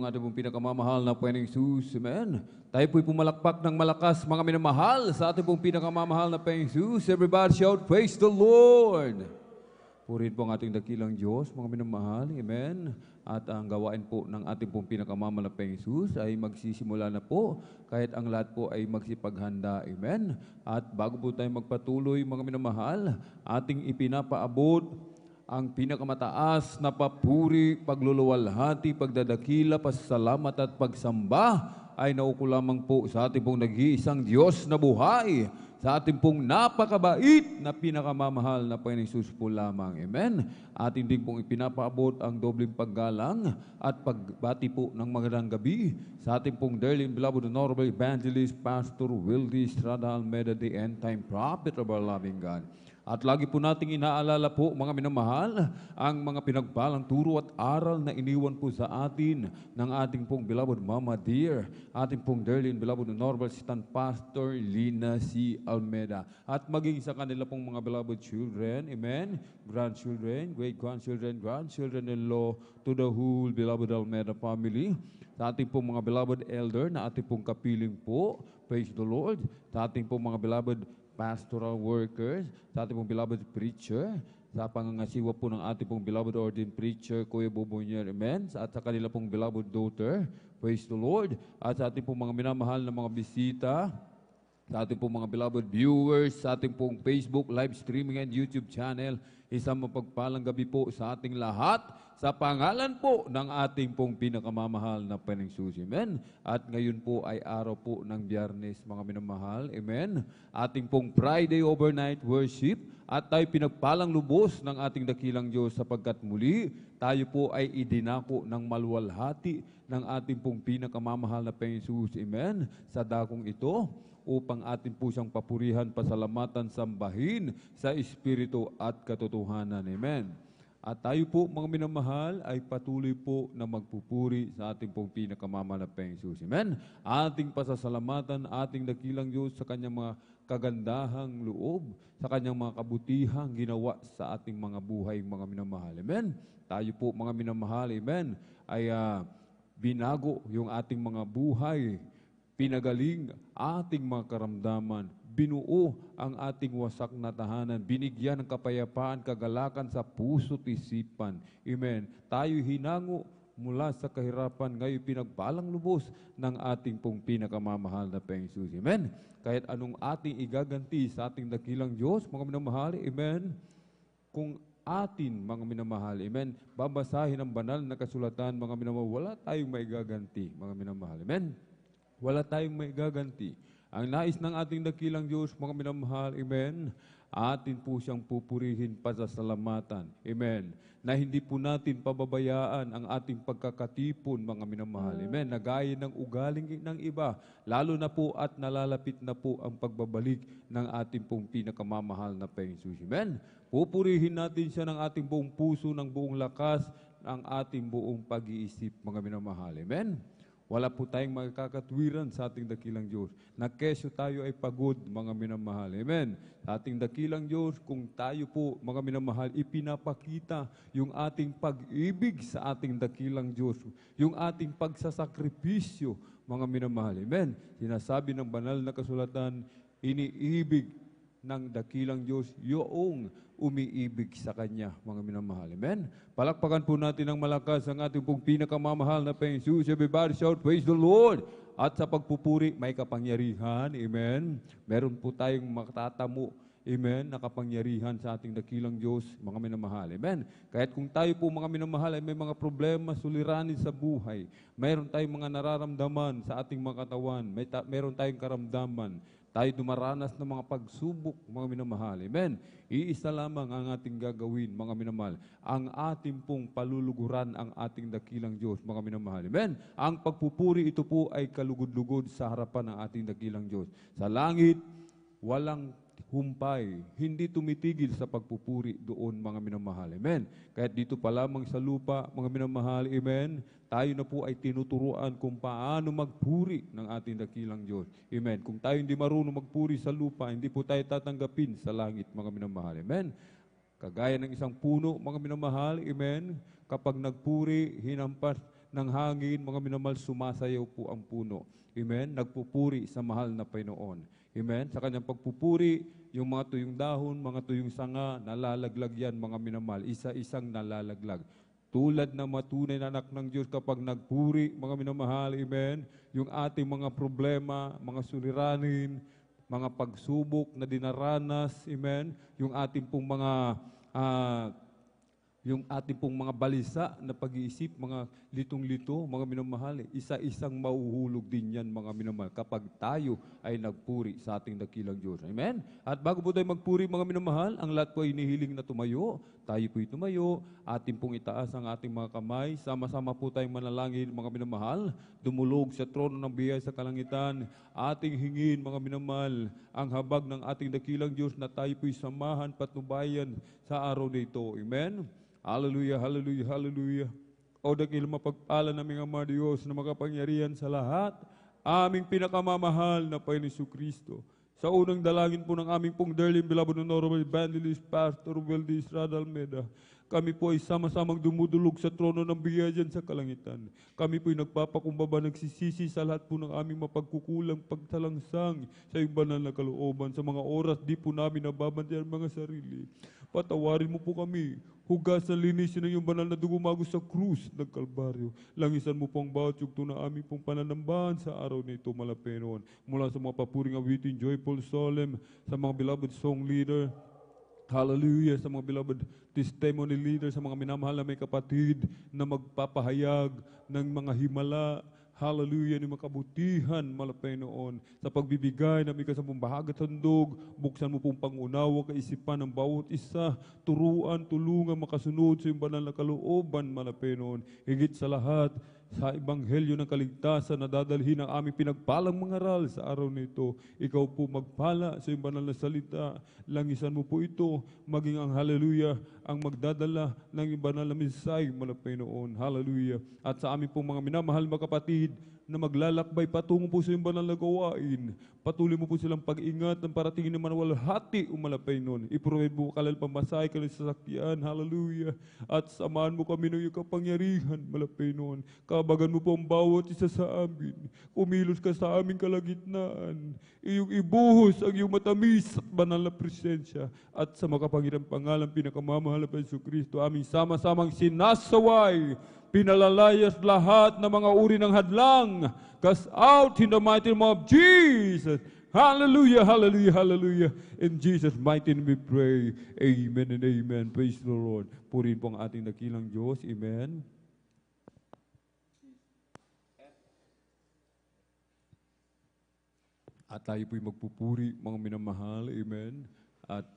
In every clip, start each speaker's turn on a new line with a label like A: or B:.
A: ang ating pong pinakamamahal na Panginoong Jesus. Amen. Tayo po'y pumalakpak ng malakas, mga minamahal, sa ating pong pinakamamahal na Panginoong Jesus. Everybody shout, praise the Lord! Purihin po ang ating dakilang Diyos, mga minamahal. Amen. At ang gawain po ng ating pong pinakamamahal na Panginoong Jesus ay magsisimula na po, kahit ang lahat po ay magsipaghanda. Amen. At bago po tayo magpatuloy, mga minamahal, ating ipinapaabot ang pinakamataas na papuri, pagluluwalhati, pagdadakila, pasasalamat at pagsamba ay nauko lamang po sa ating pong nag-iisang Diyos na buhay, sa ating pong napakabait na pinakamamahal na Panginoong Jesus po lamang. Amen. Ating din pong ipinapaabot ang dobleng paggalang at pagbati po ng magandang gabi sa ating pong dearly and beloved honorable evangelist, Pastor Wildy Estrada Almeida, the end-time prophet of our loving God. At lagi po nating inaalala po, mga minamahal, ang mga pinagpalang turo at aral na iniwan po sa atin ng ating pong beloved Mama Dear, ating pong dearly and beloved honorable assistant Pastor Lina C. Almeida. At maging sa kanila pong mga beloved children, amen, grandchildren, great-grandchildren, grandchildren-in-law, to the whole beloved Almeida family, sa ating pong mga beloved elder na ating pong kapiling po, praise the Lord, sa ating pong mga beloved pastoral workers, sa ating pong beloved preacher, sa pangangasiwa po ng ating pong beloved ordained preacher, Kuya Bubonyer, amen, at sa kanila pong beloved daughter, praise the Lord, at sa ating pong mga minamahal na mga bisita, sa ating pong mga beloved viewers, sa ating pong Facebook live streaming and YouTube channel, isang mapagpalang gabi po sa ating lahat, sa pangalan po ng ating pong pinakamamahal na Panginoong Jesus. Amen. At ngayon po ay araw po ng Biyernes, mga minamahal. Amen. Ating pong Friday overnight worship at tayo pinagpalang lubos ng ating dakilang Diyos sapagkat muli tayo po ay idinako ng maluwalhati ng ating pong pinakamamahal na Panginoong Jesus. Amen. Sa dakong ito, upang atin po siyang papurihan, pasalamatan, sambahin sa Espiritu at katotohanan. Amen. At tayo po, mga minamahal, ay patuloy po na magpupuri sa ating pong pinakamamahal na Panginoong Jesus. Amen. Ating pasasalamatan, ating dakilang Diyos sa kanyang mga kagandahang loob, sa kanyang mga kabutihang ginawa sa ating mga buhay, mga minamahal. Amen. Tayo po, mga minamahal, amen, ay binago yung ating mga buhay, pinagaling ating mga karamdaman, binuo ang ating wasak na tahanan, binigyan ng kapayapaan, kagalakan sa puso't isipan. Amen. Tayo hinango mula sa kahirapan, ngayon pinagpalang lubos ng ating pong pinakamamahal na Panginoong Jesus. Amen. Kahit anong ating igaganti sa ating dakilang Diyos, mga minamahal, amen, kung atin, mga minamahal, amen, babasahin ang banal na kasulatan, mga minamahal, wala tayong maigaganti, mga minamahal, amen. Wala tayong maigaganti. Ang nais ng ating dakilang Diyos, mga minamahal, amen, atin po siyang pupurihin, pasasalamatan, amen, na hindi po natin pababayaan ang ating pagkakatipon, mga minamahal, amen, na gaya ng ugaling ng iba, lalo na po at nalalapit na po ang pagbabalik ng ating pong pinakamamahal na Panginoong Jesus, amen. Pupurihin natin siya ng ating buong puso, ng buong lakas, ng ating buong pag-iisip, mga minamahal, amen. Wala po tayong magkakatwiran sa ating dakilang Diyos, na kesyo tayo ay pagod, mga minamahal. Amen. Sa ating dakilang Diyos, kung tayo po, mga minamahal, ipinapakita yung ating pag-ibig sa ating dakilang Diyos, yung ating pagsasakripisyo, mga minamahal. Amen. Sinasabi ng banal na kasulatan, iniibig ng dakilang Diyos yung umiibig sa Kanya, mga minamahal. Amen? Palakpakan po natin ng malakas ang ating pong pinakamamahal na Panginoong Jesus. Everybody shout, praise the Lord! At sa pagpupuri, may kapangyarihan. Amen? Meron po tayong matatamo, amen, na kapangyarihan sa ating dakilang Diyos, mga minamahal. Amen? Kahit kung tayo po, mga minamahal, ay may mga problema, suliranin sa buhay, mayroon tayong mga nararamdaman sa ating mga katawan, mayroon tayong karamdaman, tayo dumaranas ng mga pagsubok, mga minamahal. Amen. Iisa lamang ang ating gagawin, mga minamahal. Ang ating pong paluluguran ang ating dakilang Diyos, mga minamahal. Amen. Ang pagpupuri, ito po ay kalugod-lugod sa harapan ng ating dakilang Diyos. Sa langit, walang humpay, hindi tumitigil sa pagpupuri doon, mga minamahal. Amen. Kahit dito pa lamang sa lupa, mga minamahal, amen, tayo na po ay tinuturuan kung paano magpuri ng ating dakilang Diyos. Amen. Kung tayo hindi marunong magpuri sa lupa, hindi po tayo tatanggapin sa langit, mga minamahal. Amen. Kagaya ng isang puno, mga minamahal, amen, kapag nagpuri, hinampas ng hangin, mga minamahal, sumasayaw po ang puno. Amen? Nagpupuri sa mahal na Panginoon. Amen? Sa kanyang pagpupuri, yung mga tuyong dahon, mga tuyong sanga, nalalaglag yan, mga minamahal. Isa-isang nalalaglag. Tulad na matunay na anak ng Diyos kapag nagpuri, mga minamahal, amen, yung ating mga problema, mga suliranin, mga pagsubok na dinaranas, amen, yung ating pong mga balisa na pag-iisip, mga litong-lito, mga minamahal, isa-isang mauhulog din yan, mga minamahal, kapag tayo ay nagpuri sa ating dakilang Diyos. Amen? At bago po tayo magpuri, mga minamahal, ang lahat po ay inihiling na tumayo. Tayo po'y tumayo, ating pong itaas ang ating mga kamay, sama-sama po tayong manalangin, mga minamahal, dumulog sa trono ng biyaya sa kalangitan, ating hingin, mga minamahal, ang habag ng ating dakilang Diyos na tayo po'y samahan, patnubayan sa araw na ito. Amen? Hallelujah, hallelujah, hallelujah. O dakil mapagpala naming Ama Diyos na makapangyarihan sa lahat, aming pinakamamahal na Panginoon Kristo. Sa unang dalangin po ng aming pong dearly beloved honorable evangelist Pastor Weldy Estrada Almeida, kami po ay sama-samang dumudulog sa trono ng biyaya dyan sa kalangitan. Kami po ay nagpapakumbaba, nagsisisi sa lahat po ng aming mapagkukulang pagtalangsang sa iyong banal na kalooban. Sa mga oras di po namin nababantayan mga sarili. Patawarin mo po kami. Hugasan, linisin ng iyong banal na dugo mago sa krus ng Kalbaryo. Langisan mo po ang bawat yugto na aming pong pananambahan sa araw na ito, Malapenoon. Mula sa mga papuring awitin, joyful, solemn, sa mga beloved song leader, hallelujah, sa mga beloved testimony leader, sa mga minamahal na may kapatid na magpapahayag ng mga himala, hallelujah, ng mga kabutihan, Malapenoon, sa pagbibigay ng ikasampung bahagi at handog, buksan mo pong pangunawa kaisipan ng bawat isa, turuan, tulungan, makasunod sa iyong banal na kalooban, Malapenoon. Higit sa lahat, sa ebanghelyo ng kaligtasan na dadalhin ang aming pinagpalang mangaral sa araw nito. Ikaw po magpala sa iyong banal na salita. Langisan mo po ito, maging ang hallelujah, ang magdadala ng iyong banal na mensahe, Malapenoon. Hallelujah. At sa aming pong mga minamahal mga kapatid, na maglalakbay patungo po sa iyong banal na gawain. Patuloy mo po silang pag-ingat ng paratingin naman walhati o Malapenoon. I-provide mo kalal pamasahe, kalal sasakyan, hallelujah. At samahan mo kami ng iyong kapangyarihan, Malapenoon. Kabagan mo po ang bawat isa sa amin. Kumilos ka sa aming kalagitnaan. Iyong ibuhos ang iyong matamis at banal na presensya. At sa makapangyarihang pangalan, pinakamamahal na Jesu Kristo, aming sama-samang sinasaway, pinalalayas lahat ng mga uri ng hadlang. Cast out in the mighty name of Jesus. Hallelujah, hallelujah, hallelujah. In Jesus' mighty name we pray. Amen and amen. Praise the Lord. Purihin po ang ating dakilang Diyos. Amen. At tayo po'y magpupuri, mga minamahal. Amen. At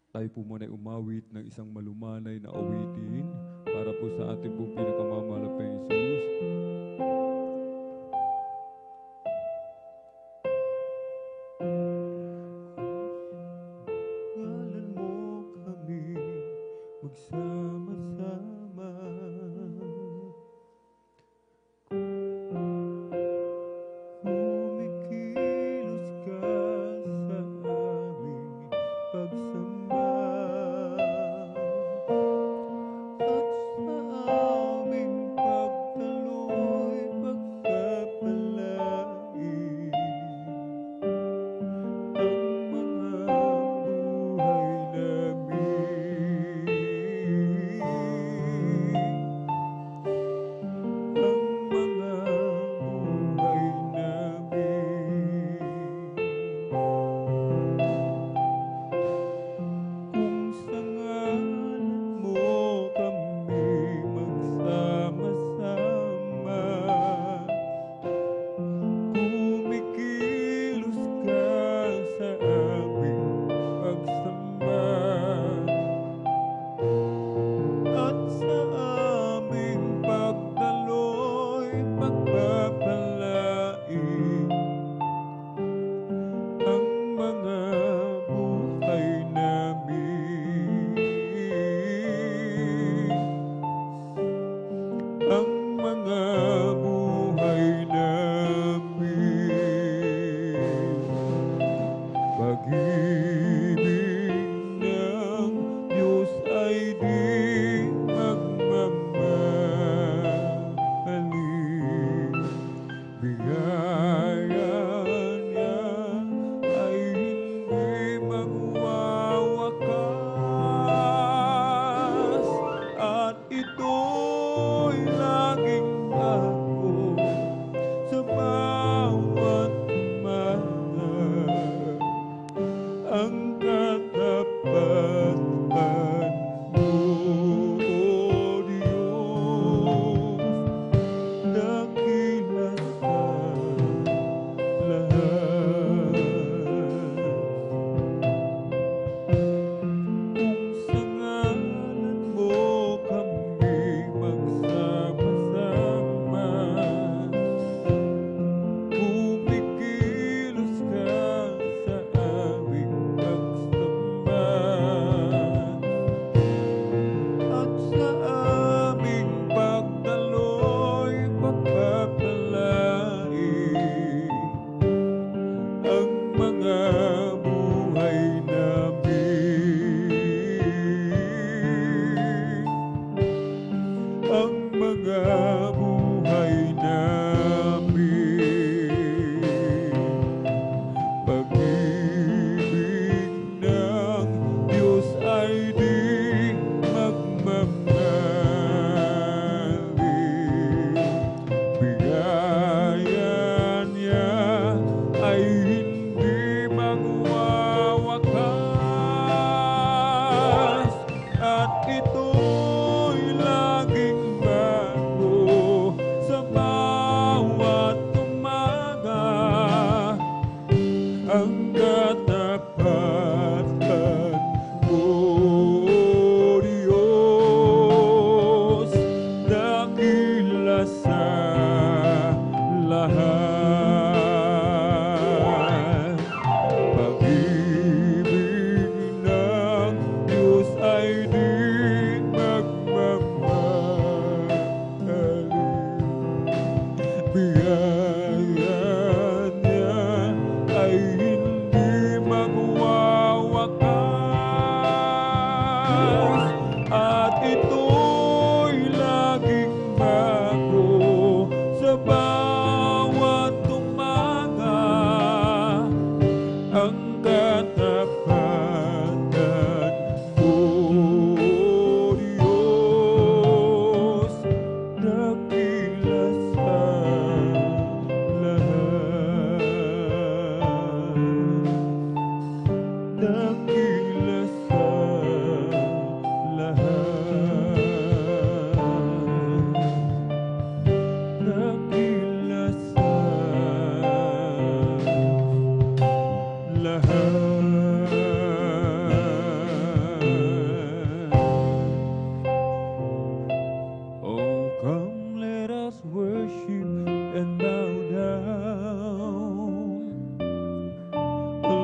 A: tayo po muna ay umawit ng isang malumanay na awitin para po sa ating pong pinakamamahal na Jesus. Ngalan mo kami magsama-sama, kumikilos ka sa aming pagsamba. At sa aming pagtalo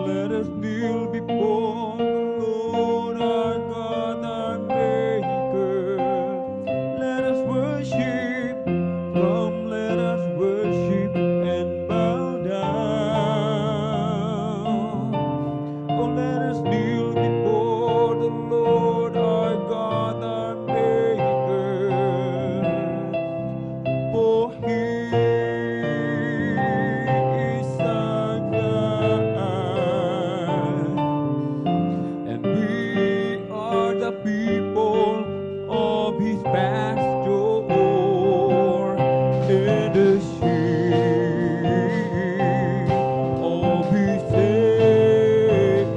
A: let us kneel before the Lord our God, our Maker. Let us worship, come, let us worship and bow down. Oh, let us kneel before the Lord our God, our Maker. For He is our God, and we are the people of His pasture, and the sheep of His hand,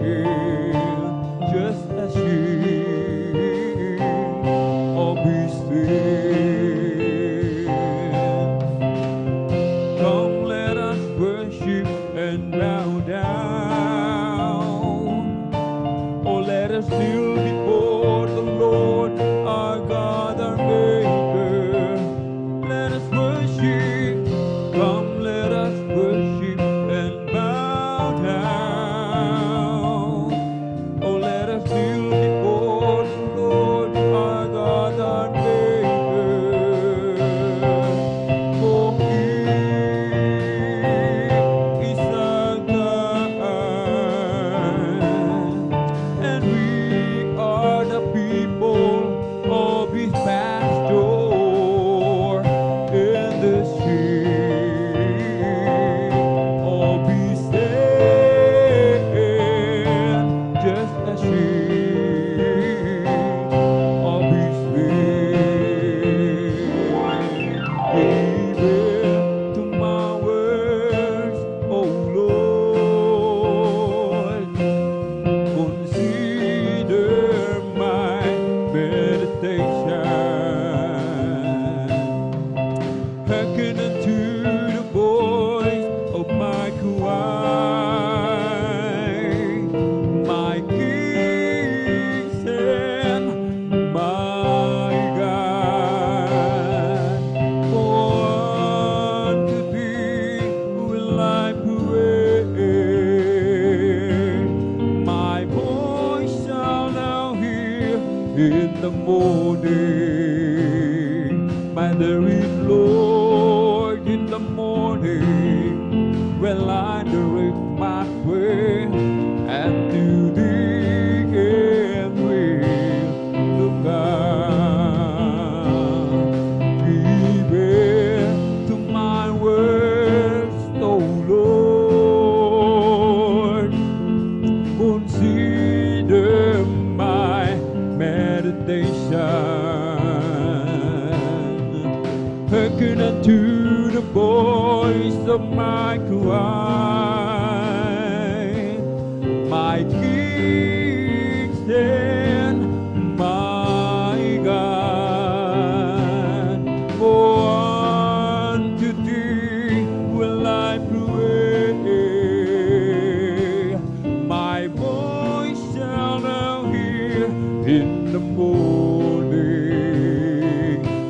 A: just as sheep of His hand. Come, let us worship and bow down. Oh, let us kneel before the Lord our God, our Maker. Let us worship, come, let us worship and bow down. Oh, let us kneel before the Lord our God, our Maker. For He is our God, and we are the people of His pasture, and the sheep of His hand, just as sheep of His hand. Even to my words, O Lord, consider my meditation. Hearken unto the voice of my cry, my King and my God. For unto Thee will I pray. My voice shall thou hear in the morning. My dear Lord, in the morning will I direct my way, and to Thee and will look up. Give ear to my words, O Lord. Consider my meditation. Hearken unto the voice of my cry, my King and my God. For unto Thee will I pray. My voice shall thou hear in the morning.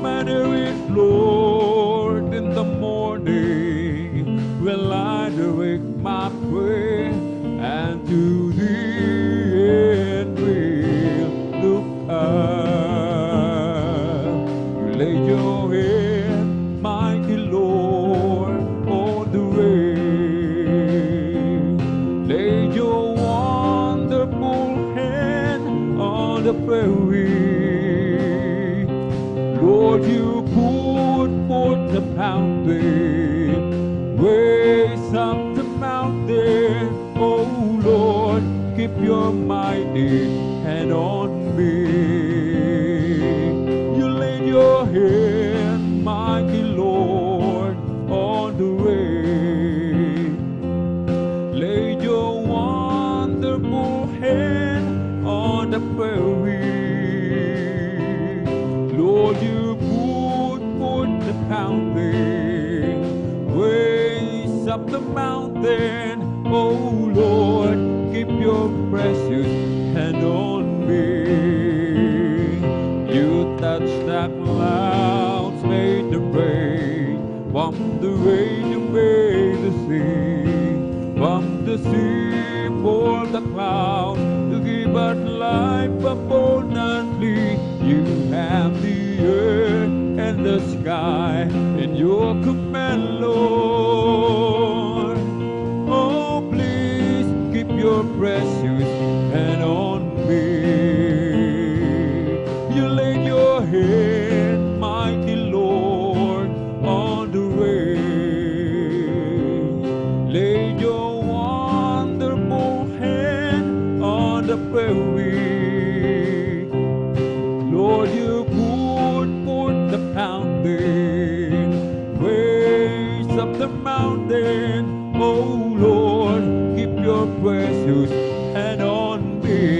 A: My dearest Lord, in the morning will I direct my prayer, and to Thee and will look up. You laid your hand, mighty Lord, on the rain. Laid your wonderful hand on the prairie. Lord, you put forth the fountain, raise up the mountain. Oh Lord, keep your mighty hand on me. You laid your hand, mighty Lord, on the rain. Laid your wonderful hand on the prairie. Lord, you put forth the fountain, raise up the mountain. Oh Lord, keep your precious hand on me. You touched the clouds, made the rain. From the rain you made the sea. From the sea, for the cloud, to give us life abundantly. You have the earth and the sky in your command, Lord. Oh, please keep your precious hand on me. You laid your hand, mighty Lord, on the waves. Laid your wonderful hand on the prairie. Lord, you put forth the pounding waves of the mountain. Oh Lord, keep your precious hand on me.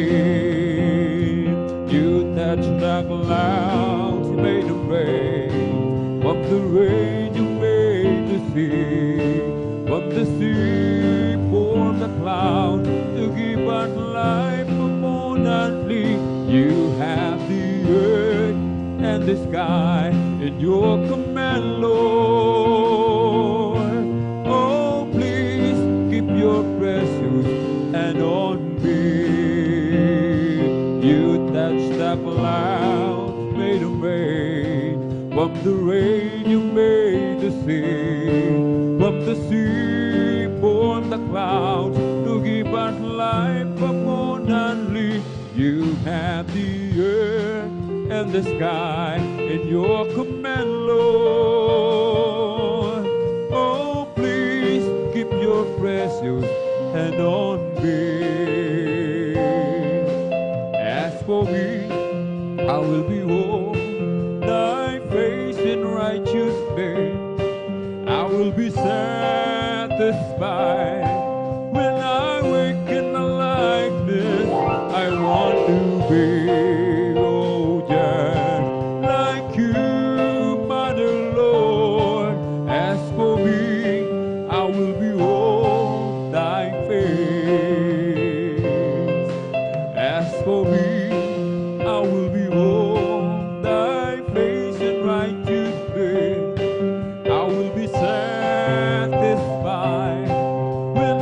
A: You touched the clouds, you made them rain. From the rain you made the sea. From the sea formed the cloud to give us life abundantly. You have the earth and the sky in your command, Lord. Oh, please keep your precious hand on me. You touched the clouds, made them rain. From the rain you made the sea. From the sea formed the clouds to give us life abundantly. You have the earth and the sky in your command, Lord. Oh, please keep your precious hand on me. As for me, I will behold thy face in righteousness. I will be satisfied when I wake in the likeness. I want to be, oh, just like you, Mother Lord. As for me, I will behold thy face. As for me, I will behold thy face in righteousness. I will be satisfied when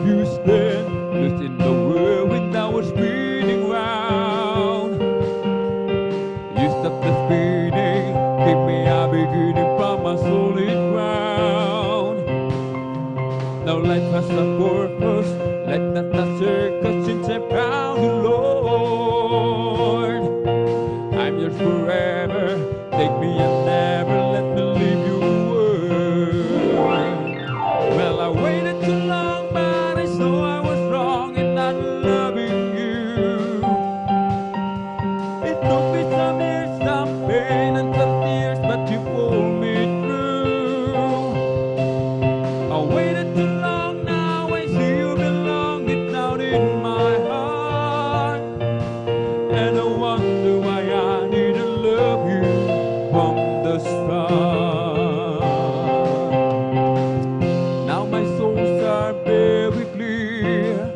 A: you stand, lost in the world when I was spinning round. You stopped the spinning, gave me a beginning from a solid ground. Now life has a purpose, let not a circus since I found you, Lord. I'm yours forever, take me and never let me leave you. Well, I waited too long, but I saw I was wrong in not loving you. It took me some years, some pain and some tears, but you pulled me through. I waited too long, now I see you belong deep down in my heart. And I wonder why I didn't love you from the start. Now my soul's are very clear,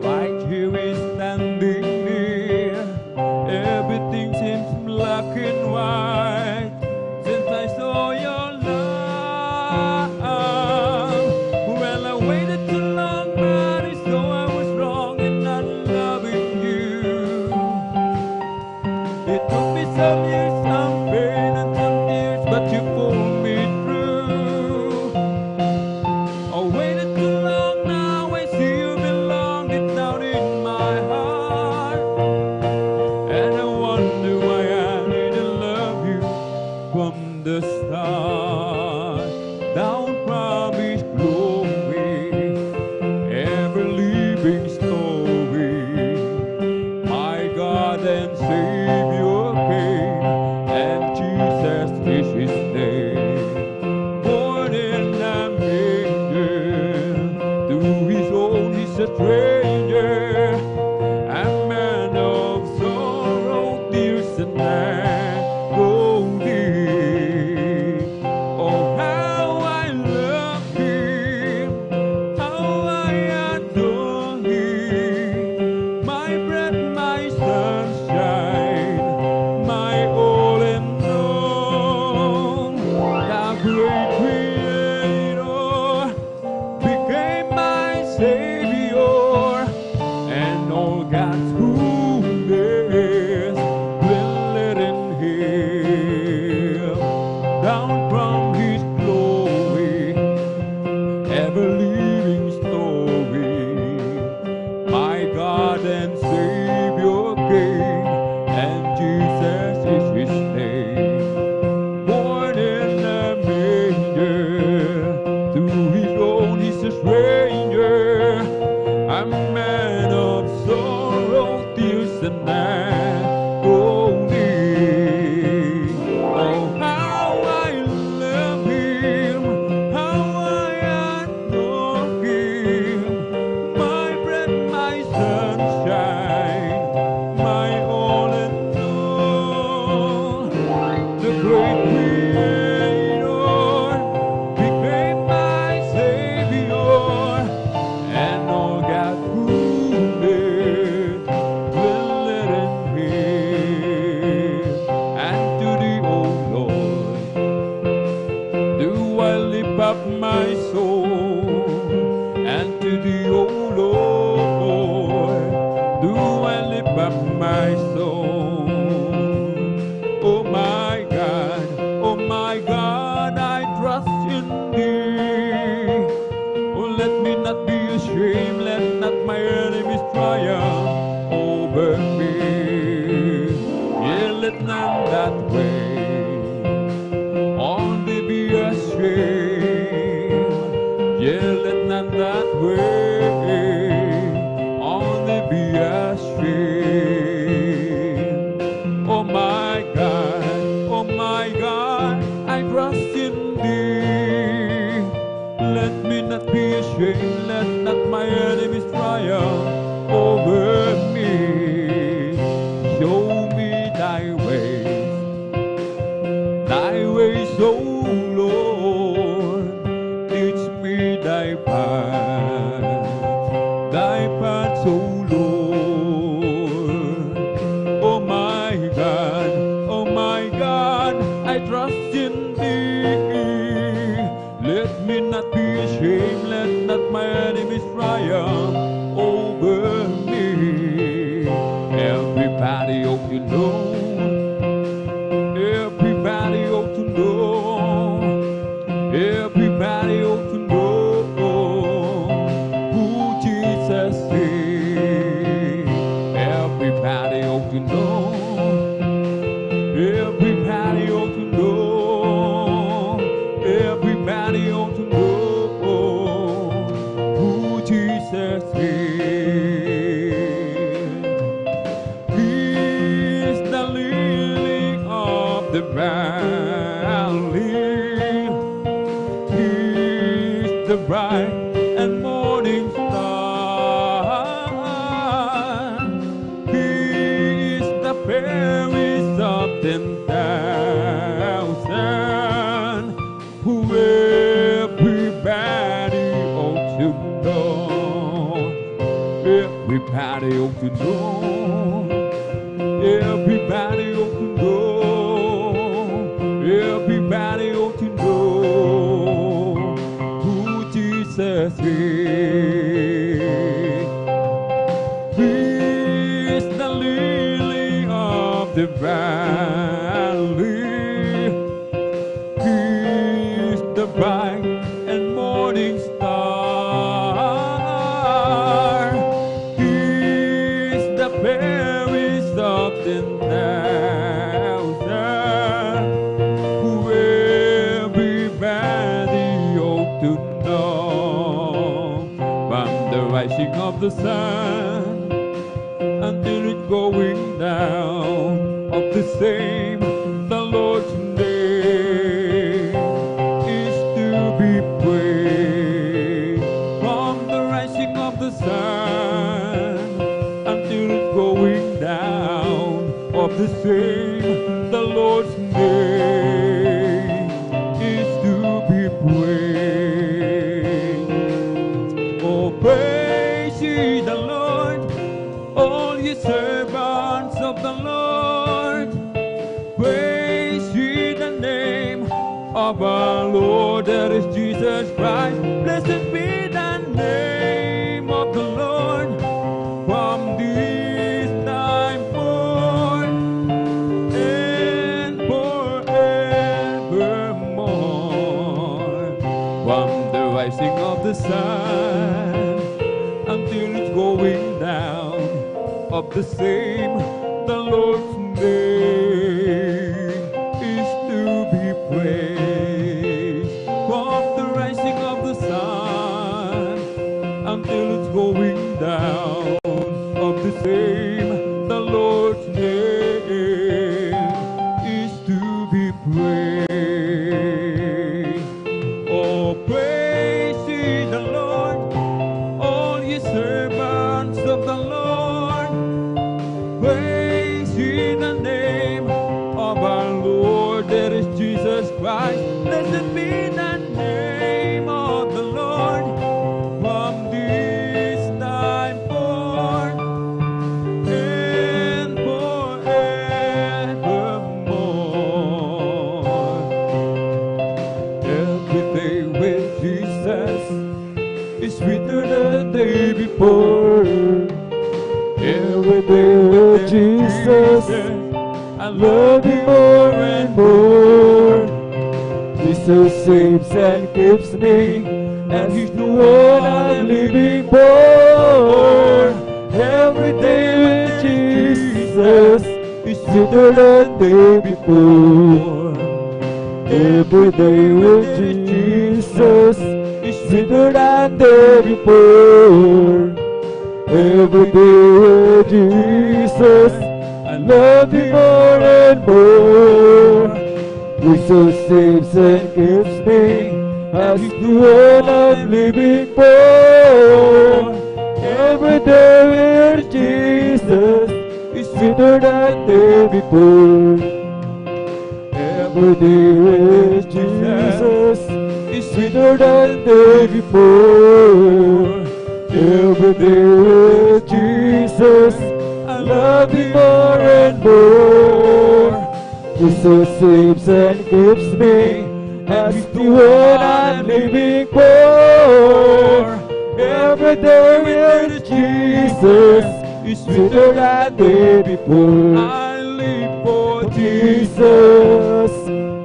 A: right here is standing near. Everything seems black and white since I saw your love. Well, I waited too long, but I saw I was wrong in not loving you. It took me some years, some pain and some tears, but you pulled me through. I waited too long, now I see you belong deep down in my heart. And I wonder why I didn't love you from the start. Down from His glory, ever living story, my God and Savior came, and Jesus is His name. Born in a manger, to His own He's a stranger, a man of sorrow, tears and agony. Oh, how I love Him, how I adore Him, my breath, my sunshine, my all and all. The great Creator became my Savior, and all God's goodness dwelleth in Him. Down from His glory, ever living story, my God and Savior came, and Jesus is His name. Born in a manger, to His own He's a stranger, a man of sorrow, tears and agony. Oh, how I love Him, how I adore Him, my breath, my sunshine, my all and all. The great Creator became my Savior, and all God's goodness dwelleth in Him. And to Thee, O Lord, do I lift up my soul, and to Thee, O Lord, do I lift up my soul. Oh my God, I trust in Thee. Oh, let me not be ashamed, let not my enemies triumph over me. Yeah, let none that way only be ashamed. Yeah, let none that way only be ashamed. Oh my God, I trust in Thee. Let me not be ashamed, let not my enemies triumph over me. Show me Thy ways, O Lord, teach me Thy path. Jesus is. He's the lily of the valley. He's the bright and morning star. He's the fairest of 10,000. Who everybody ought to know. Everybody ought to know. Everybody ought to know. Everybody ought to know who Jesus is. He's the lily of the valley. He's the bright and morning star. He's the fairest of 10,000. Who everybody ought to know. From the rising of the sun until it going down of the same, the Lord's name is to be praised. From the rising of the sun until it's going down of the same, the Lord's name is to be praised. Oh, praise ye the Lord, all ye servants of the Lord. Praise ye the name of our Lord, that is Jesus Christ. Blessed be the name of the Lord from this time forth and forevermore. From the rising of the sun until it's going down of the same, the Lord's name is to be praised. From the rising of the sun until it's going down of the same, the Lord's name is to be praised. Oh, praise ye the Lord, all ye servants of the Lord. Praise ye the name of our Lord, that is Jesus Christ. Blessed be the name of the Lord from this time forth and forevermore. Every day with Jesus is sweeter than the day before. Every day with Jesus, I love you more and more. Jesus saves and keeps me, and He's the one I'm living for. Every day with Jesus is sweeter than the day before. Every day with Jesus is sweeter than the day before. Every day with Jesus, I love you more and more. Jesus saves and keeps me, as the one I'm living for. Every day with Jesus is sweeter than the day before. Every day with Jesus is sweeter than the day before. Every day with Jesus, I love you more and more. Jesus saves and keeps me, as the one I'm living for. Every day with Jesus is sweeter than the day before. I live for Jesus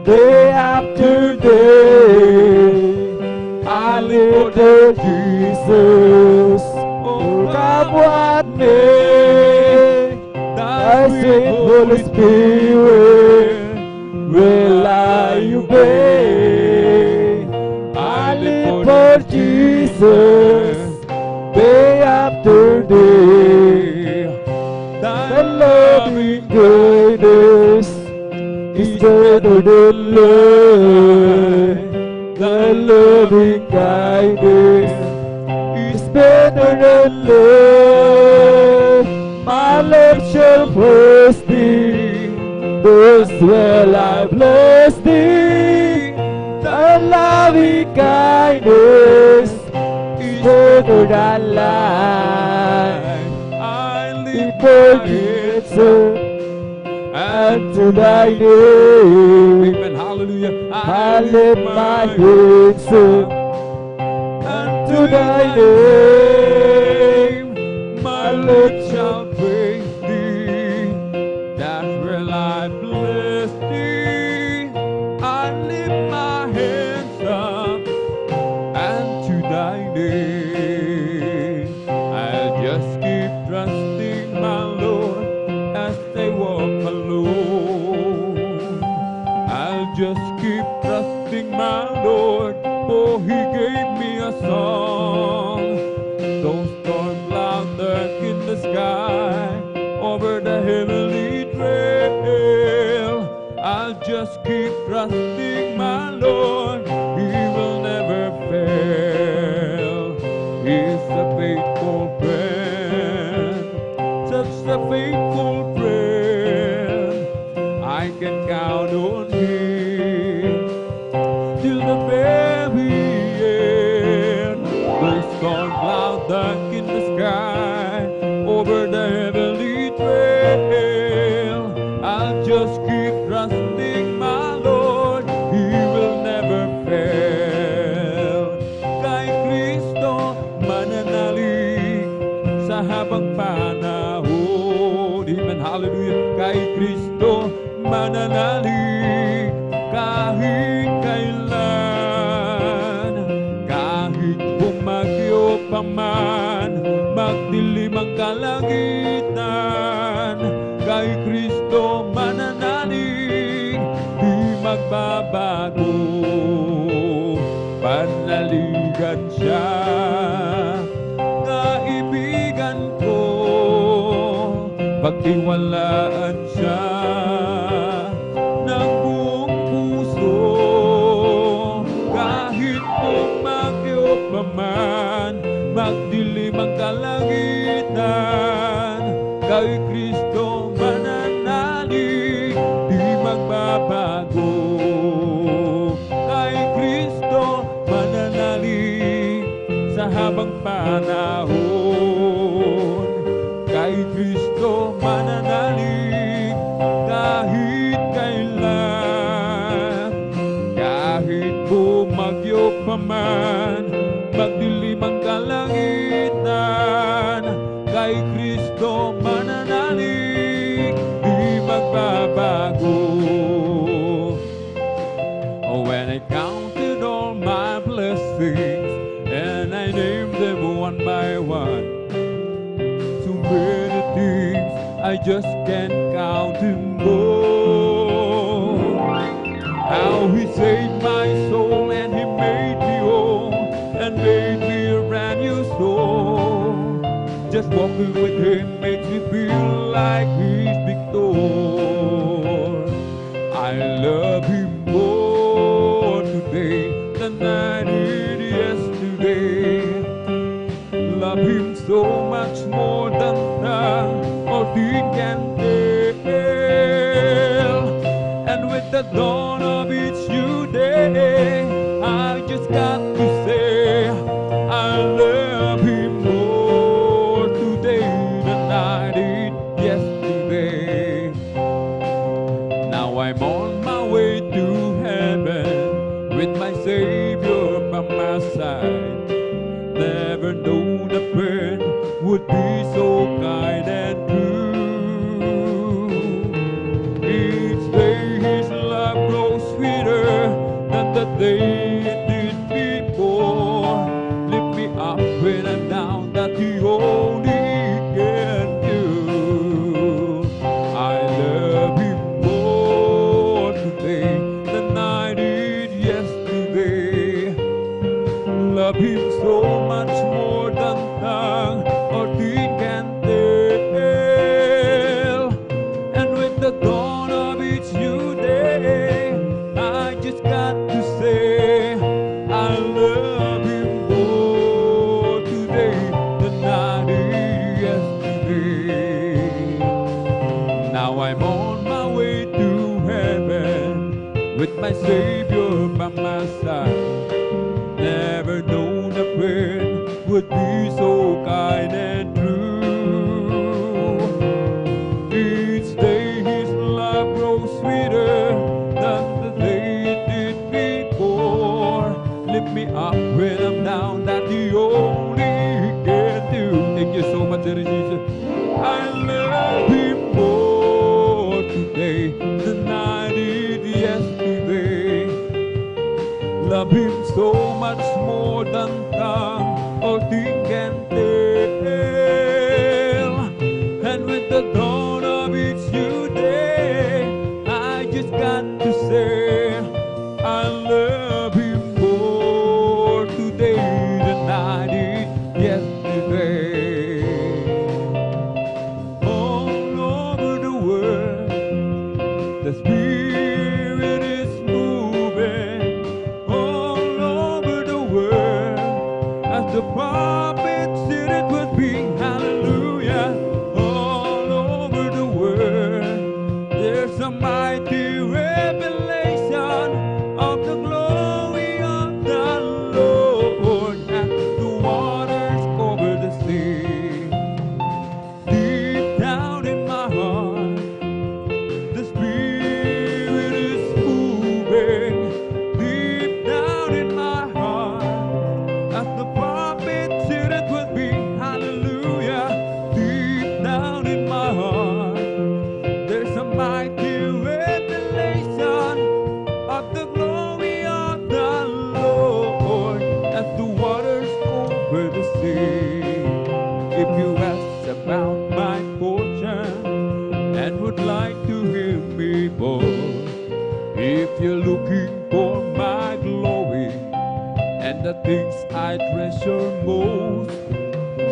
A: day after day. I live for Jesus. Oh, come what may, thy sweet Holy Spirit will I obey. I live for Jesus day
B: thee. Thy loving kindness is better than life. Thy loving kindness is better than life. My lips shall praise thee, thus will I bless thee. Thy loving kindness is better than life. I lift my hands up unto thy name.
A: Amen. Hallelujah.
B: I lift my hands up unto thy name.
A: My lips shall praise thee, that will I bless thee. I lift my hands up unto thy name. I'll just keep trusting my Lord as they walk alone. I'll just keep trusting my Lord, for He gave me a song. Though storm clouds dark in the sky over the heavenly trail, I'll just keep trusting my Lord. He will never fail. He's a faithful friend, such a faithful friend. I can count on Him till the very end. Though storm clouds dark in the sky over the heavenly trail, I'll just keep trusting my Lord. He will never fail. Kay Kristo mananalig sa habang panahon. Amen. Hallelujah. Kay Kristo mananalig kahit kailan. Kahit bumagyo pa man, magdilim ang kalangitan, kay Kristo mananalig, di magbabago. Panaligan siya, kaibigan ko, pagtiwalaan siya ng buong puso. Kahit bumagyo pa man, magdilim ang kalangitan, kay Kristo mananalig, di magbabago. Kay Kristo mananalig sa habang panahon. Kay Kristo mananalig kahit kailan. Kahit bumagyo pa man, magdilim ang kalangitan, kay Kristo mananalig, di magbabago. Oh, when I counted all my blessings and I named them one by one, so many things I just can't count them all. How He saved my soul and He made me whole and made me a brand new soul. Just walking with Him makes me feel like He's victor. I love Him more today than I did yesterday. Love Him so much more than time or deed can tell. And with the dawn of each new day, I just got to say I love Him more today than I did yesterday. Now I'm on my way to heaven with my Savior by my side. Never known a friend would be so kind and true. Each day His love grows sweeter than the day it did before. Lift me up when I'm down, that He only can do. I love Him more today than I did yesterday. Love Him so much more than tongue or deed with my Savior by my side. Never known a friend would be so kind and true. Each day his love grows sweeter than the day it did before. Lift me up when I'm down, that's the only he can do. Thank you so much, Jesus. I love him more today than I did yesterday. Love him so much more than tongue or thing can tell. And with the dawn of each new day, I just got to say, I love him more today than I did yesterday. All over the world, the Spirit is moving. All over the world, as the prophet said it would be. Hallelujah. All over the world, there's a mighty revelation of the glory of the Lord as the waters cover the sea. Deep down in my heart, the Spirit is moving. Deep down in my heart, as the prophet said it would be. Hallelujah. Deep down in my heart, there's a mighty revelation of the glory of the Lord as the waters over the sea. If you ask about my fortune and would like to hear me more, if you're looking for my glory and the things I treasure most,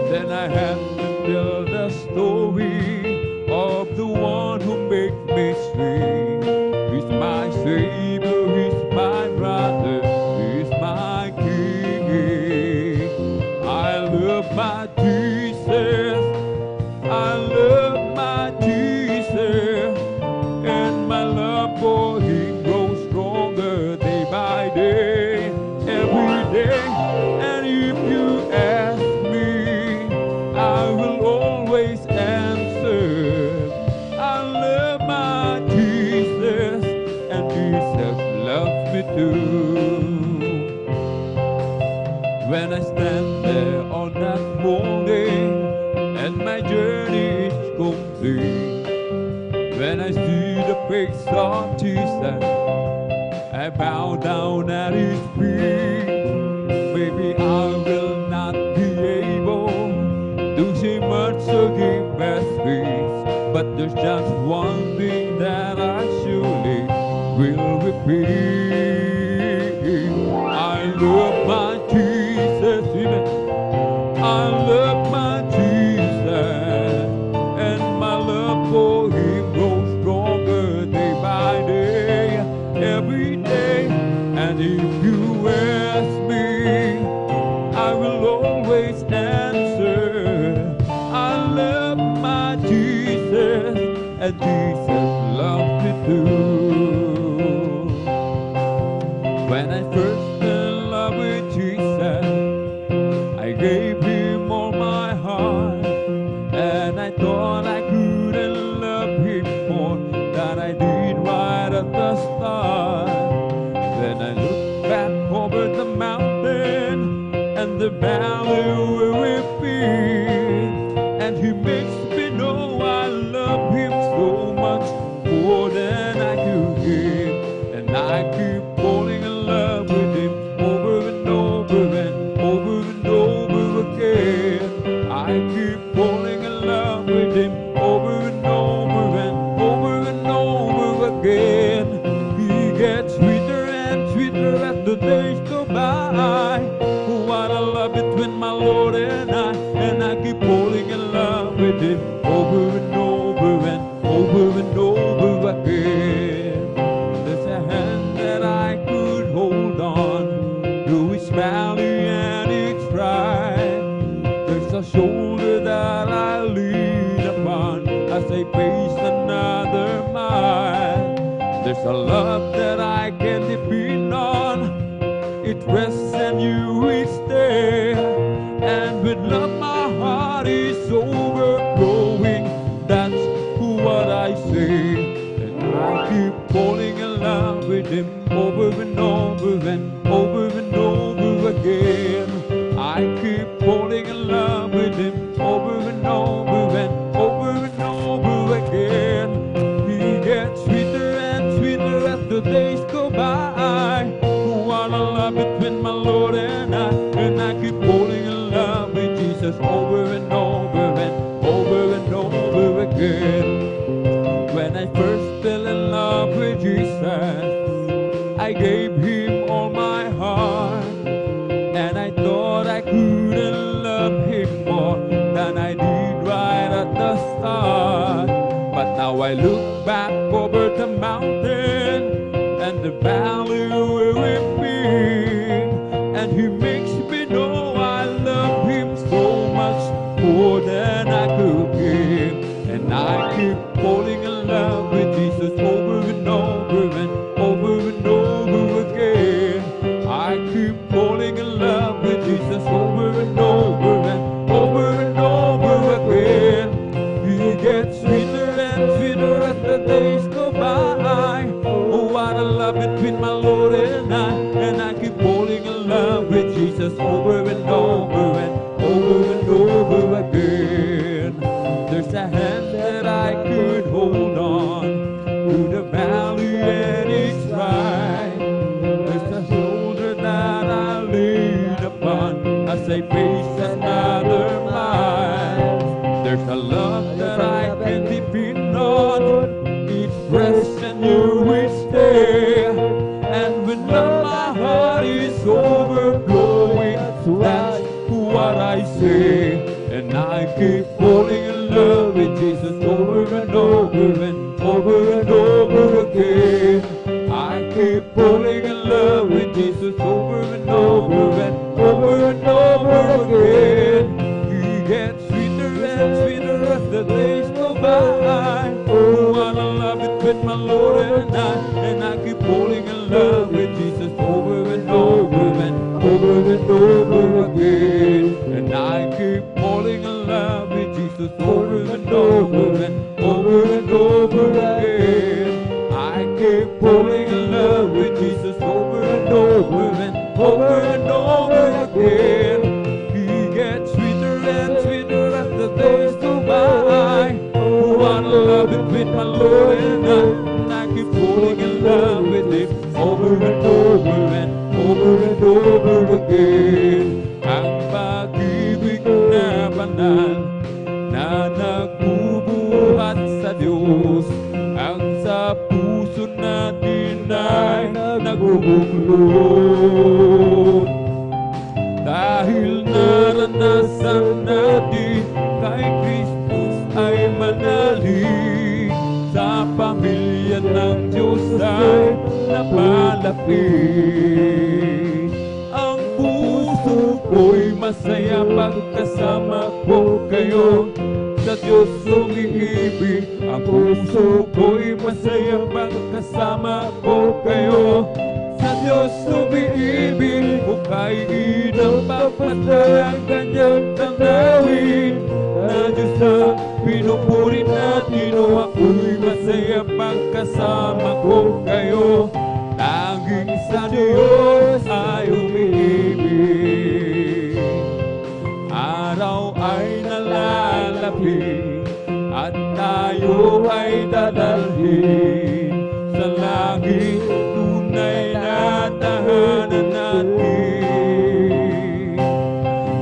A: then I have to tell the story of the one who made me sweet. He's my Savior, he's my brother, he's my King. I love my Jesus, I love my Jesus, and my love for him grows stronger day by day, every day. And if you ask me, I will always answer. I love my Jesus, and Jesus loves me too. When I stand there on that morning and my journey is complete, when I see the face of Jesus, I bow down at his feet. Maybe I will not be able to say much or give best speech, but there's just one thing that I surely will repeat. I love my Jesus, amen. I love my Jesus, and my love for him grows stronger day by day, every day. And if you ask me, I will always answer. I love my Jesus, and Jesus loves me too. When I first fell in love with Jesus, I gave him all my heart, and I thought I couldn't love him more than I did right at the start. Then I looked back over the mountain and the valley where we've been, and he makes me know I love him so much more than I could give. And I keep falling in love with him over and over and over and over again. I keep falling in love with him over and over and over and over again. He gets sweeter and sweeter as the days go by. What a love between my Lord and I keep falling in love with him over and over and over and over again. There's a hand that I could hold on through each valley and each ride. There's a shoulder that I lean upon as I face another mile. There's a love that I can depend on. It rests and you each day. And with love my heart is overflowing. That's what I say. And I keep falling in love with him over and over and over and over again. I keep falling in love with him over and over and over and over again. He gets sweeter and sweeter as the days go by. What a love between my Lord and I keep falling in love with Jesus over and over and over and over again. When I first fell in love with Jesus, I gave him all my heart, and I thought I couldn't love him more than I did right at the start. But now I look back over the mountain and the valley where we've been, and he makes me know I love him so much more than I could give. And I keep falling in love with Jesus over and over and over and over again. I keep falling in love with Jesus over and over and over and over again. He gets sweeter and sweeter as the days go by. Oh, what a love between my Lord and I keep falling in love with Jesus over and over and over and over again. There's a hand that I could hold on through the valley and it's right. There's a shoulder that I lean upon as I face another mile. There's a love that I can depend on. Each breath and you will stay. And when love my heart is overflowing, that's what I say. And I keep falling in love with Jesus over and over and over and over again. I keep falling in love with Jesus over and over and over and over again. He gets sweeter and sweeter as the days go by. Oh, what a love between my Lord and I keep falling in love with Jesus over and over and over and over again. And I keep falling in love with Jesus over and over and over and over again. I keep falling in love with Jesus over and over and over and over again. He gets sweeter and sweeter as the days go by. Oh, what a love between my Lord and I keep falling in love with him over and over and over and over again. Ang pag-ibig na banal na nagbubuhat sa Diyos, ang sa puso natin ay nagubuklod. Dahil naranasan natin kay Kristus ay manalig, sa pamilya ng Diyos ay napalapit. Ang puso ko'y masaya pagkasama ko kayo, sa Diyos umiibig. Ang puso ko'y masaya pagkasama ko kayo, sa Diyos umiibig. Kung kayo ng papatay ang kanyang tanawin, na Diyos ang pinupuri natin. O ako'y masaya pagkasama ko kayo, tanging sa Diyos ay umiibig. Araw ay nalalapit at tayo ay dadalhin sa langit, tunay na tahanan natin.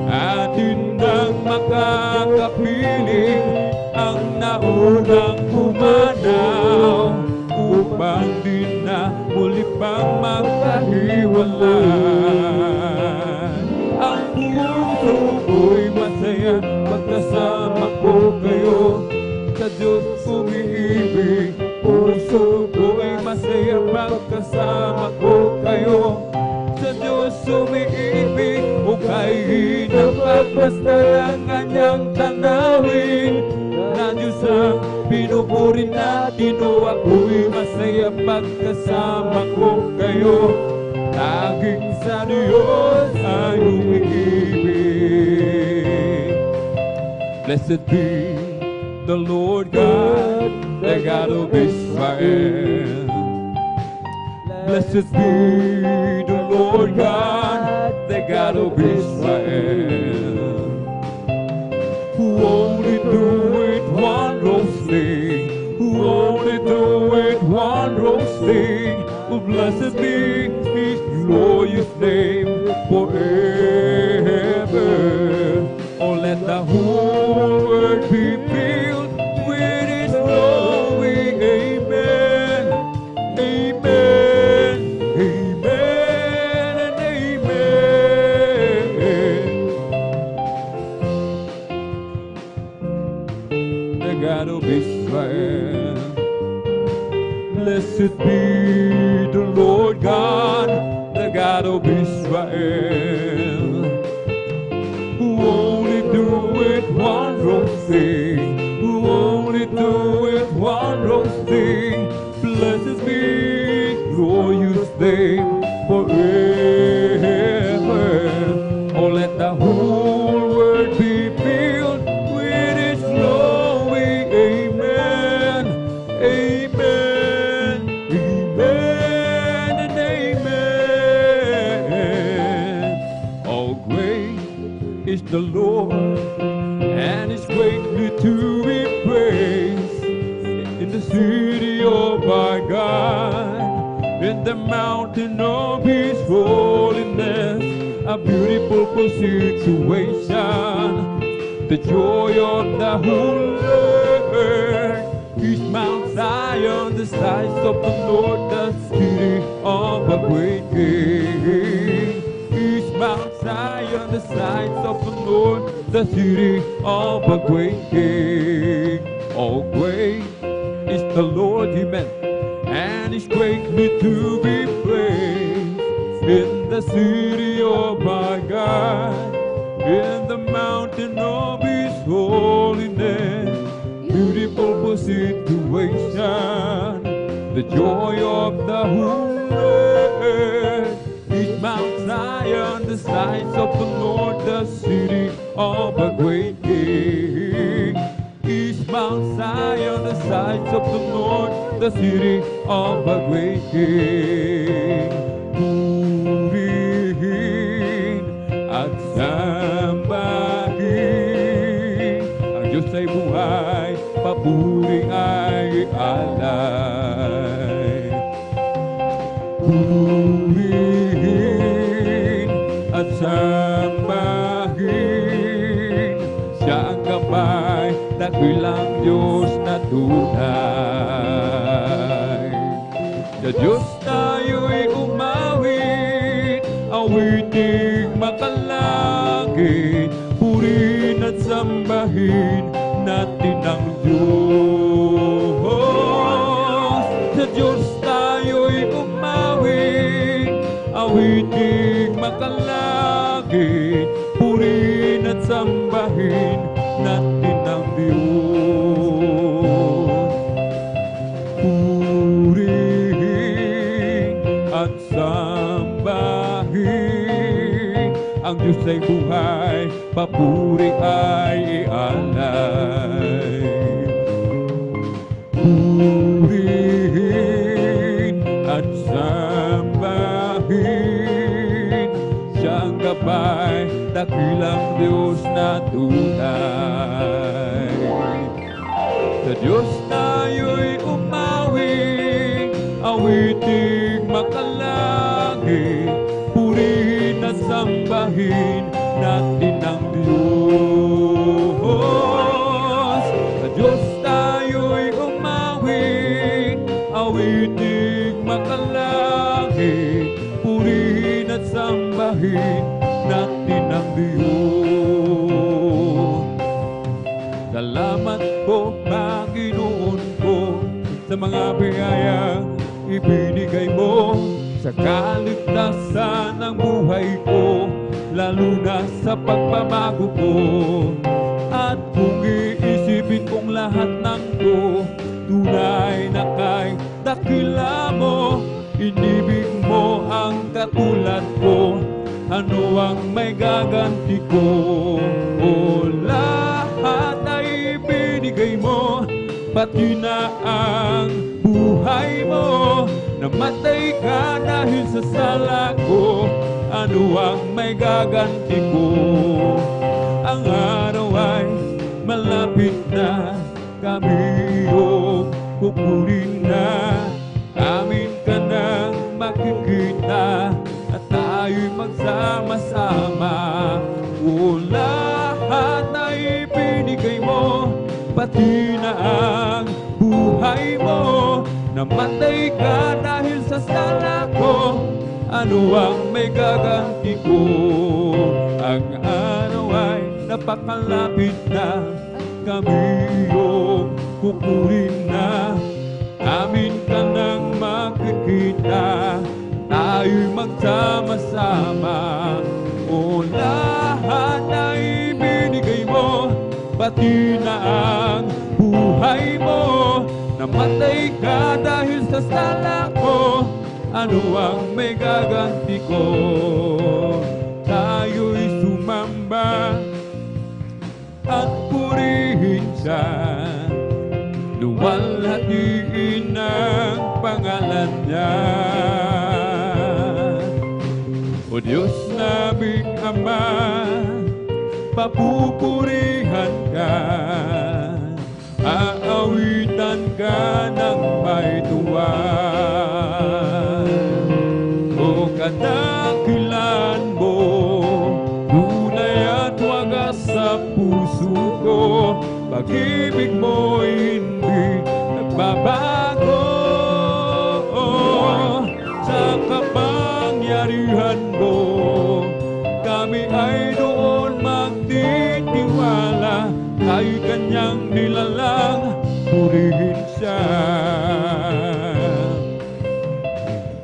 A: Atin nang makakapiling ang naunang pumanaw, upang di na muli pang magkahiwalay. Ang puso ko'y masaya pagkasama ko kayo, sa Diyos umiibig. Puso ko'y masaya pagkasama ko kayo, sa Diyos umiibig. O kayo napagmasdan ang kanyang tanawin, na Diyos ang pinupuri
B: Susupurin natin o ako'y masaya pagkasama ko kayo. Laging sa Diyos ay umiibig. Blessed be the Lord God, the God of Israel. Blessed be the Lord God, the God of Israel. Who only doeth wondrous things, who only doeth wondrous things. Oh, blessed be His glorious name forever. Oh, let the whole world be filled with His glory. Amen. Amen. Amen and amen. The God of Israel. Blessed be the Lord God, the God of Israel. Who only doeth wondrous things, who only doeth wondrous things. Blessed be glorious name forever. Oh, let the whole world be filled with His glory. Amen. Amen. Amen and amen. Oh, great is the Lord, and He's greatly to be praised. In the city of our God, in the mountain of His holiness, a beautiful situation. The joy of the whole earth is Mount Zion, the sights of the Lord, the city of a great King. Is Mount Zion, the sights of the Lord, the city of a great King. Oh, great is the Lord, Amen, and He's greatly to be praised. In the city of our God, in the mountain of His holiness, beautiful situation. The joy of the whole earth is Mount Zion, the sights of the Lord, the city of a great King. Is Mount Zion, the sights of the Lord, the city of a great King. Purihin at sambahin ang Diyos ay buhay, papuri ay alay. Purihin at sambahin siya ang gabay, dakilang Diyos na tunay. Sa Diyos tayo'y umawit, awiting makalangit, purihin at sambahin natin ang Diyos. Sa Diyos tayo'y umawit, awiting makalangit, purihin at sambahin natin ang Diyos. Purihin at sambahin ang Diyos ay buhay, papuri ay ialay. Purihin at sambahin siyang gabay, dakilang Diyos na tunay. Sa Diyos tayo'y umawit, awiting makalangit, purihin at sambahin natin ang Diyos. Sa Diyos tayo'y umawit, awiting makalangit, purihin at sambahin natin ang Diyos. Salamat po, Panginoon ko, sa mga biyayang ibinigay mo sa kaligtasan ng buhay ko, lalo na sa pagbabago ko. At kung iisipin kong lahat ng to, dakila mo, inibig mo ang katulad ko, ano ang may gaganti ko? O lahat ay binigay mo, pati na ang buhay mo. Namatay ka dahil sa sala ko, ano ang may gaganti ko? Ang araw ay malapit na, kami kukunin na. Amin ka nang makikita at tayo'y magsama-sama. O lahat ay binigay mo, pati na ang buhay mo. Namatay ka dahil sa sala ko, ano ang may gaganti ko? Ang araw ay napakalapit na, kami kukunin na. Amin ka nang makikita, tayo'y magsama-sama. O lahat ay binigay mo, pati na ang buhay mo. Namatay ka dahil sa sala ko, ano ang may gaganti ko? Tayo'y sumamba at purihin siya, luwalhatiin ang pangalan niya. O Diyos naming Ama, papupurihan ka, aawitan ka ng may tuwa. O kadakilan mo, tunay at wagas sa puso ko, pag-ibig mo hindi nagbabago. Sa kapangyarihan mo, kami ay doon magtitiwala. Tayo'y kanyang nilalang, purihin siya.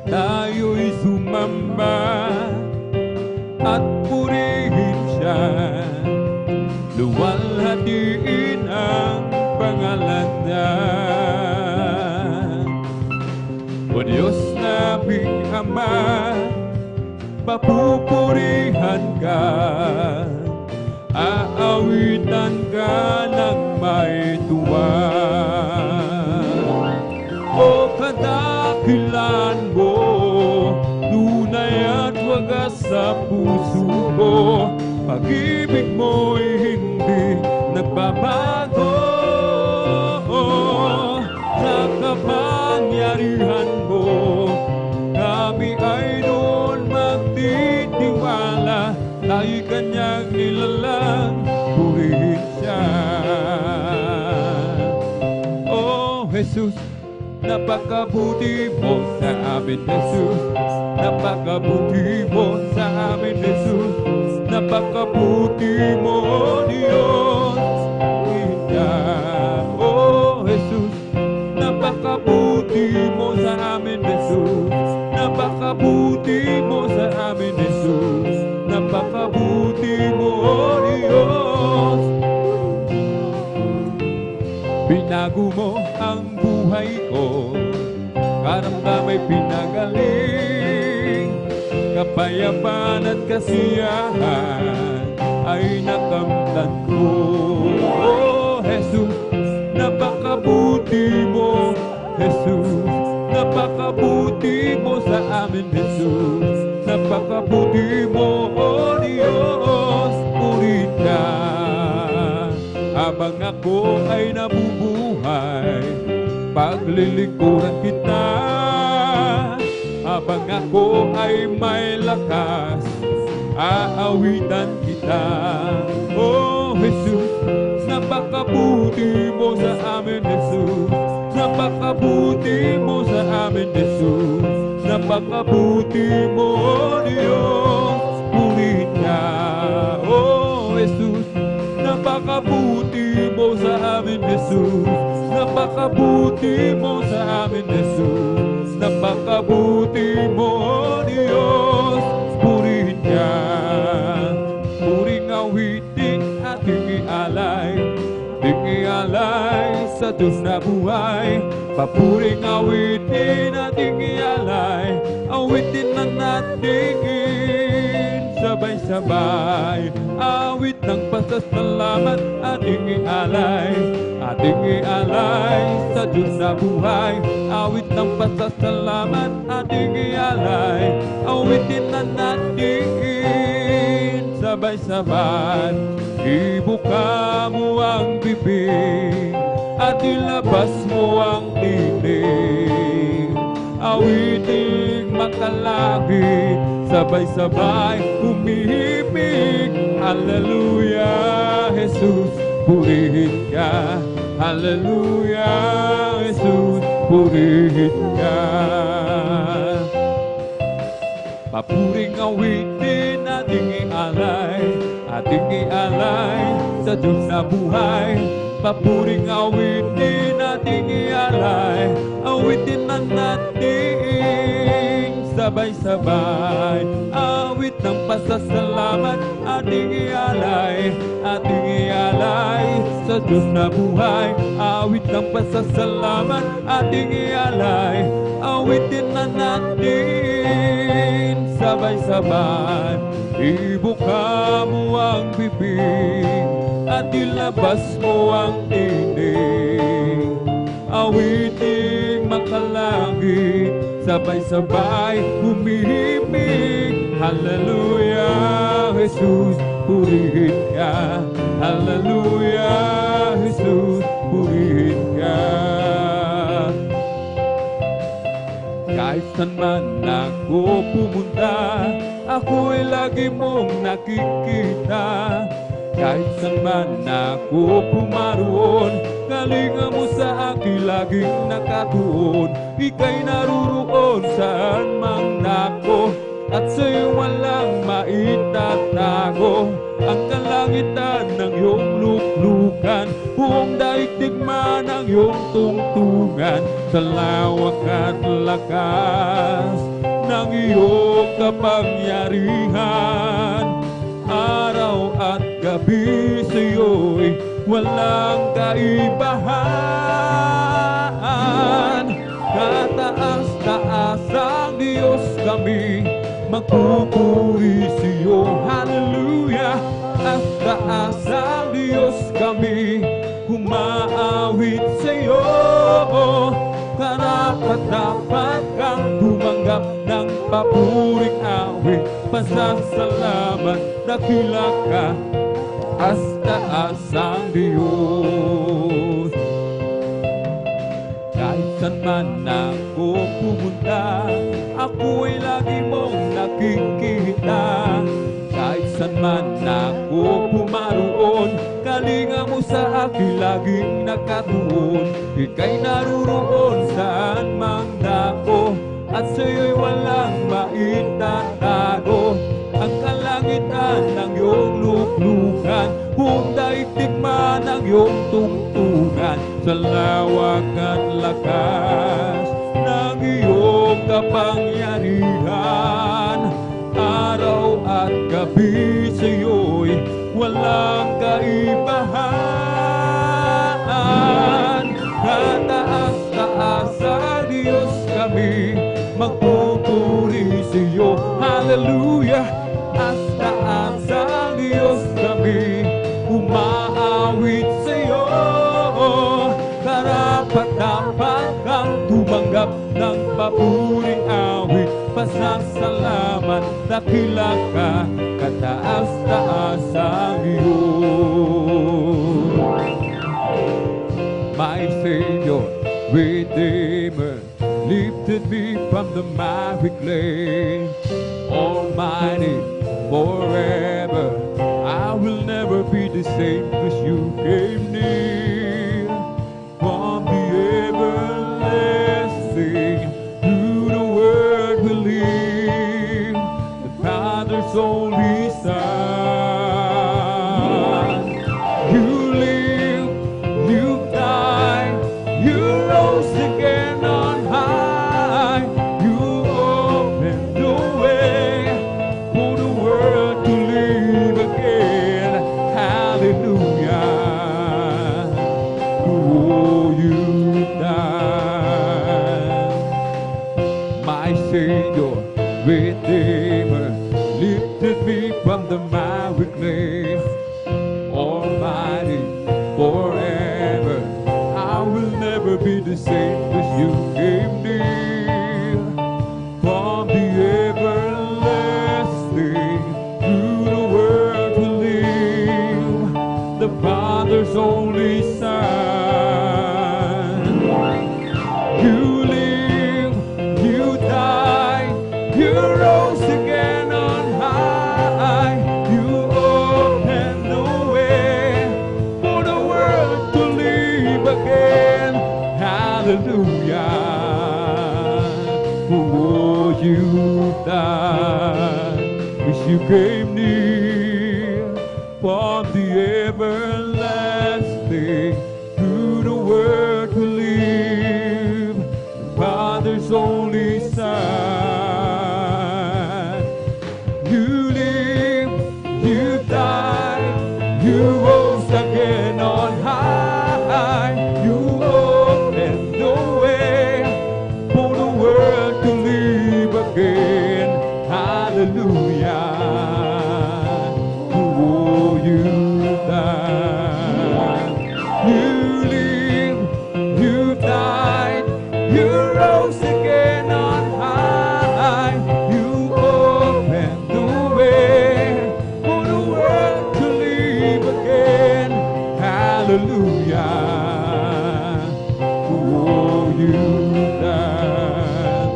B: Tayo'y sumamba at purihin siya, luwalhatiin ang pangalan niya. O Diyos naming Ama, papupurihan ka, aawitan ka ng may tuwa. O kadakilan mo, tunay at wagas sa puso ko, pag-ibig mo'y hindi nagbabago. Sa kapangyarihan mo, kami ay doon magtitiwala. Tayo'y kanyang nilalang, purihin siya. Oh Jesus, napakabuti mo sa amin, Jesus. Napakabuti mo sa amin, Jesus. Napakabuti mo, Diyos. Oh Jesus, napakabuti mo sa amin, Jesus. Napakabuti mo sa amin, Jesus. Napakabuti mo, Diyos. Binago mo ang buhay ko, karamdamay pinagaling, kapayapaan at kasiyahan ay nakamtan ko. Oh Jesus, napakabuti mo, Jesus. Napakabuti mo sa amin, Jesus. Napakabuti mo, oh Diyos. Purihin ka habang ako ay nabubuhay, paglilingkuran kita. Habang ako ay may lakas, aawitan kita. Oh Jesus, napakabuti mo sa amin, Jesus. Napakabuti mo sa amin, Jesus. Napakabuti mo, oh Diyos. Purihin ka, oh Jesus. Napakabuti mo sa amin, Jesus. Napakabuti mo sa amin, Jesus. Napakabuti mo, oh Diyos. Purihin ka, puring awiting ating ialay, ting ialay sa Diyos na buhay. Papuring awitin ating ialay, awitin na natin sabay-sabay. Awit ng pasasalamat ating ialay, ating ialay sa Diyos na buhay. Awit ng pasasalamat ating ialay, awitin na natin sabay-sabay. Ibuka mo ang bibig at ilabas mo ang tinig, awiting makalangit, sabay-sabay umihimig. Hallelujah, Jesus, purihin ka. Hallelujah, Jesus, purihin ka. Papuring awitin ating ialay, ating ialay sa Diyos na buhay. Papuring awitin ating ialay, awitin na natin sabay-sabay. Awit ng pasasalamat ating ialay, ating ialay sa Diyos na buhay. Awit ng pasasalamat ating ialay, awitin na natin sabay-sabay. Ibuka mo ang bibig at ilabas mo ang tinig, awiting makalangit, sabay-sabay humihimig. Hallelujah, Jesus, purihin ka. Hallelujah, Jesus, purihin ka. Kahit saan man ako pumunta, ako'y lagi mong nakikita. Kahit saan man ako pumaroon, kalinga mo sa akin laging nakatuon. Ika'y naruroon saan mang nako, at sa'yo walang maitatago. Ang kalangitan ng iyong luklukan, buong daigdig man ang iyong tungtungan. Sa lawak at lakas ng iyong kapangyarihan, araw at gabi sa'yo'y walang kaibahan. Kataas-taas ang Diyos kami, magpupuri sa'yo. Hallelujah! At taas ang Diyos kami, humaawit sa'yo. Karapat-dapat kang tumanggap ng papuring awit, pasasalamat, dakila ka, taas ang Diyos. Kahit saan man ako pumunta, ako'y lagi mong nakikita. Kahit saan man ako pumaroon, kalinga mo sa akin laging nakatuon. Ika'y naruroon saan mang dako, at sa'yo'y walang maitatago. Ang kalangitan ng iyong luklukan, buong daigdig man ang iyong tungtungan. Sa lawak at lakas ng iyong kapangyarihan, araw at gabi sa'yo'y walang kaibahan. Kataas-taas sa Diyos kami, magpupuri sa'yo. Hallelujah! Taas sa Diyos kami, umaawit sa'yo. Karapat-dapat kang tumanggap ng papuring awit, pasasalamat, dakila ka, kataas-taas ang iyong. My Savior, Redeemer, lifted me from the miry clay. Almighty, forever, I will never be the same, 'cause you came near. From the everlasting to the word we live, the Father's only Son. You live, you died, you rose again on high. You opened the way for the world to live again. Hallelujah. Redeemer lifted me from the miry clay. Almighty, forever, I will never be the same as you gave me. From the everlasting through the world to live, the Father's only Son. You live, you died, you rose again on high. You opened the way for the world to live again. Hallelujah. Oh, you died, wish you came near. From the everlasting through the world to live, Father's only Son. You live, you died, you rose again on high. You opened the way for the world to live again. Hallelujah. Oh, you died. You live, you died, you rose again on high. You opened the way for the world to live again. Hallelujah. Oh, you died.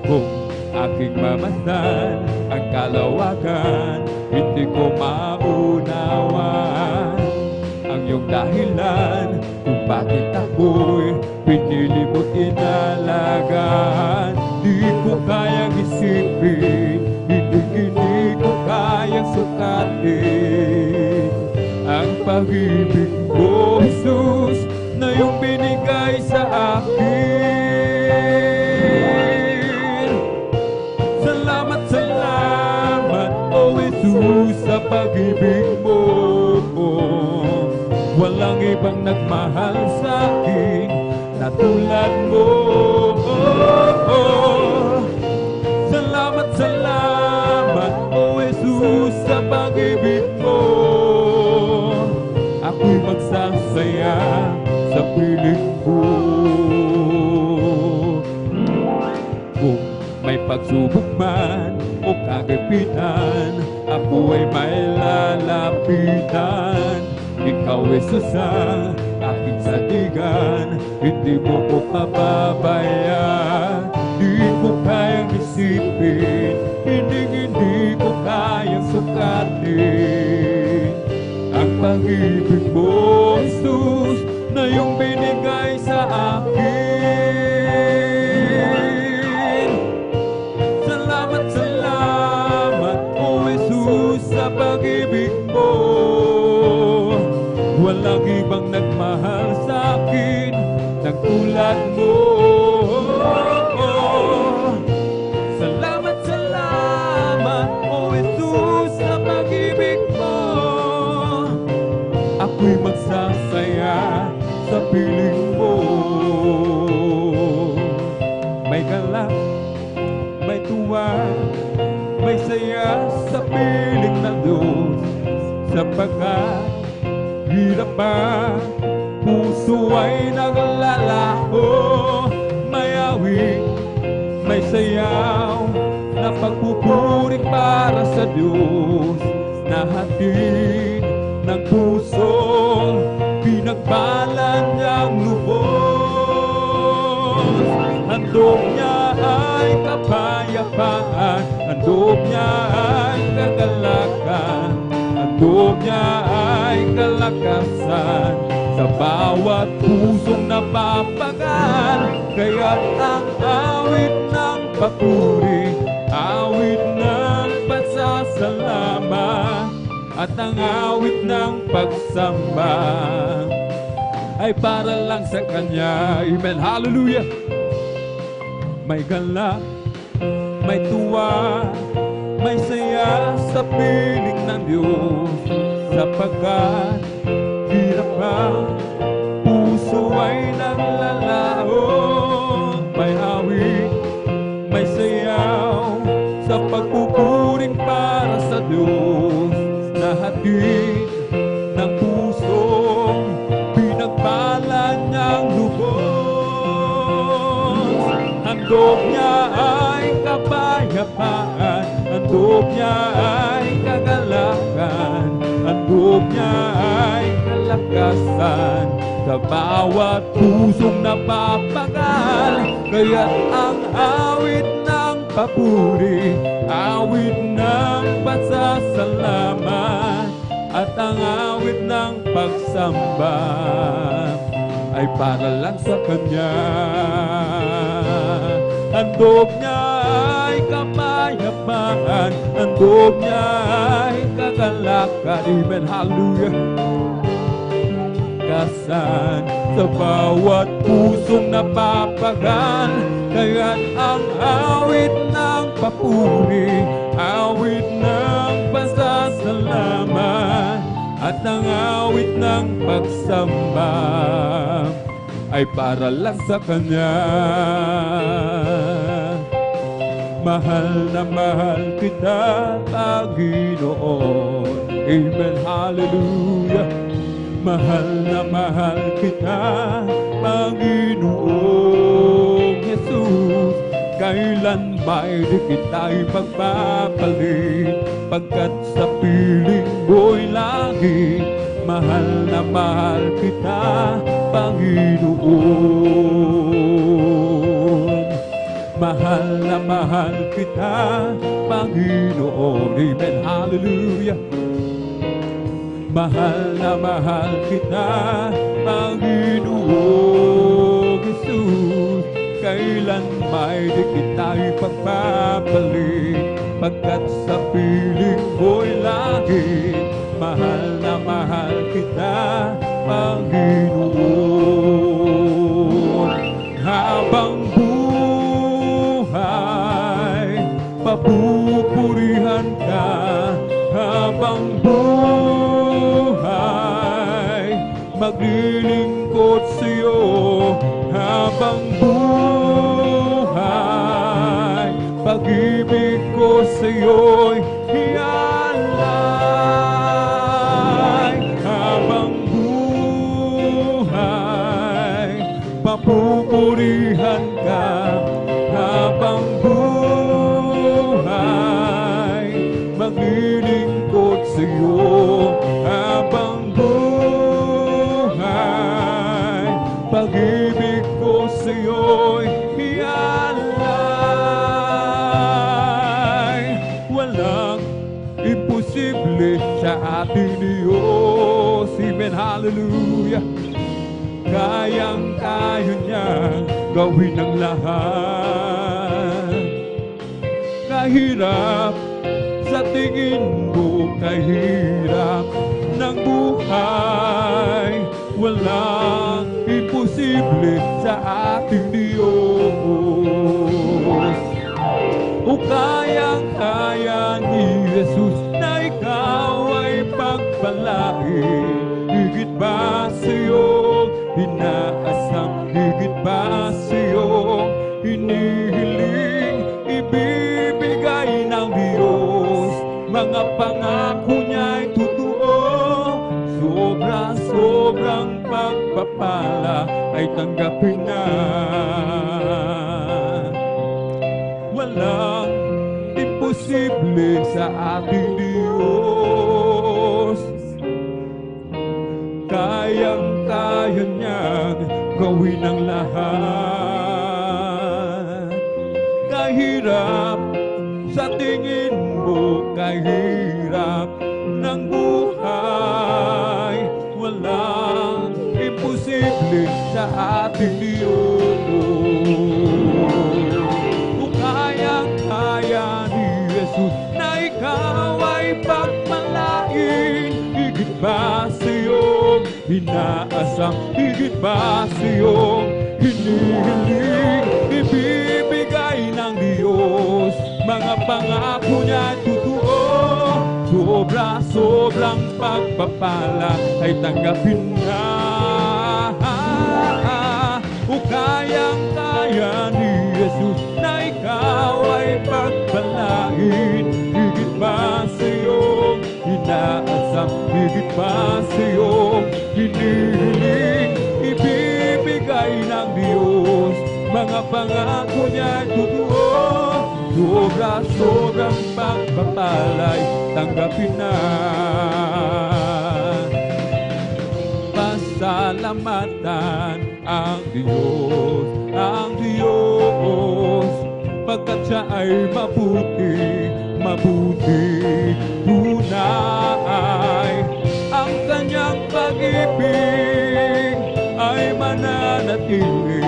B: Kung aking mamasdan ang kalawakan, hindi ko maunawaan ang iyong dahilan kung bakit ako'y pinili mo't inalagaan. Di ko kayang isipin, hindi ko kayang sukatin ang pag-ibig mo, Jesus, na iyong binigay sa akin. Salamat, salamat, oh Jesus, sa pag-ibig mo. Walang ibang nagmahal sa akin na tulad mo. Salamat, salamat, oh Jesus, sa pag-ibig mo. Ako'y magsasaya sa piling ko. Kung may pagsubok man o kagipitan, ako ay may lalapitan. Ikaw, Jesus, ang aking sandigan, hindi mo ko pababayaan. Di ko kayang isipin, hindi ko kayang sukatin ang pag-ibig mo, Jesus, na iyong binigay sa akin. Salamat, salamat, oh Jesus, sa pag-ibig mo. Walang ibang nagmahal sa akin ng tulad mo. Salamat, salamat, oh Jesus, sa pag-ibig mo. Ako'y magsasaya sa piling mo. May galak, may tuwa, may saya sa piling ng Diyos, sapagkat hirap ba, puso ay naglalaho. May awit, may sayaw na pagpupuri para sa Diyos, na hatid ng puso, pinagbalan niyang lubos. Handog niya ay kapayapaan, handog niya ay kagalakan, handog niya ay kalakasan sa bawat pusong napapagal. Kaya ang awit ng papuri, awit ng pasasalamat, at ang awit ng pagsamba ay para lang sa Kanya. Amen. Hallelujah. May galak, may tuwa, may saya sa piling ng Diyos, sapagkat hirap ang puso ay naglalaho. May awit, may sayaw handog niya ay kapayapaan, handog niya ay kagalakan, handog niya ay kalakasan sa bawat pusong napapagal. Kaya't ang awit ng papuri, awit ng pasasalamat, at ang awit ng pagsamba ay para lang sa Kanya. Handog niya ay kapayapaan, handog niya ay kagalakan. Amen, hallelujah. Kasan sa bawat pusong napapagal, kaya't ang awit ng papuri, awit ng pasasalamat, at ang awit ng pagsamba ay para lang sa Kanya. Mahal na mahal kita, Panginoon. Amen, hallelujah. Mahal na mahal kita, Panginoong Jesus. Kailan ba'y di kita'y magpapalit, pagkat sa piling mo'y langit. Mahal na mahal kita, Panginoon. Mahal na mahal kita, Panginoon. Amen, hallelujah. Mahal na mahal kita, Panginoong Jesus. Kailan may di kita'y pagpapalit, pagkat sa piling mo'y langit. Mahal na mahal kita, Panginoon. Habang buhay, papupurihan ka. Habang buhay, maglilingkod sa'yo. Habang buhay, pag-ibig ko sa'yo'y ialay. Habang buhay, papupurihan ka. Habang buhay, maglilingkod sa'yo. Habang buhay, pag-ibig ko sa'yo'y ialay. Walang imposible sa ating Diyos. Amen, hallelujah. Kayang-kaya niyang gawin ang lahat. Kahirap sa tingin mo, kahirap ng buhay, walang imposible sa ating Diyos. O kayang-kaya ni Jesus na ikaw ay pagpalain. Higit ba sa'yo inaasam, higit ba sa'yo hinihiling, ibibigay ng Diyos. Mga pangako niya'y totoo, sobra-sobrang pagpapala ay tanggapin na. Walang imposible sa ating Diyos. Kayang-kaya niyang gawin ang lahat. Kahirap sa tingin mo, kahirap ng buhay, walang imposible sa ating Diyos. Kung kayang-kaya ni Jesus na ikaw ay pagpalain, higit ba sa'yong inaasam, higit ba sa'yong hinihiling, ibibigay ng Diyos. Mga pangako niya totoo, sobra-sobrang pagpapala ay tanggapin na. O kayang-kaya ni Jesus na ikaw ay pagpalain, higit ba sa'yong inaasam, higit ba sa'yong hinihiling, ibibigay ng Diyos. Mga pangako niya'y totoo. Sobra-sobrang pagpapalay, tanggapin na. Pasalamatan ang Diyos, pagkat siya ay mabuti, tunay. Ang kanyang pag-ibig ay mananatili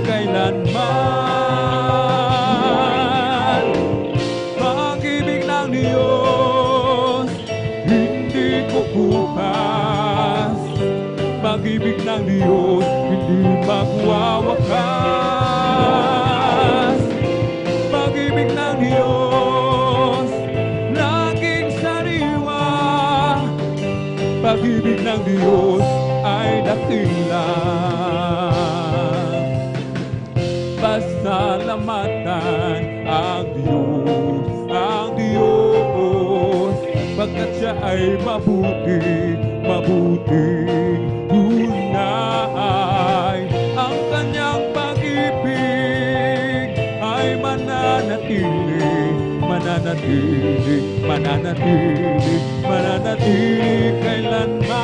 B: kailanman. Pag-ibig ng Diyos, hindi kukupas. Pag-ibig ng Diyos, hindi magwawakas. Pag-ibig ng Diyos, laging sariwa. Pag-ibig ng Diyos ay dakila. Pasalamatan ang Diyos, pagkat siya ay mabuti, tunay. Ang kanyang pag-ibig ay mananatili kailanman.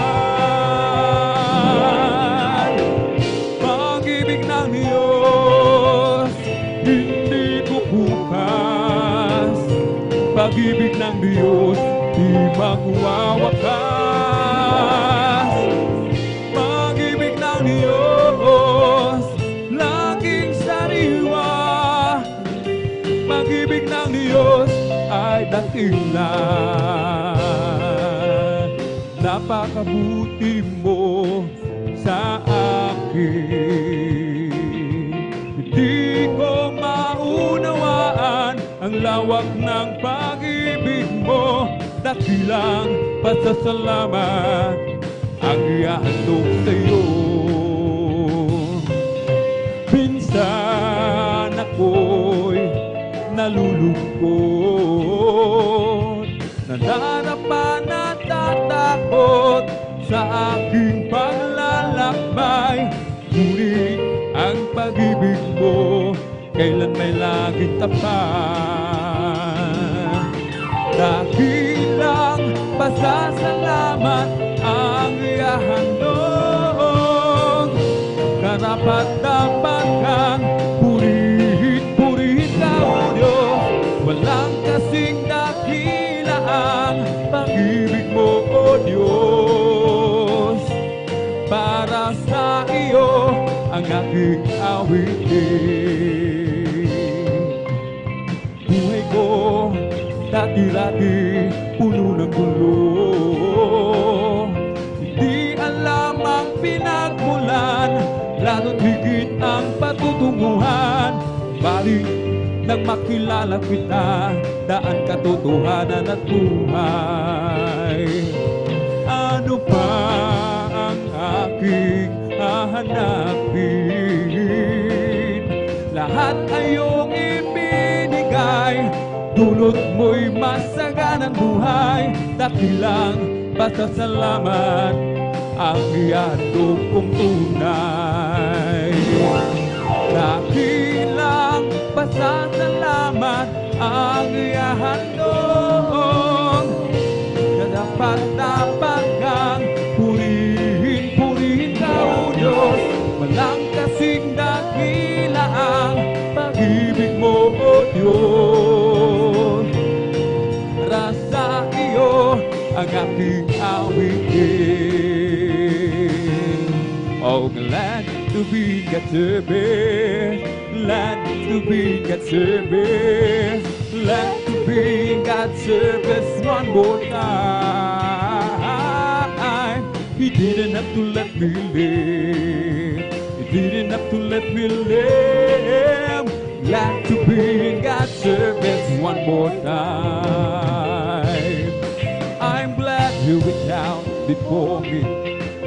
B: Pag-ibig ng Diyos, hindi kukupas. Pag-ibig ng Diyos, di magwawakas. Pag-ibig ng Diyos, laging sariwa. Pag-ibig ng Diyos ay dakila. Napakabuti mo sa akin. Hindi ko maunawaan ang lawak ng pag-ibig mo. Dakilang pasasalamat ang ihahandog sa'yo. Minsan ako'y nalulungkot, nadarapa na tatakot sa aking paglalakbay. Ngunit ang pag-ibig mo kailan may laging tapat. Dakilang pasasalamat ang ihahandog. Karapat-dapat kang purihin ka, O Diyos. Walang kasing dakila ang pag-ibig mo, O Diyos. Para sa iyo ang aking awitin. Buhay ko dati-dati puno ng gulo. Hindi alam ang pinagmulan, lalo't higit ang patutunguhan. Balik nang makilala kita, daan katotohanan at buhay. Ano pa ang aking hahanapin? Lahat ay iyong ibinigay, dulot mo'y masaganang buhay. Dakilang pasasalamat ang ihandog kong tunay. Dakilang pasasalamat ang ihahandog. Dapat kang purihin ka, O Diyos. Walang kasing dakila ang pag-ibig mo, O Diyos. Para sa iyo ang aking awitin. Oh, glad to be God's service, glad to be God's service, glad to be God's service one more time. He didn't have to let me live, He didn't have to let me live. Glad to be in God's service one more time. I'm glad He went down before me,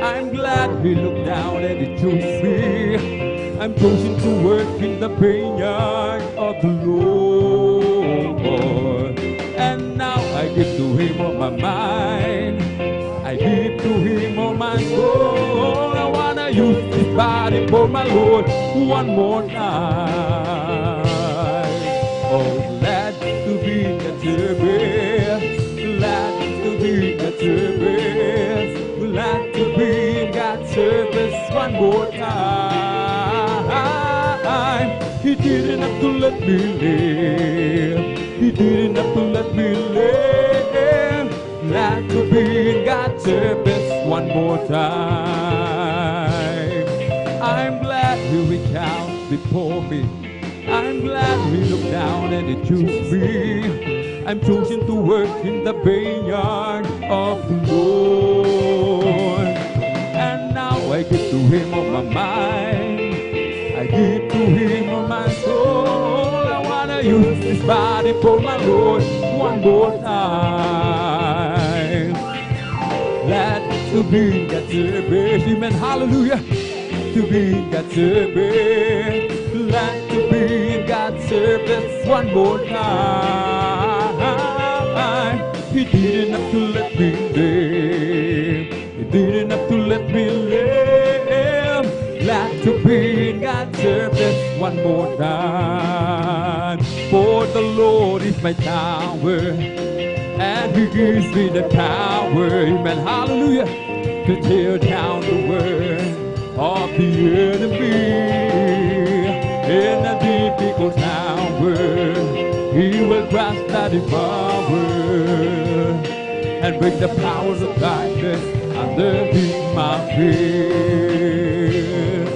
B: I'm glad He looked down and He chose me. I'm chosen to work in the vineyard of the Lord. And now I give to Him all my mind, I give to Him all my soul. body for my Lord one more time. Oh, glad to be at your best, glad to be at your best, glad to be in God's service one more time. He didn't have to let me live, He didn't have to let me live. Glad to be in God's service one more time. I'm glad He reached out before me, I'm glad He looked down and He chose me. I'm chosen to work in the vineyard of the Lord. And now I give to Him all my mind, I give to Him all my soul. I wanna use this body for my Lord one more time. Glad to be God's service, amen, hallelujah. To be God's service, glad to be in God's service one more time. He didn't have to let me live, He didn't have to let me live. Glad to be in God's service one more time. For the Lord is my tower, and He gives me the power, amen, hallelujah, to tear down the world of the enemy. In a difficult hour, He will crush that power and break the powers of darkness underneath my feet.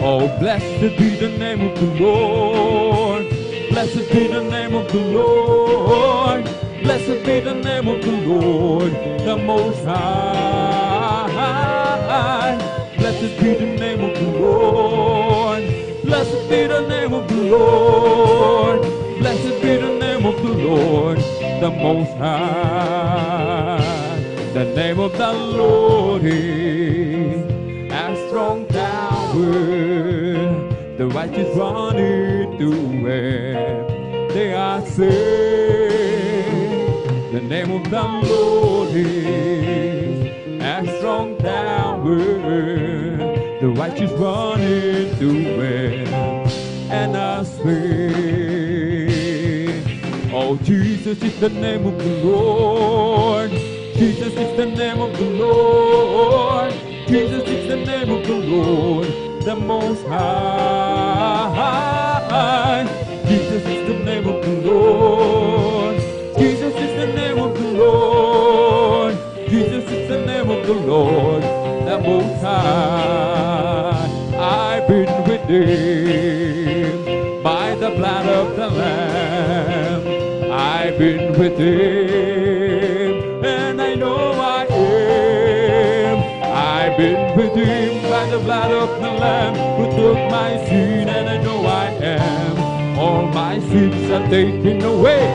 B: Oh, blessed be the name of the Lord, blessed be the name of the Lord, blessed be the name of the Lord, the Most High. Blessed be the name of the Lord, blessed be the name of the Lord, blessed be the name of the Lord, the Most High. The name of the Lord is a strong tower, the righteous run into it, they are saved. The name of the Lord is a strong tower, the righteous run into it and are saved. Oh, Jesus is the name of the Lord, Jesus is the name of the Lord, Jesus is the name of the Lord, the Most High. Jesus is the name of the Lord, Jesus is the name of the Lord, Jesus is the name of the Lord, the Most High. I've been redeemed by the blood of the Lamb, I've been redeemed, and I know I am. I've been redeemed by the blood of the Lamb who took my sin, and I know I am. All my sins are taken away,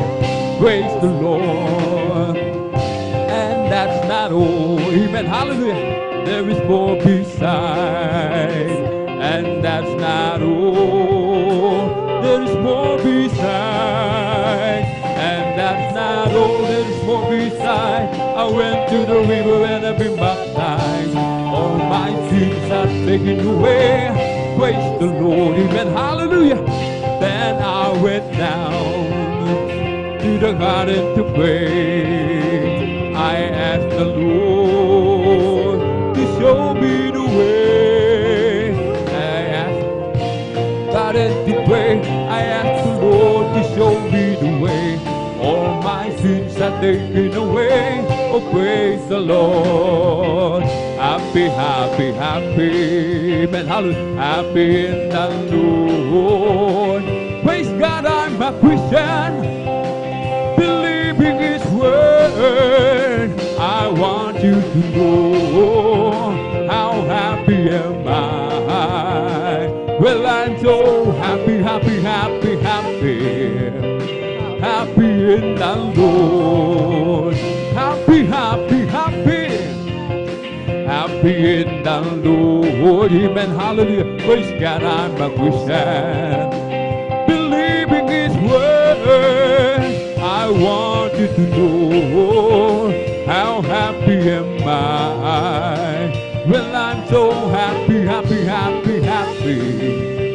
B: praise the Lord. And that's not all, amen, hallelujah. There is more beside, and that's not all. There is more beside, and that's not all. There is more beside. I went to the river and I've been baptized. All my sins are taken away, praise the Lord, amen, hallelujah. Then I went down to the garden to pray. I asked the Lord to show me the way. I asked God to pray. I asked the Lord to show me the way. All my sins are taken away. Oh, praise the Lord. Happy, happy, happy, amen, hallelujah. Happy in the Lord. Praise God, I'm a Christian, believing His word. I want you to know how happy am I. Well, I'm so happy, happy, happy, happy, happy in the Lord. Happy, happy, happy, happy in the Lord, amen, hallelujah. Praise God, I'm a Christian, believing His word. I want you to know how happy am I. Well, I'm so happy, happy, happy, happy,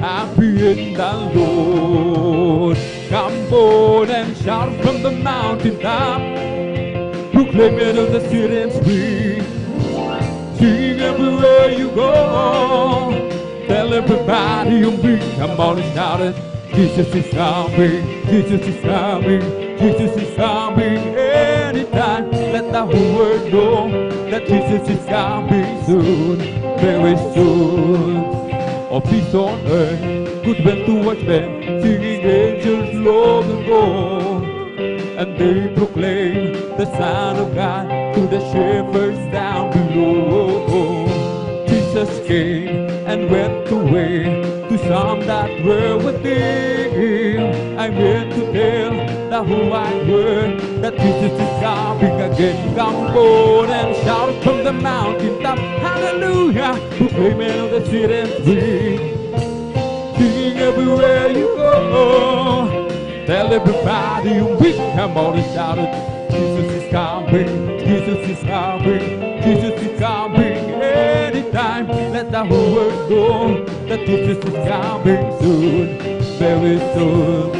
B: happy in the Lord. Come on and shout from the mountaintop, proclaim it in the city and street. Sing everywhere you go, tell everybody you meet. Come on and shout it. Jesus is coming, Jesus is coming, Jesus is coming anytime. Let the whole world know that Jesus is coming soon, very soon. Oh, peace on earth, goodwill towards men, singing angels long ago. And they proclaim the Son of God to the shepherds down below. Jesus came and went away to some that were within. I'm here to tell the whole wide world that Jesus is coming again. Come on and shout from the mountaintop, hallelujah, proclaiming of the city and free. Sing everywhere you go, tell everybody you wish. Come on and shout it. Jesus is coming, Jesus is coming, Jesus is coming anytime. Let the whole world know that Jesus is coming soon, very soon.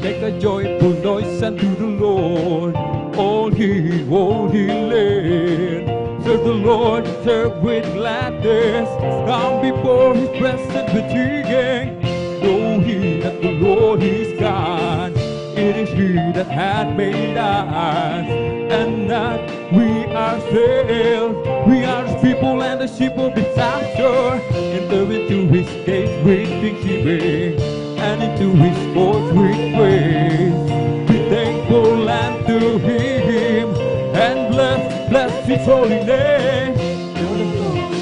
B: Make a joyful noise unto the Lord, all ye land. Serve the Lord, serve with gladness. Come before His presence with singing. Know ye that the Lord is God. It is He that hath made us, and not we ourselves. We are His people, and the sheep of His pasture. Enter into His gates with thanksgiving, and into His courts with praise. Be thankful unto Him, and bless His holy name.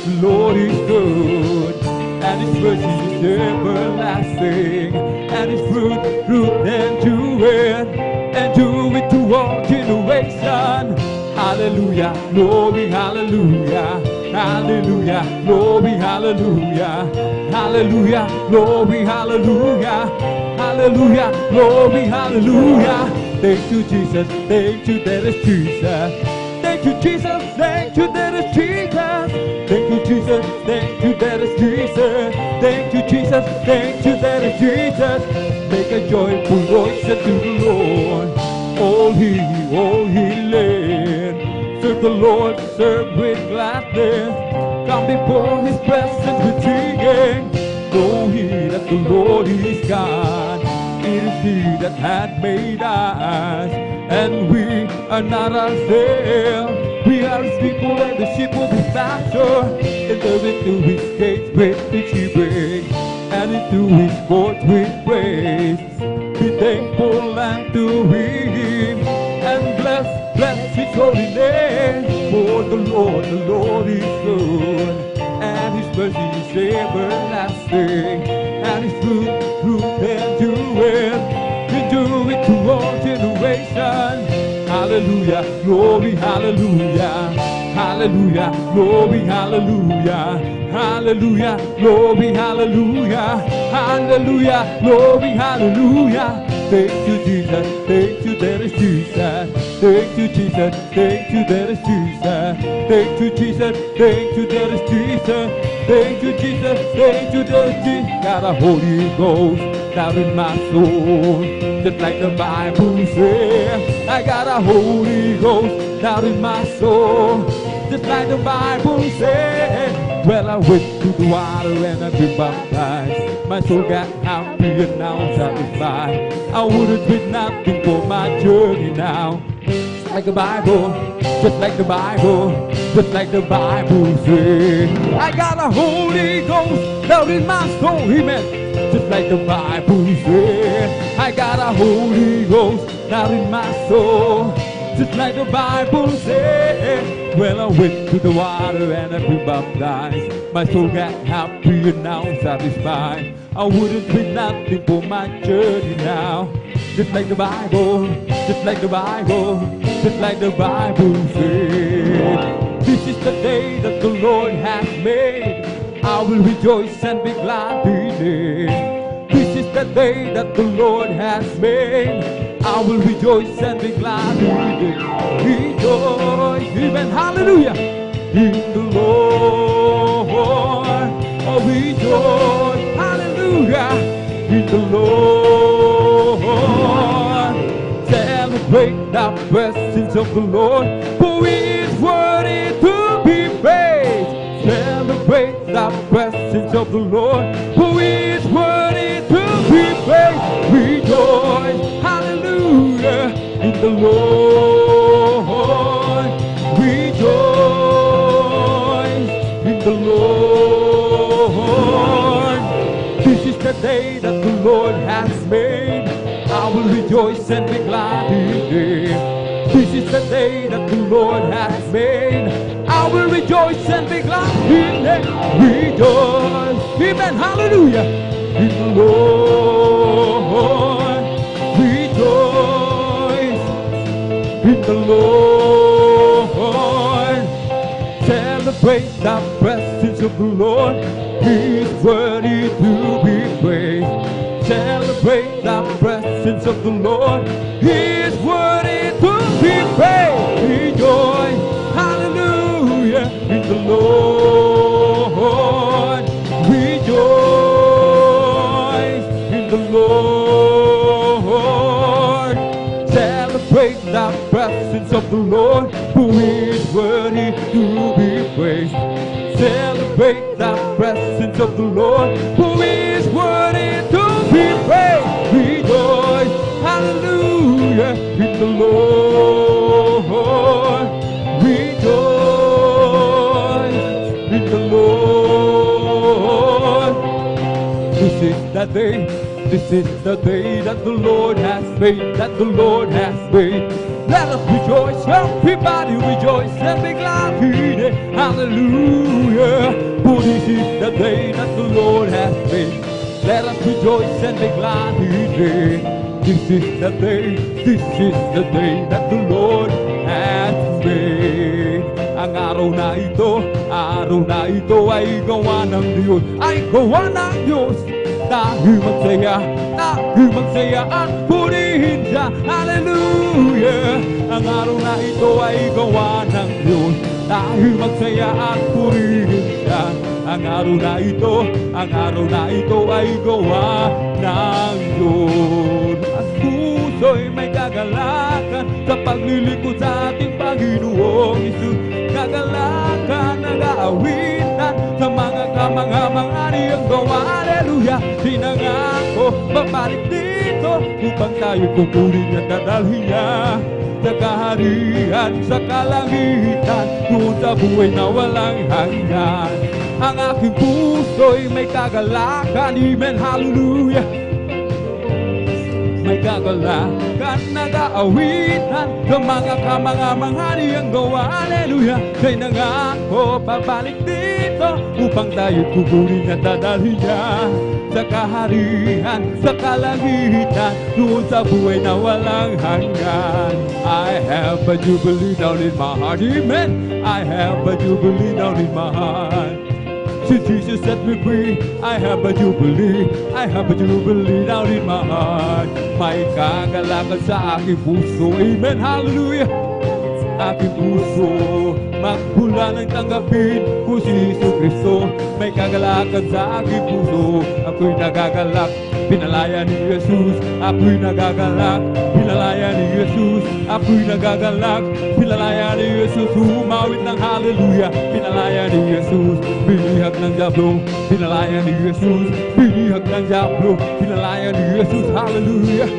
B: The Lord is good, and His mercy is everlasting, and His fruit endureth to all generation. Hallelujah, glory, hallelujah, hallelujah, glory, hallelujah, hallelujah, glory, hallelujah, hallelujah, glory, hallelujah. Thank you, Jesus, thank you, that is Jesus. Thank you, Jesus, thank you, that is Jesus. Thank you, Jesus, thank you, that is Jesus. Thank you, Jesus, thank you, that is Jesus. Make a joyful noise unto the Lord, all ye land. Serve the Lord, serve with gladness. Come before His presence with singing. Know ye that the Lord is God. It is He that hath made us, and we are not ourselves. We are His people, and the sheep of His pasture. Enter into His gates with thanksgiving, and into His courts with praise. Be thankful unto Him, and bless His holy name. For the Lord is good, and His mercy is everlasting, and His fruit endureth to all generations. Hallelujah, glory, hallelujah, hallelujah, glory, hallelujah, hallelujah, glory, hallelujah, hallelujah, glory, hallelujah. Thank you, Jesus, thank you, that is Jesus. Thank you, Jesus, thank you, that is Jesus. Thank you, Jesus, thank you, that is Jesus. Thank you, Jesus, thank you, that is Jesus. Got a Holy Ghost down in my soul, just like the Bible says. I got a Holy Ghost down in my soul, just like the Bible says. Well, I went to the water and I've been baptized. My soul got happy and now I'm satisfied. I wouldn't trade nothing for my journey now. Just like the Bible, just like the Bible, just like the Bible says. I got a Holy Ghost down in my soul, amen. Just like the Bible says. I got a Holy Ghost down in my soul, just like the Bible says. Well, I went to the water and I've been baptized. My soul got happy and now I'm satisfied. I wouldn't trade nothing for my journey now. Just like the Bible, just like the Bible, just like the Bible says. This is the day that the Lord has made. I will rejoice and be glad in it. This is the day that the Lord has made. I will rejoice and be glad in it. Rejoice, amen, hallelujah. in the Lord. Oh, rejoice, hallelujah, in the Lord. Celebrate the presence of the Lord, for He is worthy to be praised. Celebrate the presence of the Lord, for He is worthy to be praised. Rejoice, hallelujah, in the Lord. Rejoice in the Lord. This is the day that the Lord has made. I will rejoice and be glad in it. This is the day that the Lord has made. I will rejoice and be glad in it. Rejoice, amen, hallelujah, in the Lord. Rejoice in the Lord. Celebrate the presence of the Lord. He is worthy to be praised. Celebrate the presence of the Lord. He is worthy to be praised. Rejoice, hallelujah, in the Lord. Rejoice in the Lord. Celebrate the presence of the Lord, who is worthy to be praised. Celebrate the presence of the Lord, who is worthy to be praised. Rejoice, hallelujah, in the Lord. Rejoice in the Lord. This is the day that the Lord has made, that the Lord has made. Let us rejoice, everybody rejoice and be glad in it. Hallelujah. For this is the day that the Lord has made. Let us rejoice and be glad in it. This is the day that the Lord has made. Ang araw na ito ay gawa ng Diyos, Dahil magsaya at purihin siya. Hallelujah. Ang araw na ito ay gawa ng Diyos, dahil magsaya at purihin siya. Ang araw na ito ay gawa ng Diyos. At puso'y may kagalakan sa paglilingkod sa ating Panginoong Isus. Kagalakan, nag-aawitan sa mga kamangha-manghani ang gawa. Hallelujah. Sinangako, babalik dito upang tayo kukunin at dadalhin niya sa kaharian, sa kalangitan, doon sa buhay na walang hanggan. Ang aking puso'y may kagalakan, amen, hallelujah. May kagalakan, nag-aawitan sa mga kamangha-manghani ang gawa. Hallelujah. Siya'y nangako, babalik dito upang tayo kukunin at dadalhin niya sa kaharian, sa kalangitan, doon sa buhay na walang hanggan. I have a jubilee down in my heart, amen. I have a jubilee down in my heart. Since Jesus set me free, I have a jubilee down in my heart. May kagalakan sa aking puso, amen, hallelujah. Aking puso, magmula ng tanggapin kung si Jesu Cristo. May kagalakan sa aking puso, ako'y nagagalak, pinalaya ni Jesus. Ako'y nagagalak, pinalaya ni Jesus. Ako'y nagagalak, pinalaya ni Jesus. Humawit ng hallelujah, pinalaya ni Jesus. Binihag ng diablo, pinalaya ni Jesus. Binihag ng diablo, pinalaya ni Jesus. Hallelujah.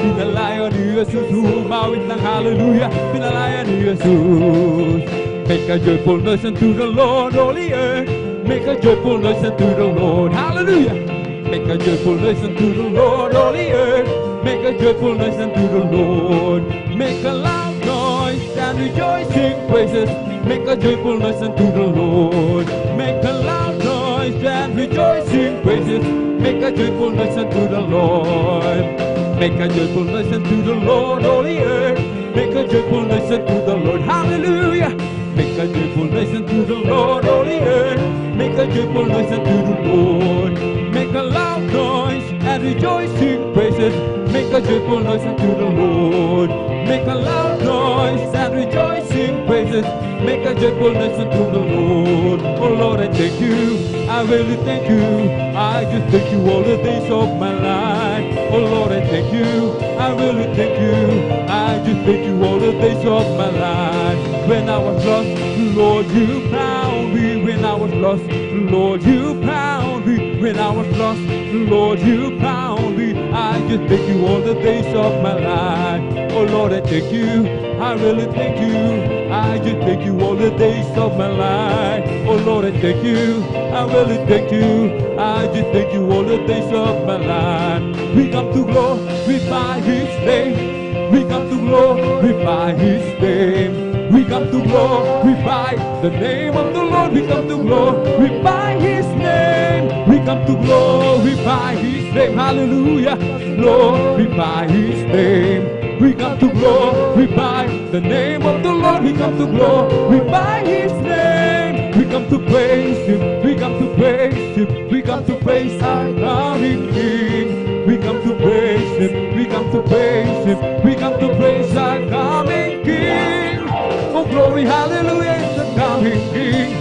B: Pinalaya ni Jesus, humawit ng hallelujah. Pinalaya ni Jesus. Make a joyful noise unto the Lord, all the earth. Make a joyful noise unto the Lord, hallelujah. Make a joyful noise unto the Lord, all the earth. Make a joyful noise unto the Lord. Make a loud noise and rejoicing praises. Make a joyful noise unto the Lord. Make a loud noise and rejoicing praises. Make a joyful noise unto the Lord. Make a joyful noise unto the Lord, all the earth. Make a joyful noise unto the Lord, hallelujah. Make a joyful noise unto the Lord, all the earth. Make a joyful noise unto the Lord. Make a loud noise and rejoicing praises. Make a joyful noise unto the Lord. Make a loud noise and rejoicing praises. Jesus, make a joyfulness unto the Lord. Oh Lord, I thank you, I really thank you. I just thank you all the days of my life. Oh Lord, I thank you, I really thank you. I just thank you all the days of my life. When I was lost, Lord, you found me. When I was lost, Lord, you found me. When I was lost, Lord, you found me. I just thank you all the days of my life. Oh Lord, I thank you, I really thank you. I just thank you all the days of my life. Oh Lord, I thank you, I really thank you. I just thank you all the days of my life. We come to glorify His name. We come to glorify His name. We come to glorify the name of the Lord. We come to glorify His name. We come to glorify His name. Hallelujah. Glorify His name. We come to glorify the name of the Lord. We come to glorify His name. We come to praise Him. We come to praise Him. We come to praise our coming King. We come to praise Him. We come to praise Him. We come to praise our coming King. Oh glory, hallelujah, is the coming King,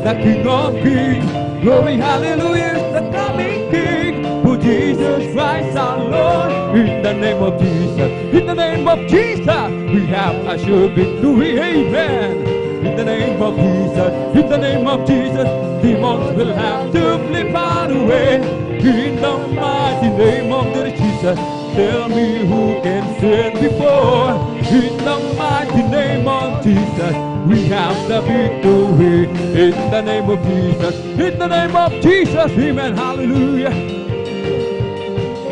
B: the King of Kings. Glory, hallelujah, is the coming King. For Jesus Christ our Lord. In the name of Jesus, in the name of Jesus, we have a sure victory, amen. In the name of Jesus, in the name of Jesus, demons will have to flee far away. In the mighty name of the Jesus, tell me who can stand before. In the mighty name of Jesus, we have the victory. In the name of Jesus, in the name of Jesus, amen, hallelujah.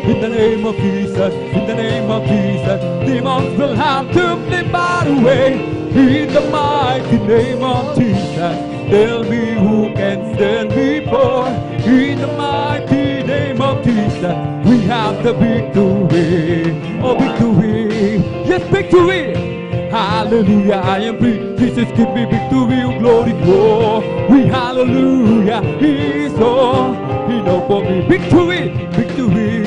B: In the name of Jesus, in the name of Jesus, demons will have to flee far away. In the mighty name of Jesus, tell me who can stand before. In the mighty name of Jesus, we have the victory. Oh, victory. Yes, victory. Hallelujah, I am free. Jesus, give me victory, oh, glory, glory. Hallelujah, He is all. He know for me. Victory, victory.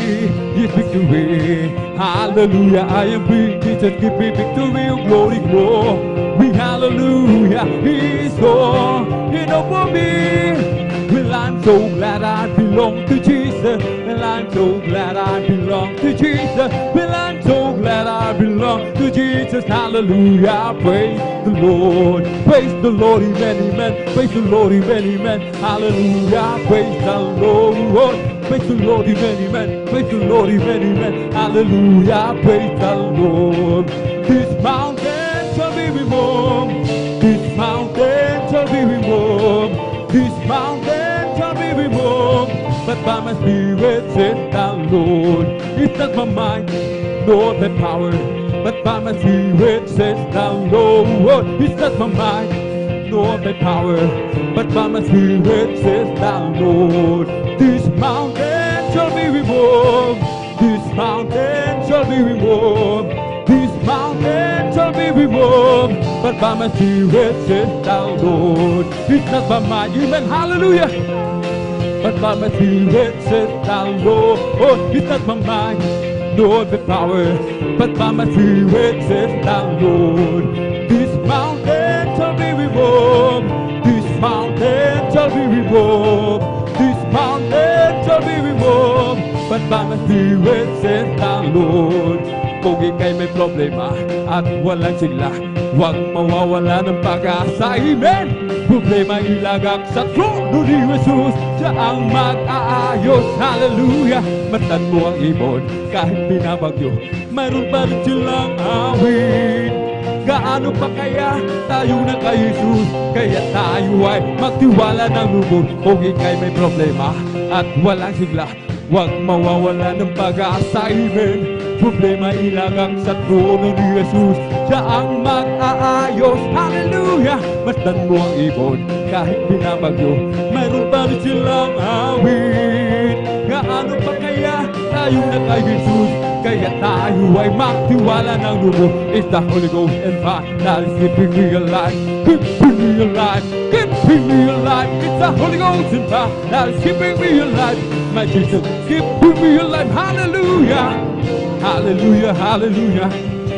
B: Yes, victory. Hallelujah, I am free. Jesus, give me victory, oh, glory, glory. Hallelujah, He is all. He know for me. Well, I'm so glad I belong to Jesus. Well, I'm so glad I belong to Jesus. Well, I'm so glad I belong to Jesus. Hallelujah, praise the Lord. Praise the Lord, amen, amen. Praise the Lord, amen, amen. Hallelujah, praise the Lord. Praise the Lord, amen, amen. Praise the Lord, amen, amen. Hallelujah, praise the Lord. This mountain shall be removed. This mountain shall be removed. This mountain shall be removed, but by my spirit said the Lord. It's not my mind, nor the power, but by my spirit says the Lord. It's not my mind, nor the power, but by my spirit says the Lord. This mountain shall be removed. This mountain shall be removed. This mountain shall be removed, but by my spirit says the Lord. It's not by might, amen, hallelujah, but by my spirit says the Lord. Oh, it's not by might, nor the power, but by my spirit says the Lord. This mountain shall be removed. This mountain shall be removed. This mountain shall be removed, but by my spirit says the Lord. Kung ika'y may problema at walang sigla, huwag mawawala ng pag-asa, amen. Problema ilagak sa trono ni Jesus, siya ang mag-aayos, hallelujah. Matan mo ang ibon kahit binabagyo, mayroon pa rin silang awit. Gaano pa kaya tayo na kay Jesus, kaya tayo ay magtiwala ng lubos. Kung ika'y may problema at walang sigla, huwag mawawala ng pag-asa, amen. Problema ilagak sa trono ni Jesus, siya ang mag-aayos, hallelujah. Masdan mo ang ibon kahit binabagyo, mayroon pa rin silang awit. Gaano pa kaya tayo na kay Jesus, kaya tayo ay magtiwala ng lubos. It's the Holy Ghost and fire that is keeping me alive, keeping me alive, keeping me alive. It's the Holy Ghost and fire that is keeping me alive. My Jesus, keeping me alive, hallelujah. Hallelujah, hallelujah,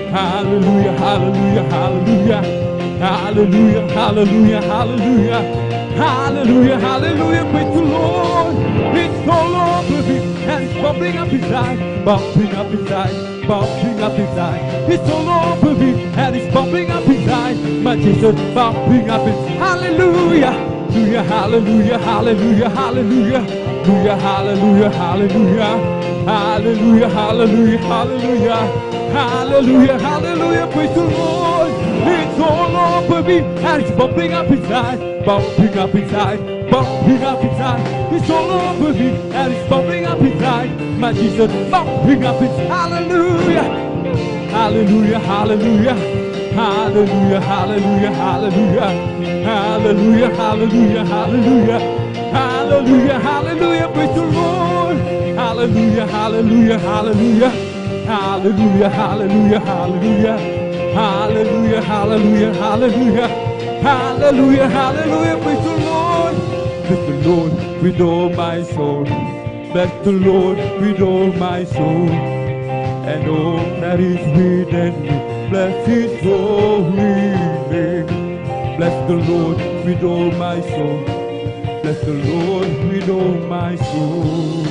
B: hallelujah, hallelujah, hallelujah. Hallelujah, hallelujah, hallelujah. Hallelujah, hallelujah, praise the Lord. It's all over me, and it's bumping up inside, bumping up inside, bumping up inside. It's all over me, and it's bumping up inside. My Jesus, bumping up inside. Hallelujah, hallelujah, hallelujah, hallelujah, hallelujah, hallelujah, hallelujah, hallelujah, hallelujah, hallelujah, hallelujah, hallelujah, praise the Lord. It's all over me, and it's bumping up inside, bumping up inside, bumping up inside. It's all over me, and it's bumping up inside. My Jesus, bumping up inside. Hallelujah, hallelujah, hallelujah, hallelujah, hallelujah, hallelujah, hallelujah, hallelujah, hallelujah, hallelujah, hallelujah, praise the Lord. Hallelujah, hallelujah, hallelujah, hallelujah, hallelujah, hallelujah. Hallelujah, hallelujah, hallelujah, hallelujah, hallelujah, praise the Lord. Bless the Lord with all my soul. Bless the Lord with all my soul. And all that is within me, bless His holy name. Bless the Lord with all my soul. Bless the Lord with all my soul.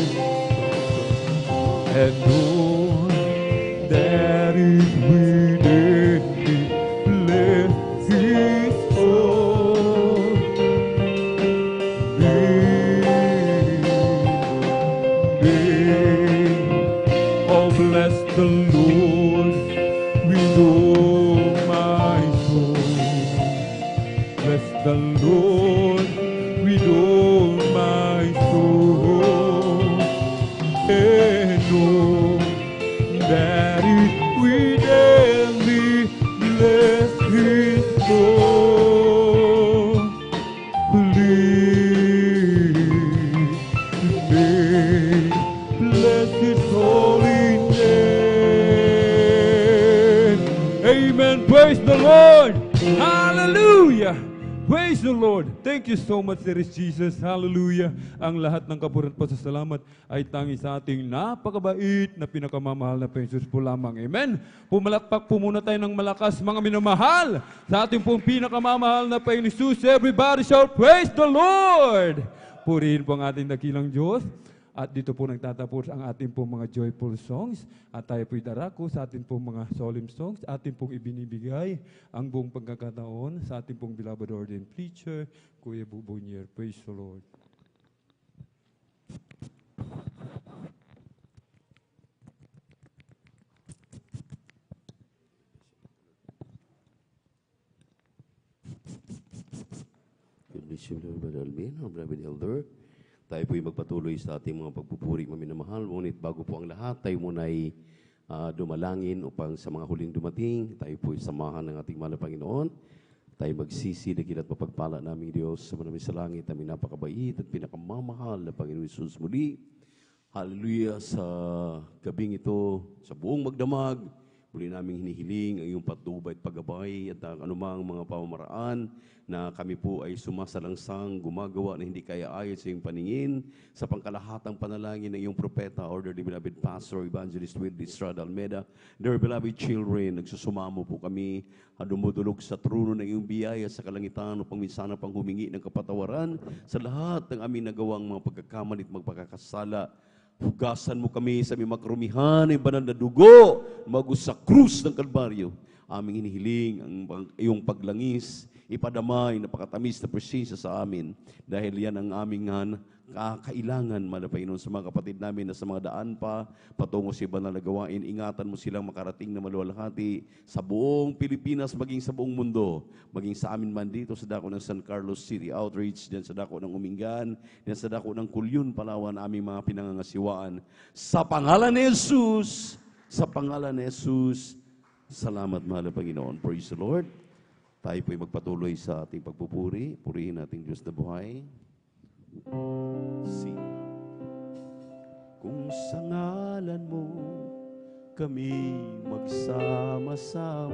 B: And all that is within me, bless His holy name. Oh, bless the Lord with all my soul. Bless the Lord with all my soul. And all that is within me, bless His holy name. Bless His holy name. Amen. Praise the Lord. Hallelujah. Praise the Lord. Thank you so much, there is Jesus. Hallelujah. Ang lahat ng kapurihan at pasasalamat ay tangi sa ating napakabait na pinakamamahal na Jesus po lamang. Amen. Pumalakpak po muna tayo ng malakas, mga minamahal, sa ating pong pinakamamahal na Jesus. Everybody shout, praise the Lord. Purihin po ang ating dakilang Diyos. At dito po nagtatapos ang ating pong mga joyful songs. At tayo po'y darako sa ating pong mga solemn songs. Ating pong ibinibigay ang buong pagkakataon sa ating pong beloved ordained preacher, Kuya Bubonier. Praise the Lord.
C: God bless you, Brother Alvin, our beloved elder. Tayo po'y magpatuloy sa ating mga pagpupuri, maminamahal. Ngunit bago po ang lahat, tayo muna ay dumalangin upang sa mga huling dumating, tayo po'y samahan ng ating mahal na Panginoon. Tayo magsisi, dagil at mapagpala namin Diyos sa manami sa langit, aming napakabait at pinakamamahal na Panginoon Jesus muli. Hallelujah, sa gabing ito, sa buong magdamag, muli namin hinihiling ang iyong patnubay at paggabay at ang anumang mga pamamaraan na kami po ay sumasalangsang, gumagawa na hindi kaya ayon sa iyong paningin, sa pangkalahatang panalangin ng iyong propeta, order the beloved Pastor, Evangelist Wilby Estrada Almeda, their beloved children, nagsusumamo po kami, dumudulog sa trono ng iyong biyaya sa kalangitan upang minsan pang humingi ng kapatawaran sa lahat ng aming nagawang mga pagkakamali at magpagkakasala. Hugasan mo kami sa aming makrumihan, ay banal na dugo, magus sa krus ng Kalbaryo. Aming hinihiling ang iyong paglangis, ipadamay, napakatamis na presensya sa amin. Dahil yan ang aming kakailangan, Mahal na Panginoon, sa mga kapatid namin na sa mga daan pa, patungo sa iba na nagawain. Ingatan mo silang makarating na maluwalhati sa buong Pilipinas, maging sa buong mundo. Maging sa amin man dito sa dako ng San Carlos City Outreach, diyan sa dako ng Umingan, diyan sa dako ng Kulyon, Palawan, aming mga pinangangasiwaan. Sa pangalan ni Jesus, sa pangalan ni Jesus, salamat, Mahal na Panginoon. Praise the Lord. Tayo po'y magpatuloy sa ating pagpupuri. Purihin nating Diyos na buhay. Sing. Kung sa ngalan mo kami magsama-sama,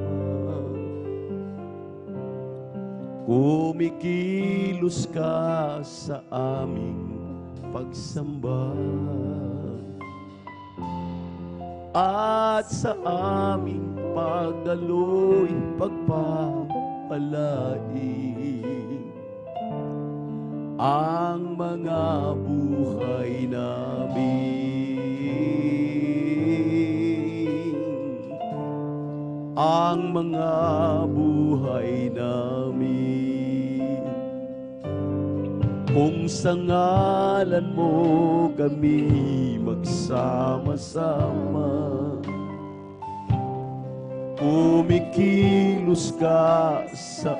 C: kumikilos ka sa aming pagsamba at sa aming pagdaloy pagpapasalamat. pagpapalain ang mga buhay namin, ang mga buhay namin. Kung sa ngalan mo kami magsama-sama, kumikilos ka sa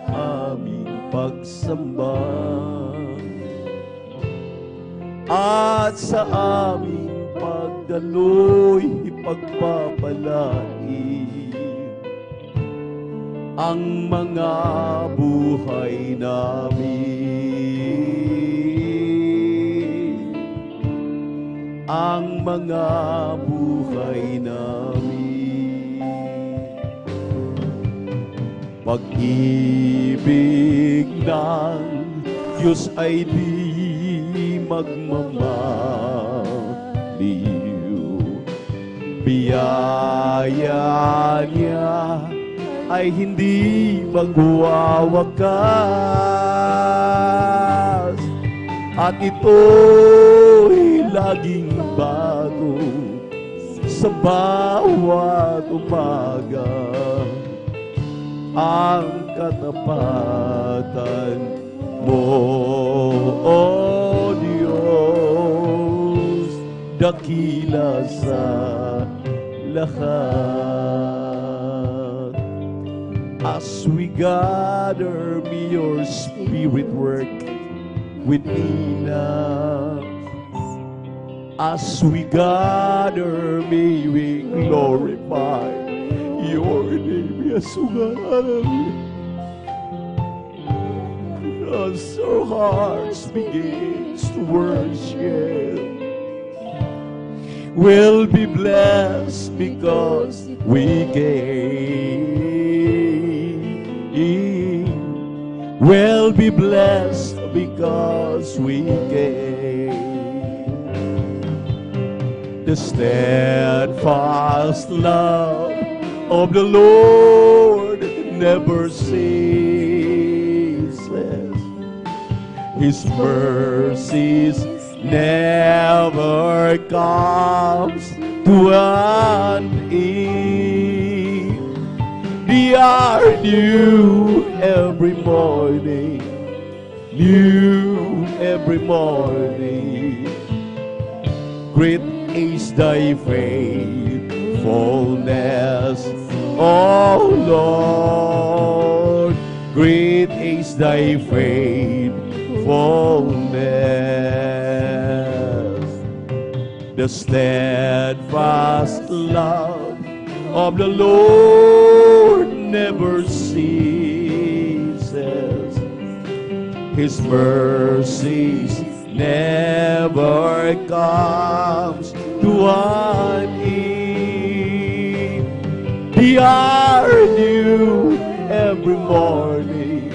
C: aming pagsamba at sa aming pagdaloy ipagpapalain ang mga buhay namin, ang mga buhay namin. Pag-ibig ng Diyos ay di magmamaliw. Biyaya niya ay hindi magwawakas, at ito'y laging bago sa bawat umaga. Ang katapatan mo, O Diyos, dakila sa lahat. As we gather, may your spirit work within us. As we gather, may we glorify your name. Yes, as our hearts begins to worship, we'll be blessed because we came. We'll be blessed because we came. The steadfast love of the Lord never ceases. His mercies never comes to an end. They are new every morning, new every morning. Great is thy faithfulness, O Lord. Great is thy faithfulness. The steadfast love of the Lord never ceases. His mercies never comes to an end. They are new every morning,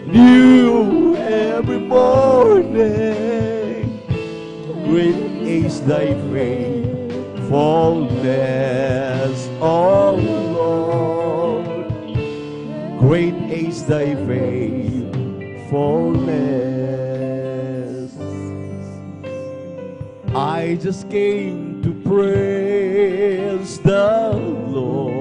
C: new every morning. Great is thy faithfulness, O Lord. Great is thy faithfulness. I just came to praise the Lord.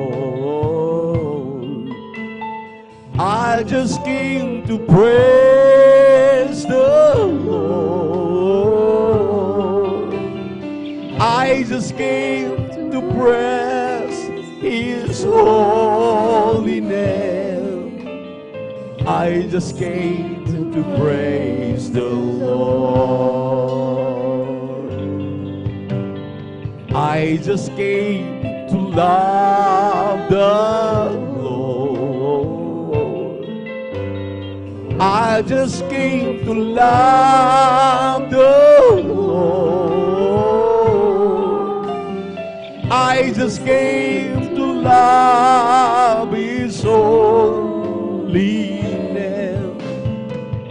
C: I just came to praise the Lord. I just came to praise His holy name. I just came to praise the Lord. I just came to love the Lord. I just came to love the Lord. I just came to love His holy name.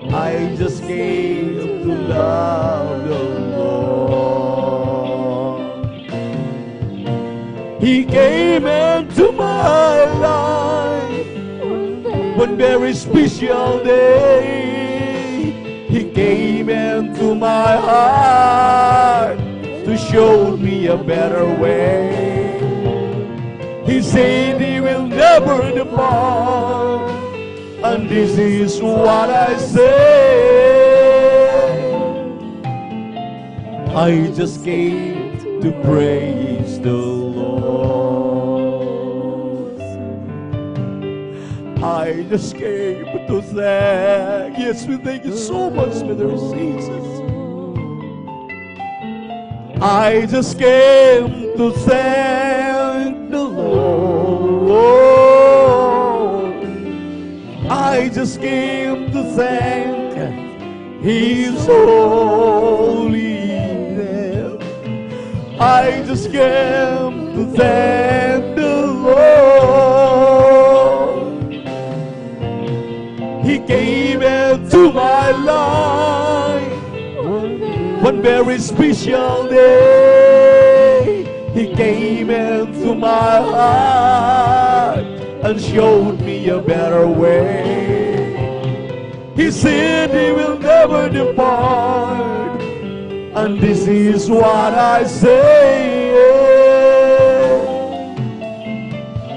C: I just came to love the Lord. He came into my life one very special day, He came into my heart to show me a better way. He said He will never depart, and this is what I say. I just came to praise the Lord. I just came to thank. Yes, we thank you so much, Mother Jesus. I just came to thank the Lord. I just came to thank His holy name. I just came to thank the Lord. He came into my life one very special day. He came into my heart and showed me a better way. He said He will never depart, and this is what I say.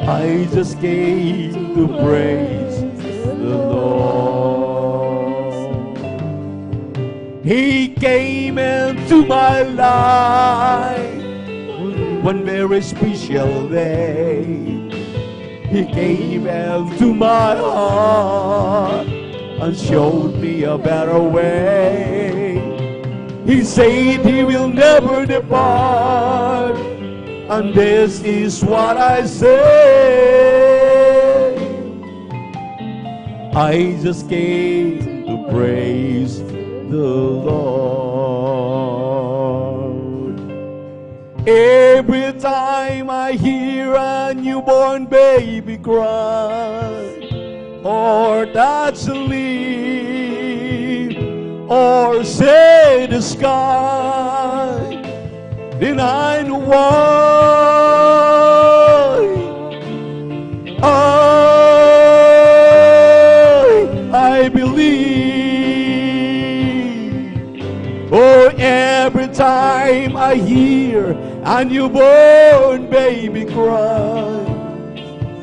C: I just came to praise the Lord. He came into my life one very special day. He came into my heart and showed me a better way. He said He will never depart, and this is what I say. I just came to praise the Lord. Every time I hear a newborn baby cry, or touch a leaf, or say the sky, then I know why. I believe. Oh, every time I hear a newborn baby cry,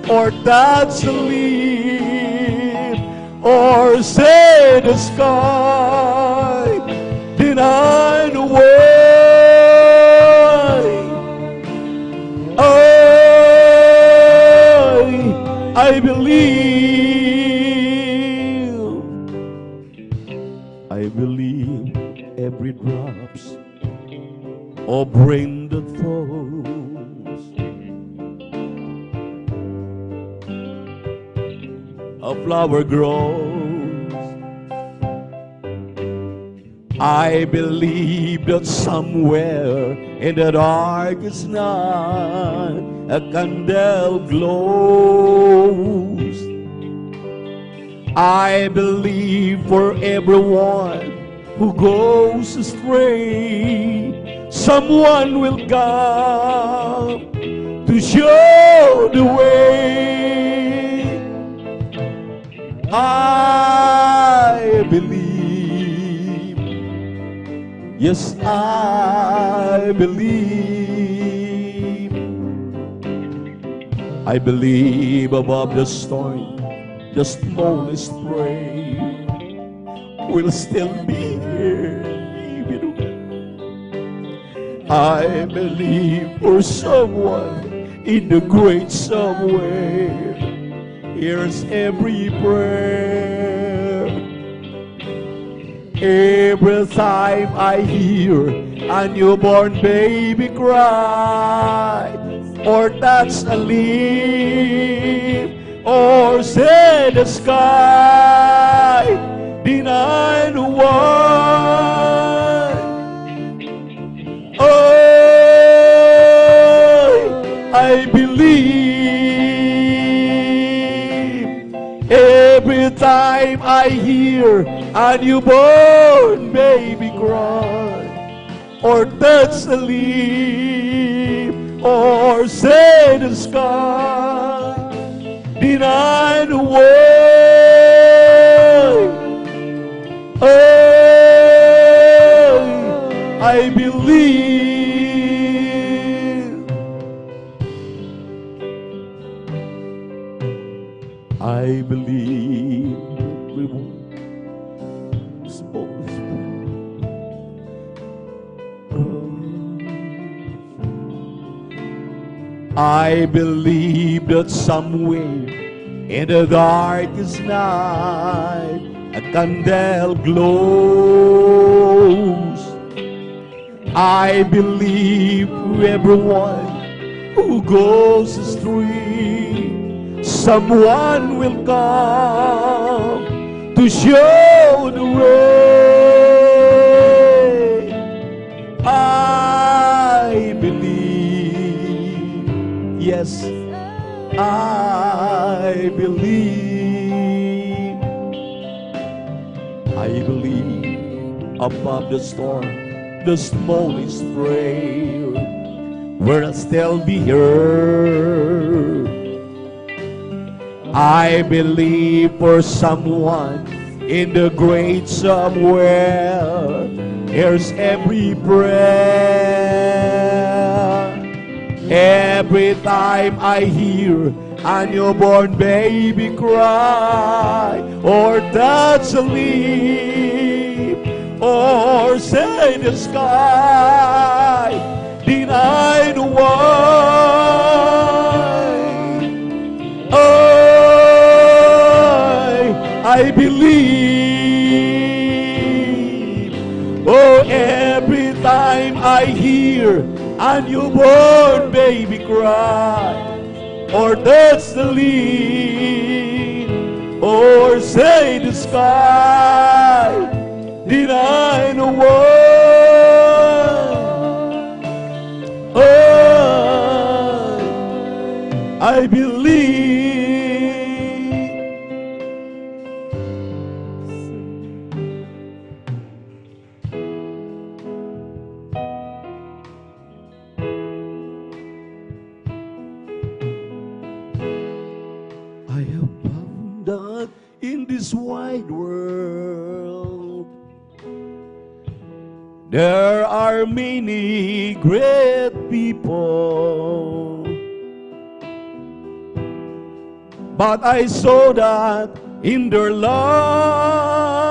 C: or touch a leaf, or say the sky, then I know why. I believe. I believe every drops of rain that falls, a flower grows. I believe that somewhere in the darkest night a candle glows. I believe for everyone who goes astray, someone will come to show the way. I believe, yes, I believe. I believe above the storm, the smallest spray will still be here. I believe for someone in the great somewhere hears every prayer. Every time I hear a newborn baby cry, or touch a leaf, or say the sky, then I know why. I believe. Every time I hear a newborn baby cry, or touch a leaf, or say the sky, then I know why.
D: I believe everyone is always I believe that somewhere in the darkest night a candle glows. I believe everyone who goes astray, someone will come to show the way. I believe, yes, I believe. I believe above the storm, the smallest prayer will still be heard. I believe for someone in the great somewhere hears every prayer. Every time I hear a newborn baby cry, or touch a leaf, or say the sky, then I know why. I believe. Oh, every time I hear a newborn baby cry, or touch the leaf, or say the sky, did I know what? I believe. I have found that in this wide world there are many great people, but I saw that in their lives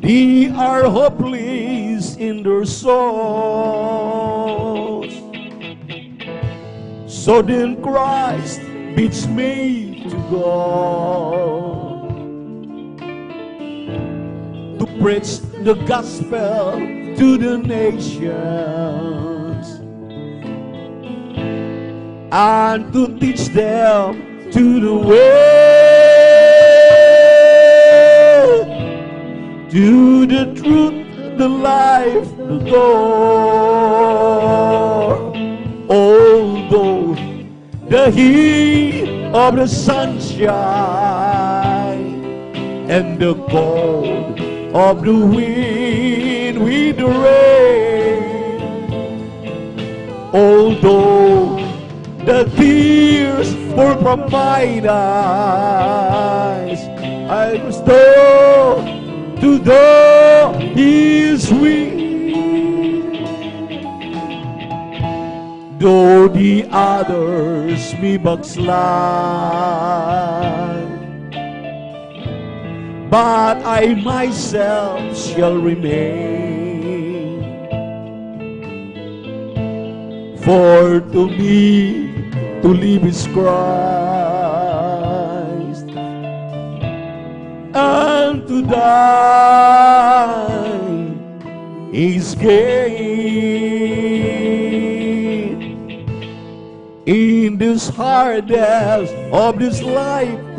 D: they are hopeless in their souls. So then Christ bids me to go to preach the gospel to the nations and to teach them to the way, to the truth, the life, the door. Although the heat of the sunshine and the cold of the wind with the rain, although the tears pour from my eyes, I must go to do His will. Though the others may backslide, but I myself shall remain. For to me to live is Christ, and to die is gain. In this hardest of this lifetime,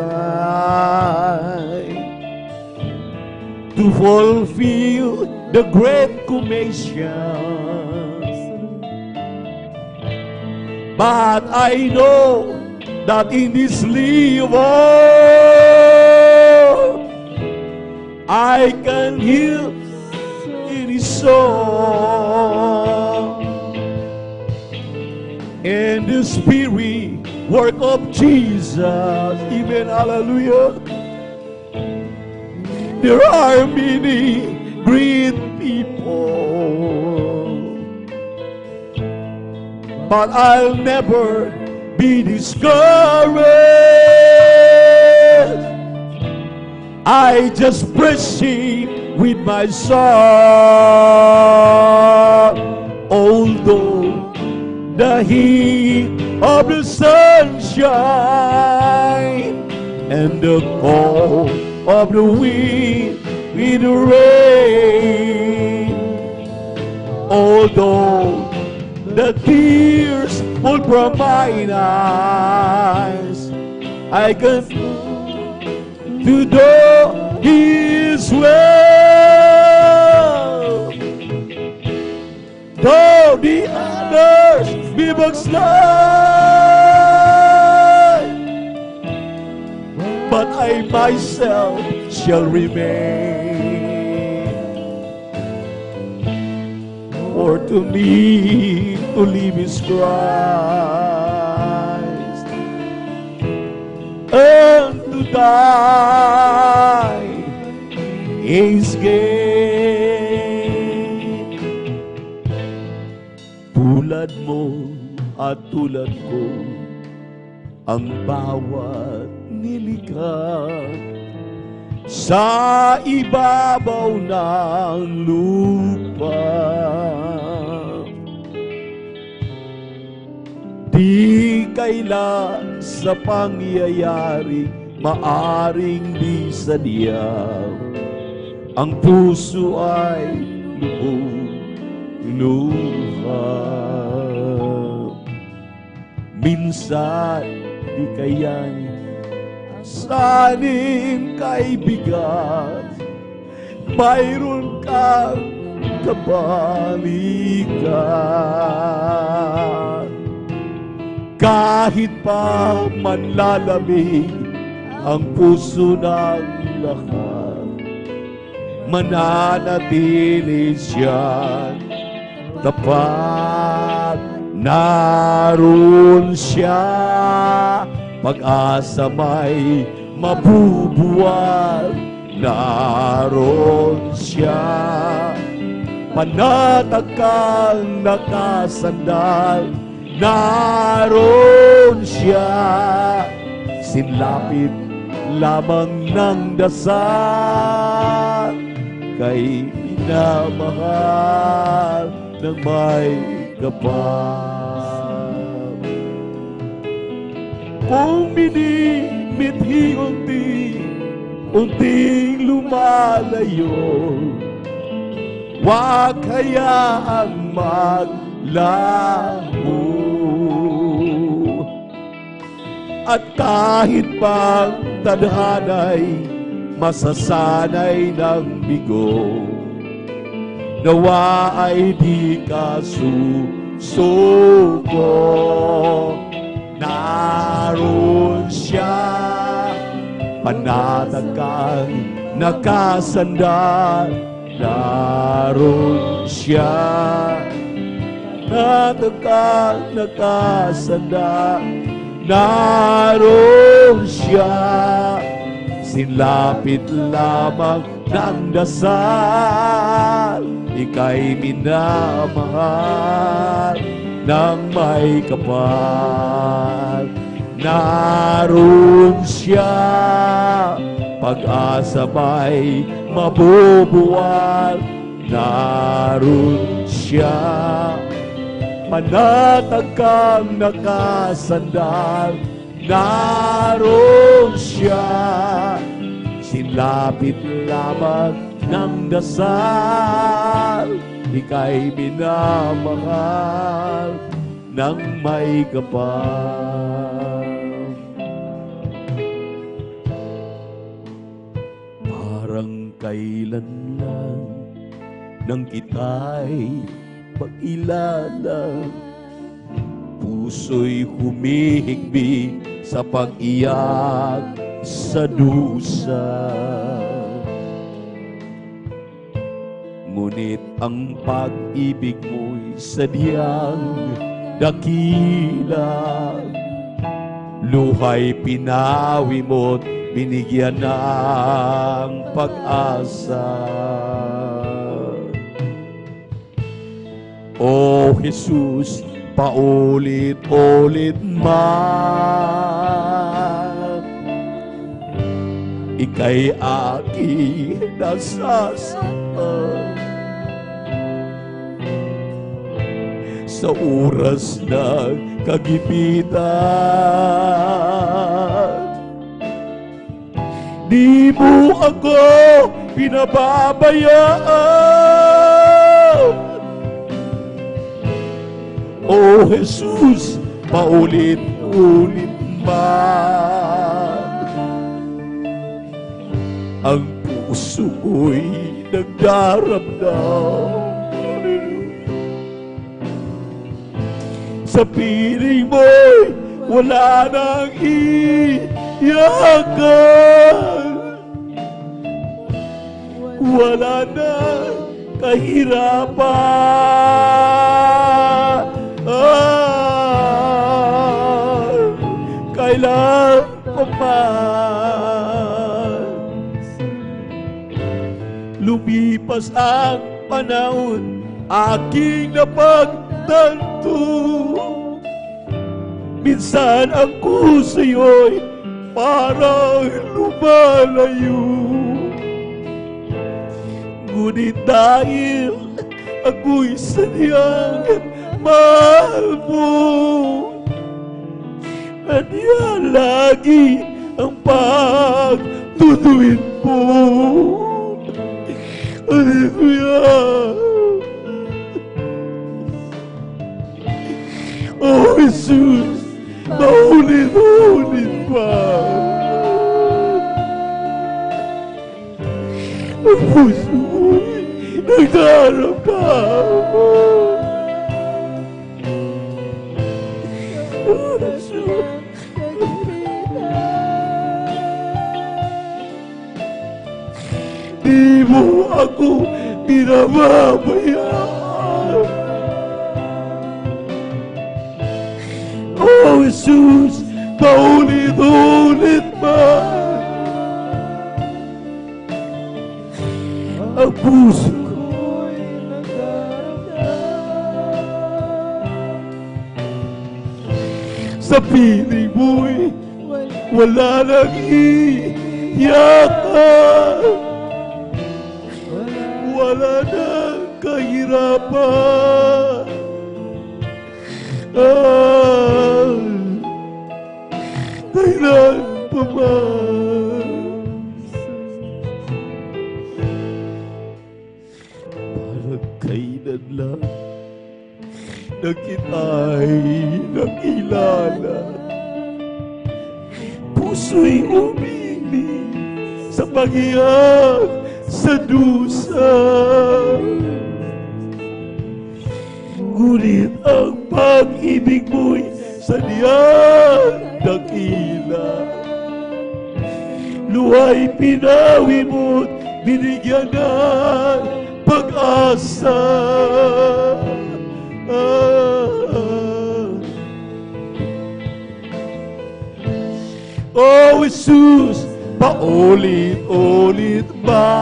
D: to fulfill the great commissions. But I know that in this life I can heal any soul. And the spirit work of Jesus, even hallelujah. There are many great people, but I'll never be discouraged. I just proceed with my song, although the heat of the sunshine and the cold of the wind with the rain, although the tears fall from my eyes, I can to do His will. Though the others be backslide, but I myself shall remain. For to me to live is Christ, and to die is gain. Tulad mo at tulad ko, ang bawat nilikha sa ibabaw ng lupa. Di kailan sa pangyayari maaring di sadyang ang puso ay lubog-luha. Minsan di kaya't saning kaibigan, mayroon kang kabalikan. Kahit pa manlalamig ang puso ng lahat, mananatili siya tapat. Naroon siya, pag-asa may mabubuwal. Naroon siya, panatag kang nakasandal. Naroon siya, sinlapit lamang ng dasal, kay minamahal ng may kapal. Kung minimithi unting lumalayo, wag hayaang maglaho. At kahit pang tadhana'y masasanay ng bigo, nawa ay di ka susuko. Naroon siya, panatag kang nakasandal. Naroon siya, panatag kang nakasandal. Naroon siya, sinlapit lamang ng dasal. Ika'y minamahal ng may kapal. Naroon siya, pag-asa may mabubuwal. Naroon siya, panatag kang nakasandal. Naroon siya, sinlapit lamang ng dasal. Ika'y minamahal ng may kapal. Parang kailan lang nang kita'y pag-ilala, puso'y humihigbi sa pag-iyak sa dusa. Ngunit ang pag-ibig mo'y sadyang dakila, luhay pinawi mo't binigyan ng pag-asa. O Jesus, paulit-ulit man. Ika'y aking nasasaktan sa oras ng kagipitan. Di mo ako pinababayaan, O Jesus, paulit-ulit man. Ang puso ko'y nagdaramdam sa piling mo'y wala nang iyakan, wala nang kahirapan. Kailan pa man lumipas ang panahon, aking napagtanto, minsan ako sa'yo'y parang lumalayo. Ngunit dahil ako'y sadyang mahal mo, kanya lagi ang pagtutuwid mo. Hallelujah. Oh Jesus, paulit-ulit pa ang puso ko'y nagdaramdam. Oh Jesus, di mo ako pinababayaan. Oh Jesus, paulit-ulit man ang puso ko'y nagdaramdam sa piling mo'y wala nang iyakan, wala nang kahirapan. Kailan pa man parang kailan lang na kita'y nakilala, puso'y umiling sa pag-iyak sa dusa. Ngunit ang pag-ibig mo'y sadyang dakila, luha'y pinawi mo't binigyan ng pag-asa. Oh Jesus, paulit-ulit ba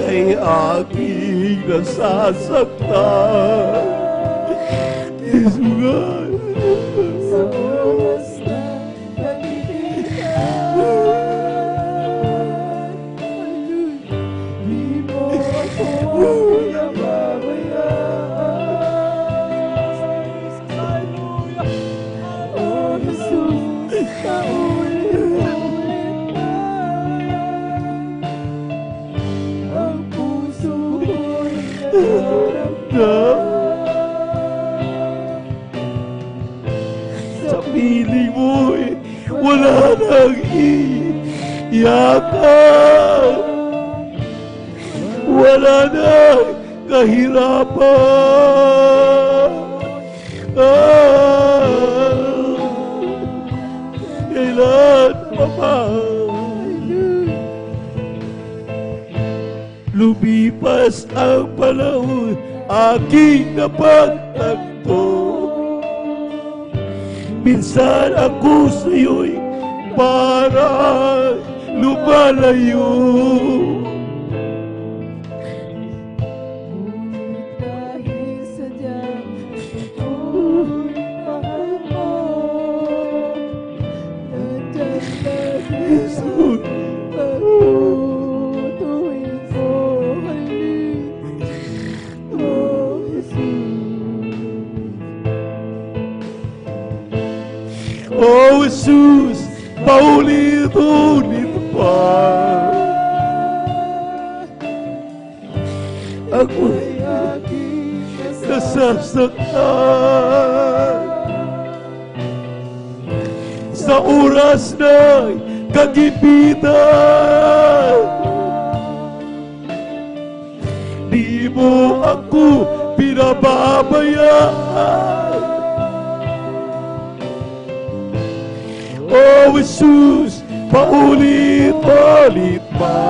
D: kay aking nasasaktan? Jesus God, sa oras na kagipitan, di mo ako pinababayaan. Oh Jesus, paulit-ulit ang puso ko'y nagdaramdam sa piling mo'y wala nang iyakan, wala nang kahirapan. Kailan pa man lumipas ang panahon, aking napagtanto, minsan ako sa'yo'y parang lumalayo. Oh Jesus, paulit-ulit pa ako'y nasasaktan sa oras ng kagipitan. Di mo ako pinababayaan. Oh Jesus, paulit-ulit pa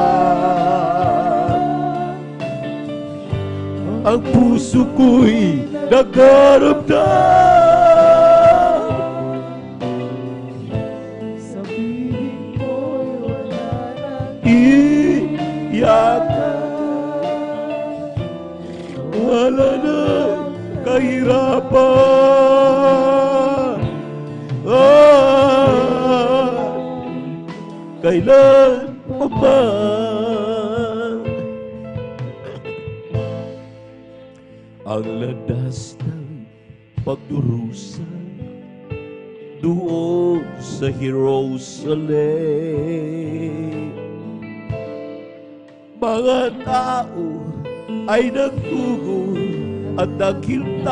D: ang puso ko'y nagkaramdam.
B: Sabihin mo'y wala nang
D: Iyak wala na kahirapan. Kailan pa ba ang landas ng pagdurusa doon sa Jerusalem? Mga tao ay nagtugol at naghintay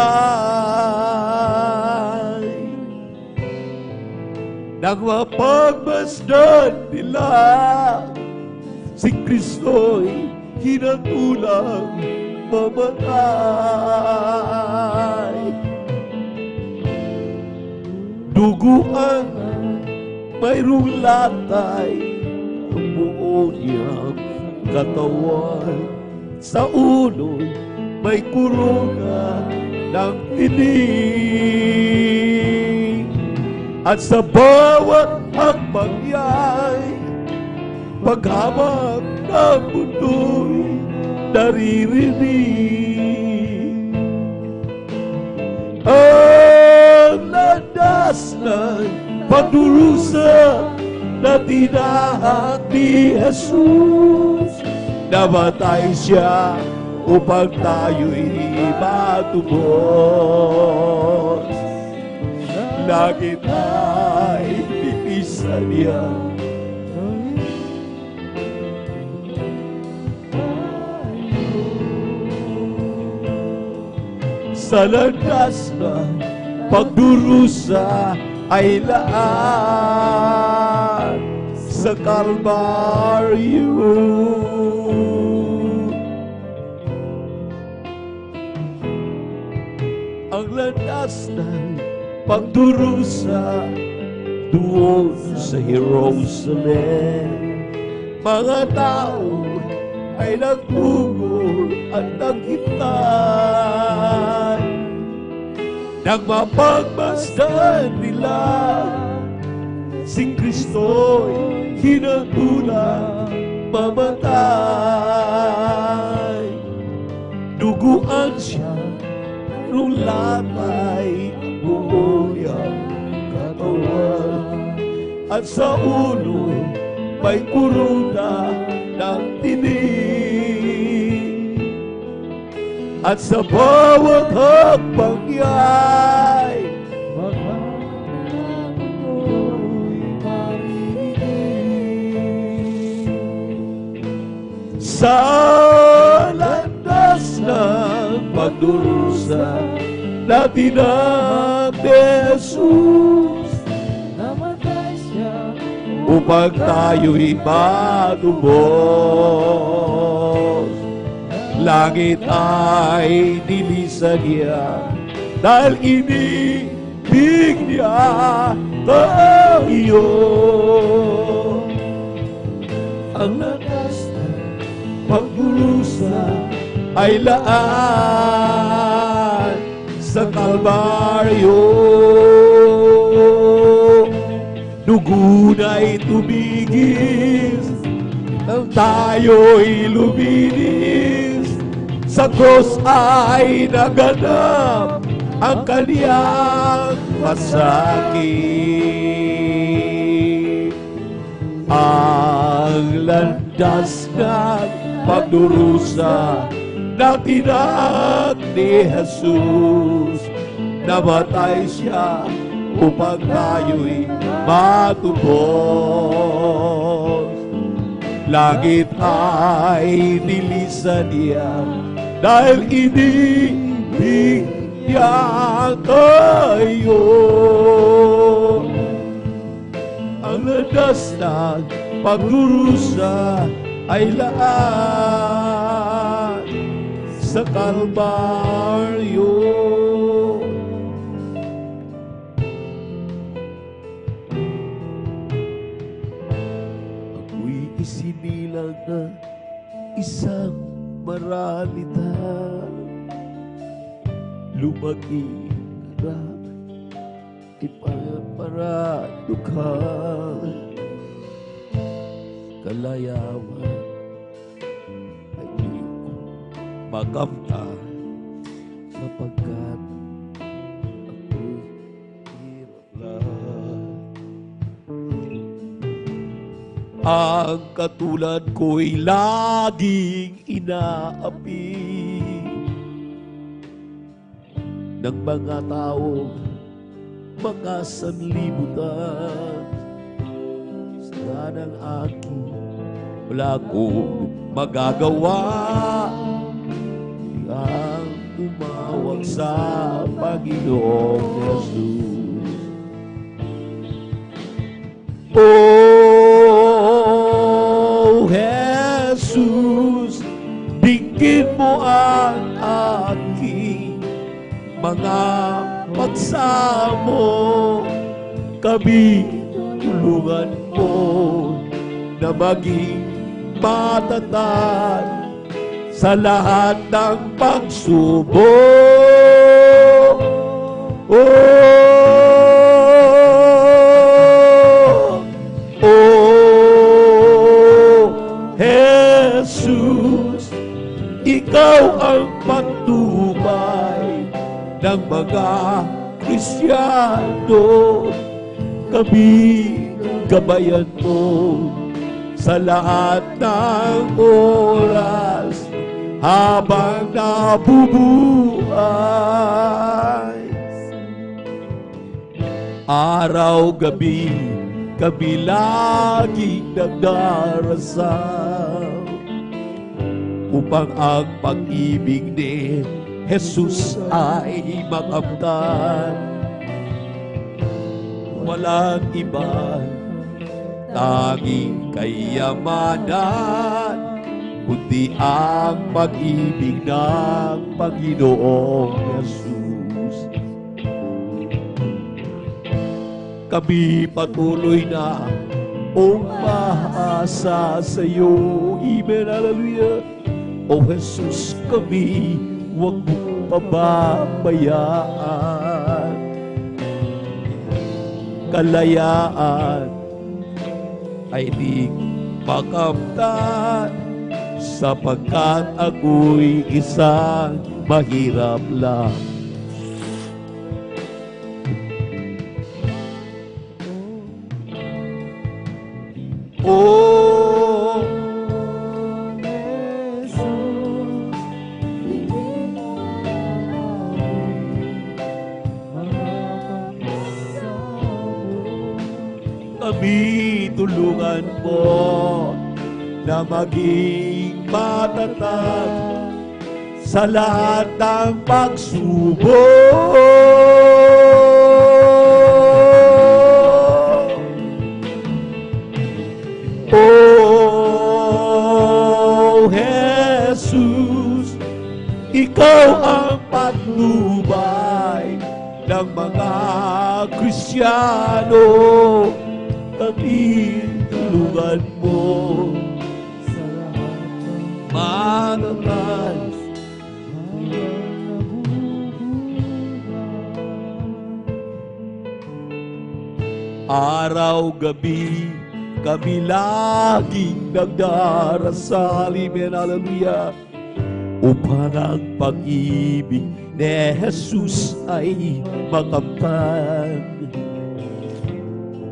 D: nang mapagmasdan nila si Kristo'y hinatulang mamatay. Duguan mayroong latay ang buo niyang katawan. Sa ulo'y may kurona ng tinig, at sa bawat hakbang niya'y paghamang ng mundo'y naririnig. Ang landas ng pagdurusa na tinahak ni Jesus, namatay siya upang tayo'y matubos. Langit ay pinisan niya, sa landas ng pagdurusa ay laan sa Kalbaryo. Ang landas ng pagdurusa doon sa Jerusalem, mga tao ay nagtugol at naghintay nang mapagmasdan nila si Kristo'y hinatulang mamatay. Duguan siya nung latay ang buo niyang katawan, at sa ulo may kuruna ng tinig, at sa bawat hakbang niya'y sa landas ng pagdurusa na tinahak ni Jesus,
B: namatay siya
D: upang tayo'y matubos. Langit ay nilisan niya dahil inibig niya tayo. Ang landas ng pagdurusa ay laan sa Kalbaryo. Dugo na'y tumigis nang tayo'y luminis. Sa cross ay naganap ang kaniyang masakit. Ang landas ng pagdurusa na tinahak ni Jesus, namatay siya upang tayo'y matubos. Langit ay nilisan niya dahil inibig niya tayo. Ang landas ng pagdurusa ay lahat sa Kalbaryo. Ako'y isinilang na isang maralita, lumaki na ipaparadukha, kalayawan ay di ko makamtan sapagkat ako'y hirap lang. Ang katulad ko'y laging inaapi ng mga tao, mga sanlibutan. Sa ng aking wala kong magagawa, ang tumawag sa Panginoong Jesus. Oh, Jesus, dinggin mo ang aking mga pagsamo, kami tulungan mo na maging matatag sa lahat ng pagsubok. Jesus, ikaw ang patnubay ng mga Kristiyano. Kami gabayan mo sa lahat ng oras habang nabubuhay. Araw-gabi kami laging nagdarasal upang ang pag-ibig ni Jesus ay makamtan. Walang iba, tanging kayamanan, kundi ang pag-ibig ng Panginoong Jesus. Kami patuloy na umaasa sa iyo. Amen, hallelujah. O Jesus, kami huwag mong pababayaan. Kalayaan ay di makamtan sapagkat ako'y isang mahirap lang. Oh, kami tulungan mo na maging matatag sa lahat ng pagsubok. Oh, Jesus, ikaw ang patnubay ng mga Kristiyano. Kami tulungan mo sa lahat ng matatag. Araw-gabi kami laging nagdarasal, amen, hallelujah, upang ang pag-ibig ni Jesus ay makamtan.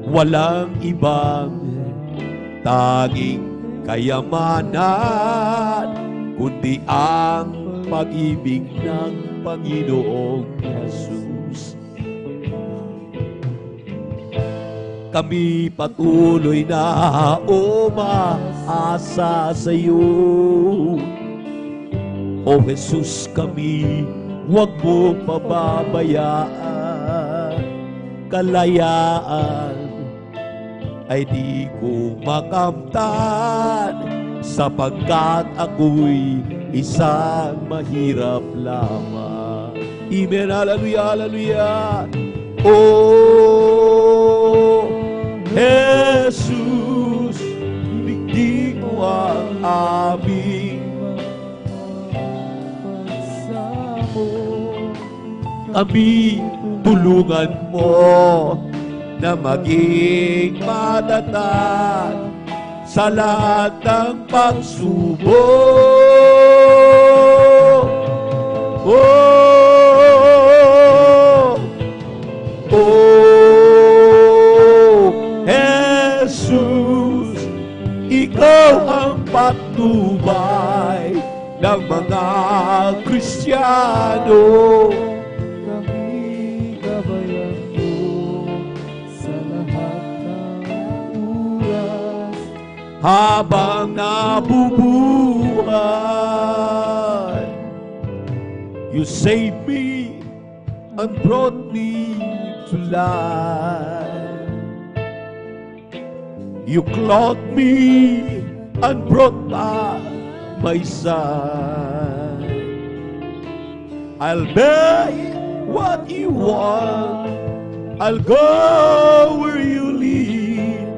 D: Walang ibang tanging kayamanan, kundi ang pag-ibig ng Panginoong Jesus. Kami patuloy na umaasa sa iyo. O Jesus, kami huwag mo pababayaan. Kalayaan ay di ko makamtan, sapagkat ako'y isang mahirap lamang. Amen, hallelujah, hallelujah. Oh, Jesus, digdig mo ang aming kami, tulungan mo na maging matatag sa lahat ng pagsubok. Oh, oh, Jesus, ikaw ang patnubay ng mga Kristiyano. Habang nabubuhay, you saved me and brought me to life. You clothed me and brought back my side. I'll be what you want, I'll go where you lead,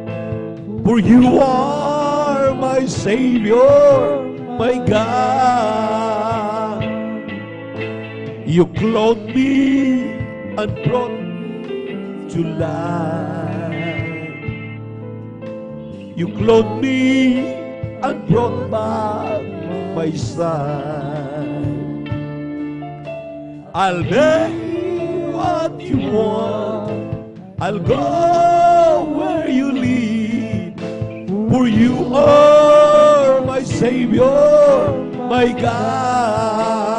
D: for you are my Savior, my God. You clothed me and brought me to life. You clothed me and brought back my side. I'll be what you want, I'll go where you lead, for you are my Savior, my God.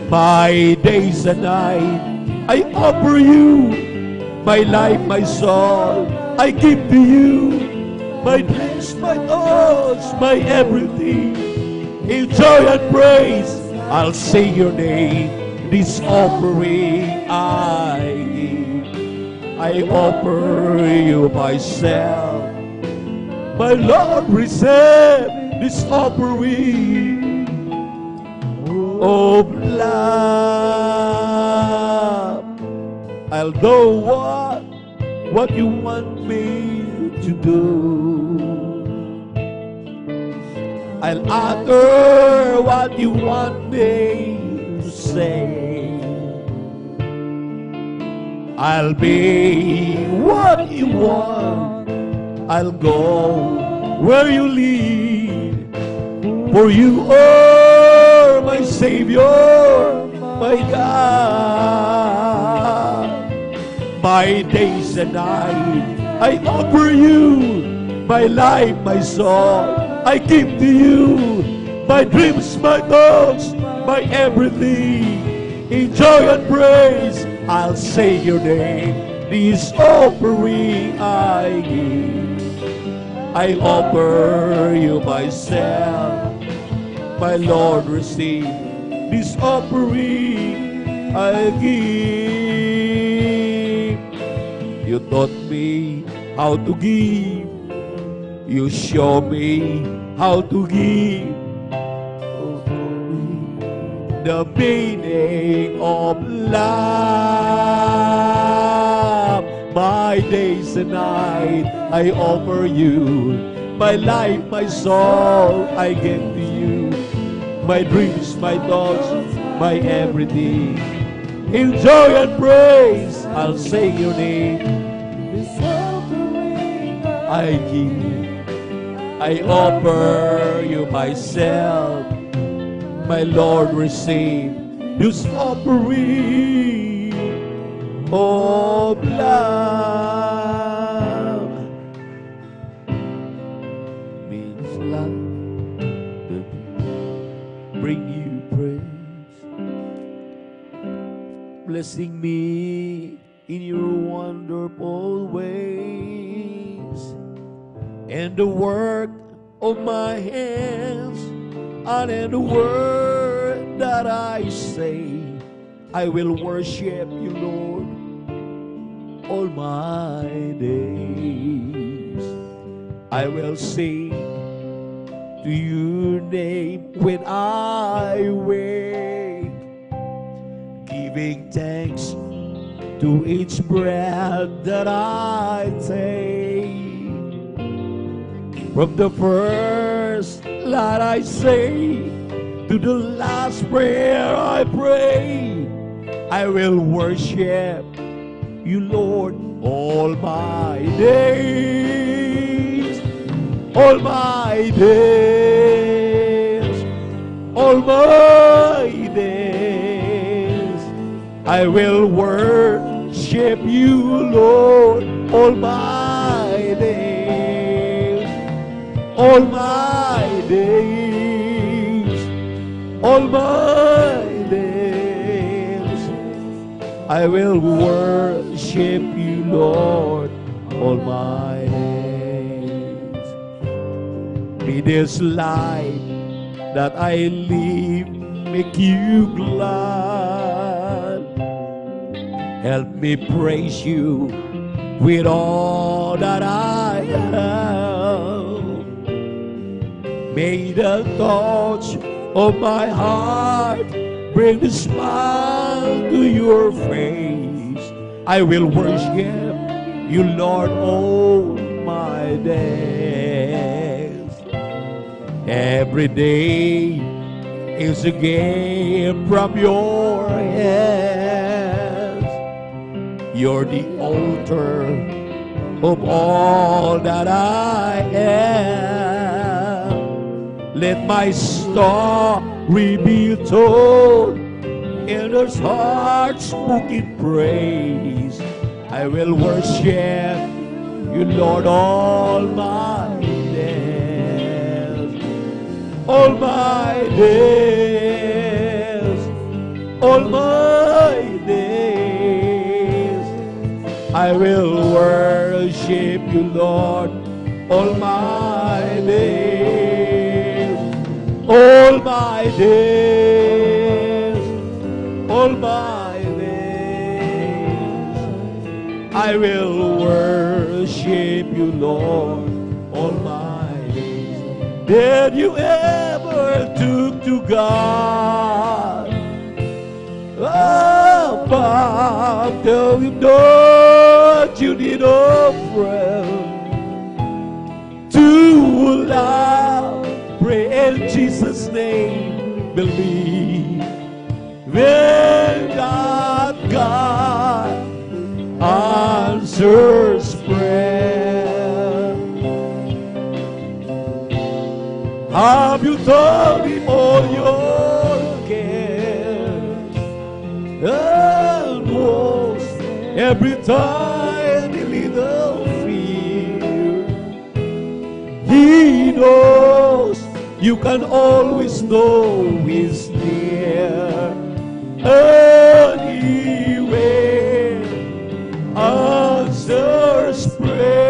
D: My days and night I offer you, my life, my soul I give to you, my dreams, my thoughts, my everything. In joy and praise I'll sing your name. This offering I give, I offer you myself. My Lord, receive this offering of love. I'll do what you want me to do. I'll utter what you want me to say. I'll be what you want, I'll go where you lead, for you are my Savior, my God. My days and night I offer you, my life, my soul I give to you, my dreams, my thoughts, my everything. In joy and praise I'll say your name. This offering I give, I offer you myself. My Lord, receive this offering I give. You taught me how to give, you show me how to give. The meaning of love. My days and night I offer you, my life, my soul I give to you, my dreams, my thoughts, my everything. In joy and praise I'll sing your name. I give, I offer you myself. My Lord, receive this offering of love. Means love to bring you praise, blessing me in your wonderful ways, and the work of my hands, and in the word that I say, I will worship you, Lord, all my days. I will sing to your name when I wake, giving thanks to each breath that I take. From the first line I say to the last prayer I pray, I will worship you, Lord, all my days, all my days, all my days. I will worship you, Lord, all my days, all my days, all my days. I will worship you, Lord, all my days. May this life that I live make you glad. Help me praise you with all that I have. May the thoughts of my heart bring a smile to your face. I will worship you, Lord, all my days. Every day is a gift from your hands. You're the author of all that I am. Let my story be told in those hearts spoken praise. I will worship you, Lord, all my days, all my days, all my days. I will worship you, Lord, all my days, all my days, all my days. I will worship you, Lord, all my days. Did you ever took to God? Oh, Bob, tell him don't you need a friend to love, pray in Jesus' name, believe. When God answers prayer, have you told him all your cares? And most every time you little fear, he knows you can always know he's near. And he will answers prayer.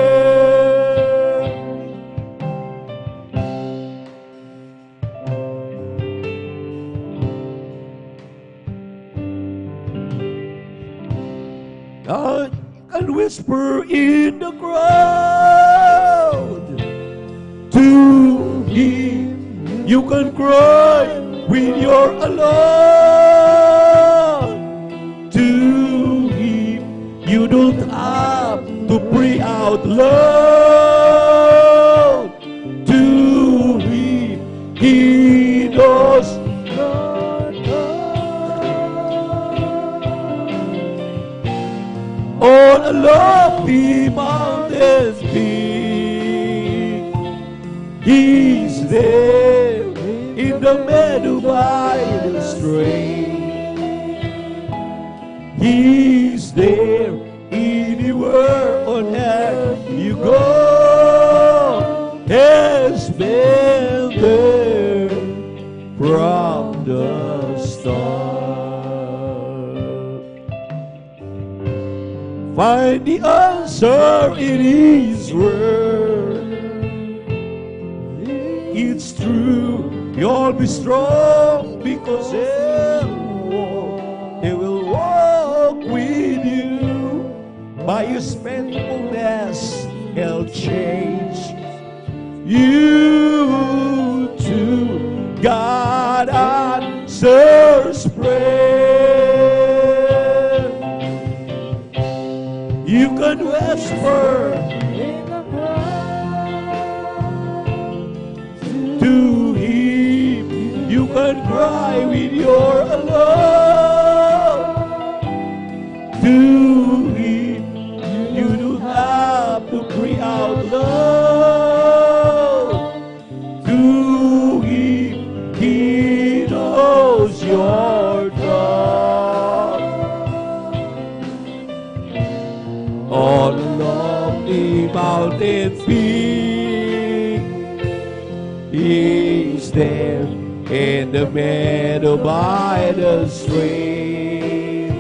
D: God can whisper in the crowd to him. You can cry when you're alone. To him, you don't have to pray out loud. To him, he knows. On a lofty mountain peak, he's there in the meadow by the stream. He's there anywhere on earth you go. He's been there from the start. find the answer in His Word. It's true, you'll be strong because He will walk with you. By His faithfulness, He'll change you too. God answers prayer. You can whisper to Him. You can cry when you're alone. To Him, you don't have to cry out loud. To Him, He knows your thoughts. All along the mountain peak, He's there in the meadow by the stream.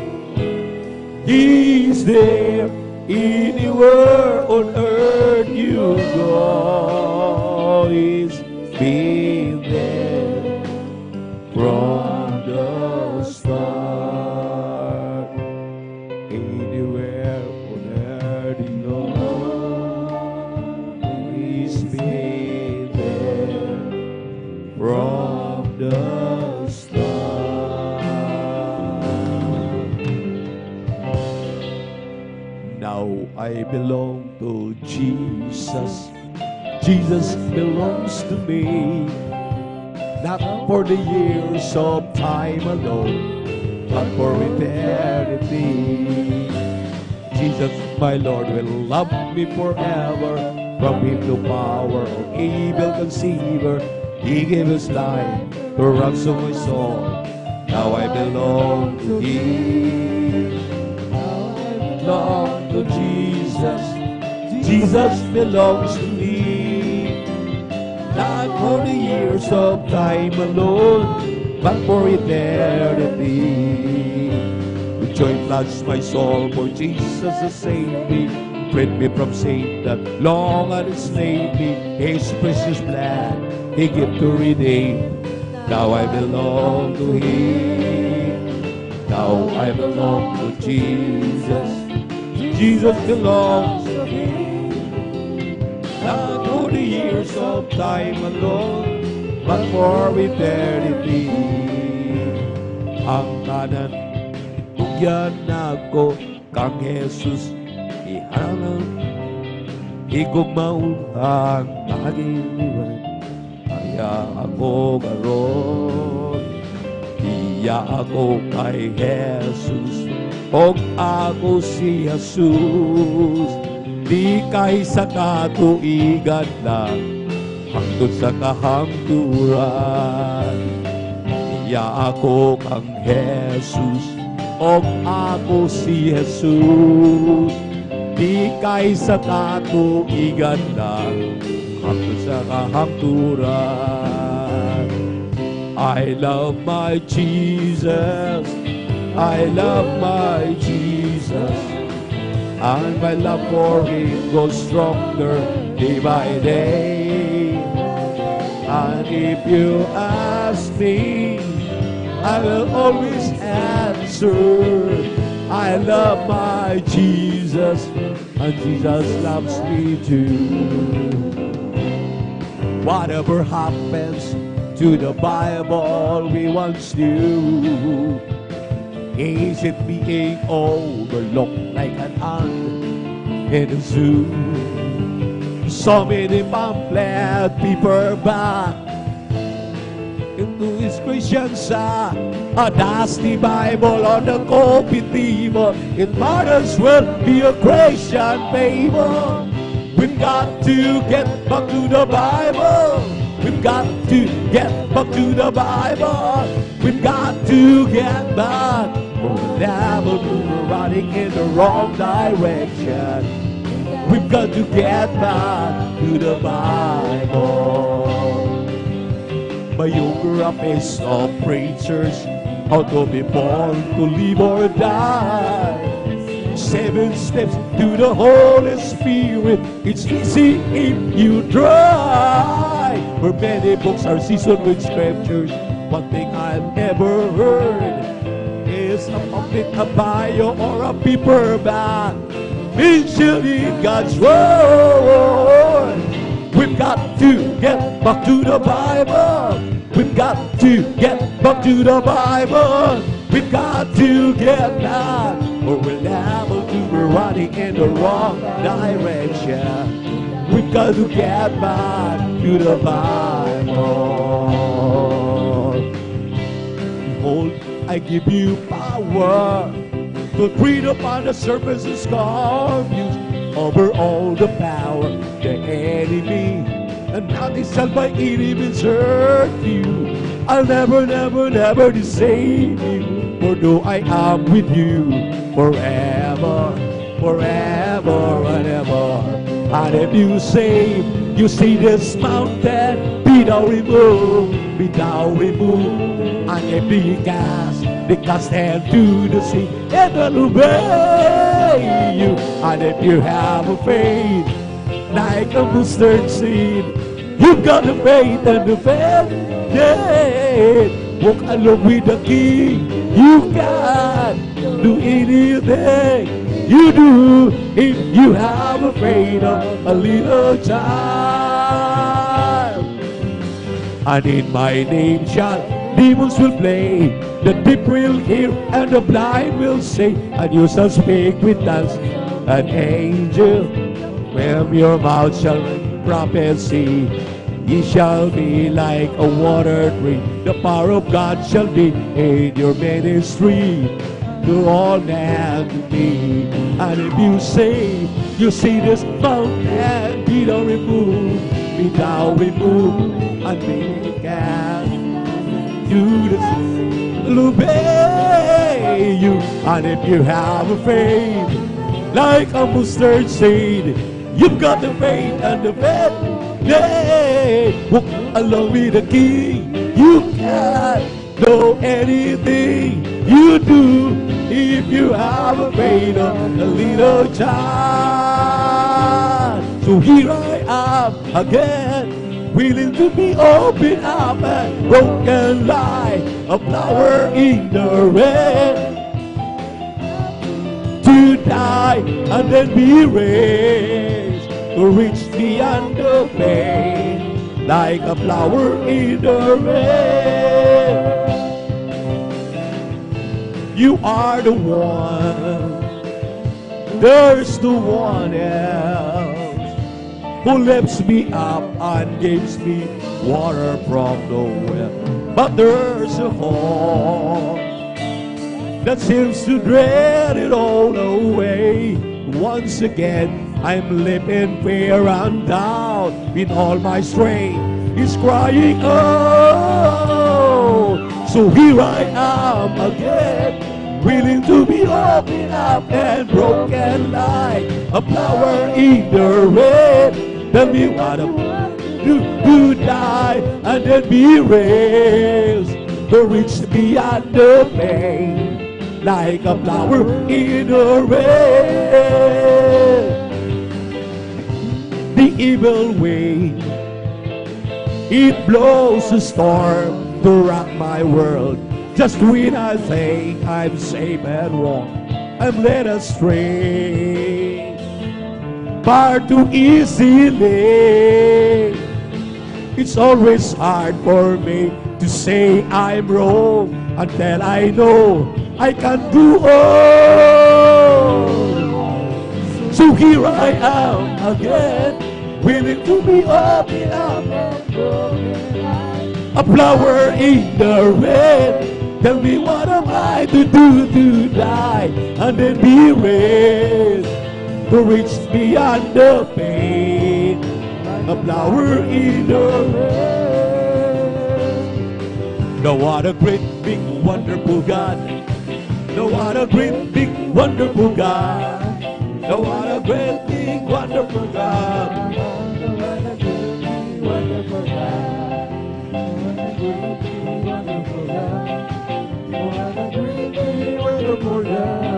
D: He's there anywhere on earth you go. He's been there from the start. Anywhere on earth you go, He's been there from the start. Now I belong to Jesus. Jesus belongs to me. Not for the years of time alone, but for eternity. Jesus, my Lord, will love me forever. From Him no power of evil conceiver. He gave His life to ransom my soul. Now I belong to Him. Now I belong to Jesus. Jesus belongs to me. Not for the years of time alone, but for eternity. With joy floods my soul, for Jesus has saved me. Freed me from sin that long had enslaved me. His precious blood He gave to redeem. Now I belong to Him. Now I belong to Jesus. Jesus belongs to Him. Not for the years of time alone, but for eternity. Ang kanan, tugyan ako kang Jesus. Ihanan, igumaw ang aking liwan. Kaya ako karon, iya ako kay Jesus. Og ako si Jesus. Di kay sa katuigan lang, hangtod sa kahangturan. Iya ako kang Jesus. Og ako si Jesus. Di kay sa katuigan lang, hangtod sa kahangturan. I love my Jesus. I love my Jesus. And my love for Him goes stronger day by day. And if you ask me, I will always answer. I love my Jesus, and Jesus loves me too. Whatever happens to the Bible we once knew, is it being overlooked like an ant in a zoo? So many pamphlet paperback into his Christian side, a dusty Bible on the coffee table. It might as well be a Christian Bible. We've got to get back to the Bible. We've got to get back to the Bible. We've got to get back. We're never running in the wrong direction. We've got to get back to the Bible. Biographies of preachers, how to be born, to live or die. 7 steps to the Holy Spirit. It's easy if you try. For many books are seasoned with scriptures. One thing I've never heard is a pamphlet, a bio, or a paperback mentioning God's word. We've got to get back to the Bible. We've got to get back to the Bible. We've got to get back, or we'll never do. We're running in the wrong direction. We've got to get back to the Bible. Behold, I give you power to tread upon the serpents and scorpions, over all the power the enemy, and nothing shall by any means hurt you. I'll never, never, never deceive you, for though I am with you forever, forever and ever. And if you say this mountain, be thou removed, be thou removed, and if they cast them to the sea, and will obey you. And if you have a faith like a mustard seed, you've got the faith and the faith, yeah. Walk along with the King. You can do anything you do if you have a faith of a little child. And in my name shall demons will play, the deaf will hear, and the blind will see, and you shall speak with tongues. An angel from your mouth shall prophecy. Ye shall be like a water tree. The power of God shall be in your ministry to all men to me. And if you say, you see this mountain, be thou removed, be thou removed, and be cast to the sea, will obey you. And if you have a faith like a mustard seed, you've got the faith and the faith. Yeah, walk along with the King. You can know anything you do if you have a faith of a little child. So here I am again, willing to be open up and broken like a flower in the rain, to die and then be raised, to reach beyond the pain, like a flower in the rain. You are the one, there's no one else, who lifts me up and gives me water from the well. But there's a heart that seems to dread it all away. Once again, I'm living fear and doubt in all my strength. He's crying out. So here I am again, willing to be open up and broken like a flower in the rain. Tell me what I'm to die and then be raised, to reach beyond the pain, like a flower in the rain. The evil wind, it blows a storm to rock my world. Just when I think I'm safe and warm, I'm led astray far too easily. It's always hard for me to say I'm wrong until I know I can't do all. So here I am again, willing to be open up, a flower in the rain. Tell me what am I to do to die and then be raised, to reach beyond the pain, a flower in the rain. No, what a great, big, wonderful God. No, what a great, big, wonderful God. No, what a great, big, wonderful God. Wonderful God. Wonderful God.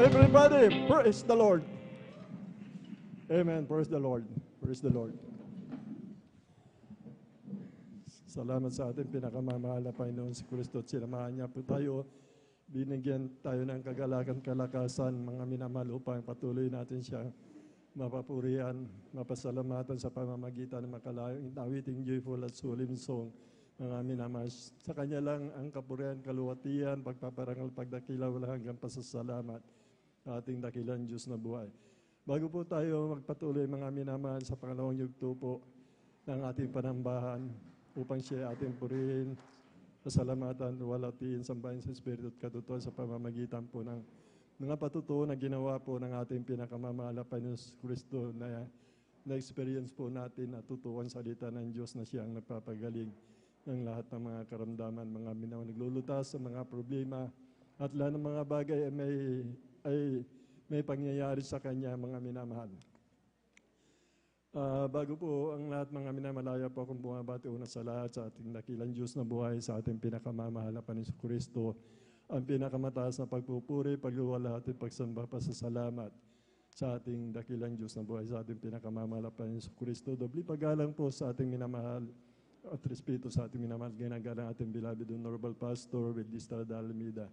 E: Everybody, praise the Lord. Amen. Praise the Lord. Praise the Lord. Salamat sa ating pinakamamahal na Panginoon si Kristo at sinamahan niya po tayo. Binigyan tayo ng kagalakan, kalakasan, mga minamahal upang patuloy natin siya mapapurihan, mapasalamatan sa pamamagitan ng makalayong inawiting joyful at sulim song, mga minamahal. Sa Kanya lang ang kapurihan, kaluwatian, pagpaparangal, pagdakila, wala hanggang pasasalamat ating dakilang Diyos na buhay. Bago po tayo magpatuloy mga minamahal sa pangalawang yugto po ng ating panambahan upang siya ating purihin, pasalamatan, walatiin, sambahin sa Espiritu at katotohanan sa pamamagitan po ng mga patutuo na ginawa po ng ating pinakamamahal na Panginoon Kristo na-experience po natin at tutuan salita ng Diyos na siyang nagpapagaling ng lahat ng mga karamdaman, mga minamahal, naglulutas sa mga problema at lahat ng mga bagay ay may pangyayari sa Kanya, mga minamahal. Bago po ang lahat mga minamalaya po akong bumabati una sa lahat sa ating dakilang Diyos na buhay, sa ating pinakamamahal na Panginoon Kristo, ang pinakamataas na pagpupuri, pagluwala at pagsamba, pasasalamat sa ating dakilang Diyos na buhay, sa ating pinakamamahal na Panginoon Kristo. Dobli paggalang po sa ating minamahal at respeto sa ating minamahal, ginagalang ating beloved Honorable Pastor with Estrada Almeida.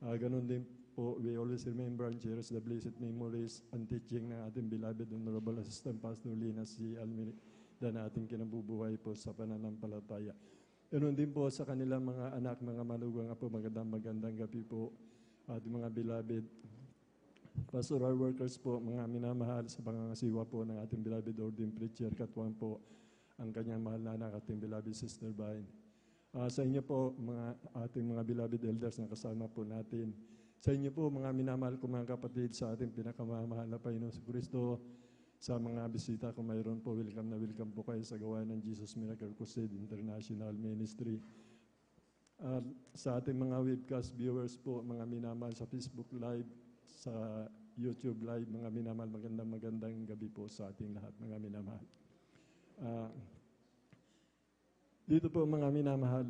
E: Ganon din po, we always remember and cherish the blessed memories and teaching ng ating beloved Honorable Assistant Pastor Lina C. Almeida na ating kinabubuhay po sa pananampalataya. Ganon din po sa kanilang mga anak, mga manugang po, magandang gabi po, ating mga beloved pastoral workers po, mga minamahal sa pangangasiwa po ng ating beloved ordained preacher, katuwang po ang kanyang mahal na anak, ating beloved Sister Vine. Sa inyo po, ating mga beloved elders na kasama po natin. Sa inyo po, mga minamahal ko mga kapatid, sa ating pinakamamahal na Panginoon sa Kristo, sa mga bisita kung mayroon po, welcome na welcome po kayo sa gawain ng Jesus Miracle Crusade International Ministry. Sa ating mga webcast viewers po, mga minamahal sa Facebook Live, sa YouTube Live, mga minamahal, magandang gabi po sa ating lahat, mga minamahal. Dito po mga minamahal,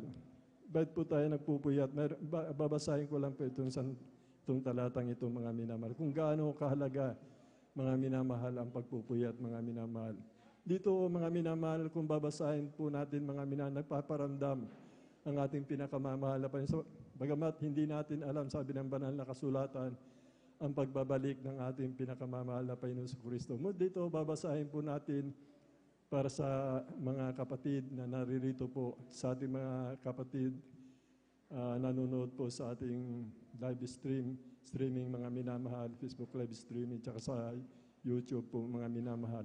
E: bakit po tayo nagpupuyat? Babasahin ko lang po itong talatang ito mga minamahal. Kung gaano kahalaga mga minamahal ang pagpupuyat mga minamahal. Dito mga minamahal, kung babasahin po natin mga minamahal, nagpaparamdam ang ating pinakamamahal na Panginoon. Bagamat hindi natin alam, sabi ng banal na kasulatan, ang pagbabalik ng ating pinakamamahal na Panginoon sa Kristo. Dito babasahin po natin para sa mga kapatid na naririto po, sa ating mga kapatid nanonood po sa ating live streaming mga minamahal, Facebook live streaming, tsaka sa YouTube po mga minamahal.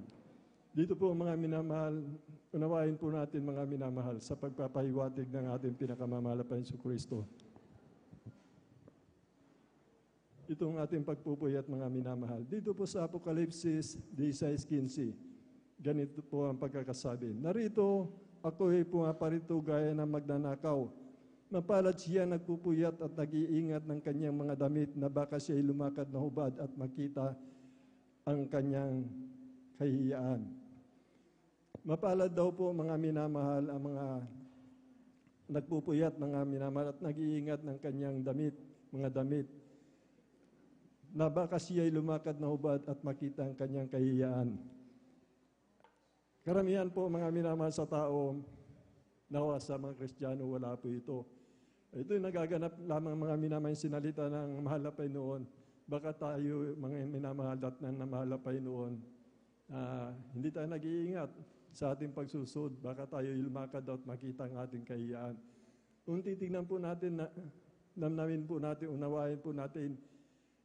E: Dito po mga minamahal, unawain po natin mga minamahal sa pagpapahiwatig ng ating pinakamamahal na Panginoon Kristo. Itong ating pagpupuyat mga minamahal. Dito po sa Apokalipsis 16:15, ganito po ang pagkakasabi. Narito, ako'y pumaparito gaya ng magnanakaw. Mapalad siya nagpupuyat at nag-iingat ng kanyang mga damit na baka siya'y lumakad na hubad at makita ang kanyang kahiyaan. Mapalad daw po mga minamahal ang mga nagpupuyat mga minamahal at nag-iingat ng kanyang mga damit na baka siya'y lumakad na hubad at makita ang kanyang kahiyaan. Karamihan po mga minamahal sa tao, nawa sa mga Kristiyano, wala po ito. Ito'y nagaganap lamang mga minamahal sinalita ng mahal na Panginoon. Baka tayo mga minamahal at ng mahal na Panginoon, hindi tayo nag-iingat sa ating pagsusod. Baka tayo lumakad at makita ang ating kahiyaan. Kung titignan po natin, namnamin po natin, unawain po natin,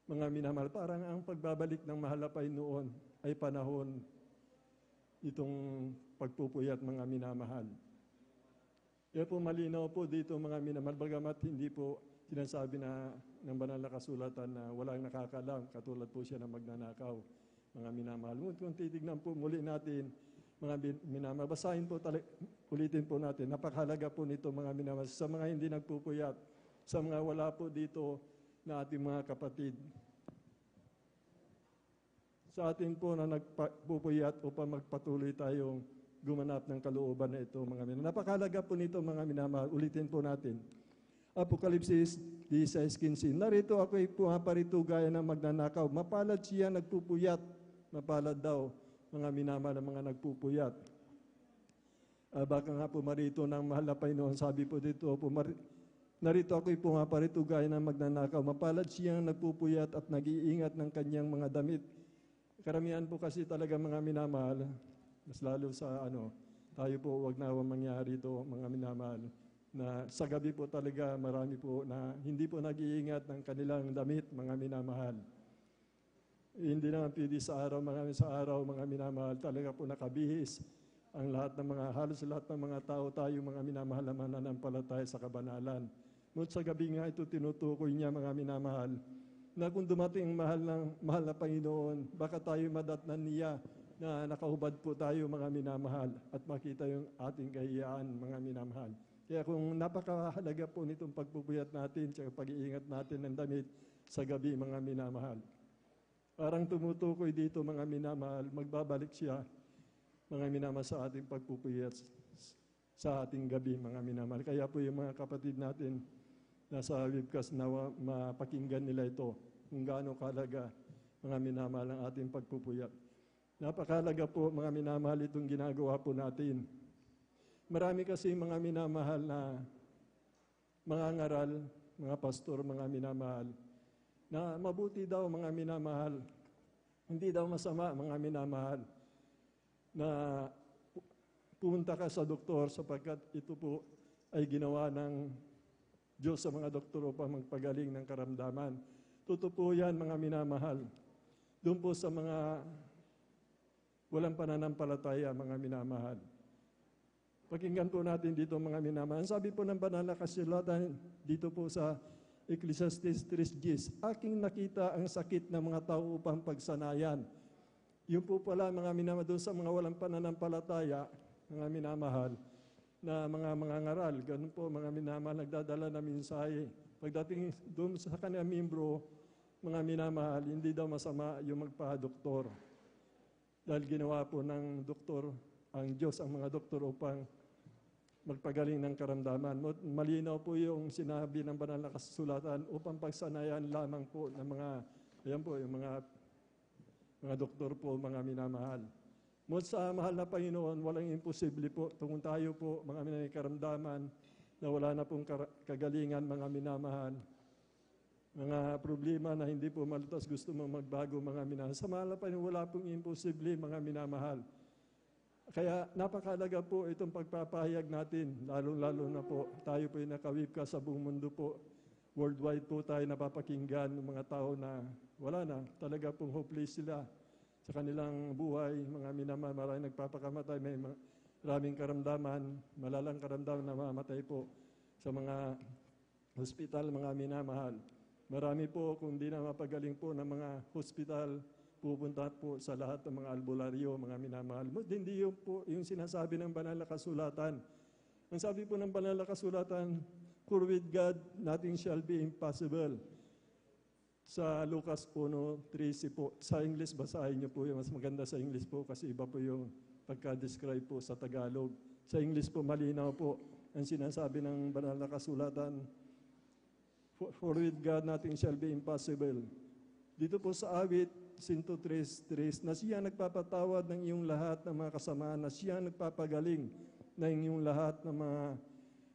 E: mga minamahal, parang ang pagbabalik ng mahal na Panginoon ay panahon itong pagpupuyat mga minamahal. Kaya po malinaw po dito mga minamahal, bagamat hindi po sinasabi na ng banal na kasulatan na walang nakakalam, katulad po siya ng magnanakaw, mga minamahal. Kung titignan po muli natin, mga minamahal, basahin po, ulitin po natin, napakahalaga po nito mga minamahal, sa mga hindi nagpupuyat, sa mga wala po dito na ating mga kapatid. Sa atin po na nagpupuyat upang magpatuloy tayong gumanap ng kalooban na ito, mga minamahal. Napakahalaga po nito, mga minamahal. Ulitin po natin. Apokalipsis 16:15. Narito ako'y pumaparito gaya ng magnanakaw. Mapalad siya nagpupuyat. Mapalad daw mga minamahal na mga nagpupuyat. Baka nga pumarito ng mahal na Panginoon. Sabi po dito, narito ako'y pumaparito gaya ng magnanakaw. Mapalad siyang nagpupuyat at nag-iingat ng kanyang mga damit. Karamihan po kasi talaga mga minamahal, mas lalo sa tayo po wag na mangyari ito mga minamahal, na sa gabi po talaga marami po na hindi po nag-iingat ng kanilang damit mga minamahal. Hindi naman pwede sa araw mga minamahal, talaga po nakabihis ang halos lahat ng mga tao tayo mga minamahal na mananampalataya sa kabanalan. Ngunit sa gabi nga ito tinutukoy niya mga minamahal, na kung dumating mahal na Panginoon, baka tayo madatnan niya na nakahubad po tayo mga minamahal at makita yung ating kahiyaan mga minamahal. Kaya kung napakahalaga po nitong pagpupuyat natin at pag-iingat natin ng damit sa gabi mga minamahal. Parang tumutukoy dito mga minamahal, magbabalik siya mga minamahal sa ating pagpupuyat sa ating gabi mga minamahal. Kaya po yung mga kapatid natin nasa webcast na mapakinggan nila ito kung gaano kahalaga mga minamahal ang ating pagpupuyat. Napakahalaga po mga minamahal itong ginagawa po natin. Marami kasi mga minamahal na mga ngaral, mga pastor, mga minamahal, na mabuti daw mga minamahal, hindi daw masama mga minamahal, na pumunta ka sa doktor sapagkat ito po ay ginawa ng Diyos sa mga doktor upang magpagaling ng karamdaman. Totoo po yan mga minamahal. Doon po sa mga walang pananampalataya mga minamahal. Pakinggan po natin dito mga minamahal. Sabi po ng banal na kasulatan dito po sa Ecclesiastes 3:10, aking nakita ang sakit ng mga tao upang pagsanayan. Yun po pala mga minamahal doon sa mga walang pananampalataya, mga minamahal, na mga ngaral. Ganun po mga minamahal nagdadala ng mensahe. Pagdating doon sa kanilang membro, mga minamahal, hindi daw masama yung magpa-doktor. Dahil ginawa po ng doktor, ang Diyos ang mga doktor upang magpagaling ng karamdaman. Malinaw po yung sinabi ng banal na kasulatan upang pagsanayan lamang po ng yung mga doktor po, mga minamahal. Ngunit sa mahal na Panginoon, walang imposible po. Kung tayo po, mga minamahal karamdaman, na wala na pong kagalingan, mga minamahal, mga problema na hindi po malutas, gusto mong magbago, mga minamahal. Sa mahal na Panginoon, wala pong imposible, mga minamahal. Kaya napakalaga po itong pagpapahayag natin, lalo-lalo na po, tayo po yung nakawibcast sa buong mundo po. Worldwide po tayo napapakinggan ng mga tao na wala na, talaga pong hopeless sila sa kanilang buhay, mga minamahal, maraming nagpapakamatay, may maraming karamdaman, malalang karamdaman na mamatay po sa mga hospital, mga minamahal. Marami po, kung di na mapagaling po ng mga hospital, pupunta po sa lahat ng mga albularyo, mga minamahal. Hindi yun po yung sinasabi ng banal na kasulatan. Ang sabi po ng banal na kasulatan, for with God, nothing shall be impossible. Sa Lucas 1:13 po, sa English, basahin niyo po yung mas maganda sa English po kasi iba po yung pagka-describe po sa Tagalog. Sa English po, malinaw po ang sinasabi ng banal na kasulatan, for with God, nothing shall be impossible. Dito po sa awit, 103:3, na siya nagpapatawad ng iyong lahat ng mga kasamaan, na siya nagpapagaling ng iyong lahat ng mga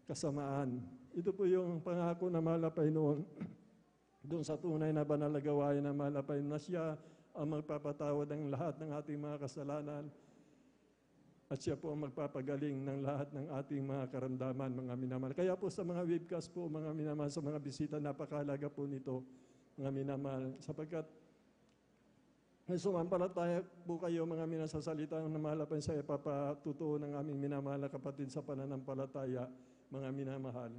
E: kasamaan. Ito po yung pangako na mahal na Panginoon doon sa tunay na banal na gawain na mahal na Panginoon, na siya ang magpapatawad ng lahat ng ating mga kasalanan at siya po ang magpapagaling ng lahat ng ating mga karamdaman, mga minamahal. Kaya po sa mga webcast po, mga minamahal, sa mga bisita, napakahalaga po nito, mga minamahal, sapagkat sumampalataya po kayo, mga minamahal, sa salita ng mahal pa sa ipapatutuo ng aming minamahal na kapatid sa pananampalataya, mga minamahal.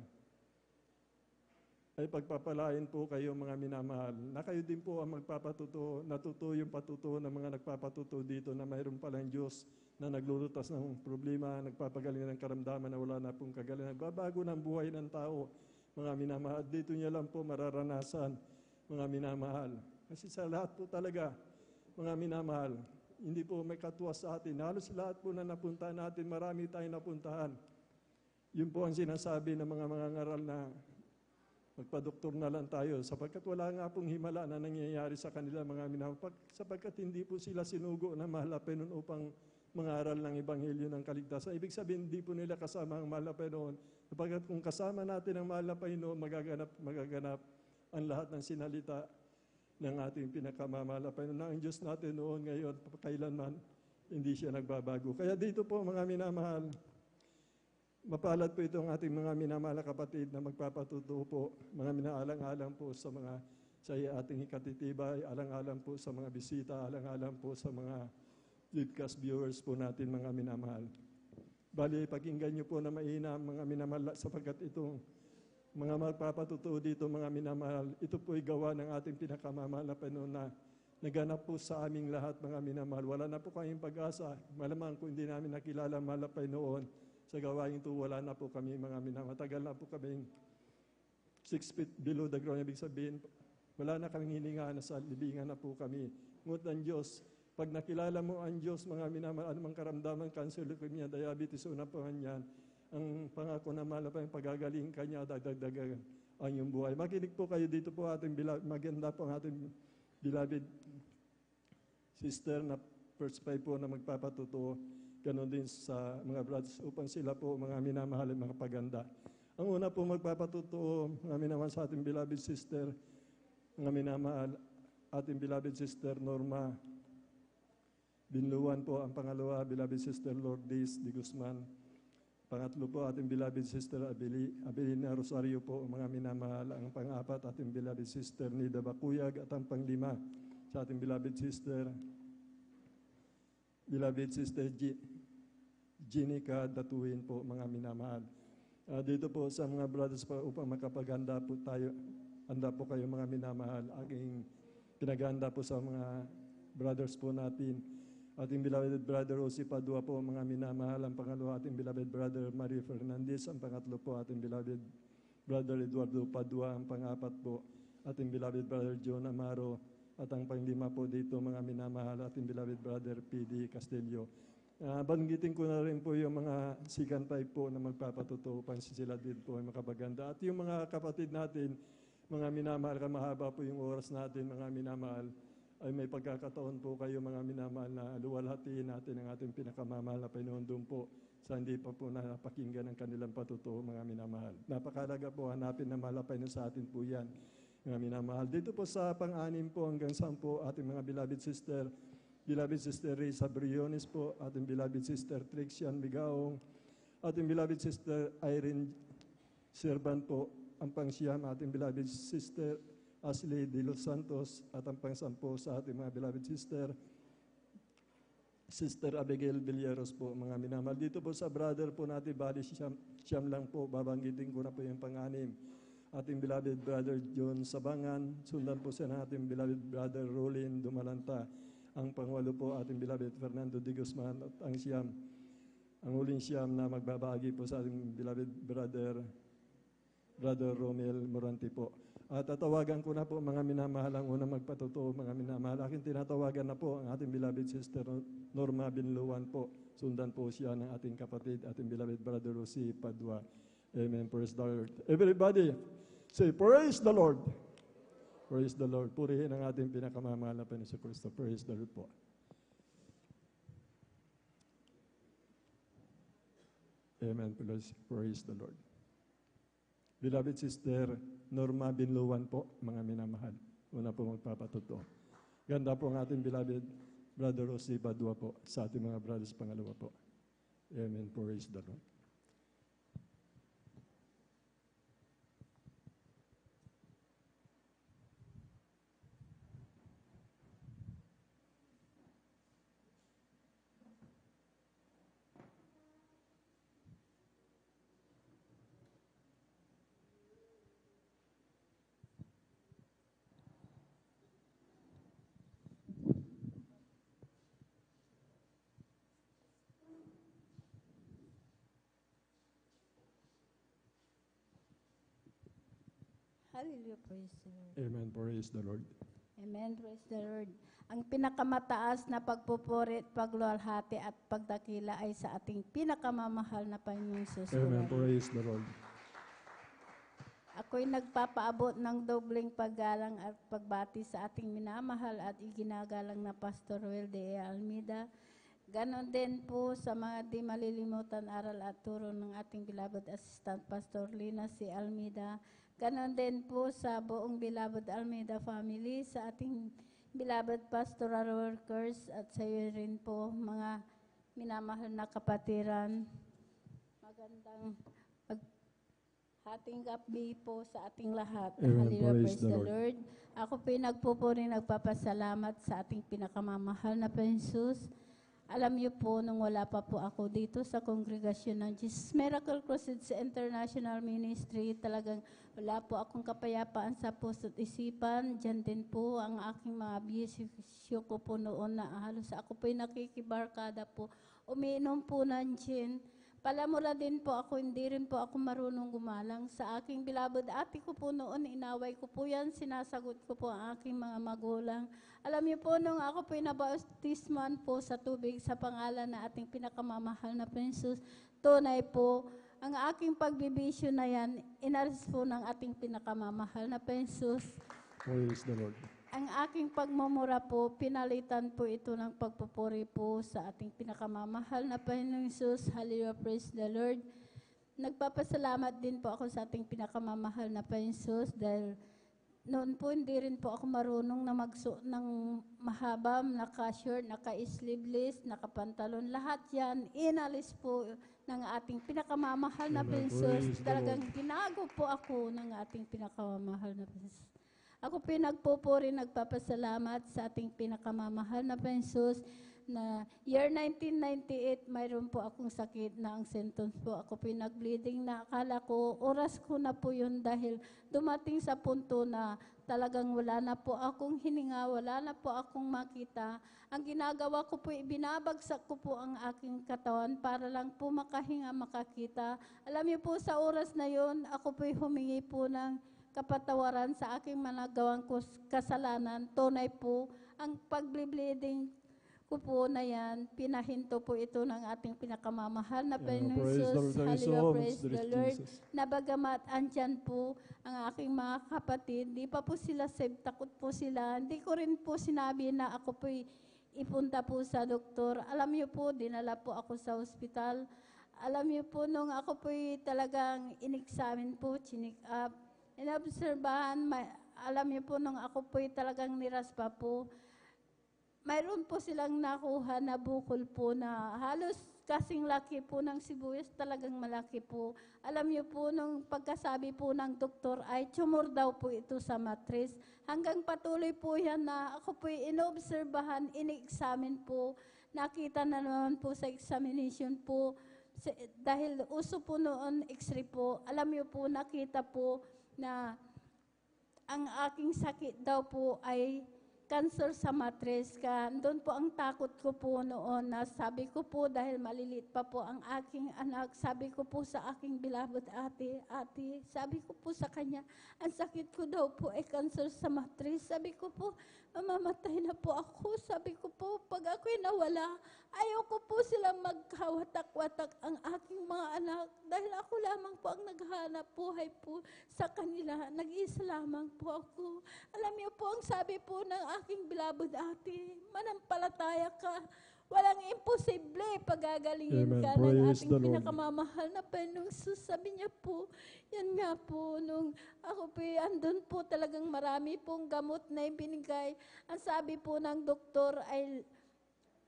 E: Ay pagpapalain po kayo, mga minamahal, na kayo din po ang magpapatutuo, natutuo yung patutuo ng mga nagpapatutuo dito na mayroon palang Diyos na naglulutas ng problema, nagpapagaling ng karamdaman na wala na pong kagalingan, nagbabago ng buhay ng tao, mga minamahal. Dito niya lang po mararanasan, mga minamahal. Kasi sa lahat po talaga, mga minamahal, hindi po may katuwas sa atin. Halos lahat po na napuntahan natin, marami tayong napuntahan. Yun po ang sinasabi ng mga ngaral na magpadoktor na lang tayo sapagkat wala nga pong himala na nangyayari sa kanila mga minamahal sapagkat hindi po sila sinugo na mahal na Panginoon upang mangaral ng Ebanghelyo ng kaligtasan. Ibig sabihin, hindi po nila kasama ang mahal na Panginoon sapagkat kung kasama natin ang mahal na Panginoon, magaganap ang lahat ng sinalita ng ating pinakamamahal na Panginoon na ang Diyos natin noon, ngayon, kailanman, hindi siya nagbabago. Kaya dito po mga minamahal, mapalad po itong ating mga minamahal na kapatid na magpapatutuo po, mga minaalang-alang po sa ating ikatitibay, alang-alang po sa mga bisita, alang-alang po sa mga Livecast viewers po natin mga minamahal. Bali, pakinggan niyo po na mahina mga minamahal sapagkat itong mga magpapatutuo dito mga minamahal, ito po'y gawa ng ating pinakamamahal na Panginoon na naganap po sa aming lahat mga minamahal. Wala na po kayong pag-asa, malamang kung hindi namin nakilala ang mahal na Panginoon, sa gawain ito, wala na po kami mga minamahal. Matagal na po kami 6 feet below the ground. Ibig sabihin, wala na kaming hininga, nasa libingan na po kami. Ngunit ang Diyos, pag nakilala mo ang Diyos, mga minamahal, anumang karamdaman, cancer, leukemia, diabetes, una pa man yan, ang pangako na mahal pa yung pagagaling kanya, dagdagan ang iyong buhay. Makinig po kayo dito po ating maganda po ang ating beloved sister na first five po na magpapatutuo. Ganon din sa mga brothers upang sila po mga minamahal at mga paganda. Ang una po magpapatutuo, mga minamahal sa ating beloved sister, mga minamahal, ating beloved sister Norma Binluan po. Ang pangalawa, beloved sister Lourdes de Guzman. Pangatlo po, ating beloved sister Abilina Rosario po, mga minamahal. Ang pang-apat, ating beloved sister Nida Bakuyag. At ang panglima, sa ating beloved sister Jenica Datuin po, mga minamahal. Dito po sa mga brothers pa upang makapaganda po tayo, handa po kayo mga minamahal. Aking pinaganda po sa mga brothers po natin. Ating beloved brother Jose Padua po, mga minamahal. Ang pangalawa, ating beloved brother Marie Fernandez. Ang pangatlo po, ating beloved brother Eduardo Padua. Ang pangapat po, ating beloved brother John Amaro. At ang panglima po dito, mga minamahal, ating beloved brother P.D. Castillo. Banggitin ko na rin po yung mga second five po na magpapatutuo upang sila din po ay makapaganda. At yung mga kapatid natin, mga minamahal, mahaba po yung oras natin, mga minamahal, ay may pagkakataon po kayo mga minamahal na luwalhatiin natin ang ating pinakamamahal na Panginoon doon po sa hindi pa po napakinggan ang kanilang patutuo, mga minamahal. Napakalaga po, hanapin na mahal na Panginoon sa atin po yan, mga minamahal. Dito po sa pang-anim po hanggang 10 po, ating mga beloved sister Risa Briones po, ating beloved sister Trixian Bigaong, ating beloved sister Irene Serban po, ang pang-siyam, ating beloved sister Ashley De Los Santos, at ang pang-sampo sa ating mga beloved Sister Abigail Villeros po, mga minamahal. Dito po sa brother po natin, bali siyam lang po, babanggitin ko na po yung pang-anim. Ating beloved brother John Sabangan, sundan po siya ng ating beloved brother Rolin Dumalanta. Ang pangwalo po, ating beloved Fernando de Guzman, at ang huling siyam na magbabahagi po sa ating beloved brother Romel Moranti po. At tatawagan ko na po mga minamahal ang unang magpatutuo, mga minamahal. Aking tinatawagan na po ang ating beloved sister Norma Binluan po. Sundan po siya ng ating kapatid, ating beloved brother Jose Padua. Amen. Praise the Lord. Everybody, say, praise the Lord. Praise the Lord. Purihin ang ating pinakamamahal na Panginoon sa Kristo. Praise the Lord po. Amen. Praise the Lord. Beloved sister Norma Binluan po, mga minamahal. Una po magpapatuto. Ganda po ang ating beloved brother Jose Badua po sa ating mga brothers pangalawa po. Amen. Praise the Lord.
F: Hallelujah, praise the Lord.
E: Amen. Praise the Lord.
F: Amen, praise the Lord. Ang pinakamataas na pagpupuri, pagluwalhati at pagdakila ay sa ating pinakamamahal na Panginoong Jesus.
E: Amen. Praise the Lord.
F: Ako'y nagpapaabot ng dobleng paggalang at pagbati sa ating minamahal at iginagalang na Pastor Roel de Almeida. Ganon din po sa mga di malilimutan aral at turo ng ating beloved Assistant Pastor Lina C. Almeida. Ganon din po sa buong beloved Almeida family, sa ating beloved pastoral workers at sa iyo rin po mga minamahal na kapatiran. Magandang hating gabi po sa ating lahat.
E: Amen.
F: Hallelujah,
E: Praise
F: praise
E: the
F: the
E: Lord.
F: Lord. Ako po nagpupuri, nagpapasalamat sa ating pinakamamahal na Pensus. Alam niyo po, nung wala pa po ako dito sa kongregasyon ng Jesus Miracle Crusade International Ministry, talagang wala po akong kapayapaan sa puso't isipan. Diyan din po ang aking mga bisyo ko po noon na halos ako po'y nakikibarkada po. Umiinom po ng gin. Palamura din po ako, hindi rin po ako marunong gumalang. Sa aking beloved ate ko po noon, inaway ko po yan, sinasagot ko po ang aking mga magulang. Alam niyo po, nung ako po nabautisman po sa tubig sa pangalan na ating pinakamamahal na Pensus, tunay po, ang aking pagbibisyo na yan, inalis po ng ating pinakamamahal na Pensus.
E: Praise the Lord.
F: Ang aking pagmumura po, pinalitan po ito ng pagpupuri po sa ating pinakamamahal na Panginoong Hesus. Hallelujah, praise the Lord. Nagpapasalamat din po ako sa ating pinakamamahal na Panginoong Hesus dahil noon po hindi rin po ako marunong na magsuot ng mahaba, naka-short, naka-sleeveless, nakapantalon. Lahat yan, inalis po ng ating pinakamamahal na
E: Amen.
F: Panginoong
E: Praise
F: Hesus.
E: the
F: Talagang ginago po ako ng ating pinakamamahal na Panginoong Hesus. Ako pinagpupuri, nagpapasalamat sa ating pinakamamahal na Pensus na year 1998, mayroon po akong sakit na ang symptoms po. Ako pinag-bleeding na akala ko, oras ko na po yun dahil dumating sa punto na talagang wala na po akong hininga, wala na po akong makita. Ang ginagawa ko po, ibinabagsak ko po ang aking katawan para lang po makahinga, makakita. Alam niyo po, sa oras na yun, ako po humingi po ng kapatawaran sa aking managawang kasalanan. Tunay po, ang pag-bleeding ko po na yan, pinahinto po ito ng ating pinakamamahal na Panginoong
E: Praise the
F: Hesus.
E: Lord. There is
F: Hallelujah,
E: so
F: praise
E: much. There
F: the
E: is
F: Lord.
E: Jesus.
F: Nabagamat andyan po ang aking mga kapatid, di pa po sila saved, takot po sila. Hindi ko rin po sinabi na ako po ipunta po sa doktor. Alam niyo po, dinala po ako sa ospital. Alam niyo po, nung ako po talagang in-examine po, chinik up, inobserbahan, alam niyo po, nung ako po'y talagang niraspa po, mayroon po silang nakuha na bukol po na halos kasing laki po ng sibuyas, talagang malaki po. Alam niyo po, nung pagkasabi po ng doktor ay tumor daw po ito sa matris. Hanggang patuloy po yan na ako po'y inobserbahan, in-examine po, nakita na naman po sa examination po, dahil uso po noon x-ray po, alam niyo po, nakita po na ang aking sakit daw po ay cancer sa matris. Doon po ang takot ko po noon na sabi ko po dahil malilit pa po ang aking anak, sabi ko po sa aking beloved ate, sabi ko po sa kanya, ang sakit ko daw po ay cancer sa matris. Sabi ko po, mamamatay na po ako. Sabi ko po, pag ako'y nawala, ayoko po silang magkawatak-watak ang aking mga anak dahil ako lamang po ang naghahanap buhay po sa kanila. Nag-iisa lamang po ako. Alam niyo po, ang sabi po ng aking beloved ate, manampalataya ka. Walang imposible pagagalingin
E: Amen.
F: ka ng
E: Praise
F: ating
E: the Lord.
F: pinakamamahal na Panginoong Hesus. Sabi niya po, yan nga po, nung ako po, andun po talagang marami pong gamot na ibinigay. Ang sabi po ng doktor ay,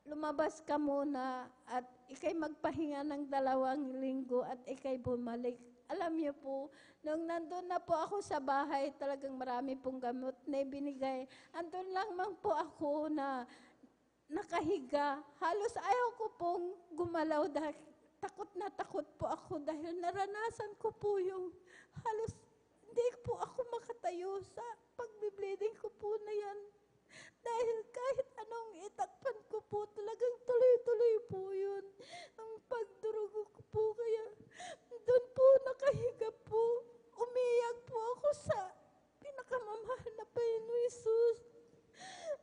F: lumabas ka muna at ikay magpahinga ng 2 linggo at ikay bumalik. Alam niyo po, nung nandun na po ako sa bahay, talagang marami pong gamot na ibinigay. Andun lang man po ako na nakahiga. Halos ayaw ko pong gumalaw dahil takot na takot po ako dahil naranasan ko po yung halos hindi po ako makatayo sa pag-bleeding ko po na yan. Dahil kahit anong itakpan ko po, talagang tuloy-tuloy po yun. Ang pagdurugo ko po, kaya doon po nakahiga po, umiyak po ako sa pinakamamahal na Panginoong Hesus.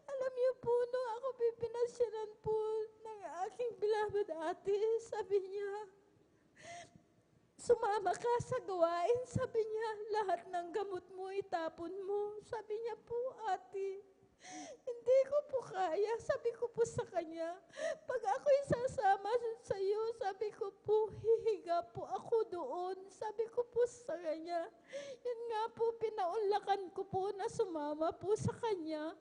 F: Alam niyo po, nung ako pipinasyanan po ng aking beloved ate, sabi niya, sumama ka sa gawain. Sabi niya, lahat ng gamot mo itapon mo. Sabi niya po, ate, hindi ko po kaya. Sabi ko po sa kanya, pag ako'y sasama sa iyo, sabi ko po, hihiga po ako doon. Sabi ko po sa kanya, yun nga po, pinaunlakan ko po na sumama po sa kanya.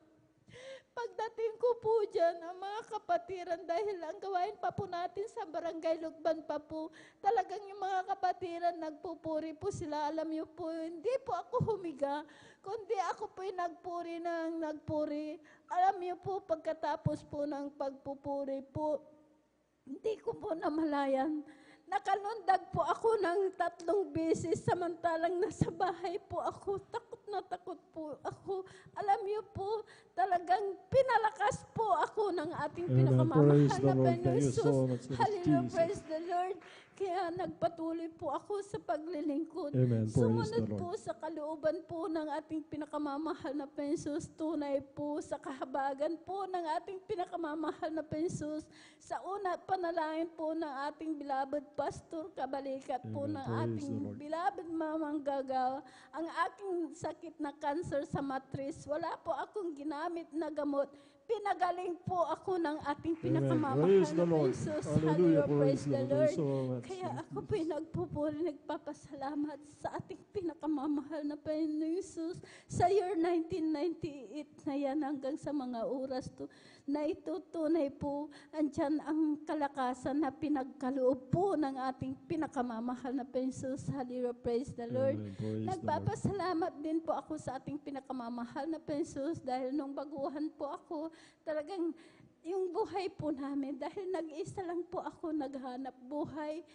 F: Pagdating ko po dyan, ang mga kapatiran, dahil ang gawain pa po natin sa Barangay Lugban pa po, talagang yung mga kapatiran, nagpupuri po sila. Alam niyo po, hindi po ako humiga, kundi ako po yung nagpuri ng nagpuri. Alam niyo po, pagkatapos po ng pagpupuri po, hindi ko po namalayan. Nakalundag po ako ng 3 beses, samantalang nasa bahay po ako. Takot na takot po ako. Alam niyo po, talagang pinalakas po ako ng ating
E: Amen.
F: pinakamamahal
E: Praise the
F: na
E: Lord.
F: Panginoon
E: Thank you so
F: Jesus.
E: much, Lord
F: Hallelujah,
E: Jesus.
F: praise the Lord. Kaya nagpatuloy po ako sa paglilingkod.
E: Amen. Praise
F: Sumunod
E: the Lord.
F: po sa kalooban po ng ating pinakamamahal na Pensos, tunay po sa kahabagan po ng ating pinakamamahal na Pensos, sa una panalangin po ng ating beloved Pastor Kabalikat po
E: Amen.
F: ng
E: Praise
F: ating
E: the Lord.
F: beloved Mamang Gagaw, ang aking sakit na cancer sa matris, wala po akong ginamit na gamot. Pinagaling po ako ng ating pinakamamahal
E: Praise
F: na
E: the Lord.
F: Pensos.
E: Hallelujah.
F: Praise the Lord.
E: So much.
F: Kaya ako po'y nagpupuri, nagpapasalamat sa ating pinakamamahal na Panginoon Jesus sa year 1998 na yan hanggang sa mga oras to, na ito tunay po, andyan ang kalakasan na pinagkaloob po ng ating pinakamamahal na Panginoon Jesus. Hallelujah, praise the Lord.
E: Amen. Praise the Lord.
F: Nagpapasalamat din po ako sa ating pinakamamahal na Panginoon Jesus dahil nung baguhan po ako, talagang yung buhay po namin, dahil nag-isa lang po ako naghanap buhay,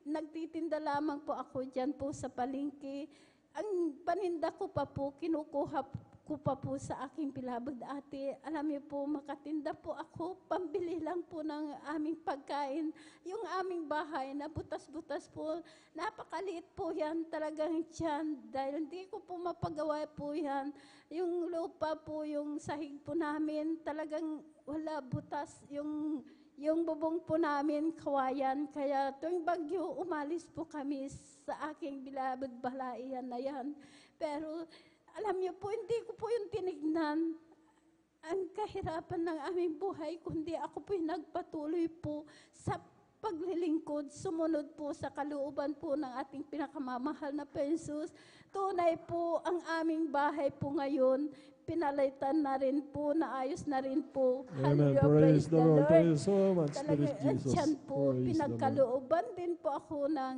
F: nagtitinda lamang po ako dyan po sa palengke. Ang paninda ko pa po, kinukuha ko pa po sa aking beloved ate. Alam niyo po, makatinda po ako, pambili lang po ng aming pagkain. Yung aming bahay na butas-butas po, napakaliit po yan, talagang tiyan, dahil hindi ko po mapagawa po yan. Yung lupa po, yung sahig po namin, talagang wala butas, yung bubong po namin, kawayan. Kaya tuwing bagyo, umalis po kami sa aking beloved balaihan na yan. Pero alam niyo po, hindi ko po yung tinignan ang kahirapan ng aming buhay, kundi ako po yung nagpatuloy po sa paglilingkod, sumunod po sa kalooban po ng ating pinakamamahal na Pensos. Tunay po ang aming bahay po ngayon, pinalitan na rin po, naayos na rin po.
E: Amen.
F: Hallelujah,
E: Praise the Lord. Thank you so much,
F: Talaga,
E: Spirit Jesus.
F: andyan po,
E: Praise the Lord.
F: pinagkalooban din po ako ng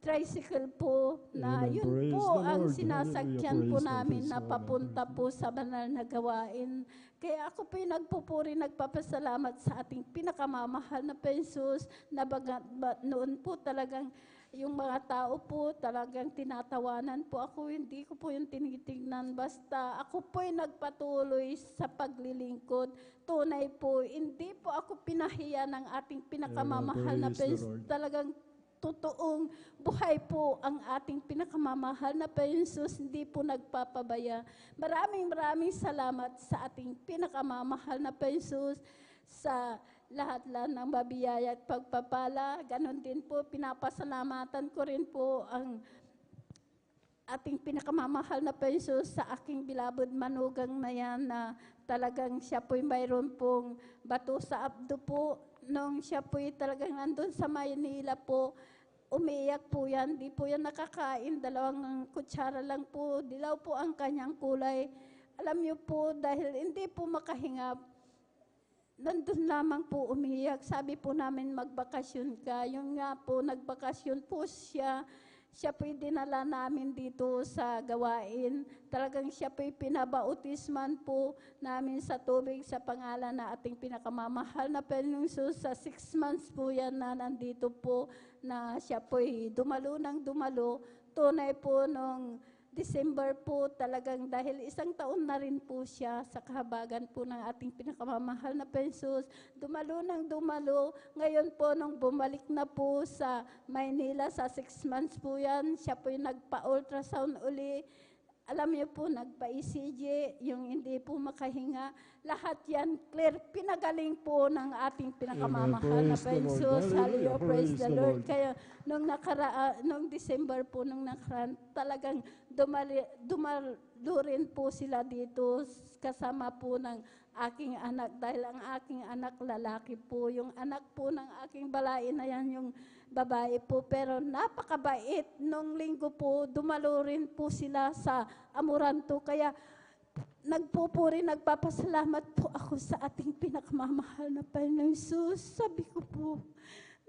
F: tricycle po na
E: Amen.
F: yun
E: Praise
F: po
E: the
F: ang
E: Lord.
F: sinasakyan
E: Hallelujah.
F: po
E: Praise the
F: namin
E: Lord.
F: na papunta po sa banal na gawain. Kaya ako po yung nagpupuri, nagpapasalamat sa ating pinakamamahal na Pensos na noon po talagang yung mga tao po talagang tinatawanan po ako, hindi ko po yung tinitignan. Basta ako po yung nagpatuloy sa paglilingkod. Tunay po, hindi po ako pinahiya ng ating pinakamamahal na
E: Praise the
F: Pensos.
E: Lord.
F: Talagang totoong buhay po ang ating pinakamamahal na Pensos, hindi po nagpapabaya. Maraming salamat sa ating pinakamamahal na Pensos sa lahat lang ng mabiyaya at pagpapala. Ganon din po, pinapasalamatan ko rin po ang ating pinakamamahal na Pensos sa aking beloved manugang na yan na talagang siya po'y mayroon pong bato sa abdo po. Nung siya po'y talagang nandun sa Maynila po, umiyak po yan, di po yan nakakain, 2 kutsara lang po, dilaw po ang kanyang kulay. Alam niyo po, dahil hindi po makahinga, nandun lamang po umiyak. Sabi po namin magbakasyon ka. Yung nga po, nagbakasyon po siya. Siya po'y dinala namin dito sa gawain. Talagang siya po'y pinabautisman po namin sa tubig sa pangalan na ating pinakamamahal na Panginoong Jesus. Sa 6 months po yan na nandito po na siya po'y dumalo ng dumalo. Tunay po nung December po talagang dahil 1 taon na rin po siya sa kahabagan po ng ating pinakamamahal na Pensos. Dumalo ng dumalo. Ngayon po nung bumalik na po sa Maynila sa 6 months po yan, siya po yung nagpa-ultrasound uli. Alam niyo po, nagpa-ECG, yung hindi po makahinga, lahat yan clear. Pinagaling po ng ating pinakamamahal na
E: Praise the Lord.
F: Jesus. Hallelujah,
E: Hallelujah.
F: praise the
E: Praise the
F: Lord.
E: Lord.
F: Kaya nung December po, nung nakaraan, talagang dumalo rin po sila dito kasama po ng aking anak. Dahil ang aking anak lalaki po, yung anak po ng aking balain na yan, yung babae po, pero napakabait. Nung linggo po, dumalo rin po sila sa Amoranto. Kaya nagpupuri, nagpapasalamat po ako sa ating pinakamamahal na Panginoong Jesus. Sabi ko po,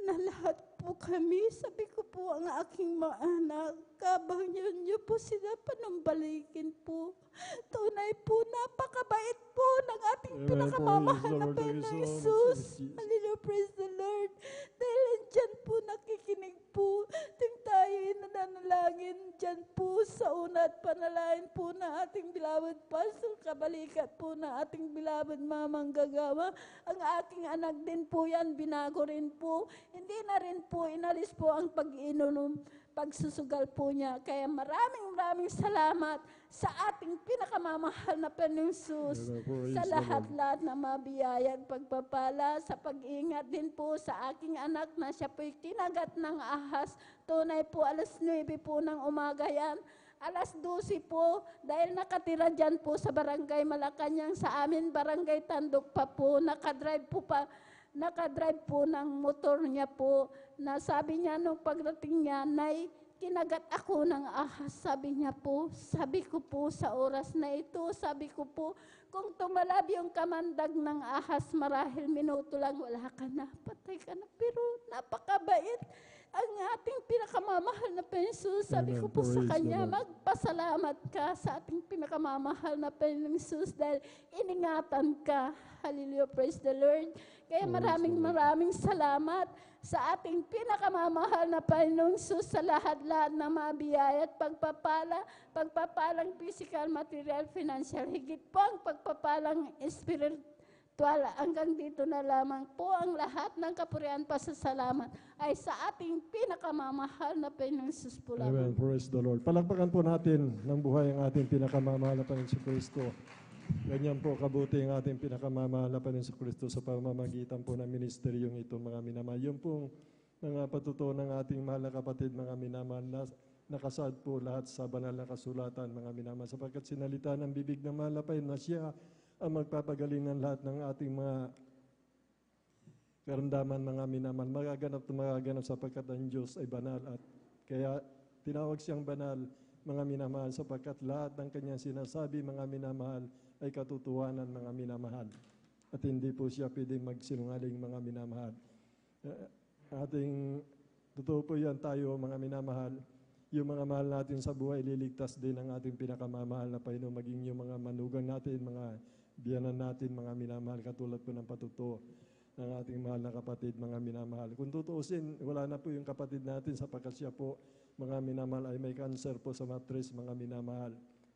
F: na lahat po kami, sabi ko po ang aking mga anak, kabang niyo po sila panumbalikin po. Tunay po, napakabait po ng ating
E: Amen.
F: pinakamamahal
E: Praise the
F: na
E: Lord.
F: Panginoong
E: Thank you so much,
F: Jesus.
E: Jesus.
F: Hallelujah, praise the Lord. Dahil dyan po nakikinig po, ting tayo nananalangin dyan po sa una at panalangin po na ating bilawad Pastor, kabalikat po na ating bilawad mga manggagawa. Ang aking anak din po yan, binago rin po. Hindi na rin po inalis po ang pag-inom, pagsusugal po niya. Kaya maraming salamat sa ating pinakamamahal na Panginoong Jesus,
E: Amen. Praise
F: sa
E: the
F: lahat-lahat na mabiyaya at pagpapala, sa pag-iingat din po sa aking anak na siya po'y kinagat ng ahas. Tunay po, alas 9 po ng umaga yan. Alas 12 po, dahil nakatira dyan po sa Barangay Malacanang, sa amin Barangay Tandok pa po, nakadrive po ng motor niya po, na sabi niya nung pagdating niya, Nay, kinagat ako ng ahas, sabi niya po. Sabi ko po sa oras na ito, sabi ko po, kung tumalab yung kamandag ng ahas, marahil minuto lang, wala ka na, patay ka na. Pero napakabait ang ating pinakamamahal na Panginoon. Sabi ko po sa
E: Praise the
F: kanya,
E: Lord.
F: magpasalamat ka sa ating pinakamamahal na Panginoong Jesus dahil iningatan ka. Hallelujah, praise the Lord. Kaya maraming salamat sa ating pinakamamahal na Panginoong Jesus sa lahat-lahat na mabiyaya at pagpapalang physical, material, financial, higit po ang pagpapalang spiritual. Hanggang dito na lamang po ang lahat ng kapurihan pasasalamat ay sa ating pinakamamahal na Panginoong Jesus po
E: Amen.
F: lamang.
E: Praise the Lord. Palakpakan po natin ng buhay ang ating pinakamamahal na Panginoon si Kristo. Ganyan po kabuti ang ating pinakamamahal na Panginoon si Kristo sa pamamagitan po ng ministeryong ito, mga minamahal. Yung pong mga patutuo ng ating mahal na kapatid, mga minamahal, na nakasad po lahat sa banal na kasulatan, mga minamahal, sapagkat sinalita ng bibig ng mahal na Panginoon na siya ang magpapagaling ng lahat ng ating mga karamdaman, mga minamahal. Magaganap sapagkat ang Diyos ay banal, at kaya tinawag siyang banal, mga minamahal, sapagkat lahat ng kanyang sinasabi, mga minamahal, ay katotohanan, mga minamahal. At hindi po siya pwedeng magsinungaling, mga minamahal. Totoo po yan tayo, mga minamahal. Yung mga mahal natin sa buhay, liligtas din ang ating pinakamamahal na Panginoon, maging yung mga manugang natin, mga biyanan natin, mga minamahal, katulad po ng patutuo ng ating mahal na kapatid, mga minamahal. Kung tutuusin, wala na po yung kapatid natin sapagkat siya po, mga minamahal, ay may cancer po sa matris, mga minamahal.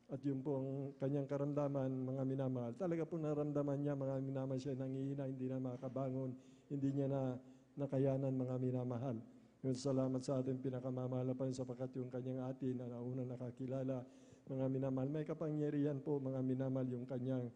E: At yun po ang kanyang karamdaman, mga minamahal. Talaga po naramdaman niya, mga minamahal, siya nangihina, hindi na makabangon, hindi niya na nakayanan, mga minamahal. Yung salamat sa ating pinakamamahal na Panginoon sapagkat yung kanyang atin na nauna nakakilala, mga minamahal. May kapangyarihan po, mga minamahal, yung kanyang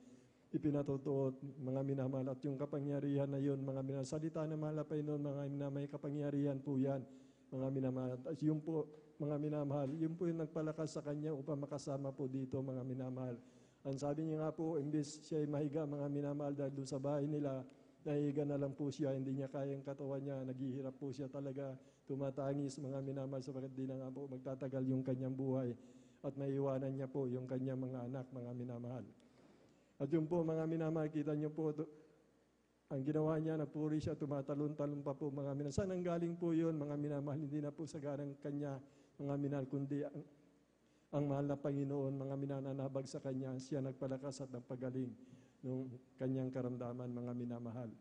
E: ipinatutuot, mga minamahal. At yung kapangyarihan na yun, mga minamahal, salita na mahal na Panginoon, mga minamahal, may kapangyarihan po yan, mga minamahal. At yung po, mga minamahal, yun po yung nagpalakas sa kanya upang makasama po dito, mga minamahal. Ang sabi niya nga po, imbes siya ay mahiga, mga minamahal, dahil doon sa bahay nila, nahiga na lang po siya, hindi niya kayang katawan niya, naghihirap po siya talaga, tumatangis, mga minamahal, sapagkat di na nga po magtatagal yung kanyang buhay at maiiwanan niya po yung kanyang mga anak, mga minamahal. At yun po, mga minamahal, kita niyo po, ang ginawa niya, nagpuri siya, tumatalon-talon pa po, mga minamahal. Saan ang galing po yun, mga minamahal? Hindi na po sa garang kanya, mga minamahal, kundi ang mahal na Panginoon, mga minananabag sa kanya, siya nagpalakas at nagpagaling ng kanyang karamdaman, mga minamahal.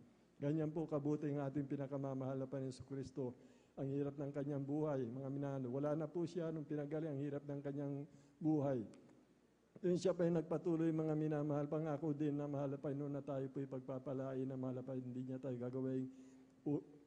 E: Ganyan po kabuti ang ating pinakamamahal na Panginoon sa Kristo. Ang hirap ng kanyang buhay, mga minamahal. Wala na po siya nung pinagaling, ang hirap ng kanyang buhay. Yun siya pa yung nagpatuloy, mga minamahal, pangako din na mahal na Panginoon na tayo po'y pagpapalain na mahal na Panginoon. Hindi niya tayo gagawing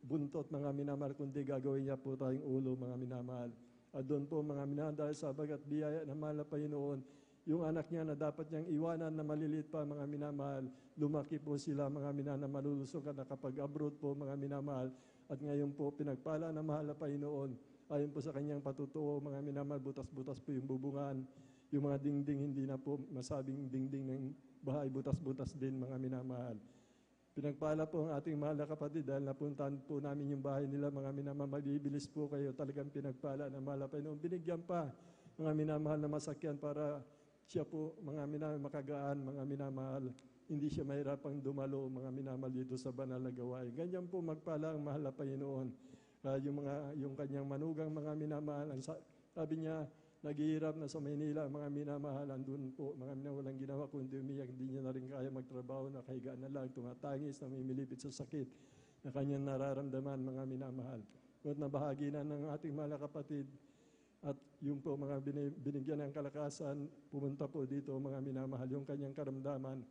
E: buntot, mga minamahal, kundi gagawin niya po tayong ulo, mga minamahal. At doon po, mga minamahal, dahil sabagat biyaya na mahal na Panginoon, Yung anak niya na dapat niyang iwanan na maliliit pa, mga minamahal, lumaki po sila, mga minamahal, na malulusog at nakapag-abroad po, mga minamahal. At ngayon po, pinagpala na mahal na Panginoon. Ayon po sa kanyang patutuo, mga minamahal, butas-butas po yung bubungan. Yung mga dingding, hindi na po masabing dingding ng bahay, butas-butas din, mga minamahal. Pinagpala po ang ating mahal na kapatid dahil napuntahan po namin yung bahay nila, mga minamahal, mabibilis po kayo, talagang pinagpala na mahal na Panginoon. Binigyan pa, mga minamahal, na masakyan para siya po, mga minamahal, makagaan, mga minamahal. Hindi siya mahirapang dumalo, mga minamahal, dito sa banal na gawain. Ganyan po magpala ang mahal na Panginoon. Yung kanyang manugang, mga minamahal, sabi niya, naghihirap na sa Maynila, mga minamahal, andun po, mga minamahal, walang ginawa kundi umiyak, hindi niya na rin kaya magtrabaho, nakahiga na lang, tumatangis, namimilipit sa sakit na kanyang nararamdaman, mga minamahal. At nabahagi na ng ating mahal na kapatid, at yung po mga binigyan ng kalakasan, pumunta po dito, mga minamahal, yung kanyang karamdaman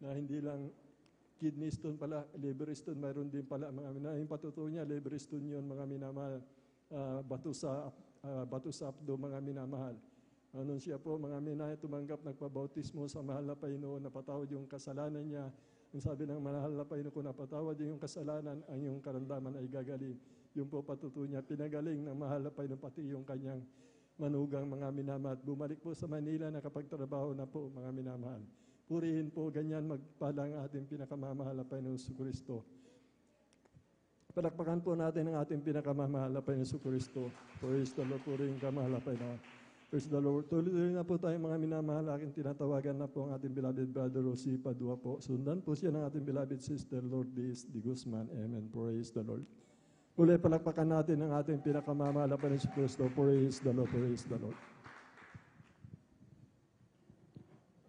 E: na hindi lang kidney stone pala, liver stone, mayroon din pala, mga minamahal. Yung patutuo niya, liver stone yun, mga minamahal, bato sa abdo, mga minamahal. Noon siya po, mga minamahal, tumanggap, nagpabautismo sa mahal na Panginoon, napatawad yung kasalanan niya. Ang sabi ng mahal na Panginoon, kung napatawad yung kasalanan, ang yung karamdaman ay gagaling. Yung po patutuo niya, pinagaling ng mahal na Panginoon, pati yung kanyang manugang, mga minamahal. Bumalik po sa Manila, nakapagtrabaho na po, mga minamahal. Purihin po, ganyan magpalang ating pinakamamahal na Panginoon Kristo. Palakpakan po natin ang ating pinakamamahal na Panginoon Kristo. Praise the Lord, purihin ka, mahal na Panginoon. Praise the Lord. Tuloy na po tayo, mga minamahal, aking tinatawagan na po ang ating beloved brother Rosie Padua po. Sundan po siya ng ating beloved sister Lourdes de Guzman. Amen. Praise the Lord. Uli, palakpakan natin ang ating pinakamamahal na Panginoon Kristo. Praise the Lord, praise the Lord.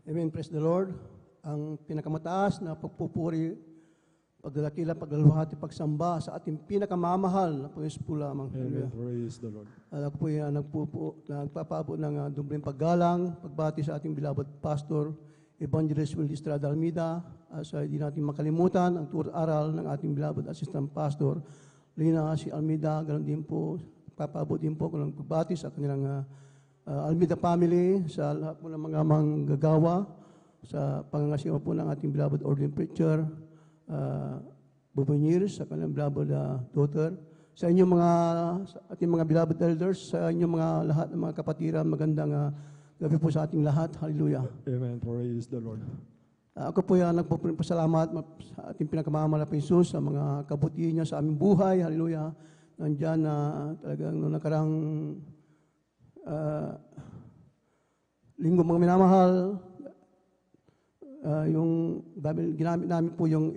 G: Amen, praise the Lord. Ang pinakamataas na pagpupuri, pagdalakila, paglaluhati, pagsamba sa ating pinakamamahal na Panginoon po lamang.
E: Amen, praise the Lord.
G: Ako po yan, nagpapaabot ng dumbreng paggalang, pagbati sa ating beloved pastor, Evangelist Will Estrada Almeida, sa hindi natin makalimutan ang tur-aral ng ating beloved assistant pastor, Lina si Almeida, ganoon din po, papaabot din po kung pagbati sa kanilang Almeida family, sa lahat po ng mga manggagawa, sa pangangasiwa po ng ating beloved ordained preacher, Bubunyers, sa kanilang beloved daughter, sa inyong sa ating mga beloved elders, sa inyong mga lahat ng mga kapatiran, magandang gabi po sa ating lahat. Hallelujah.
E: Amen, praise the Lord.
G: Ako po yan, nagpapasalamat sa ating pinakamamahal na Jesus sa mga kabutihan niya sa aming buhay. Hallelujah. Nandiyan na talagang noong nakarang linggo, mga minamahal, yung ginamit namin po yung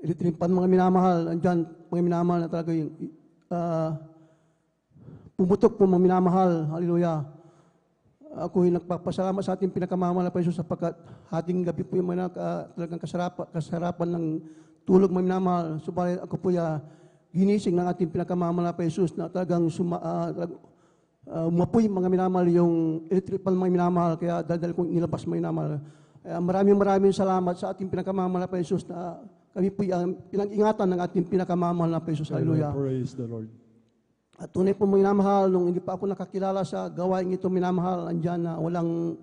G: electric pan, mga minamahal. Nandiyan, mga minamahal, na talaga yung pumutok po, mga minamahal. Hallelujah. Ako ay nagpapasalamat sa ating pinakamamahal na Panginoon sapagkat hating gabi po yung mga talagang kasarapan ng tulog, mga minamahal. Subalit ako po ginising ng ating pinakamamahal na Panginoon na talagang umapoy, mga minamahal, yung electric pan, mga minamahal. Kaya dahil kong nilabas, mga minamahal. Maraming salamat sa ating pinakamamahal na Panginoon na kami po pinag-ingatan ng ating pinakamamahal na Panginoon. Hallelujah.
E: Praise the Lord.
G: At tunay po, mga minamahal, nung hindi pa ako nakakilala sa gawain ito, minamahal, andyan na walang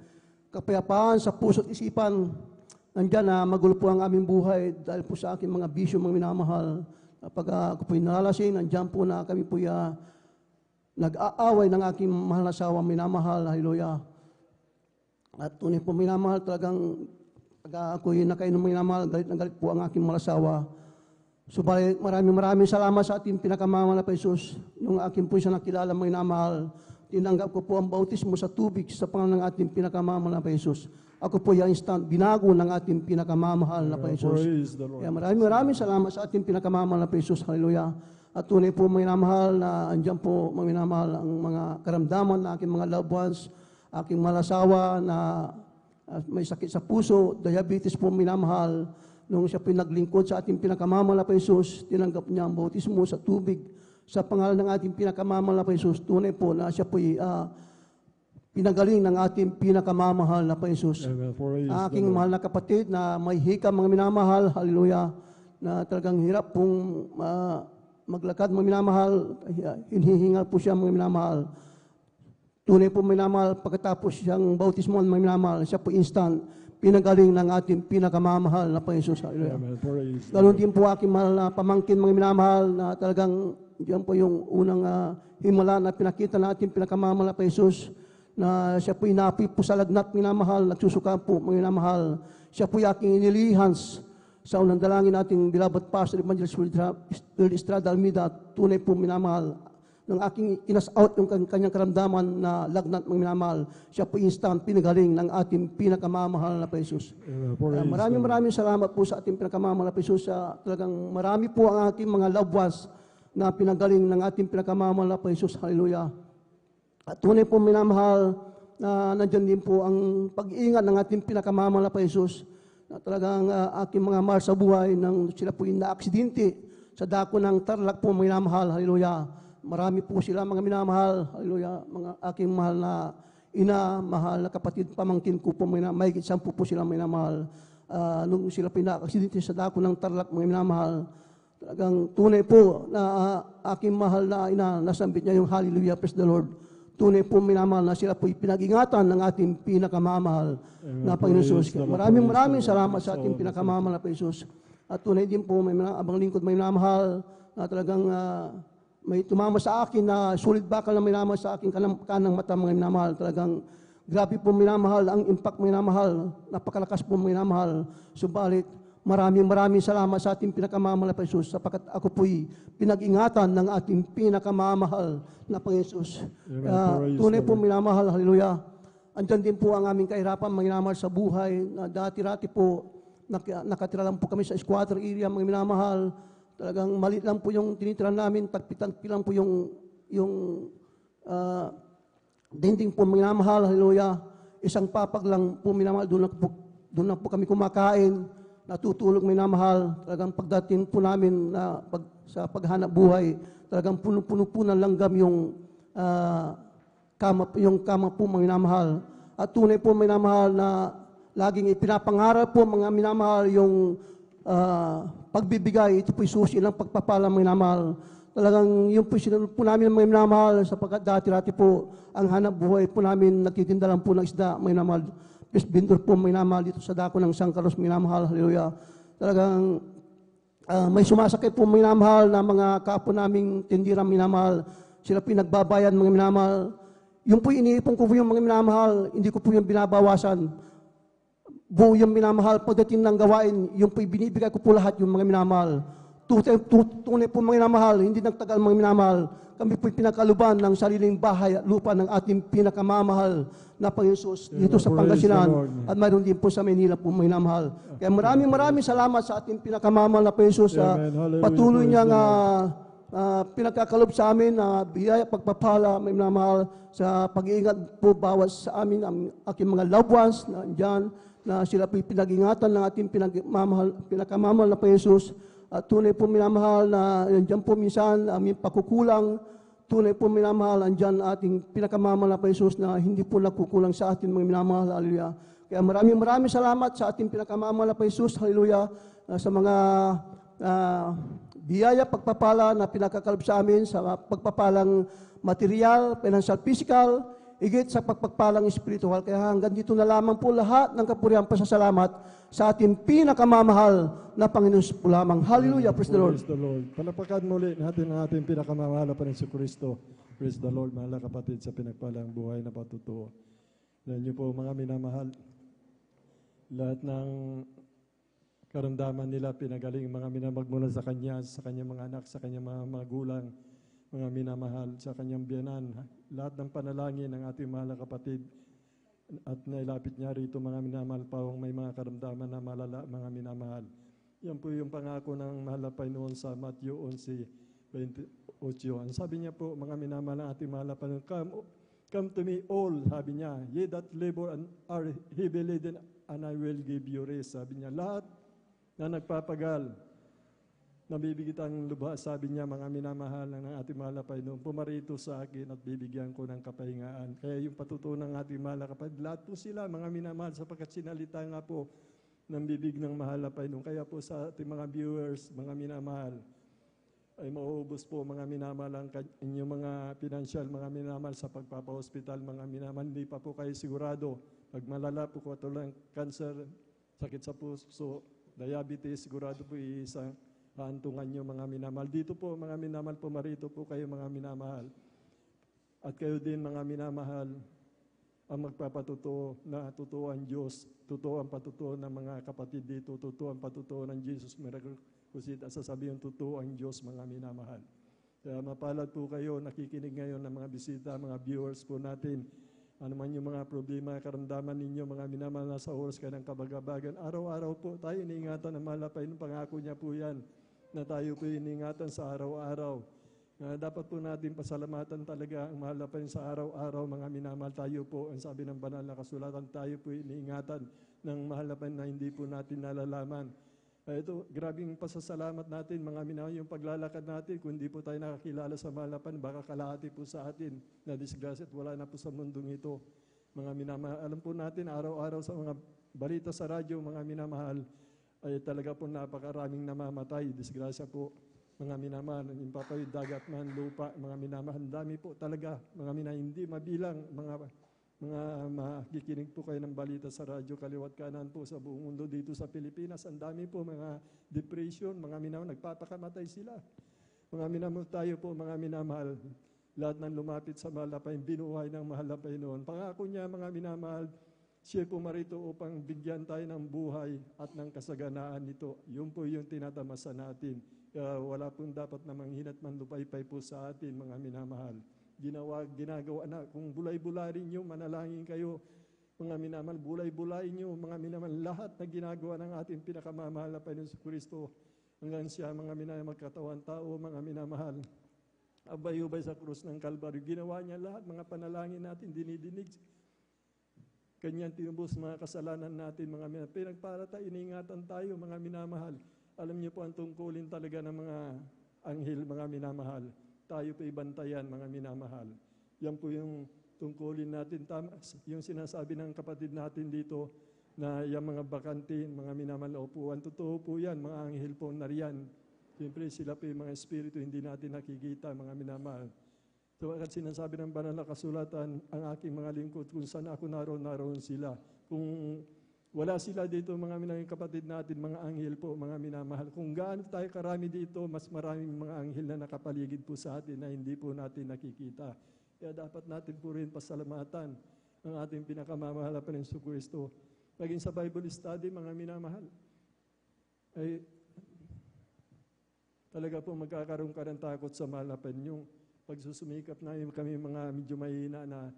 G: kapayapaan sa puso't isipan. Andyan na magulo po ang aming buhay dahil po sa aking mga bisyo, mga minamahal. Kapag ako po'y nalalasing, andyan po na kami po nag-aaway ng aking mahal na asawa, minamahal. Hallelujah. At tunay po, minamahal, talagang pag ako'y nakainom, minamahal, galit na galit po ang aking mahal na asawa. Subalit maraming salamat sa ating pinakamamahal na Jesus. Nung aking po siya nakilala, mga minamahal, tinanggap ko po ang bautismo sa tubig sa pangalan ng ating pinakamamahal na Jesus. Ako po instant binago ng ating pinakamamahal na Jesus. Kaya maraming salamat sa ating pinakamamahal na Jesus. Hallelujah. At tunay po, mga minamahal, na andyan po, mga minamahal, ang mga karamdaman na aking mga loved ones, aking malasawa na may sakit sa puso, diabetes po, minamahal. Nung siya pinaglingkod sa ating pinakamamahal na Jesus, tinanggap niya ang bautismo sa tubig sa pangalan ng ating pinakamamahal na Jesus. Tunay po na siya po pinagaling ng ating pinakamamahal na Jesus. Aking mahal na kapatid na may hikam, mga minamahal, hallelujah, na talagang hirap pong maglakad, mga minamahal, hinihingal po siya, mga minamahal. Tunay po minamahal, pagkatapos siyang bautismo ng minamahal, siya po instant, pinagaling ng ating pinakamamahal na Panginoon Jesus. Hallelujah.
E: Amen. Praise the
G: Ganon
E: Lord.
G: din po aking mahal na pamangkin mga minamahal na talagang diyan po yung unang himala na pinakita natin pinakamamahal na Panginoon Jesus na siya po inapi po sa lagnat minamahal, nagsusuka po mga minamahal. Siya po yung aking inilihans sa unang dalangin nating beloved Pastor Evangelist Will Estrada Almeida, tunay po minamahal. Nang aking inas-out yung kanyang karamdaman na lagnat ng minamahal, siya po instant pinagaling ng ating pinakamamahal na Jesus. Maraming salamat po sa ating pinakamamahal na Jesus. Talagang marami po ang ating mga loved ones na pinagaling ng ating pinakamamahal na Jesus. Hallelujah. At tunay po minamahal na nandyan din po ang pag-iingat ng ating pinakamamahal na Jesus. Na talagang aking mga mahal sa buhay nang sila po yung na-aksidente sa dako ng Tarlac po minamahal. Hallelujah. Marami po sila mga minamahal, hallelujah, mga aking mahal na ina, mahal na kapatid, pamangkin ko po, may 10 po sila minamahal. Nung sila pinaka-aksidente sa dako ng Tarlac, mga minamahal, talagang tunay po na aking mahal na ina, nasambit niya yung hallelujah, praise the Lord. Tunay po minamahal na sila po pinag-ingatan ng ating pinakamamahal na Panginoon Jesus. Maraming salamat sa ating pinakamamahal na Panginoon Jesus. At tunay din po, may mga abang lingkod, may minamahal na talagang may tumama sa akin na sulit bakal na minamahal sa akin kanang mata mga minamahal. Talagang grabe po minamahal, ang impact minamahal, napakalakas po minamahal. Subalit, maraming salamat sa ating pinakamamahal na Jesus sapagkat ako po'y pinag-ingatan ng ating pinakamamahal na Panginoon. Tunay po minamahal, hallelujah. Andyan din po ang aming kahirapan minamahal sa buhay na dati-rati po nakatira lang po kami sa squatter area mga minamahal. Talagang maliit lang po yung tinitiran namin, tagpi lang po yung dinding po minamahal, hallelujah. Isang papag lang po minamahal, doon na po kami kumakain, natutulog minamahal. Talagang pagdating po namin sa paghanap buhay, talagang puno-puno po ng langgam yung kama po minamahal. At tunay po minamahal na laging ipinapangarap po mga minamahal yung pagbibigay, ito po'y susi ng pagpapala mga minamahal. Talagang yun po'y sinunod po namin mga minamahal sapagkat dati-rati po ang hanap buhay po namin, nagtitinda lang po ng isda mga minamahal. Vendor po mga minamahal dito sa dako ng San Carlos mga minamahal. Hallelujah. Talagang may sumasakay po mga minamahal na mga kapo naming tindirang minamahal. Sila po nagbabayan mga minamahal. Yung po'y iniipon ko po yung mga minamahal, hindi ko po yung binabawasan. Buo yung minamahal, pagdating ng gawain, yung po'y binibigay ko po lahat yung mga minamahal. Tunay po mga minamahal, hindi nagtagal mga minamahal. Kami po'y pinakaluban ng sariling bahay at lupa ng ating pinakamamahal na Panginoon Jesus dito sa Pangasinan. At mayroon din po sa Manila po mga minamahal. Kaya maraming salamat sa ating pinakamamahal na Panginoon Jesus. Patuloy niyang pinagkakalob sa amin na biyaya pagpapala may minamahal sa pag-iingat po bawat sa amin ang aking mga loved ones na andyan, na sila po'y pinag-ingatan ng ating pinakamamahal na Panginoon. At tunay po minamahal na andyan po minsan aming pakukulang. Tunay po minamahal andyan ating pinakamamahal na Panginoon na hindi po nagkukulang sa atin mga minamahal. Hallelujah. Kaya maraming salamat sa ating pinakamamahal na Panginoon. Hallelujah. Sa mga biyaya pagpapala na pinakakalob sa amin sa pagpapalang material, financial, physical, higit sa pagpagpalang espiritual. Kaya hanggang dito na lamang po lahat ng kapurihan pasasalamat sa ating pinakamamahal na Panginoon po lamang. Hallelujah. Praise the Lord.
E: Praise the Lord. Palapakan muli natin ang ating pinakamamahal na Panginoon Kristo. Praise the Lord, mahal na kapatid sa pinagpalang buhay na patutuo. Dahil niyo po mga minamahal, lahat ng karamdaman nila pinagaling mga minamagmula sa Kanya, sa Kanyang mga anak, sa Kanyang mga magulang, mga minamahal, sa Kanyang biyanan. Lahat ng panalangin ng ating mahal na kapatid at nailapit niya rito mga minamahal pawang may mga karamdaman na malala mga minamahal. Yan po yung pangako ng mahal na Panginoon sa Matthew 11:28. Ang sabi niya po, mga minamahal ng ating mahal na Panginoon, come to me all, sabi niya, ye that labor and are heavy laden, and I will give you rest. Sabi niya, lahat na nagpapagal, nabibigit ang lubha, sabi niya, mga minamahal ng ating mahal na Panginoon, pumarito sa akin at bibigyan ko ng kapahingaan. Kaya yung patutunan ng ating mahal na kapatid, lahat po sila, mga minamahal, sapagkat sinalita nga po ng bibig ng mahal na Panginoon. Kaya po sa ating mga viewers, mga minamahal, ay mauubos po mga minamahal ang inyong mga pinansyal, mga minamahal sa pagpapahospital, mga minamahal. Hindi pa po kayo sigurado. Pag malala po katulad ng cancer, sakit sa puso, diabetes, sigurado po isang haantungan nyo mga minamahal. Dito po mga minamahal, pumarito po kayo mga minamahal. At kayo din mga minamahal, ang magpapatuto na totoo ang Diyos, totoo ang patutuo ng mga kapatid dito, totoo ang patutuo ng Jesus Miracle Crusade, at sasabihin totoo ang Diyos mga minamahal. Kaya mapalad po kayo, nakikinig ngayon ng mga bisita, mga viewers po natin. Ano man yung mga problema, karamdaman ninyo, mga minamahal, nasa oras ka ng kabagabagan. Araw-araw po tayo iniingatan ng malapay, ng pangako niya po yan, na tayo po iniingatan sa araw-araw. Dapat po natin pasalamatan talaga ang malapay sa araw-araw, mga minamahal. Tayo po, ang sabi ng banal na kasulatan, tayo po iniingatan ng malapay na hindi po natin nalalaman. Ito, grabing pasasalamat natin, mga minamahal, yung paglalakad natin. Kung hindi po tayo nakakilala sa malapan, baka kalahati po sa atin na disgrasya at wala na po sa mundong ito. Mga minamahal, alam po natin, araw-araw sa mga balita sa radyo, mga minamahal, ay talaga po napakaraming namamatay. Disgrasya po, mga minamahal, yung papay, dagat man, lupa, mga minamahal, dami po talaga, mga minamahal, hindi mabilang, mga makikinig po kayo ng balita sa radyo, kaliwat kanan po sa buong mundo dito sa Pilipinas. Ang dami po mga depression, mga minamahal, nagpapakamatay sila. Mga minamahal tayo po, mga minamahal, lahat ng lumapit sa malapay, binuhay ng mahalapay noon. Pangako niya, mga minamahal, siya po marito upang bigyan tayo ng buhay at ng kasaganaan nito. Yun po yung tinatamasa natin. Wala pong dapat na manghinat man lupaypay po sa atin, mga minamahal. Ginagawa na, kung bulay-bularin nyo, manalangin kayo, mga minamahal, bulay-bularin nyo, mga minamahal, lahat na ginagawa ng ating pinakamamahal na Panginoon Kristo, hanggang siya, mga minamahal, magkatawan tao, mga minamahal, abay-ubay sa krus ng Kalbaryo. Ginawa niya lahat, mga panalangin natin, dinidinig. Kanyang tinubos mga kasalanan natin, mga minamahal. Pinagparata, iningatan tayo, mga minamahal. Alam niyo po ang tungkulin talaga ng mga anghel, mga minamahal. Tayo po ibantayan, mga minamahal. Yan po yung tungkulin natin. Tama, yung sinasabi ng kapatid natin dito na yung mga bakante, mga minamahal upuan. Totoo po yan, mga anghel po nariyan. Siyempre sila po yung mga espiritu, hindi natin nakikita, mga minamahal. So, at sinasabi ng banal na kasulatan, ang aking mga lingkod, kung saan ako naroon sila. Kung wala sila dito, mga minamahal kapatid natin, mga anghel po, mga minamahal. Kung gaano tayo karami dito, mas maraming mga anghel na nakapaligid po sa atin na hindi po natin nakikita. Kaya dapat natin po rin pasalamatan ang ating pinakamamahal na Panginoong Kristo. Maging sa Bible study, mga minamahal, ay talaga po magkakaroon ka ng takot sa mahal na Panginoon. Pagsusumikap namin kami mga medyo mahina na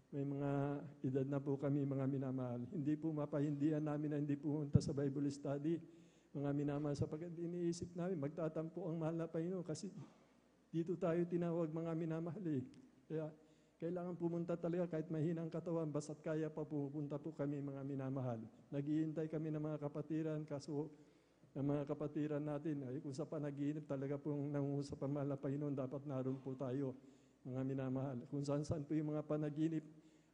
E: may mga edad na po kami, mga minamahal. Hindi po mapahindihan namin na hindi pumunta sa Bible study, mga minamahal, sapagkat iniisip namin, magtatampo ang mahal na Panginoon kasi dito tayo tinawag mga minamahal eh. Kaya kailangan pumunta talaga kahit mahina ang katawan, basta't kaya pa pupunta po kami, mga minamahal. Naghihintay kami ng mga kapatiran, kaso ng mga kapatiran natin, ay kung sa panaginip talaga pong nangungusap ang mahal na Panginoon, dapat naroon po tayo, mga minamahal. Kung saan-saan po yung mga panaginip,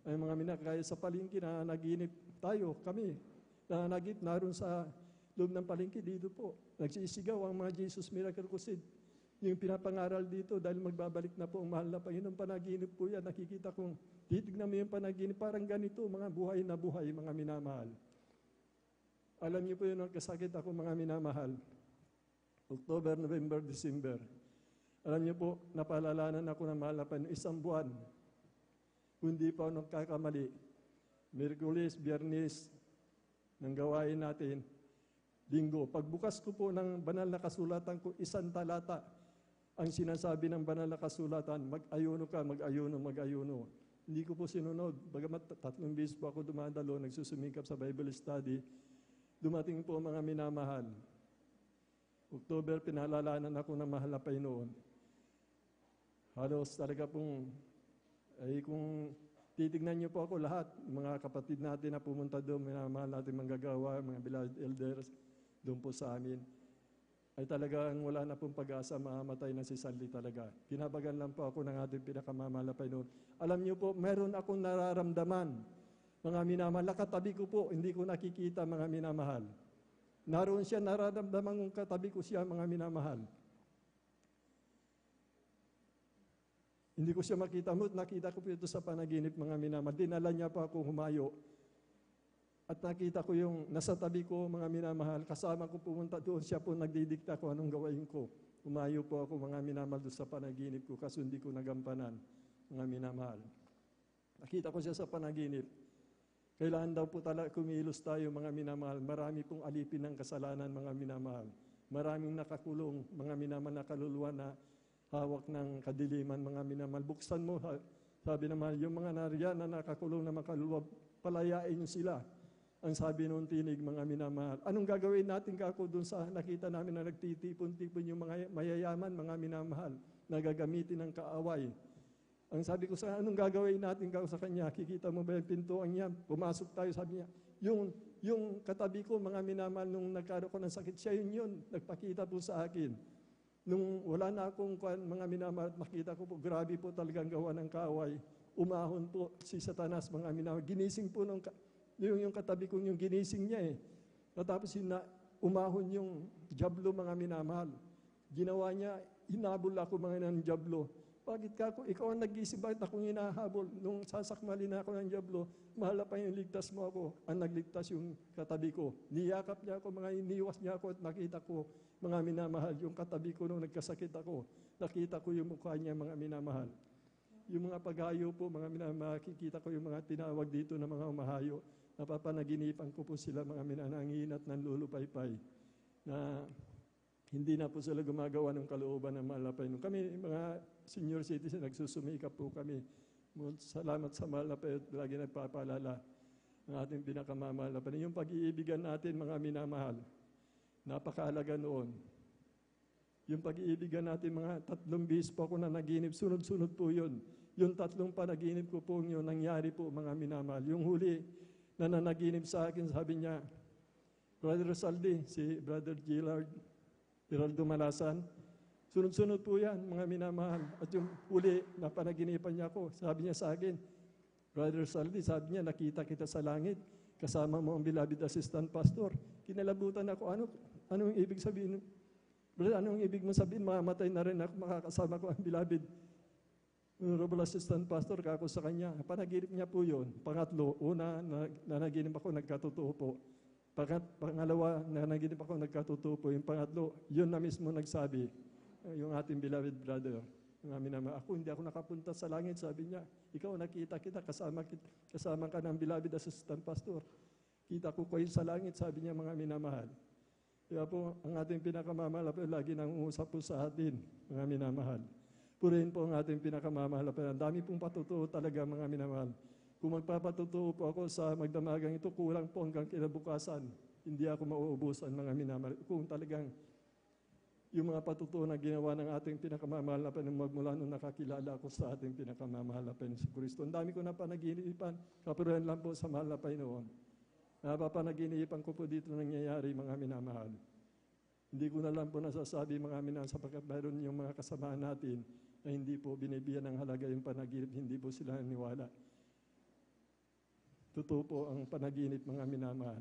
E: ay mga minakaya sa palengke na naginip tayo, kami, na nagip naroon sa loob ng palengke dito po. Nagsisigaw ang mga Jesus Miracle Crusade. Yung pinapangaral dito dahil magbabalik na po ang mahal na Panginoon. Panaginip po yan. Nakikita kong titignan mo yung panaginip. Parang ganito, mga buhay na buhay, mga minamahal. Alam niyo po yun, nagkasakit ako, mga minamahal. October, November, December. Alam niyo po, napaalalanan ako ng mahal na Panginoon, 1 buwan. Kung hindi pa ako nagkakamali, Miyerkules, Biyernes, ng gawain natin, Linggo. Pagbukas ko po ng banal na kasulatan ko, 1 talata, ang sinasabi ng banal na kasulatan, mag-ayuno ka, mag-ayuno, mag-ayuno. Hindi ko po sinunod. Bagamat 3 beses po ako dumadalo, nagsusumikap sa Bible study, dumating po mga minamahal. October, pinalalanan ako ng mahal na Panginoon. Halos talaga pong, ay kung titignan niyo po ako lahat, mga kapatid natin na pumunta doon, minamahal natin manggagawa, mga beloved elders, doon po sa amin, ay talagang wala na pong pag-asa, mamatay na si Sanli talaga. Kinabagan lang po ako ng ating pinakamamahal na Panginoon. Alam niyo po, meron akong nararamdaman, mga minamahal, katabi ko po, hindi ko nakikita, mga minamahal. Naroon siya, nararamdaman kong katabi ko siya, mga minamahal. Hindi ko siya makita mo. Nakita ko po ito sa panaginip, mga minamahal. Dinala niya pa ako humayo. At nakita ko yung nasa tabi ko, mga minamahal. Kasama ko pumunta doon. Siya po nagdidikta ko anong gawain ko. Humayo po ako, mga minamahal, doon sa panaginip ko. Kaso hindi ko nagampanan, mga minamahal. Nakita ko siya sa panaginip. Kailangan daw po talaga kumilos tayo, mga minamahal. Marami pong alipin ng kasalanan, mga minamahal. Maraming nakakulong, mga minamahal, na kaluluwa na hawak ng kadiliman, mga minamahal. Buksan mo, sabi naman, yung mga nariyan na nakakulong na makaluluwa, palayain nyo sila. Ang sabi noong tinig, mga minamahal. Anong gagawin natin kako doon sa nakita namin na nagtitipon-tipon yung mga mayayaman, mga minamahal, na gagamitin ng kaaway. Ang sabi ko sa anong gagawin natin kako sa kanya, kikita mo ba yung pintuan niya? Pumasok tayo, sabi niya. Yung katabi ko, mga minamahal, nung nagkaroon ko ng sakit, siya yun, nagpakita po sa akin. Nung wala na akong mga minamahal, makita ko po, grabe po talagang gawa ng kaaway. Umahon po si Satanas, mga minamahal. Ginising po yung katabi ko, yung ginising niya eh. Tapos umahon yung Diablo, mga minamahal. Ginawa niya, hinabol ako mga ng Diablo. Bakit kako? Ikaw ang nag-isip, bakit akong hinahabol? Nung sasakmali na ako ng Diablo, mahala pa yung ligtas mo ako. Ang nagligtas yung katabi ko. Niyakap niya ako, mga iniwas niya ako at nakita ko, mga minamahal, yung katabi ko nung nagkasakit ako. Nakita ko yung mukha niya, mga minamahal. Yung mga paghayo po, mga minamahal, makikita ko yung mga tinawag dito na mga umahayo. Napapanaginipan ko po sila, mga minananginat ng lulupaypay. Na hindi na po sila gumagawa ng kalooban ng malapay. Nung kami, mga senior citizen, nagsusumikap po kami. Salamat sa malapay at lagi nagpapaalala ng ating pinakamamahal na Panginoon. Yung pag-iibigan natin, mga minamahal, napakahalaga noon. Yung pag-iibigan natin, mga 3 bis po ako na naginip, sunod-sunod po yun. Yung 3 panaginip ko po yun, nangyari po, mga minamahal. Yung huli na nanaginip sa akin, sabi niya, Brother Rosaldi, si Brother Geraldo Malasan, sunod-sunod po yan, mga minamahal. At yung huli na panaginipan niya ako, sabi niya sa akin, Brother Rosaldi, sabi niya, nakita kita sa langit, kasama mo ang beloved assistant pastor. Kinalabutan ako, anong ibig sabihin? Brother, anong ibig mo sabihin? Mamamatay na rin ako, makakasama ko ang beloved honorable assistant pastor, kako sa kanya. Panaginip niya po yun. Pangatlo, una, nanaginip ako, nagkatotoo po. Pangalawa, nanaginip ako, nagkatotoo po. Yung pangatlo, yun na mismo nagsabi, yung ating beloved brother. Yung amin naman, hindi ako nakapunta sa langit, sabi niya. Ikaw, nakita kita, kasama ka ng beloved assistant pastor. Kita ko kayo sa langit, sabi niya, mga minamahal. Kaya po, ang ating pinakamamahal, lagi nang uusap po sa atin, mga minamahal. Purihin po ang ating pinakamamahal. Ang dami pong patutuo talaga, mga minamahal. Kung magpapatutuo po ako sa magdamagang ito, kulang po hanggang kinabukasan. Hindi ako mauubusan, mga minamahal. Kung talagang yung mga patutuo na ginawa ng ating pinakamamahal na Panginoon magmula nung nakakilala ako sa ating pinakamamahal na Panginoon sa Kristo. Ang dami ko na panaginipan, kapurihan lang po sa mahal na Panginoon. Napapanaginipan ko po dito nangyayari, mga minamahal. Hindi ko na lang po nasasabi, mga minamahal, sapagkat mayroon yung mga kasamaan natin na hindi po binibigyan ng halaga yung panaginip, hindi po sila naniwala. Totoo po ang panaginip, mga minamahal.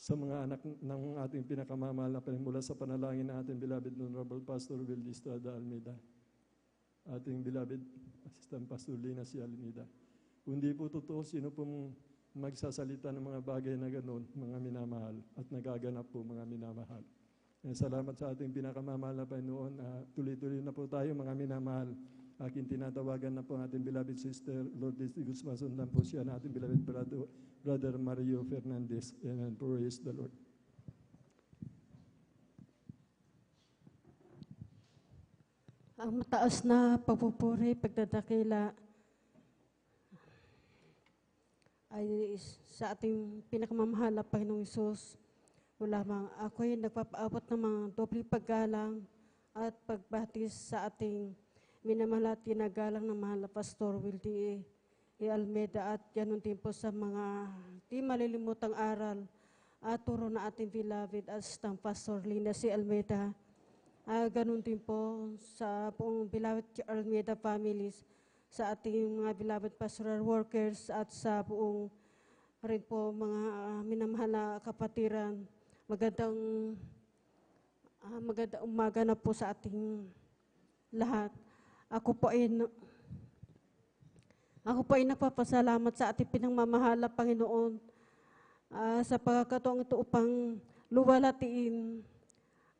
E: Sa mga anak ng ating pinakamamahal na Panginoon mula sa panalangin ng ating beloved Honorable Pastor Will Estrada Almeida, ating beloved Assistant Pastor Lina C. Almeida. Kung di po totoo, sino pong magsasalita ng mga bagay na gano'n, mga minamahal, at nagaganap po, mga minamahal. Salamat sa ating pinakamamahal na Panginoon. Tuloy-tuloy na po tayo, mga minamahal. Aking tinatawagan na po ang ating beloved sister, Lourdes de Guzman. Sundan po siya na ating beloved brother Mario Fernandez. And praise the Lord.
H: Ang mataas na pagpupuri, pagdadakila ay sa ating pinakamamahal na Panginoong Hesus. Wala mang ako'y nagpapaabot ng mga doble paggalang at pagbatis sa ating minamahal at tinagalang ng mahal na Pastor Wildy Almeida at ganun din po sa mga di malilimutang aral at turo na ating beloved Assistant Pastor Lina C. Almeida. Ganun din po sa buong beloved Almeida families, sa ating mga beloved pastoral workers at sa buong rin po mga minamahal na kapatiran. Magandang umaga na po sa ating lahat. ako po ay nagpapasalamat sa ating pinangmamahal na Panginoon sa pagkakataong ito upang luwalatiin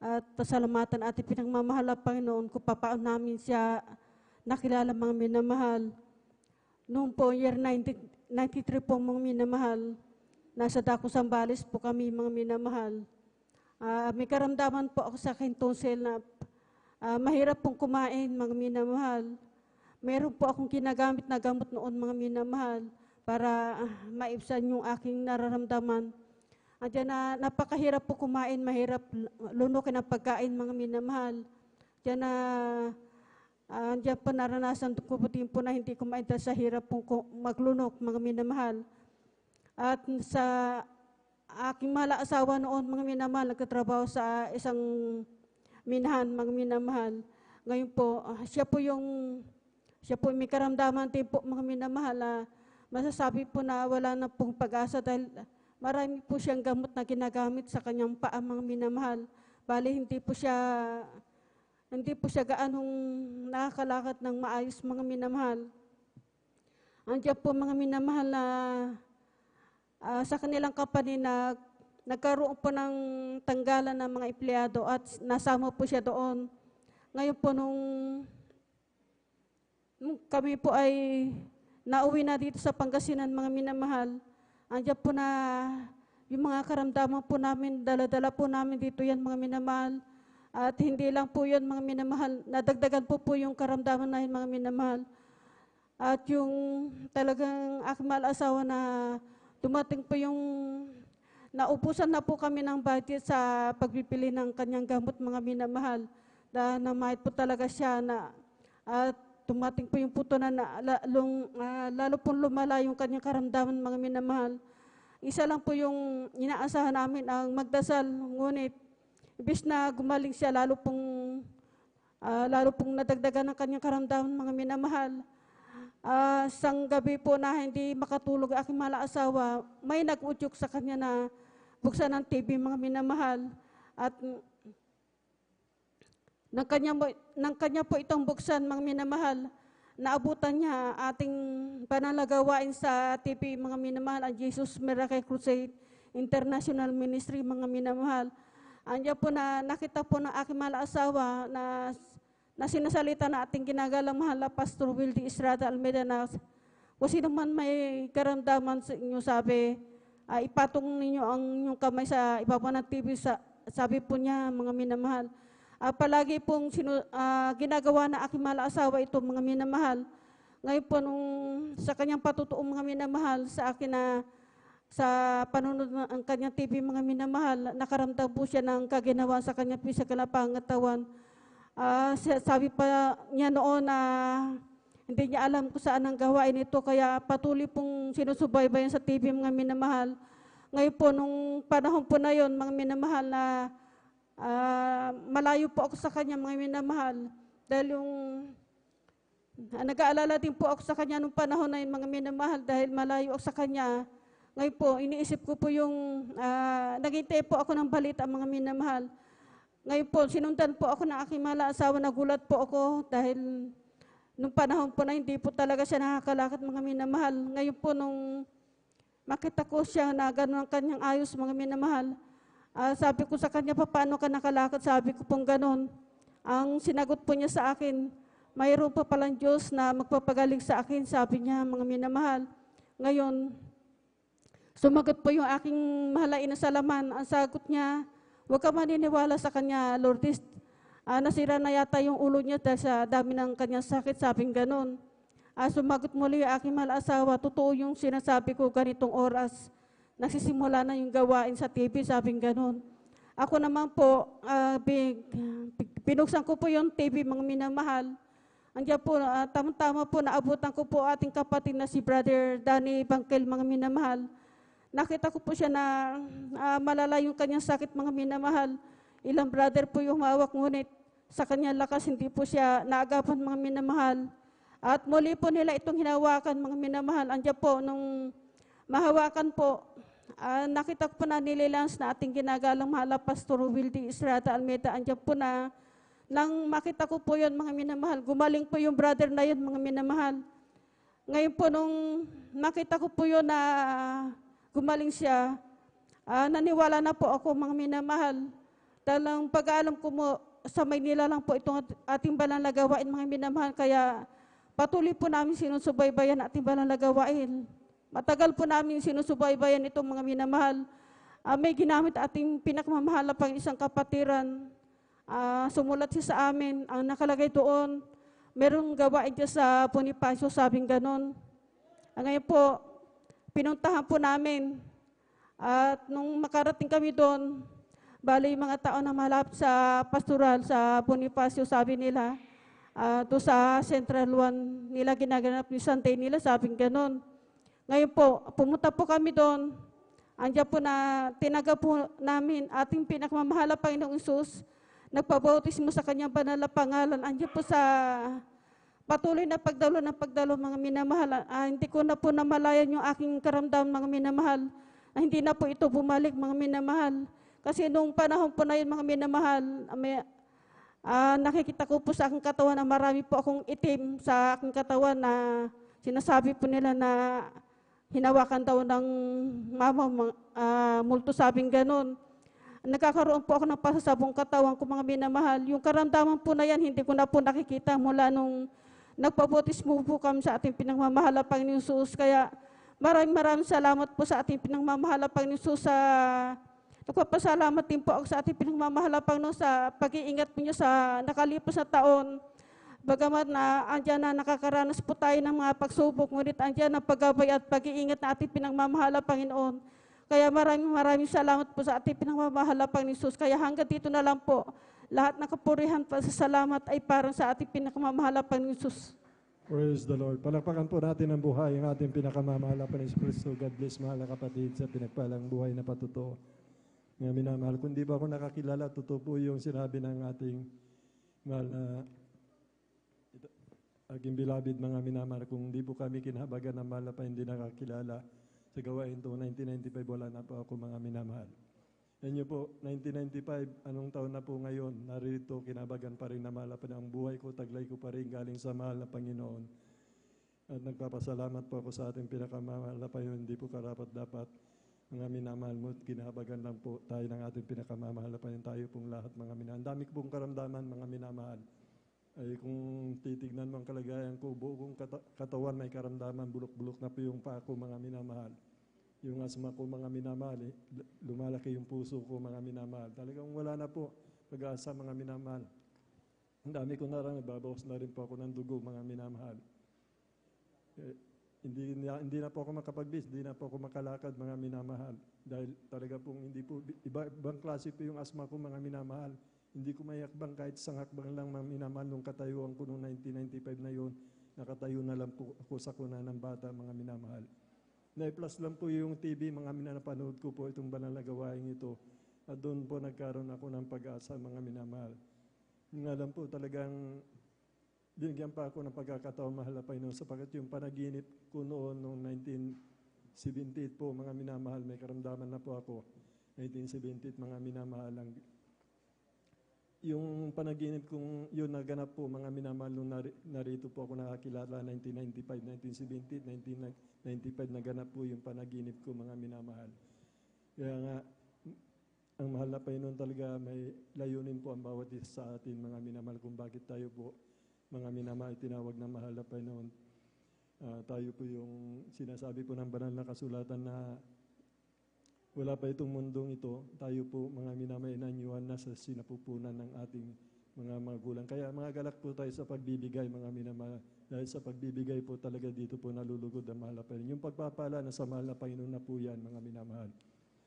H: at pasalamatan ating pinangmamahal na Panginoon kung paano namin siya nakilala, mga minamahal. Noong po year 1993 po, mga minamahal, nasa Daco Zambales po kami, mga minamahal. May karamdaman po ako sa aking tonsil na mahirap pong kumain, mga minamahal. Meron po akong ginagamit na gamot noon, mga minamahal, para maibsan yung aking nararamdaman. Andiyan na napakahirap po kumain, mahirap lunukin ang pagkain, mga minamahal. Diyan na andiyan po naranasan ko po din po na hindi kumain dahil sa hirap pong maglunok, mga minamahal. At sa aking mahal na asawa noon, mga minamahal, nagtatrabaho sa isang minahan, mga minamahal. Ngayon po, siya po may karamdaman din po, mga minamahal, masasabi po na wala na pong pag-asa dahil marami po siyang gamot na ginagamit sa kanyang paa, mga minamahal. Bali, hindi po siya gaanong nakakalakad ng maayos, mga minamahal. Andiyan po, mga minamahal, na sa kanilang company na nagkaroon po ng tanggalan ng mga empleyado at nasama po siya doon. Ngayon po, nung kami po ay nauwi na dito sa Pangasinan, mga minamahal, andiyan po na yung mga karamdaman po namin, dala-dala po namin dito yan, mga minamahal. At hindi lang po yun, mga minamahal, nadagdagan po yung karamdaman na yun, mga minamahal. At yung talagang aking mahal asawa na dumating po yung naubusan na po kami ng budget sa pagbibili ng kanyang gamot, mga minamahal. Dahil namahit po talaga siya na at dumating po yung puto na lalo pong lumala yung kanyang karamdaman, mga minamahal. Isa lang po yung inaasahan namin ang magdasal, ngunit ibis na gumaling siya, lalo pong nadagdagan ng kanyang karamdaman, mga minamahal. Sang gabi po na hindi makatulog aking mahal na asawa, may nag-udyok sa kanya na buksan ng TV, mga minamahal. At nang kanya po itong buksan, mga minamahal, naabutan niya ating panalagawain sa TV, mga minamahal, ang Jesus Miracle Crusade International Ministry, mga minamahal. Andiyan po na nakita po ng aking mahal na asawa na sinasalita na ating ginagalang mahal na Pastor Wildy Estrada Almeida na kung sino man may karamdaman sa inyo, sabi, ipatong ninyo ang inyong kamay sa ibaba ng TV, sabi po niya, mga minamahal. Palagi pong ginagawa na aking mahal na asawa ito, mga minamahal. Ngayon po, sa kanyang patutuong, mga minamahal, sa akin na sa panunod ng kanyang TV, mga minamahal, nakaramdam po siya ng kaginawa sa kanyang physical na pangatawan. Sabi pa niya noon na hindi niya alam kung saan ang gawain ito, kaya patuloy pong sinusubaybayan sa TV, mga minamahal. Ngayon po, nung panahon po na yon, mga minamahal, na malayo po ako sa kanya, mga minamahal, dahil nag-aalala din po ako sa kanya nung panahon na yun, mga minamahal, dahil malayo ako sa kanya. Ngayon po, iniisip ko po naghintay po ako ng balita, mga minamahal. Ngayon po, sinundan po ako ng aking mahal na asawa, nagulat po ako dahil nung panahon po na hindi po talaga siya nakakalakad, mga minamahal. Ngayon po, nung makita ko siya na gano'n ang kanyang ayos, mga minamahal, sabi ko sa kanya, paano ka nakalakad? Sabi ko pong gano'n. Ang sinagot po niya sa akin, mayroon pa palang Diyos na magpapagaling sa akin, sabi niya, mga minamahal. Ngayon, sumagot po yung aking mahal na inasalaman. Ang sagot niya, huwag ka maniniwala sa kanya, Lourdes. Nasira na yata yung ulo niya dahil sa dami ng kanyang sakit, sabing ganon. Sumagot muli yung aking mahal asawa, totoo yung sinasabi ko ganitong oras. Nagsisimula na yung gawain sa TV, sabing ganon. Ako naman po, binuksan ko po yung TV, mga minamahal. Andiyan po, tama-tama po, naabutan ko po ating kapatid na si Brother Danny Bangkel, mga minamahal. Nakita ko po siya na malala yung kanyang sakit, mga minamahal. Ilang brother po yung hawak, ngunit sa kanyang lakas hindi po siya naagapan, mga minamahal. At muli po nila itong hinawakan, mga minamahal. Andiyan po, nung mahawakan po, nakita ko po na nililans na ating ginagalang mahal na Pastor Wildy Estrada Almeida. Andiyan po na Nang makita ko po yun, mga minamahal, gumaling po yung brother na yun, mga minamahal. Ngayon po, nung makita ko po yun na gumaling siya, naniwala na po ako, mga minamahal. Talang pag-aalam ko mo, sa Maynila lang po itong ating banal na gawain, mga minamahal. Kaya patuloy po namin sinusubaybayan ating banal na gawain. Matagal po namin sinusubaybayan itong mga minamahal. May ginamit ating pinakmamahal pang isang kapatiran. Sumulat siya sa amin. Ang nakalagay doon, merong gawain siya sa Bonifacio, sabing ganon. Ngayon po, pinuntahan po namin. At nung makarating kami doon, bali mga tao na malapit sa pastoral, sa Bonifacio, sabi nila, to sa Central 1 nila ginaganap ni Santay nila, sabing ganon. Ngayon po, pumunta po kami doon. Andiyan po na tinaga po namin ating pinakmamahal na Panginoong Isus. Nagpabautismo sa kanyang banal na pangalan. Andiyan po sa patuloy na pagdalo mga minamahal. Hindi ko na po namalayan yung aking karamdaman, mga minamahal. Hindi na po ito bumalik, mga minamahal. Kasi nung panahon po na yun, mga minamahal, nakikita ko po sa aking katawan na marami po akong itim sa aking katawan na sinasabi po nila na hinawakan daw ng mama, multo, sabing ganon. Nagkakaroon po ako ng pasasabong katawan ko, mga minamahal. Yung karamdaman po na yan, hindi ko na po nakikita mula nung nagpabotismo po kami sa ating pinagmamahal na Panginoon Jesus. Kaya maraming salamat po sa ating pinagmamahal na Panginoon Jesus. Nagpapasalamat din po ako sa ating pinagmamahal na Panginoon sa pag-iingat po niyo sa nakalipas na taon. Bagamat na andyan na nakakaranas po tayo ng mga pagsubok, ngunit andyan ang paggabay at pag-iingat na ating pinagmamahal na Panginoon. Kaya maraming salamat po sa ating pinagmamahal na Panginoon Jesus. Kaya hanggang dito na lang po, lahat ng kapurihan pa sa salamat ay parang sa ating pinagmamahal na Panginoon Jesus.
E: Praise the Lord. Palakpakan po natin ang buhay ng ating pinakamamahal na Panginoon Kristo. God bless, mahal na kapatid, sa pinagpalang buhay na patuto. Nga minamahal, kung di ba ako nakakilala, totoo po yung sinabi ng ating mahal na aking beloved, mga minamahal. Kung di po kami kinahabagan ng mahal na pa hindi nakakilala sa gawain to, 1995, wala na po ako, mga minamahal. Yan nyo po, 1995, anong taon na po ngayon, narito, kinabagan pa rin na mahal na pa ang buhay ko, taglay ko pa rin galing sa mahal na Panginoon. At nagpapasalamat po ako sa ating pinakamamahal na Panginoon, hindi po karapat dapat, mga minamahal mo, kinahabagan lang po tayo ng ating pinakamamahal na Panginoon, tayo pong lahat, mga minamahal. Ang dami ko pong karamdaman, mga minamahal. Ay kung titignan mo ang kalagayan ko, buong katawan may karamdaman, bulok-bulok na po yung paa ko, mga minamahal. Yung asma ko, mga minamahal, lumalaki yung puso ko, mga minamahal. Talagang wala na po pag-asa, mga minamahal. Ang dami ko nababawas na rin po ako ng dugo, mga minamahal. Hindi na po ako makapag-bis, hindi na po ako makalakad, mga minamahal. Dahil talaga pong hindi po, ibang klase po yung asma ko, mga minamahal. Hindi ko mayakbang kahit isang hakbang lang, mga minamahal, nung katayuan ko noong 1995 na yun. Nakatayo na lang po ako sa kuna ng bata, mga minamahal. Na-plus lang po yung TV, mga minapanood ko po itong banal na gawain ito. At doon po nagkaroon ako ng pag-asa, mga minamahal. Nga lang po talagang binigyan pa ako ng pagkakataon, mahal na Panginoon, sapagkat yung panaginip ko noon, noong 1978 po, mga minamahal, may karamdaman na po ako. 1978, mga minamahal, yung panaginip kong yun naganap po, mga minamahal, nung narito po ako nakakilala, 1995, 1970, 1995, naganap po yung panaginip ko, mga minamahal. Kaya nga, ang mahal na Panginoon talaga, may layunin po ang bawat isa sa atin, mga minamahal, kung bakit tayo po, mga minamahal, tinawag na mahal na Panginoon. Tayo po yung sinasabi po ng banal na kasulatan na wala pa itong mundong ito, tayo po, mga minamahal, inanyuhan na sa sinapupunan ng ating mga magulang. Kaya mga galak po tayo sa pagbibigay, mga minamahal. Dahil sa pagbibigay po talaga dito po nalulugod ang mahal na Panginoon. Yung pagpapala na sa mahal na Panginoon na po yan, mga minamahal.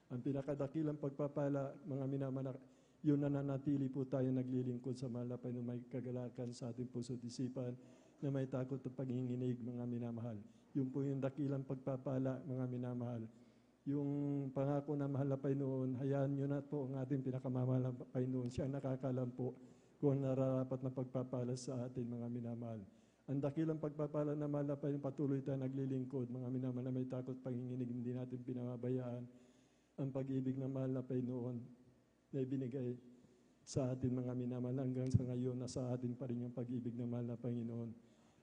E: Ang pinakadakilang pagpapala, mga minamahal, yun na nanatili po tayo naglilingkod sa mahal na Panginoon, may kagalakan sa ating puso at isipan, na may takot at paghinginig, mga minamahal. Yun po yung dakilang pagpapala, mga minamahal. Yung pangako na mahal na Panginoon, hayaan nyo na po ang ating pinakamamahal na Panginoon. Siya ang nakakalam po kung nararapat na pagpapala sa atin, mga minamahal. Ang dakilang pagpapala na mahal na Panginoon, patuloy tayo naglilingkod, mga minamahal, na may takot panginginig, hindi natin pinababayaan ang pag-ibig na mahal na Panginoon na ibinigay sa atin mga minamahal hanggang sa ngayon nasa atin pa rin yung pag-ibig ng mahal na Panginoon.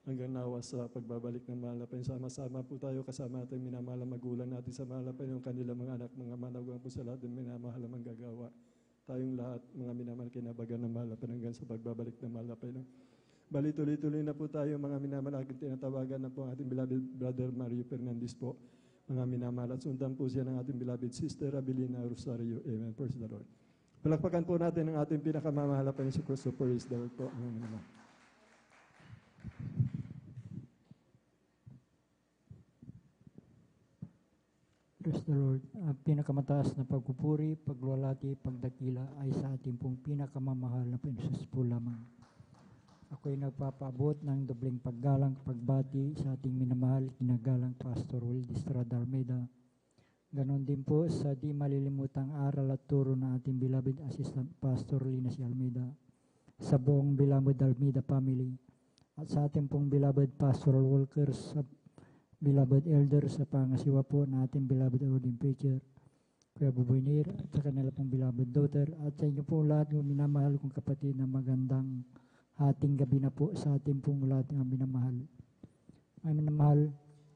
E: Hanggang nawa sa pagbabalik ng mahal na Panginoon. Sama-sama po tayo kasama ating minamahal na magulang natin sa mahal na Panginoon, kanilang mga anak, mga managuan po sa lahat ng minamahal na manggagawa. Tayong lahat, mga minamahal, kinabagan ng mahal na Panginoon hanggang sa pagbabalik ng mahal na Panginoon. Bali, tuloy-tuloy na po tayo mga minamahal. Aking tinatawagan na po ang ating beloved brother Mario Fernandez po. Mga minamahal, at sundan po siya ng ating beloved sister Abilina Rosario. Amen. Praise the Lord. Palakpakan po natin ang ating pinakamamahal na Panginoon sa Kristo. Praise the Lord po. Mga minamahal.
I: Praise the Lord. Ang pinakamataas na pagpupuri, pagluwalhati, pagdakila ay sa ating pong pinakamamahal na Panginoon po lamang. Ako'y nagpapaabot ng dobleng paggalang, pagbati sa ating minamahal, kinagalang Pastor Will Estrada Almeida. Ganon din po sa di malilimutang aral at turo ng ating beloved Assistant Pastor Linas Almeida, sa buong beloved Almeida family, at sa ating pong beloved Pastoral Workers, sa beloved elder sa pangasiwa po na ating beloved ordained preacher, Kuya Buboy Nir, at sa kanila pong beloved daughter, at sa inyo po lahat ng minamahal kong kapatid na magandang ating gabi na po sa ating pong lahat ng minamahal. Ay minamahal,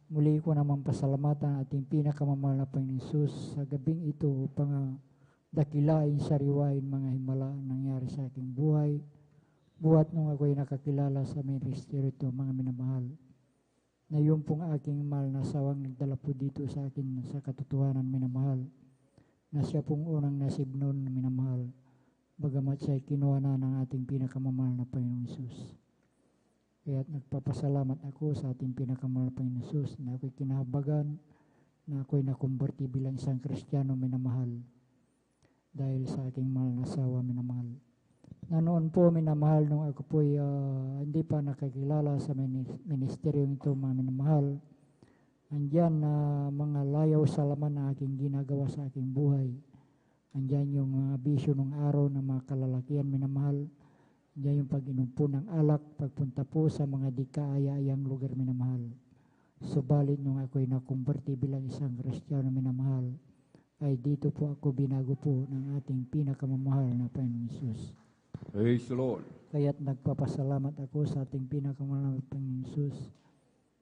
I: muli ko naman pasalamatan ating pinakamamahal na Panginoon Jesus sa gabing ito upang dakilain, sariwain mga himala nangyari sa aking buhay, buhat nung ako'y nakakilala sa ministeryo ito mga minamahal, na yung pong aking mahal na sawang nagdala po dito sa akin sa katotohanan minamahal, na siya pong unang nasibnon na minamahal, bagamat siya'y kinuha na ng ating pinakamamahal na Panginoong Jesus. Kaya't nagpapasalamat ako sa ating pinakamahal na Panginoong Jesus na ako'y kinahabagan, na ako'y nakumberti bilang isang Kristiyano minamahal, dahil sa aking mahal na asawa minamahal. Na noon po minamahal nung ako po'y hindi pa nakakilala sa ministeryo ito mga minamahal, andyan na mga layaw sa laman na aking ginagawa sa aking buhay. Andyan yung bisyo ng araw ng mga kalalakihan minamahal, andyan yung pag-inom po ng alak, pagpunta po sa mga di kaaya-ayang lugar minamahal. Subalit nung ako'y nakumberti bilang isang Kristiyano minamahal, ay dito po ako binago po ng ating pinakamamahal na Panginoon Jesus.
A: Praise the Lord.
I: Kaya't nagpapasalamat ako sa ating pinakamamahal na Panginoon Jesus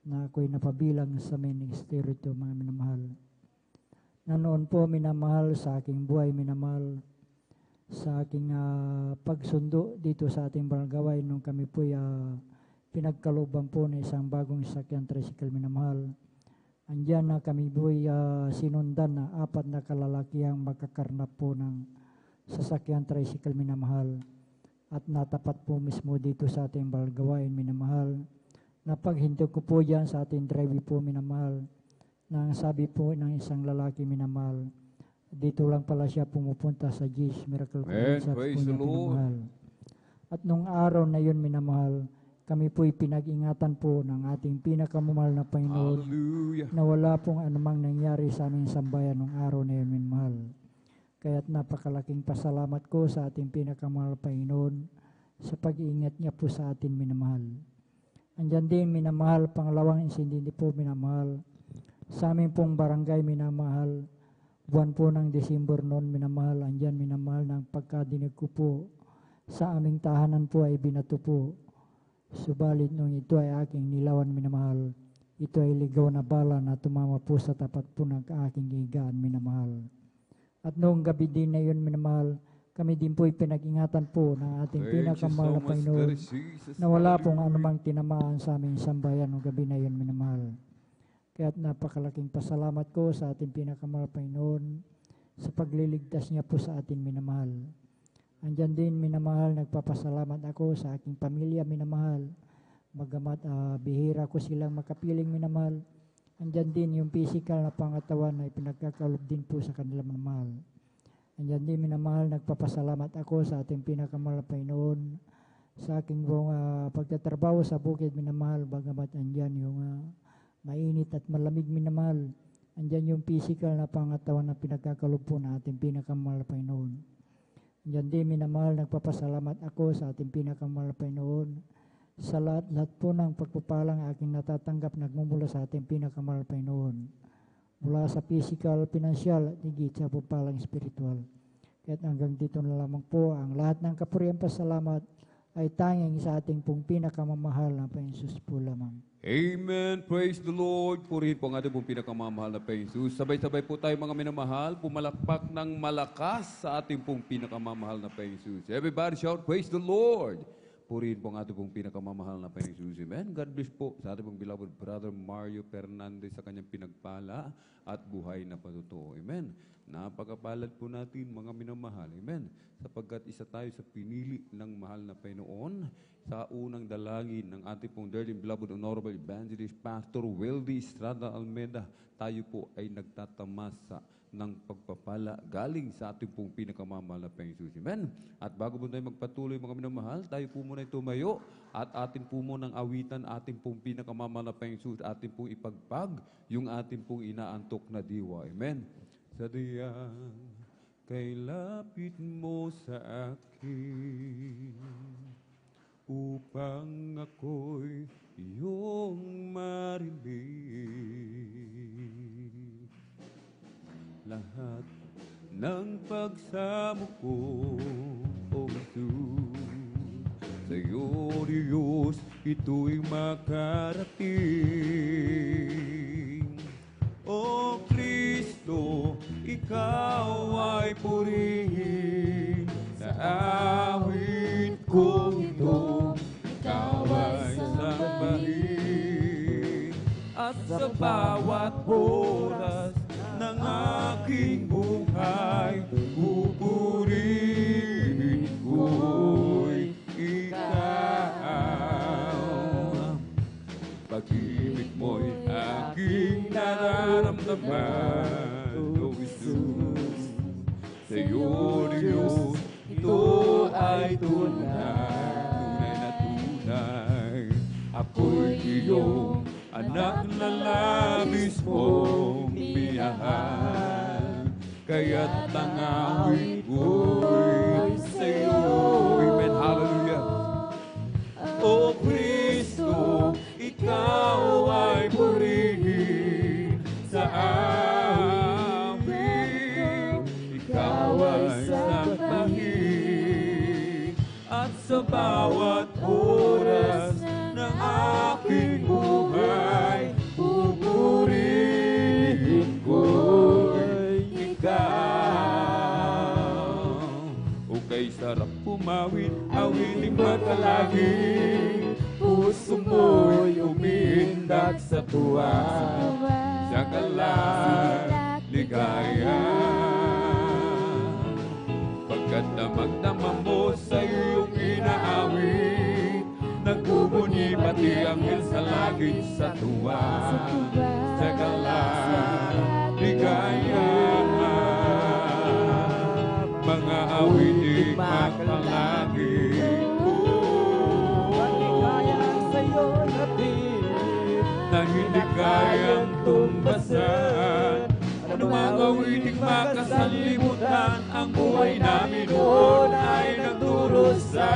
I: na ako'y napabilang sa ministeryo ito mga minamahal. Na noon po minamahal sa aking buhay minamahal, sa aking pagsundo dito sa ating barangay nung kami po'y pinagkalooban po ng isang bagong sasakyan tricycle minamahal. Andyan na kami po'y sinundan na 4 na kalalakihang magkakarnap po ng sasakyan tricycle minamahal. At natapat po mismo dito sa ating balgawain minamahal, na paghintog ko po dyan sa ating driveway po minamahal, na sabi po ng isang lalaki minamahal, dito lang pala siya pumupunta sa Jesus Miracle Concert po niya minamahal. At nung araw na yun minamahal, kami po'y pinag-ingatan po ng ating pinakamamahal na Panginoon. Hallelujah. Na wala pong anumang nangyari sa aming sambayan nung araw na yun minamahal. Kaya't napakalaking pasalamat ko sa ating pinakamahal Panginoon sa pag-iingat niya po sa atin minamahal. Andyan din minamahal, pangalawang insindi po minamahal, sa aming pong barangay minamahal, buwan po ng Desember noon minamahal, andyan minamahal ng pagkadinig ko po sa aming tahanan po ay binato po. Subalit nung ito ay aking nilawan minamahal, ito ay ligaw na bala na tumama po sa tapat po ng aking higaan minamahal. At noong gabi din na yun minamahal, kami din po'y pinag-ingatan po ng ating pinakamahal na Panginoon na wala pong anumang tinamaan sa aming sambayan noong gabi na yun minamahal. Kaya't napakalaking pasalamat ko sa ating pinakamahal na Panginoon sa pagliligtas niya po sa atin minamahal. Andyan din minamahal, nagpapasalamat ako sa aking pamilya minamahal, bagamat bihira ko silang makapiling minamahal. Andyan din yung physical na pangatawan na ipinagkakalob din po sa kanila minamahal. Andyan din minamahal, nagpapasalamat ako sa ating pinakamahal na Panginoon sa aking buong pagtatrabaho sa bukid minamahal, bagamat andyan yung mainit at malamig minamahal. Andyan yung physical na pangatawan na pinagkakalob po na ating pinakamahal na Panginoon. Andyan din minamahal, nagpapasalamat ako sa ating pinakamahal na Panginoon sa lahat po ng pagpupalang aking natatanggap nagmumula sa ating pinakamahal na Panginoon. Mula sa physical, financial, at higit sa pagpupalang spiritual. At hanggang dito na lamang po ang lahat ng kapurihan pasalamat ay tanging sa ating pong pinakamamahal na Panginoon Jesus po lamang.
A: Amen. Praise the Lord. Purihin po ang ating pong pinakamamahal na Panginoon Jesus. Sabay-sabay po tayo mga minamahal, pumalakpak ng malakas sa ating pong pinakamamahal na Panginoon Jesus. Everybody shout, praise the Lord. Purihin po ang ating pong pinakamamahal na Panginoon Jesus. Amen. God bless po sa ating pong beloved brother Mario Fernandez sa kanyang pinagpala at buhay na patutuo. Amen. Napakapalad po natin mga minamahal. Amen. Sapagkat isa tayo sa pinili ng mahal na Panginoon sa unang dalangin ng ating pong dearly beloved honorable evangelist Pastor Weldy Estrada Almeida. Tayo po ay nagtatamasa ng pagpapala galing sa ating pong pinakamamahal na Panginoon Jesus. Amen. At bago po tayo magpatuloy mga minamahal, tayo po muna tumayo at atin po munang awitan ating pong pinakamamahal na Panginoon Jesus, atin pong ipagpag yung ating pong inaantok na diwa. Amen. Sadyang kay lapit mo sa akin upang ako'y iyong marinig. Lahat ng pagsamo ko, O Jesus, sa'yo, Diyos, ito'y makarating. O Kristo, ikaw ay purihin sa awit kong ito. Ikaw ay sambahin at sa bawat oras ng aking buhay, pupurihin ko'y ikaw. Pag-ibig mo'y aking nararamdaman, O Jesus. Sa'yo, Diyos, ito ay tunay na tunay. Ako'y iyong anak na labis mong minahal. Kaya't ang awit ko'y sa'yo. Amen. Hallelujah. O Kristo, ikaw ay purihin sa amin. Ikaw ay sambahin at sa bawat oras ng aking buhay, pupurihin ko'y ikaw. O kay sarap pumawit, awiting makalagi, puso mo'y umiindak sa tuwa, sa galak, ligaya. Pagkat damag-dama mo sa iyong inaawit, nagbubunyi pati ang sa langit sa tuwa, sa galak, ligaya. Mga awiting makalangit, na hindi kayang tumbasan. Anumang awiting makasalimutan, ang buhay namin noon ay nagdurusa.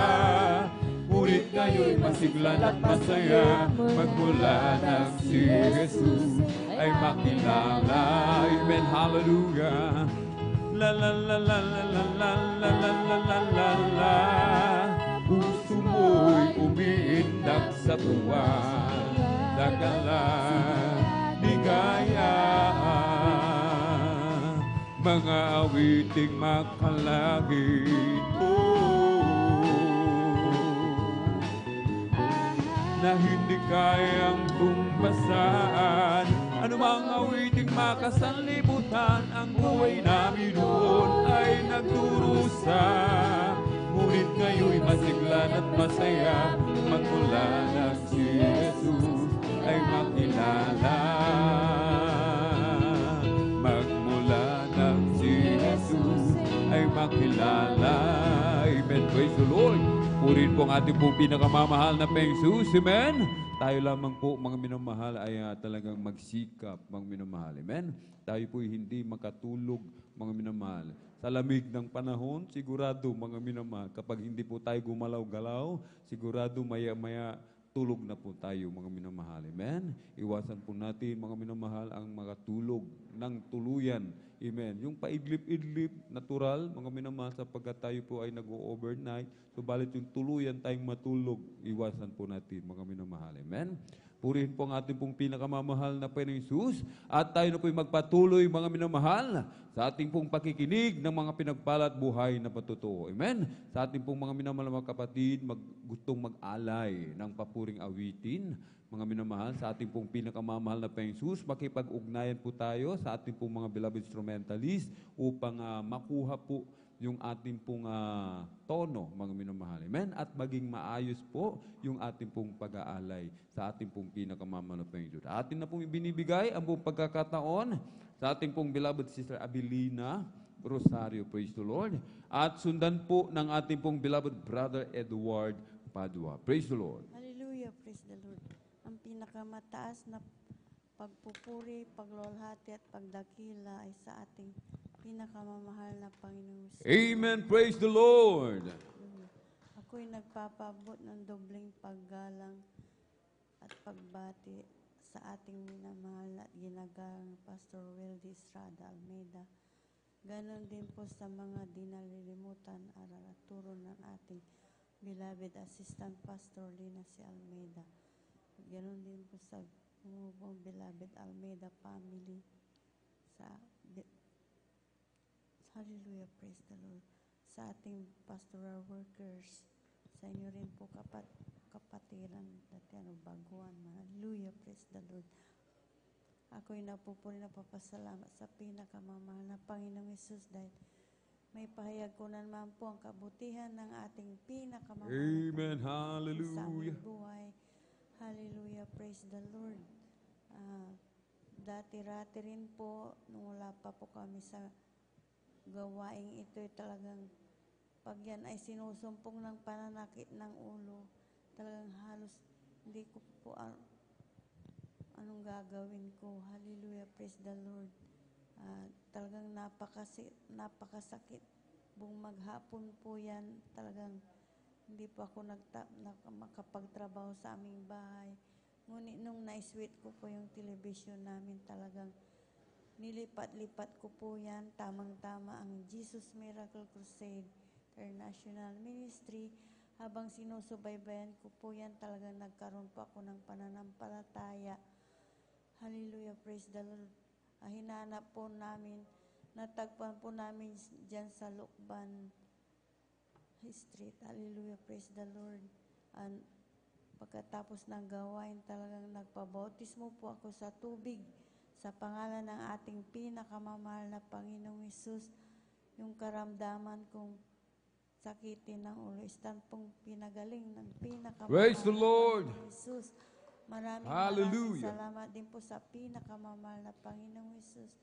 A: Ngunit ngayon masiglan at masaya, magmula nang si Jesus ay makilala. Amen, hallelujah. La la la la la la la la la la la la la. Puso mo'y umiindak sa tuwa, dagala, ligaya. Mga awiting makalangit, na hindi kayang tumbasan. Anumang awiting makasanlibutan, ang buhay namin noon ay nagdurusa. Ngunit ngayon'y masiglan at masaya, magmula nang si Jesus ay makilala. Magmula nang si Jesus ay makilala. Amen. Praise the Lord. Purihin po ang ating pong pinakamamahal na Panginoon Jesus. Amen. Tayo lamang po, mga minamahal, ay talagang magsikap, mga minamahal. Amen. Tayo po hindi makatulog, mga minamahal. Sa lamig ng panahon, sigurado, mga minamahal, kapag hindi po tayo gumalaw-galaw, sigurado maya-maya tulog na po tayo mga minamahal. Amen? Iwasan po natin mga minamahal ang mga tulog ng tuluyan. Amen? Yung paidlip-idlip, natural, mga minamahal, sapagkat tayo po ay nag-overnight. Subalit yung tuluyan tayong matulog, iwasan po natin mga minamahal. Amen? Purihin po ang ating pong pinakamamahal na Panginoong Hesus at tayo na po'y magpatuloy mga minamahal sa ating pong pakikinig ng mga pinagpala at buhay na patutuo. Amen? Sa ating pong mga minamahal na mga kapatid, gustong mag-alay ng papuring awitin, mga minamahal, sa ating pong pinakamamahal na Panginoong Hesus, makipag-ugnayan po tayo sa ating pong mga beloved instrumentalist upang makuha po yung ating pong tono, mga minamahal. Amen? At maging maayos po yung ating pong pag-aalay sa ating pong pinakamamahal na Panginoon Diyos. Atin na pong ibinibigay ang buong pagkakataon sa ating pong beloved Sister Abilina Rosario, praise the Lord. At sundan po ng ating pong beloved Brother Edward Padua. Praise the Lord.
J: Hallelujah, praise the Lord. Ang pinakamataas na pagpupuri, paglolhati at pagdakila ay sa ating pinakamamahal na Panginoon.
A: Amen. Praise the Lord.
J: Ako'y nagpapabot ng dobleng paggalang at pagbati sa ating minamahal at ginagalang Pastor Weldy Estrada Almeida. Ganon din po sa mga dinalilimutan aral at turo ng ating beloved Assistant Pastor Lina C. Almeida. Ganon din po sa umubong beloved Almeida family sa Hallelujah, praise the Lord. Sa ating pastoral workers, sa inyo rin po kapatiran, datiano baguhan. Hallelujah, praise the Lord. Ako'y napupuri na papasalamat sa pinakamamahal na Panginoong Hesus dahil may pahayag ko na naman po ang kabutihan ng ating pinakamamahal.
A: Amen,
J: Sa
A: hallelujah.
J: aming buhay. Hallelujah, praise the Lord. Dati-rati rin po, nung wala pa po kami sa gawaing ito'y talagang pag yan ay sinusumpong ng pananakit ng ulo, talagang halos hindi ko po anong gagawin ko. Hallelujah, praise the Lord. Talagang napakasakit. Buong maghapon po yan, talagang hindi po ako makapagtrabaho sa aming bahay. Ngunit nung na-sweet ko po yung television namin, talagang nilipat-lipat ko po yan, tamang-tama ang Jesus Miracle Crusade International Ministry. Habang sinusubaybayan ko po yan, talagang nagkaroon po ako ng pananampalataya. Hallelujah, praise the Lord. Hinanap po namin, natagpuan po namin dyan sa Lukban Street. Hallelujah, praise the Lord. And pagkatapos ng gawain, talagang nagpabautismo po ako sa tubig. Sa pangalan ng ating pinakamamahal na Panginoong Hesus, yung karamdaman kong sakitin ng ulo, istan pong pinagaling ng pinakamamahal
A: Praise the Lord.
J: na Panginoong Hesus. Maraming
A: Hallelujah.
J: salamat din po sa pinakamamahal na Panginoong Hesus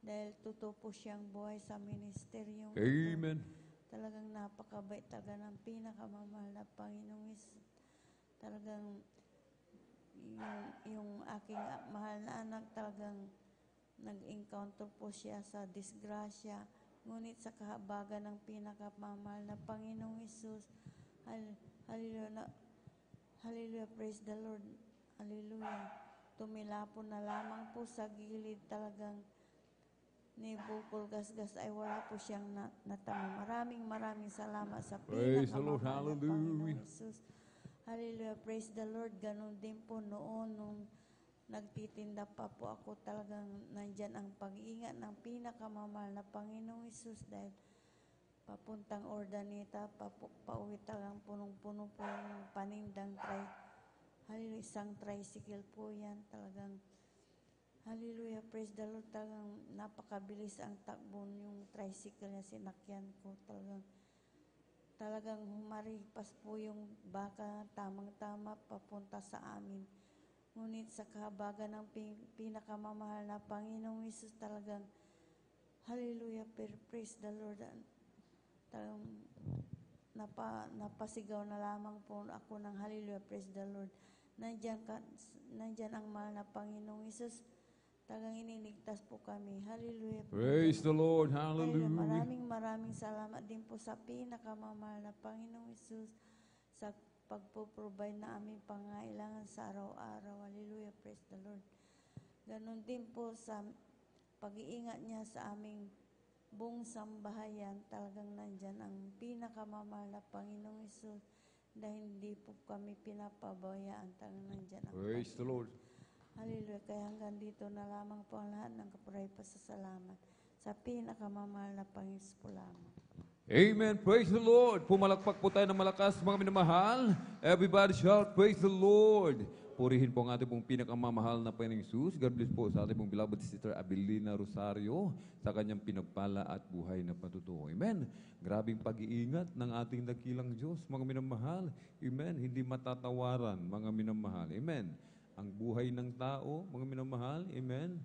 J: dahil totoo po siyang buhay sa ministeryong ito.
A: Amen.
J: Talagang napakabait talaga ng pinakamamahal na Panginoong Hesus. Talagang yung aking mahal na anak talagang nag-encounter po siya sa disgrasya. Ngunit sa kahabagan ng pinakamamahal na Panginoong Hesus, hallelujah, hallelujah, praise the Lord, hallelujah. Tumilapon na lamang po sa gilid, talagang ni bukol gasgas ay wala po siyang natamo. Maraming salamat sa
A: Praise the Lord,
J: pinakamamahal na
A: hallelujah.
J: Panginoong Hesus. Hallelujah, praise the Lord. Ganon din po noon nung nagtitinda pa po ako, talagang nandyan ang pag-iingat ng pinakamamahal na Panginoong Hesus dahil papuntang Ordaneta, pauwi talagang punong-puno po ng panindang hallelujah, isang tricycle po yan, talagang hallelujah, praise the Lord, talagang napakabilis ang takbo yung tricycle na sinakyan ko, talagang humaripas po yung baka tamang-tama papunta sa amin. Ngunit sa kahabagan ng pinakamamahal na Panginoong Hesus, talagang hallelujah, praise the Lord. Talagang napasigaw na lamang po ako ng hallelujah, praise the Lord. Nandyan ang mahal na Panginoong Hesus. Talagang iniligtas po kami. Hallelujah.
A: Praise the Lord. Hallelujah.
J: Maraming salamat din po sa pinakamamahal na Panginoong Hesus sa pagpo-provide na aming pangailangan sa araw-araw. Hallelujah, praise the Lord. Ganon din po sa pag-iingat niya sa aming buong sambahayan, talagang nandyan ang pinakamamahal na Panginoong Hesus dahil hindi po kami pinapabayaan, talagang nandyan ang
A: Praise the Lord.
J: Hallelujah. Kaya hanggang dito na lamang po ang lahat ng kapuray pasasalamat sa pinakamamahal na Panginoon po lamang.
A: Amen. Praise the Lord. Pumalakpak po tayo ng malakas, mga minamahal. Everybody shout, praise the Lord. Purihin po ang ating pong pinakamamahal na Panginoong Hesus. God bless po sa ating pong beloved sister Abilina Rosario sa kanyang pinagpala at buhay na patutuo. Amen. Grabing pag-iingat ng ating dakilang Diyos, mga minamahal. Amen. Hindi matatawaran, mga minamahal. Amen. Ang buhay ng tao, mga minamahal. Amen.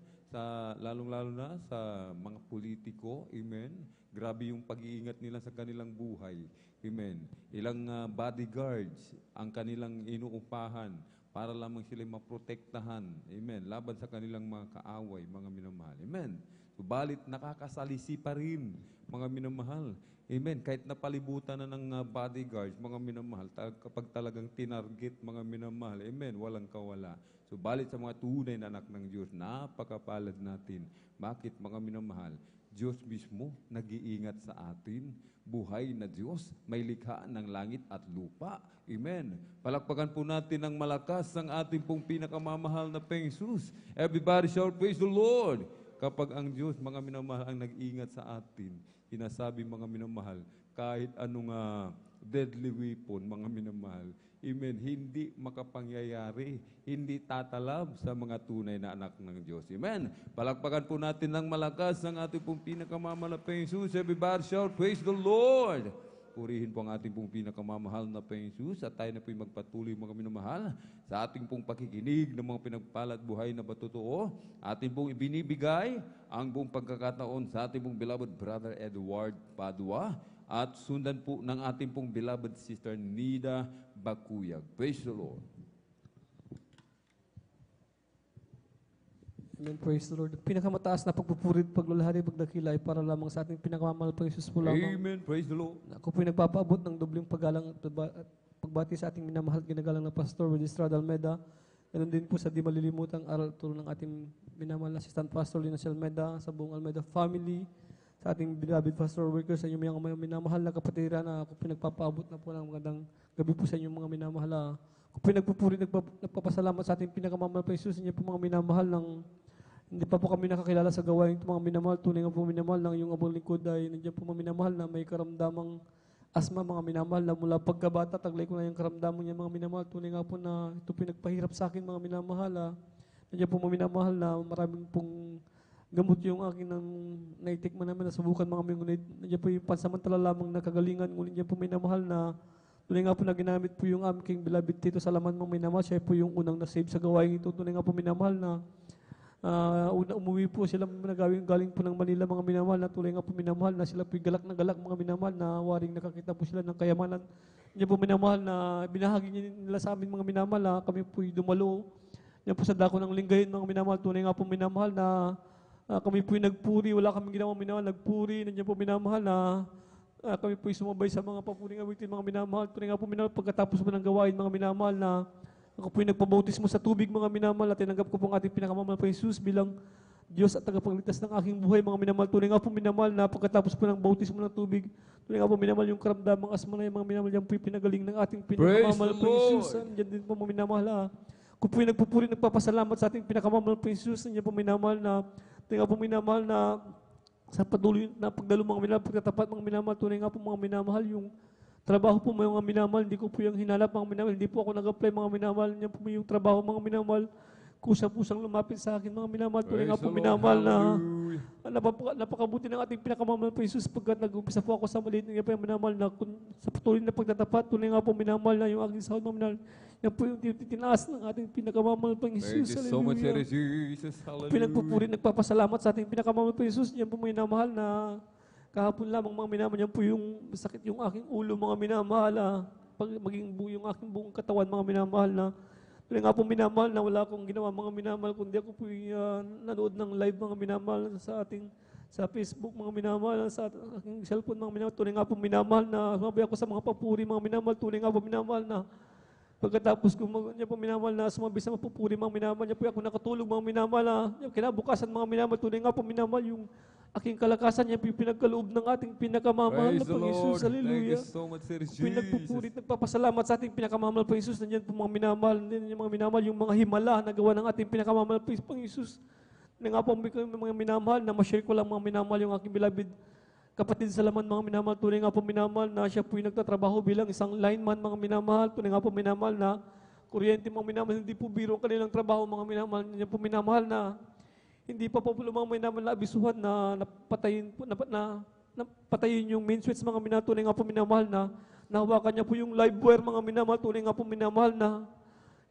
A: Lalong-lalo na sa mga politiko. Amen. Grabe yung pag-iingat nila sa kanilang buhay. Amen. Ilang bodyguards ang kanilang inuupahan para lamang sila maprotektahan. Amen. Laban sa kanilang mga kaaway, mga minamahal. Amen. Subalit nakakasalisi pa rin, mga minamahal. Amen. Kahit napalibutan na ng bodyguards, mga minamahal, kapag talagang tinarget, mga minamahal, amen, walang kawala. Subalit sa mga tunay na anak ng Diyos, napakapalad natin. Bakit, mga minamahal? Diyos mismo nag-iingat sa atin. Buhay na Diyos, may likha ng langit at lupa. Amen. Palakpakan po natin ng malakas ang ating pong pinakamamahal na Panginoong Hesus. Everybody shout, praise the Lord. Kapag ang Diyos, mga minamahal, ang nag-iingat sa atin, sinasabi, mga minamahal, kahit anong deadly weapon, mga minamahal, amen, hindi makapangyayari, hindi tatalab sa mga tunay na anak ng Diyos. Amen. Palakpakan po natin ng malakas ang ating pong pinakamamahal na Panginoong Hesus. Everybody shout, praise the Lord. Purihin po ang ating pong pinakamamahal na Panginoong Hesus at tayo na po'y magpatuloy, mga minamahal, sa ating pong pakikinig ng mga pinagpala at buhay na patutuo. Ating pong ibinibigay ang buong pagkakataon sa ating pong beloved brother Edward Padua at sundan po ng ating pong beloved sister Nida Bakuyag. Praise the Lord.
K: Amen. Praise the Lord. Pinakamataas na pagpupurit, paglulahari, pagdakila ay para lamang sa ating pinakamamahal pa Jesus po lamang.
A: Amen. Praise the Lord.
K: Ako po'y nagpapaabot ng dobling paggalang at pagbati sa ating minamahal at ginagalang na Pastor Estrada Almeda. Ganun din po sa di malilimutang aral turo ng ating minamahal na Assistant Pastor Lina Almeda, sa buong Almeda family, sa ating beloved pastor workers, sa inyong mga minamahal na kapatiran na ako pinagpapaabot na po ng magandang gabi po sa inyong mga minamahal. Ako pinagpupuri, nagpapasalamat sa ating pinakamamahal pa Jesus, inyo po mga minamahal ng hindi pa po kami nakakilala sa gawain ito, mga minamahal. Tunay nga po minamahal ng yung abang lingkod ay nandiyan po mga minamahal na may karamdamang asma, mga minamahal, na mula pagkabata, taglay ko na yung karamdaman niya, mga minamahal. Tunay nga po na ito pinagpahirap sa akin, mga minamahal. Nandiyan po mga minamahal na maraming pong gamot yung akin ng naitikman namin, nasubukan mga mingunid. Nandiyan po yung pansamantala lamang na kagalingan, ngunit nandiyan po minamahal na tunay nga po na ginamit po yung aming beloved Tito Salaman, mga minamahal. Siya po yung unang nasave sa gawain ito. Tunay nga po minamahal na umuwi po sila galing po ng Manila, mga minamahal, na tuloy nga po minamahal na sila po galak na galak, mga minamahal, na waring nakakita po sila ng kayamanan niya po minamahal na binahagi nila sa amin, mga minamahal, na kami po dumalo niya po sa dako ng linggayin, mga minamahal. Tunay nga po minamahal na kami po nagpuri, wala kami ginawa minamahal, nagpuri, nandiyan po minamahal na kami po sumabay sa mga papuring awitin, mga minamahal. Tunay nga po minamahal, pagkatapos po ng gawain, mga minamahal, na ako po'y nagpabautismo sa tubig, mga minamahal, at tinanggap ko pong ating pinakamamahal pa Jesus bilang Diyos at tagapagligtas ng aking buhay, mga minamahal. Tunay nga po minamahal na pagkatapos po ng bautismo ng tubig, tunay nga po minamahal yung karamdamang asma na yung mga minamahal, yan po'y pinagaling ng ating pinakamamahal pa Jesus. Diyan din po, mga minamahal. Ako po'y nagpupuri, nagpapasalamat sa ating pinakamamahal pa Jesus. Diyan po minamahal na, tunay nga po minamahal na sa patuloy na pagdalo, mga minamahal, pagkatapat, mga minamahal. Tunay nga po, mga minamahal, yung trabaho po, mga minamahal, hindi ko po yung hinalap, mga minamahal, hindi po ako nag-apply, mga minamahal, niya po yung trabaho, mga minamahal, kusang-kusang lumapit sa akin, mga minamahal. Tunay nga po minamahal na napakabuti ng ating pinakamamahal pa Jesus, pagkat nag-umpisa po ako sa maliit niya po yung minamahal na sa patuloy na pagtatapat. Tunay nga po minamahal na yung aking sahod, mga minamahal, yan po yung titinaas ng ating pinakamamahal pa Jesus.
A: Thank you so much, Jesus. Hallelujah.
K: Pinagpupuri, nagpapasalamat sa ating pinakamamahal pa Jesus, yan po minamahal na kahapon lamang, mga minamahal, yan po yung sakit yung aking ulo, mga minamahal, maging yung aking buong katawan, mga minamahal, na tuloy nga po minamahal na wala akong ginawa, mga minamahal, kundi ako po nanood ng live, mga minamahal, sa Facebook, mga minamahal, sa aking cellphone, mga minamahal. Tuloy nga po minamahal na sumabay ako sa mga papuri, mga minamahal. Tuloy nga po minamahal na Pagkatapos ko niya po minamahal na sumabis na mapupuri mga minamahal niya po ako nakatulog mga minamahal na kinabukasan mga minamahal tunay nga po minamahal yung aking kalakasan niya pinagkaloob ng ating pinakamamahal na
A: Praise the
K: Panginoon Jesus.
A: Lord. Thank
K: Hallelujah.
A: you so much, Sir Jesus.
K: Pinagpupurit, nagpapasalamat sa ating pinakamamahal Panginoon Jesus. Nandiyan po mga minamahal, nandiyan yung mga minamahal, yung mga himala na gawa ng ating pinakamamahal Panginoon Jesus. Na nga po mga minamahal na ma-share ko lang mga minamahal yung aking beloved kapatid sa laman mga minamahal. Tunay nga po minamahal na siya po yung nagtatrabaho bilang isang lineman mga minamahal. Tunay nga po minamahal na kuryente mga minamahal. Hindi po biro ang kanilang trabaho mga minamahal. Nandiyan po minamahal na hindi pa po mga minamahal na abisuhan na napatayin po, napatayin yung main switch mga minamahal. Tunay nga po minamahal na nahawakan niya po yung live wire mga minamahal. Tunay nga po minamahal na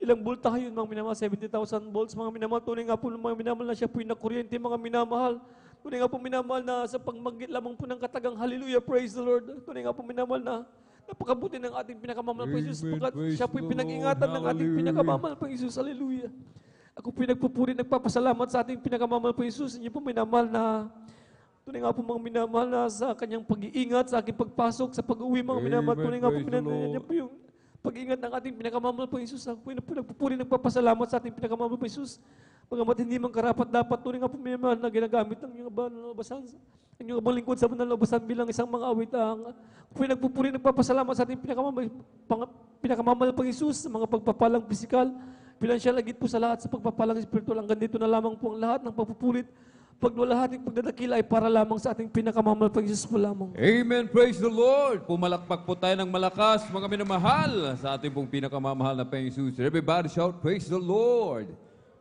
K: ilang voltahe yun mga minamahal, 70,000 volts mga minamahal. Tunay nga po mga minamahal na siya po yung nakuryente mga minamahal. Tunay nga po minamahal na sa pagmagit lamang po ng katagang hallelujah, praise the Lord. Tunay nga po minamahal na napakabuti ng ating pinakamamahal po Jesus.
A: Praise
K: Siya po
A: the
K: yung pinag-ingatan ng
A: Lord.
K: ating
A: Hallelujah.
K: pinakamamahal po Jesus. Hallelujah. Ako po yung nagpupuri, nagpapasalamat sa ating pinakamamahal po Jesus. Inyo po minamahal na tunay nga po mga minamahal na sa kanyang pag-iingat, sa aking pagpasok, sa pag-uwi mga minamahal.
A: Amen.
K: Tunay nga po
A: Praise the
K: minamahal niya
A: Lord.
K: po yung pag-ingat ng ating pinakamamahal po Jesus. Ako po yung nagpupuri, nagpapasalamat sa ating pinakamamahal po Jesus. Pagamat hindi man karapat dapat, tunay nga po minamahal na ginagamit ng inyong abang nalabasan. Ang inyong abang lingkod sa mga nalabasan bilang isang mga awitang. Ako po yung nagpupuri, nagpapasalamat sa ating pinakamamahal po Jesus, sa mga pagpapalang pisikal, pinansyal, agit po sa lahat sa pagpapalang espiritual. Hanggang dito na lamang po ang lahat ng pagpupurit. Pagwalahating pagdadakila ay para lamang sa ating pinakamamahal pang Jesus po lamang.
A: Amen. Praise the Lord. Pumalakpak po tayo ng malakas, mga minamahal, sa ating pong pinakamamahal na Panginoon Jesus. Everybody shout, praise the Lord.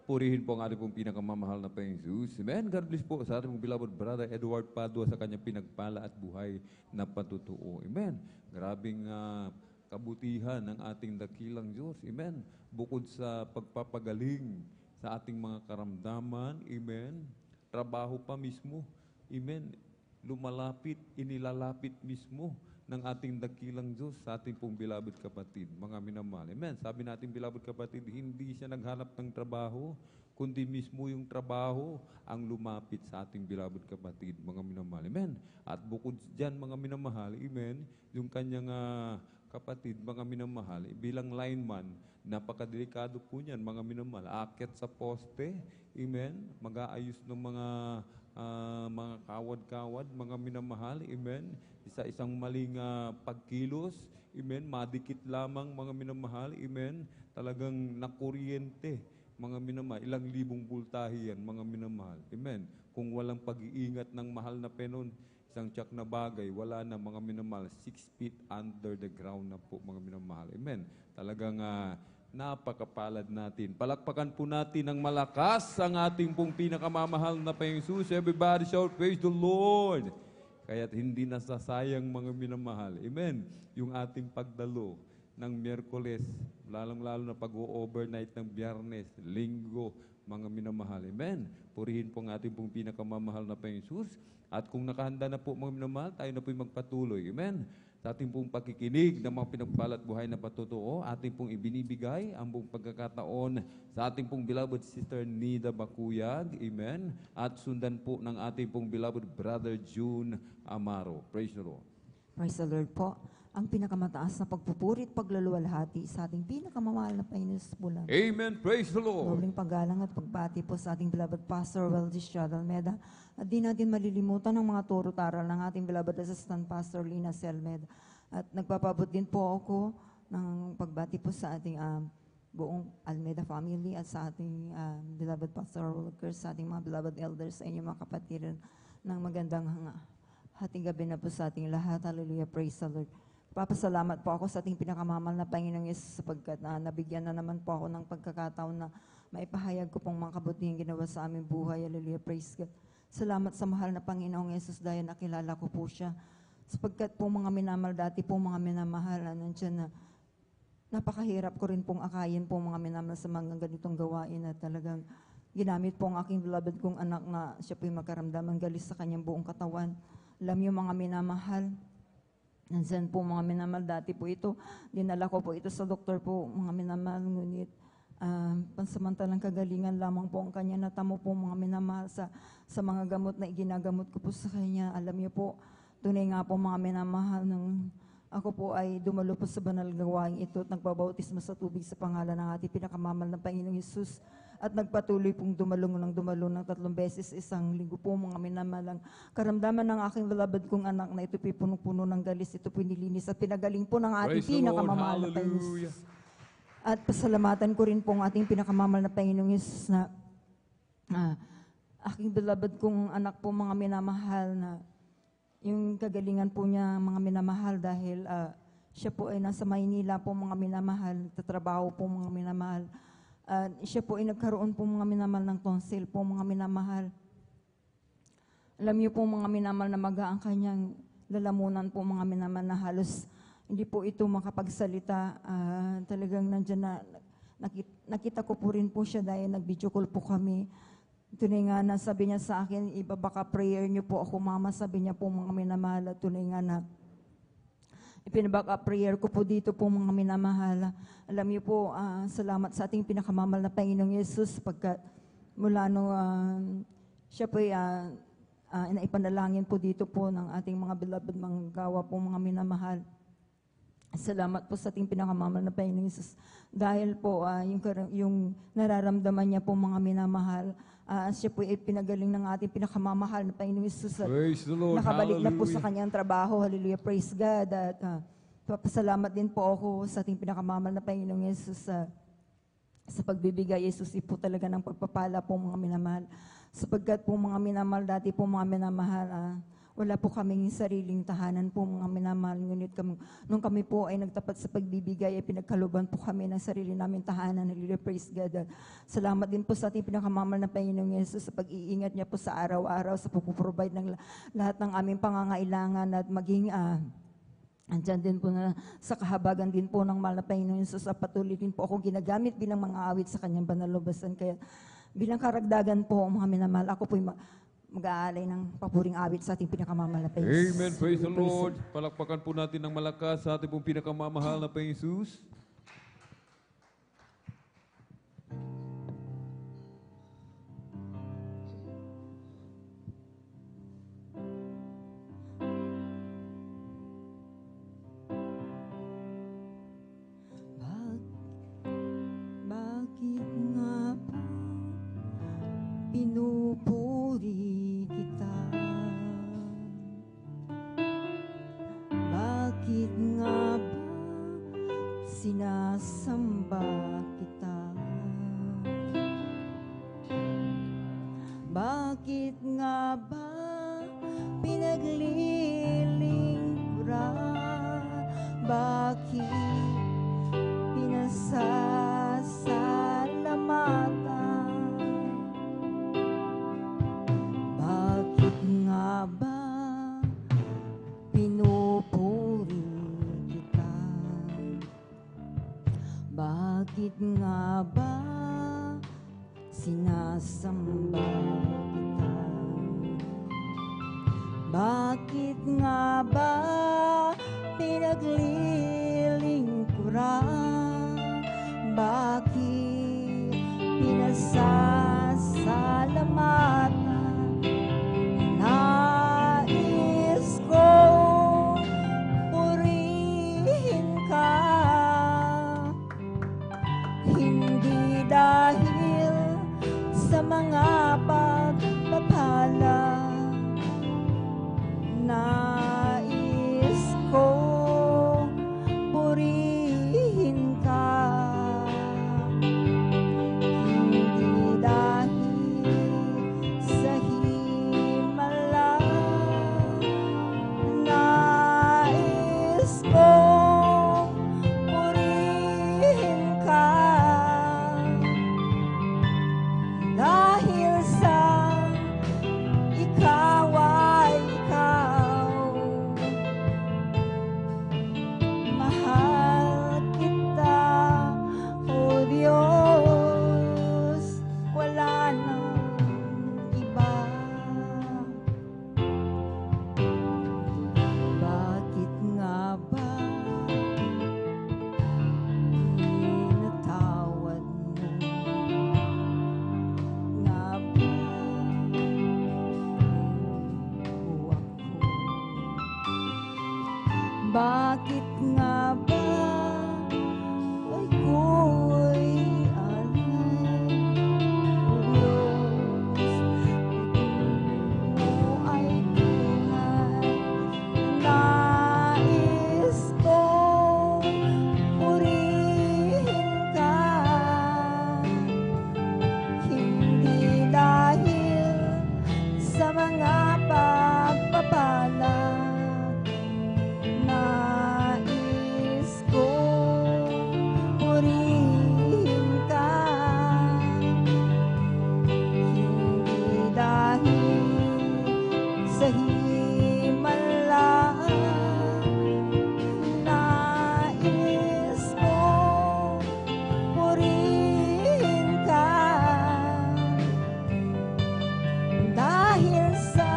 A: Purihin po ang ating pong pinakamamahal na Panginoon Jesus. Amen. God bless po sa ating pong beloved brother Edward Padua sa kanyang pinagpala at buhay na patutuo. Amen. Grabing kabutihan ng ating dakilang Diyos. Amen. Bukod sa pagpapagaling sa ating mga karamdaman. Amen. Trabaho pa mismo. Amen. Lumalapit, inilalapit mismo ng ating dakilang Diyos sa ating pong beloved kapatid, mga minamahal. Amen. Sabi natin, beloved kapatid, hindi siya naghanap ng trabaho, kundi mismo yung trabaho ang lumapit sa ating beloved kapatid, mga minamahal. Amen. At bukod dyan, mga minamahal, amen, yung kanyang kapatid, mga minamahal, bilang lineman, napakadelikado po niyan, mga minamahal. Aakyat sa poste, amen, mag-aayos ng mga kawad-kawad, mga minamahal, amen, isang maling pagkilos, amen, madikit lamang, mga minamahal, amen, talagang nakuryente, mga minamahal, ilang libong voltahe yan, mga minamahal, amen. Kung walang pag-iingat ng mahal na penon, isang tiyak na bagay, wala na, mga minamahal, 6 feet under the ground na po, mga minamahal, amen. Talagang napakapalad natin. Palakpakan po natin ng malakas ang ating pong pinakamamahal na Panginoon Jesus. Everybody shout, praise the Lord. Kaya't hindi nasasayang, mga minamahal. Amen. Yung ating pagdalo ng Miyerkules, lalong-lalo na pag-overnight ng Biyernes, Linggo, mga minamahal. Amen. Purihin po ang ating pong pinakamamahal na Panginoon Jesus. At kung nakahanda na po, mga minamahal, tayo na po'y magpatuloy. Amen. Sa ating pong pakikinig ng mga pinagpalat buhay na patutuo, ating pong ibinibigay ang buong pagkakataon sa ating pong beloved sister Nida Bakuyag. Amen. At sundan po ng ating pong beloved brother June Amaro. Praise the Lord.
L: Praise the Lord po. Ang pinakamataas na pagpupuri at paglaluwalhati sa ating pinakamamahal na Panginoon po lang.
A: Amen. Praise the Lord.
L: Dobling paggalang at pagbati po sa ating beloved Pastor Weldis Almeda. At di natin malilimutan ang mga turo taral ng ating beloved Assistant Pastor Lina Selmed. At nagpapabot din po ako ng pagbati po sa ating buong Almeda family at sa ating beloved Pastor workers, sa ating mga beloved elders, sa inyong mga kapatiran ng magandang hating gabi na po sa ating lahat. Hallelujah. Praise the Lord. Papasalamat po ako sa ating pinakamamahal na Panginoong Yesus sapagkat nabigyan na naman po ako ng pagkakataon na maipahayag ko pong mga kabutihang ginawa sa aming buhay. Hallelujah, praise God. Salamat sa mahal na Panginoong Yesus dahil nakilala ko po siya. Sapagkat po mga minamahal, dati po mga minamahal, nandiyan na napakahirap ko rin pong akayin po mga minamahal sa mga ganitong gawain na talagang ginamit po ang aking beloved kong anak na siya po'y makaramdaman galis sa kanyang buong katawan. Alam niyo mga minamahal, nandiyan po mga minamahal, dati po ito, dinala ko po ito sa doktor po, mga minamahal, ngunit pansamantalang kagalingan lamang po ang kanya, natamo po mga minamahal sa mga gamot na iginagamot ko po sa kanya. Alam niyo po, tunay nga po mga minamahal, nung Ako po ay dumalo po sa banal na gawain ito at nagbabautismo sa tubig sa pangalan ng ating pinakamamahal na Panginoong Hesus at nagpatuloy pong dumalo ng 3 beses isang linggo po mga minamalang karamdaman ng aking beloved kong anak na ito po'y punong-puno ng galis, ito po'y nilinis at pinagaling po ng ating
A: Praise the Lord.
L: pinakamamahal na Panginoong
A: Hallelujah.
L: Hesus. At pasalamatan ko rin po ang ating pinakamamahal na Panginoong Hesus na aking beloved kong anak po mga minamahal na yung kagalingan po niya mga minamahal dahil siya po ay nasa Maynila po mga minamahal, nagtatrabaho po mga minamahal. Siya po ay nagkaroon po mga minamahal ng tonsil po mga minamahal. Alam niyo po mga minamahal na maga ang kanyang lalamunan po mga minamahal na halos hindi po ito makapagsalita. Talagang nandyan na nakita ko po rin po siya dahil nag-video call po kami. Tunay nga na sabi niya sa akin, iba baka prayer niyo po ako mama, sabi niya po mga minamahal. Tunay nga na ipinabaka prayer ko po dito po mga minamahal. Alam niyo po, salamat sa ating pinakamamahal na Panginoong Yesus pagkat mula nung siya po naipanalangin po dito po ng ating mga beloved manggawa po mga minamahal. Salamat po sa ating pinakamamahal na Panginoong Yesus dahil po yung nararamdaman niya po mga minamahal, siya po ay pinagaling ng ating pinakamamahal na Panginoong Yesus.
A: Praise the Lord.
L: Nakabalik na po sa
A: Hallelujah.
L: kanyang trabaho. Hallelujah. Praise God. At papasalamat din po ako sa ating pinakamamahal na Panginoong Yesus sa pagbibigay. Yesus po talaga ng pagpapala po mga minamahal. Sapagkat po mga minamahal, dati po mga minamahal, wala po kaming sariling tahanan po mga minamahal. Ngunit nung kami po ay nagtapat sa pagbibigay, ay pinagkaluban po kami ng sarili namin tahanan. Hallelujah, praise God. Salamat din po sa ating pinakamamahal na Panginoong Yesus sa pag-iingat niya po sa araw-araw, sa pagpuprovide ng lahat ng aming pangangailangan at maging andyan din po na sa kahabagan din po ng mahal na Panginoong Yesus. Patuloy din po ako ginagamit bilang mga awit sa kanyang banal lubasan. Kaya bilang karagdagan po mga minamahal, ako po'y mag-aalay ng papuring awit sa ating pinakamamahal na Panginoon.
A: Amen. Praise the Lord. Palakpakan po natin ng malakas sa ating pong pinakamamahal na Panginoong Jesus.
L: Bakit nga ba pinupuri kita? Bakit nga ba sinasamba kita? Bakit nga ba pinaglilingkuran? Bakit pinasasalamatan? Bakit nga ba pinupuri kita? Bakit nga ba sinasamba kita? Bakit nga ba pinaglilingkuran? Bakit pinasasalamatan? Nais kong purihin ka, hindi dahil sa mga pagpapala. Nais kong purihin ka, hindi dahil sa himala. Nais kong purihin ka, dahil Bakit nga ba ay ko'y alay? Diyos, mo ay tunay. Nais kong purihin ka, hindi dahil sa mga pagpapala. Nais kong purihin ka, hindi dahil sa himala. Nais kong purihin ka, dahil sa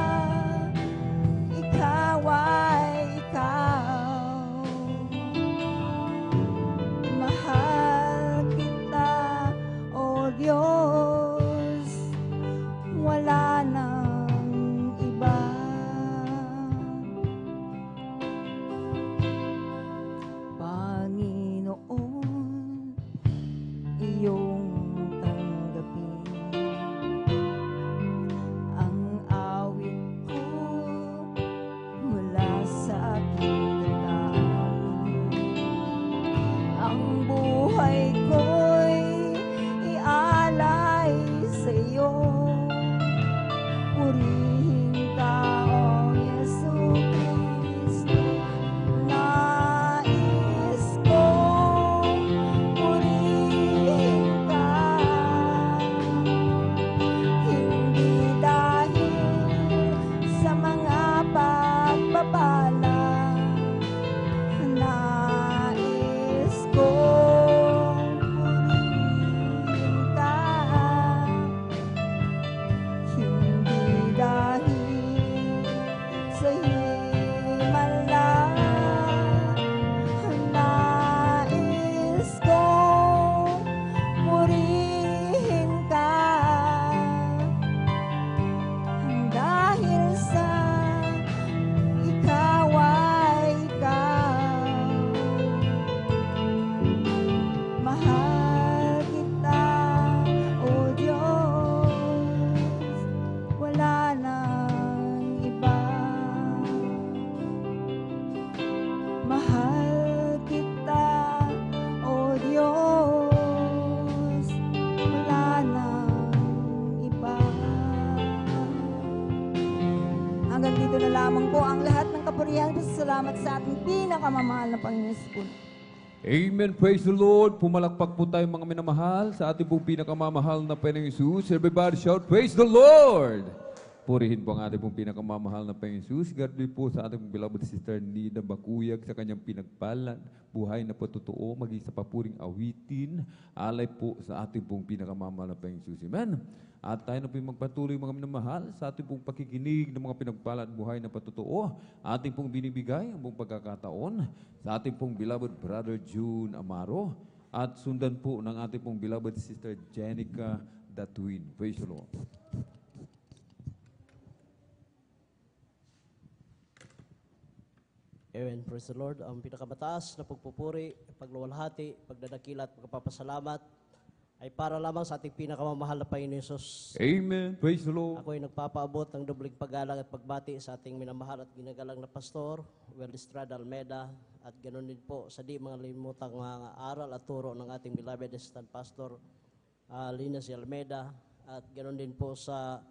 L: ikaw ay ikaw. Mahal kita, O Diyos, wala nang iba. Panginoon, iyong tanggapin ang awit ko mula sa aking damdamin. Ang buhay ko'y ialay sa iyo. Purihin ka, O Jesucristo. Nais kong purihin ka, hindi dahil sa mga pagpapala. Nais kong purihin ka, hindi dahil sa himala. Nais kong purihin ka, dahil sa ikaw ay ikaw. Mahal kita, O Diyos, wala nang iba. Mahal kita, O Diyos, wala nang iba. Hanggang dito na lamang po ang lahat ng kapurihan. Salamat sa ating pinakamamahal na Panginoon Yesus.
A: Amen. Praise the Lord. Pumalakpak po tayo mga minamahal sa ating pong pinakamamahal na Panginoong Jesus. Everybody shout, praise the Lord! Purihin po ang ating pong pinakamamahal na Panginoong Jesus. God bless po sa ating beloved sister Nida Bakuyag sa kanyang pinagpalan, buhay na patotoo, maging sa papuring awitin, alay po sa ating pong pinakamamahal na Panginoong Jesus. Amen. At tayo na po magpatuloy mga minamahal sa ating pong pakikinig ng mga pinagpalan buhay na patotoo. Ating pong binibigay ang pong pagkakataon sa ating pong beloved brother June Amaro at sundan po ng ating pong beloved sister Jenica Datuin. Praise the Lord.
M: Amen. Praise the Lord. Ang pinakamataas na pagpupuri, pagluwalhati, pagdadakila at pagpapasalamat ay para lamang sa ating pinakamamahal na Panginoon Yesus.
A: Amen. Praise the Lord.
M: Ako ay nagpapaabot ng dobling paggalang at pagbati sa ating minamahal at ginagalang na pastor, Well Estrada Almeida, at ganoon din po sa di mga limutang mga aral at turo ng ating beloved assistant pastor, Lina C. Almeida, at ganoon din po sa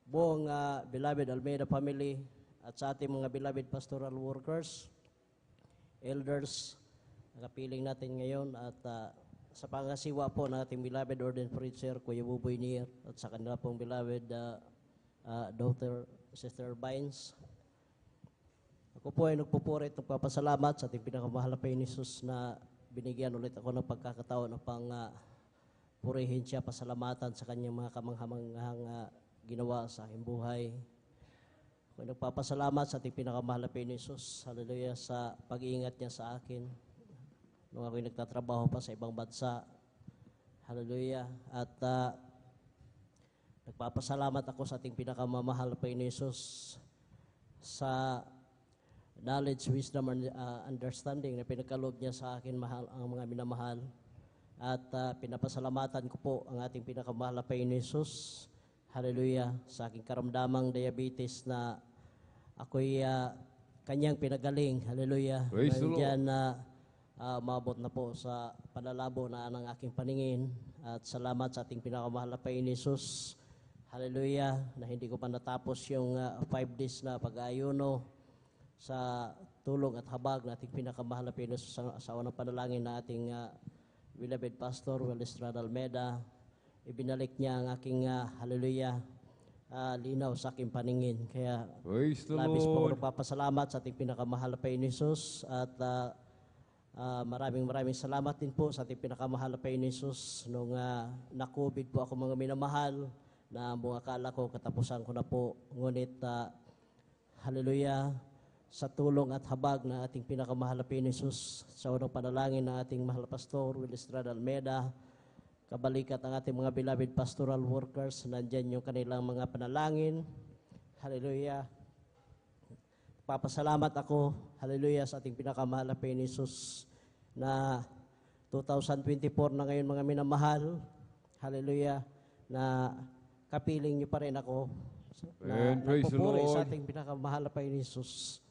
M: buong beloved Almeida family, at sa ating mga beloved pastoral workers, elders, nakapiling natin ngayon, at sa pangasiwa po ng ating beloved ordained preacher, Kuya Buboy Nier, at sa kanila pong beloved daughter, Sister Bynes. Ako po ay nagpupuri at nagpapasalamat sa ating pinakamahal na Panginoon Hesus na binigyan ulit ako ng pagkakataon upang purihin siya, pasalamatan sa kanyang mga kamanghamanghang ginawa sa aking buhay. Ako nagpapasalamat sa ating pinakamahal na Panginoon Hesus, hallelujah, sa pag-iingat niya sa akin nung ako'y nagtatrabaho pa sa ibang bansa, hallelujah. At nagpapasalamat ako sa ating pinakamamahal na Panginoon Hesus sa knowledge, wisdom, and understanding na pinagkaloob niya sa akin, mahal, ang mga minamahal. At pinapasalamatan ko po ang ating pinakamahal na Panginoon Jesus. Hallelujah. Sa aking karamdamang diabetes na ako'y kanyang pinagaling. Hallelujah.
A: Praise the Lord.
M: Diyan na maabot na po sa panlalabo na ng aking paningin. At salamat sa ating pinakamahal na Panginoon Jesus. Hallelujah. Na hindi ko pa natapos yung 5 days na pag-ayuno sa tulong at habag na ating pinakamahal na Panginoon Jesus sa unang panalangin na ating beloved Pastor Will Estrada Almeida. Ibinalik niya ang aking hallelujah linaw sa aking paningin. Kaya
A: Praise the
M: labis po
A: Lord.
M: ako nagpapasalamat sa ating pinakamahal na Panginoon Jesus at maraming salamat din po sa ating pinakamahal na Panginoon Jesus nung na-COVID po ako mga minamahal na buong akala ko katapusan ko na po. Ngunit hallelujah, sa tulong at habag na ating pinakamahal na Panginoon Jesus, sa unang panalangin ng ating mahal na Pastor Will Estrada Almeida, kabalikat ang ating mga beloved pastoral workers, nandyan yung kanilang mga panalangin. Hallelujah. Papasalamat ako, hallelujah, sa ating pinakamahal na Panginoon Jesus na 2024 na ngayon mga minamahal, hallelujah, na kapiling niyo pa rin ako na
A: And praise the
M: nagpupuri
A: Lord.
M: sa ating pinakamahal na Panginoon Jesus.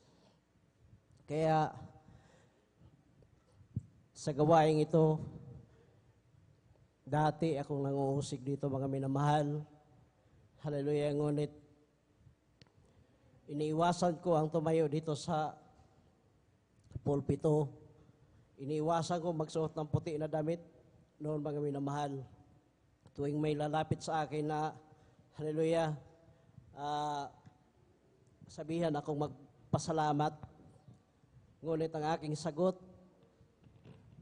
M: Kaya sa gawaing ito, dati akong nanguusig dito mga minamahal. Hallelujah, ngunit iniiwasan ko ang tumayo dito sa pulpito. Iniiwasan ko magsuot ng puti na damit noon mga minamahal. Tuwing may lalapit sa akin na, hallelujah, sabihan akong magpasalamat. Ngunit ang aking sagot,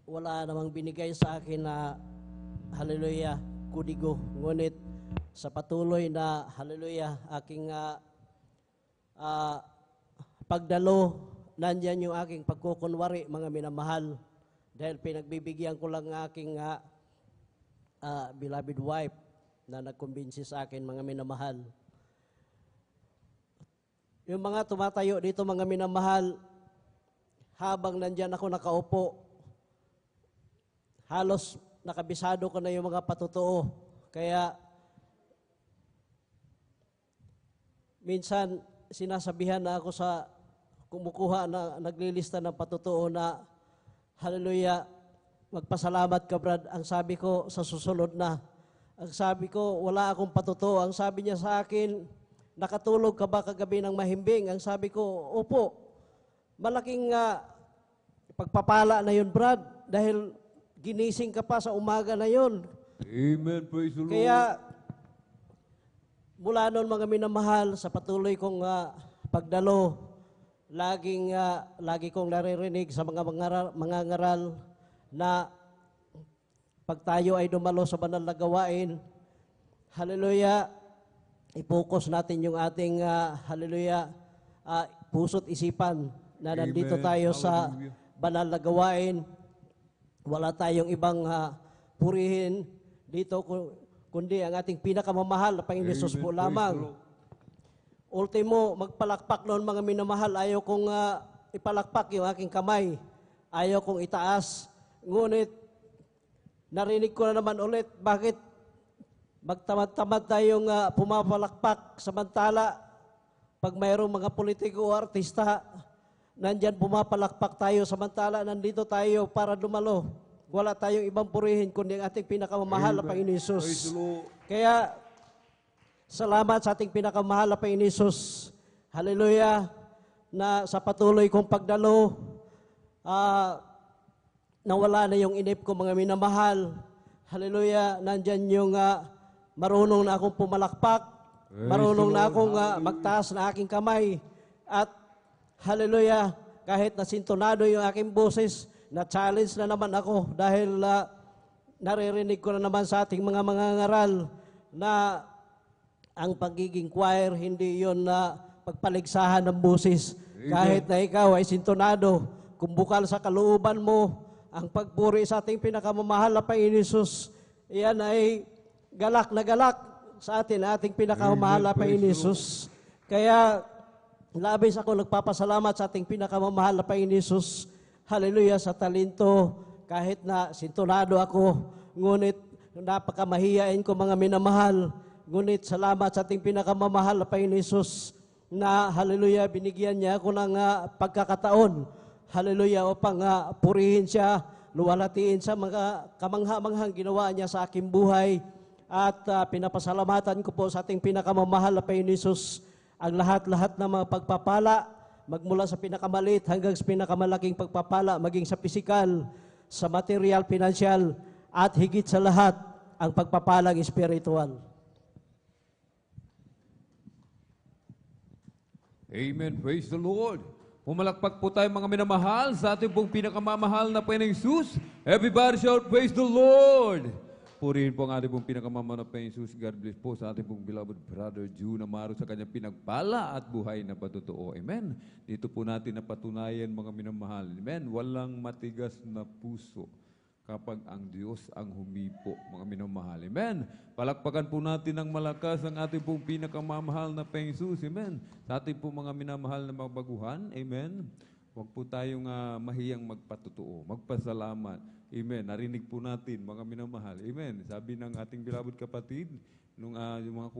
M: wala namang binigay sa akin na, hallelujah, kudigo. Ngunit sa patuloy na, hallelujah, aking pagdalo, nandyan yung aking pagkukunwari, mga minamahal. Dahil pinagbibigyan ko lang ang aking beloved wife na nagkumbinsi sa akin, mga minamahal. Yung mga tumatayo dito, mga minamahal, habang nandyan ako nakaupo, halos nakabisado ko na yung mga patutuo. Kaya, minsan, sinasabihan na ako sa kumukuha na naglilista ng patutuo na, hallelujah, magpasalamat ka, Brad. Ang sabi ko sa susunod na, ang sabi ko, wala akong patutuo. Ang sabi niya sa akin, nakatulog ka ba kagabi ng mahimbing? Ang sabi ko, opo. Malaking pagpapala na yun, Brad, dahil ginising ka pa sa umaga na yun.
A: Amen. Praise the Lord.
M: Kaya, mula noon mga minamahal, sa patuloy kong pagdalo, lagi kong naririnig sa mga ngaral na pag tayo ay dumalo sa banal na gawain, hallelujah, i-focus natin yung ating, hallelujah, puso't isipan na nandito
A: Amen.
M: tayo sa
A: Hallelujah.
M: banal na gawain. Wala tayong ibang purihin dito, kundi ang ating pinakamamahal na Panginoon Jesus po
A: Amen.
M: lamang.
A: Praise the Lord.
M: Ultimo, magpalakpak noon mga minamahal. Ayaw kong ipalakpak yung aking kamay. Ayaw kong itaas. Ngunit, narinig ko na naman ulit, bakit magtamad-tamad tayong pumapalakpak samantala pag mayroong mga politiko o artista, nandyan pumapalakpak tayo samantala nandito tayo para dumalo. Wala tayong ibang purihin kundi ang ating pinakamamahal na Panginoon
A: Praise the
M: Jesus.
A: Lord.
M: Kaya, salamat sa ating pinakamahal na Panginoon Jesus. Hallelujah. Na sa patuloy kong pagdalo, nawala na yung inip ko mga minamahal. Hallelujah. Nandyan yung marunong na akong pumalakpak. Marunong na akong magtaas na aking kamay. At hallelujah, kahit nasintonado yung aking boses, na-challenge na naman ako dahil naririnig ko na naman sa ating mga ngaral na ang pagiging choir, hindi yon na pagpaligsahan ng boses. Kahit na ikaw ay sintonado, kung bukal sa kalooban mo, ang pagpuri sa ating pinakamamahal na Panginoon Jesus, iyan ay galak na galak sa atin, ating pinakamamahal na Panginoon Jesus. Kaya, labis ako nagpapasalamat sa ating pinakamamahal na Panginoon Jesus. Hallelujah, sa talento. Kahit na sintonado ako, ngunit napakamahiyain ko mga minamahal. Ngunit salamat sa ating pinakamamahal na Panginoon Jesus na, hallelujah, binigyan niya ako ng pagkakataon. Hallelujah, upang purihin siya, luwalhatiin sa mga kamangha-manghang ginawa niya sa aking buhay. At pinapasalamatan ko po sa ating pinakamamahal na Panginoon Jesus ang lahat-lahat ng mga pagpapala, magmula sa pinakamaliit hanggang sa pinakamalaking pagpapala, maging sa pisikal, sa material, pinansyal, at higit sa lahat, ang pagpapalang espiritual.
A: Amen. Praise the Lord. Pumalakpak po tayo mga minamahal sa ating pong pinakamamahal na Panginoong Jesus. Everybody shout, praise the Lord. Purihin po ang ating pong pinakamamahal na Panginoong Jesus. God bless po sa ating pong beloved brother June Amaro sa kanyang pinagpala at buhay na patotoo. Amen. Dito po natin napatunayan mga minamahal. Amen. Walang matigas na puso kapag ang Diyos ang humipo, mga minamahal. Amen. Palakpakan po natin ng malakas ang ating pong pinakamamahal na Panginoong Jesus. Amen. Sa ating pong mga minamahal na mga baguhan. Amen. Huwag po tayong mahiyang magpatotoo, magpasalamat. Amen. Narinig po natin, mga minamahal. Amen. Sabi ng ating beloved kapatid, nung yung mga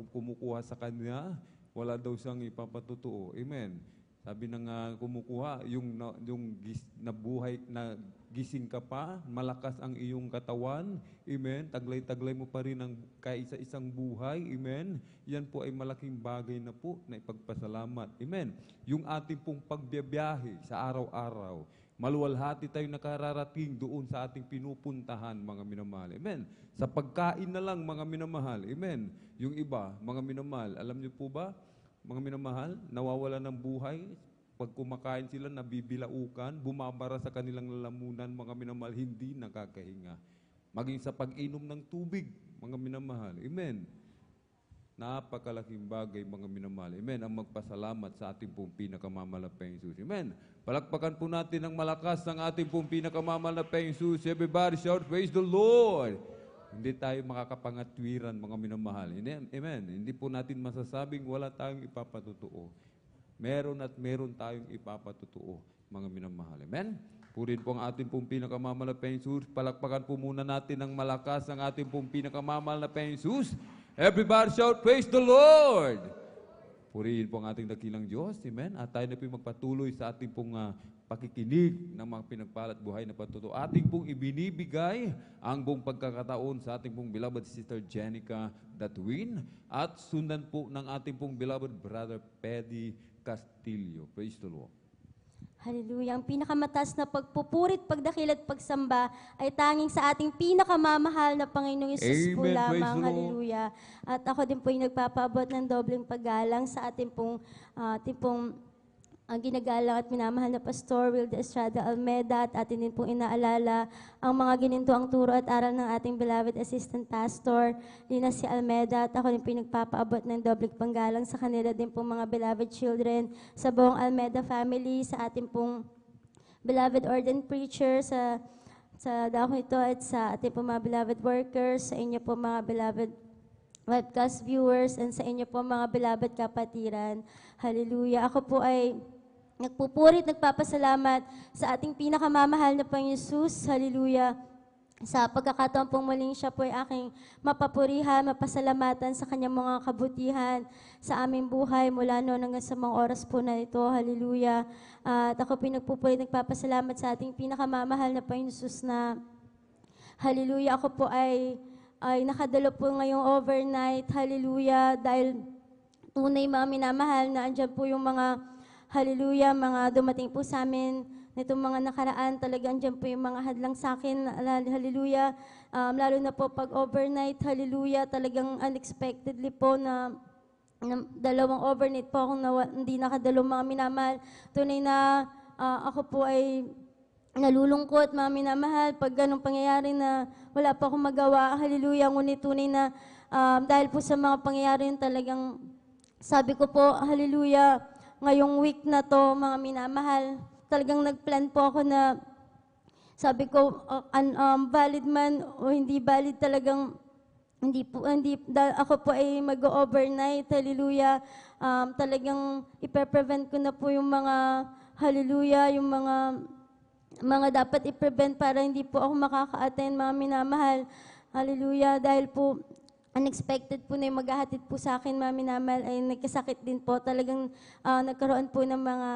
A: kumukuha sa kanya, wala daw siyang ipapatotoo. Amen. Sabi ng kumukuha, yung nabuhay, na gising ka pa, malakas ang iyong katawan. Amen. Taglay-taglay mo pa rin ang kaisa-isang buhay. Amen. Yan po ay malaking bagay na po na ipagpasalamat. Amen. Yung ating pong pagbiyahe sa araw-araw, maluwalhati tayo nakararating doon sa ating pinupuntahan, mga minamahal. Amen. Sa pagkain na lang, mga minamahal. Amen. Yung iba, mga minamahal, alam niyo po ba, mga minamahal, nawawala ng buhay. Pag kumakain sila, nabibilaukan, bumabara sa kanilang lalamunan, mga minamahal, hindi nakakahinga. Maging sa pag-inom ng tubig, mga minamahal. Amen. Napakalaking bagay, mga minamahal. Amen. Ang magpasalamat sa ating pong pinakamamahal na Panginoong Jesus. Amen. Palakpakan po natin ng malakas ang ating pong pinakamamahal na Panginoong Jesus. Everybody shout, praise the Lord. Hindi tayo makakapangatwiran, mga minamahal. Amen. Hindi po natin masasabing wala tayong ipapatotoo. Meron at meron tayong ipapatotoo, mga minamahal. Amen. Purin po ang ating pong pinakamamahal na Panginoong Jesus. Palakpakan po muna natin ng malakas ang ating pong pinakamamahal na Panginoong Jesus. Everybody shout, praise the Lord! Purihin po ang ating dakilang Diyos. Amen. At tayo na po magpatuloy sa ating pong pakikinig ng mga pinagpalat buhay na patotoo. Ating pong ibinibigay ang buong pagkakataon sa ating pong beloved Sister Jenica Datwin at sundan po ng ating pong beloved Brother Peddy Castillo. Praise the Lord.
N: Hallelujah. Ang pinakamataas na pagpupurit, pagdakil at pagsamba ay tanging sa ating pinakamamahal na Panginoong Yesus po lamang. Hallelujah. At ako din po yung nagpapaabot ng dobleng paggalang sa ating pong ang ginagalang at minamahal na Pastor Will de Estrada Almeda at atin din pong inaalala ang mga ginintuang turo at aral ng ating beloved Assistant Pastor Lina C. Almeda at ako din pinagpapaabot ng dobleng panggalang sa kanila din pong mga beloved children sa buong Almeda family, sa ating pong beloved ordained preacher sa dako ito at sa ating pong mga beloved workers, sa inyo po mga beloved webcast viewers, and sa inyo po mga beloved kapatiran. Hallelujah. Ako po ay nagpupurit, nagpapasalamat sa ating pinakamamahal na Panginoon Jesus. Hallelujah. Sa pagkakataon pong muling siya po ay aking mapapurihan, mapasalamatan sa kanyang mga kabutihan sa aming buhay mula noon hanggang sa mga oras po na ito. Hallelujah. At ako pinagpupurit, nagpapasalamat sa ating pinakamamahal na Panginoon Jesus na hallelujah. Ako po ay nakadalo po ngayong overnight. Hallelujah. Dahil tunay mga minamahal na andyan po yung mga hallelujah, mga dumating po sa amin nitong mga nakaraan, talagang dyan po yung mga hadlang sa akin, hallelujah, lalo na po pag overnight, hallelujah, talagang unexpectedly po na dalawang overnight po akong hindi nakadalawang mga minamahal. Tunay na ako po ay nalulungkot, mga minamahal, pag ganong pangyayari na wala pa akong magawa, hallelujah, ngunit tunay na dahil po sa mga pangyayari yun talagang sabi ko po, hallelujah, ngayong week na to, mga minamahal, talagang nagplan po ako na sabi ko, valid man o hindi valid, talagang ako po ay mag-overnight, hallelujah. Talagang ipe-prevent ko na po yung mga, hallelujah, yung mga dapat i-prevent para hindi po ako makaka-attend, mga minamahal. Hallelujah, dahil po unexpected po na yung maghahatid po sa akin, mga minamahal, ay nagkasakit din po. Talagang nagkaroon po ng mga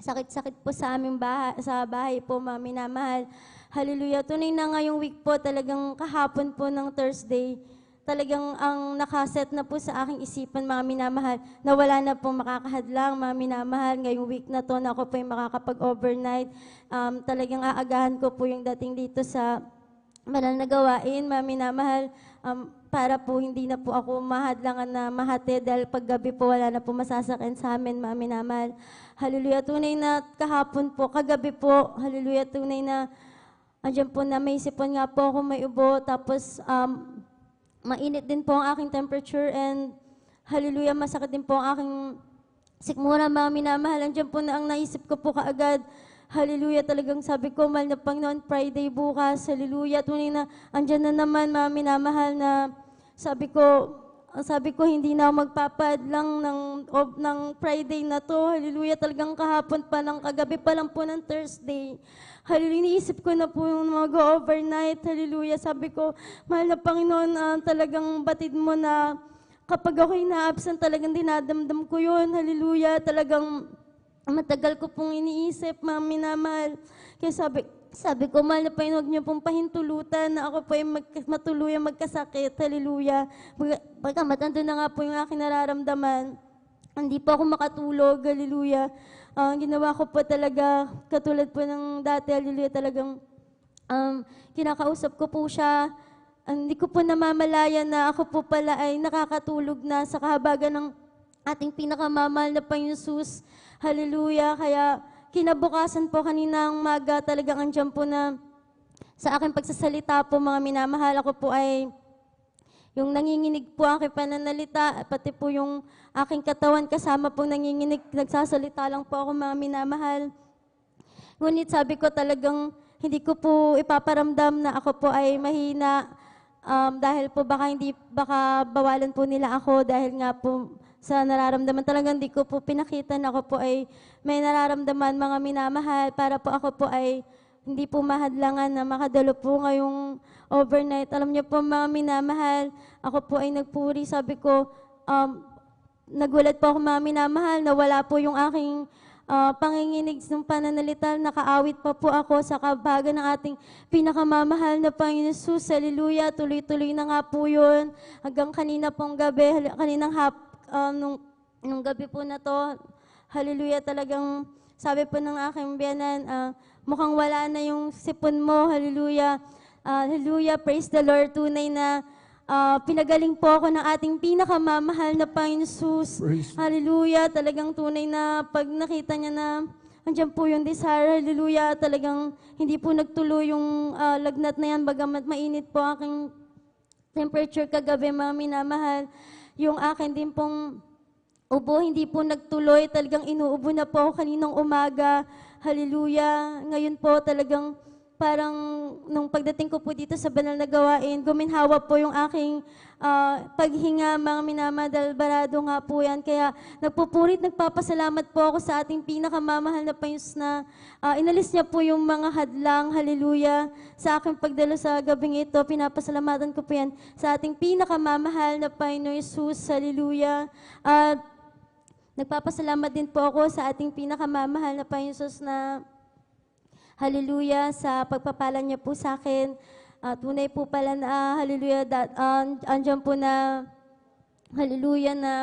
N: sakit-sakit po sa aming bahay po, mga minamahal. Hallelujah. Tunay na ngayong week po, talagang kahapon po ng Thursday, talagang ang nakaset na po sa aking isipan, mga minamahal, na wala na po makakahadlang, mga minamahal, ngayong week na to na ako po yung makakapag-overnight. Talagang aagahan ko po yung dating dito sa banal na gawain, mga minamahal, para po hindi na po ako mahadlangan na mahati dahil paggabi po wala na po masasakyan sa amin, mga minamahal. Hallelujah. Tunay na kahapon po, kagabi po, hallelujah, tunay na andyan po na may sipon nga po ako, may ubo, tapos mainit din po ang aking temperature and hallelujah, masakit din po ang aking sikmura, mga minamahal. Andyan po na ang naisip ko po kaagad, hallelujah, talagang sabi ko, mahal na Panginoon, Friday bukas, hallelujah, tunay na andyan na naman, mga minamahal, na sabi ko hindi na ako magpapadlang ng Friday na to, hallelujah, talagang kahapon pa lang, kagabi pa lang po ng Thursday. Hallelujah, iniisip ko na po yung mag-overnight. Hallelujah, sabi ko, mahal na Panginoon, talagang batid mo na kapag ako'y na-absent, talagang dinadamdam ko yun. Hallelujah, talagang matagal ko pong iniisip, mga minamahal. Kaya sabi ko, mahal na Panginoon, huwag niyo pong pahintulutan na ako po ay matuluyang magkasakit. Hallelujah. Pagkamat, andun na nga po yung aking nararamdaman. Hindi po ako makatulog. Hallelujah. Ginawa ko po talaga, katulad po ng dati, hallelujah, talagang kinakausap ko po siya. Hindi ko po namamalaya na ako po pala ay nakakatulog na sa kahabagan ng ating pinakamamahal na Panginoon Jesus. Hallelujah. Kaya kinabukasan po kaninang maga, talagang andyan po na sa aking pagsasalita po, mga minamahal, ako po ay yung nanginginig po ang aking pananalita, pati po yung aking katawan kasama pong nanginginig, nagsasalita lang po ako, mga minamahal. Ngunit sabi ko talagang hindi ko po ipaparamdam na ako po ay mahina dahil po baka bawalan po nila ako dahil nga po sa nararamdaman. Talagang hindi ko po pinakita na ako po ay may nararamdaman, mga minamahal, para po ako po ay hindi po mahadlangan na makadalo po ngayong overnight. Alam niyo po, mga minamahal, ako po ay nagpuri. Sabi ko, nagulat po ako, mga minamahal, na wala po yung aking panginginig ng pananalita. Nakaawit pa po ako sa kabagan ng ating pinakamamahal na Panginoon Jesus. Hallelujah. Tuloy-tuloy na nga po yun. Hanggang kanina pong gabi, nung gabi po na to, hallelujah, talagang sabi po ng aking biyanan, mukhang wala na yung sipon mo, hallelujah. Hallelujah, praise the Lord. Tunay na pinagaling po ako ng ating pinakamamahal na Panginoon Jesus. Hallelujah, talagang tunay na pag nakita niya na andyan po yung desire, hallelujah, talagang hindi po nagtuloy yung lagnat na yan, bagamat mainit po aking temperature kagabi, mga minamahal. Yung akin din pong ubo, hindi po nagtuloy, talagang inuubo na po ako kaninang umaga. Hallelujah. Ngayon po talagang parang nung pagdating ko po dito sa banal na gawain, guminhawa po yung aking paghinga, mga minamadal, barado nga po yan. Kaya nagpupurit, nagpapasalamat po ako sa ating pinakamamahal na Panginoon na inalis niya po yung mga hadlang, hallelujah, sa aking pagdalo sa gabing ito. Pinapasalamatan ko po yan sa ating pinakamamahal na Panginoon Jesus, hallelujah. At nagpapasalamat din po ako sa ating pinakamamahal na Panginoon Jesus na hallelujah, sa pagpapala niya po sa akin. Tunay po pala na, hallelujah, andyan po na, hallelujah, na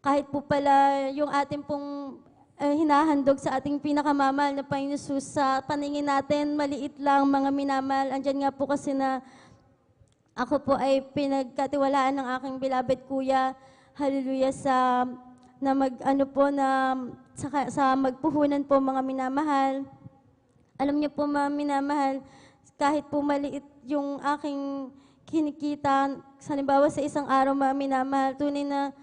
N: kahit po pala yung ating pong hinahandog sa ating pinakamamahal na Panginoon Jesus, sa paningin natin, maliit lang, mga minamahal. Andyan nga po kasi na ako po ay pinagkatiwalaan ng aking beloved kuya, hallelujah, sa magpuhunan po, mga minamahal. Alam niyo po, mga minamahal, kahit po maliit yung aking kinikita, halimbawa sa isang araw, mga minamahal, tunay na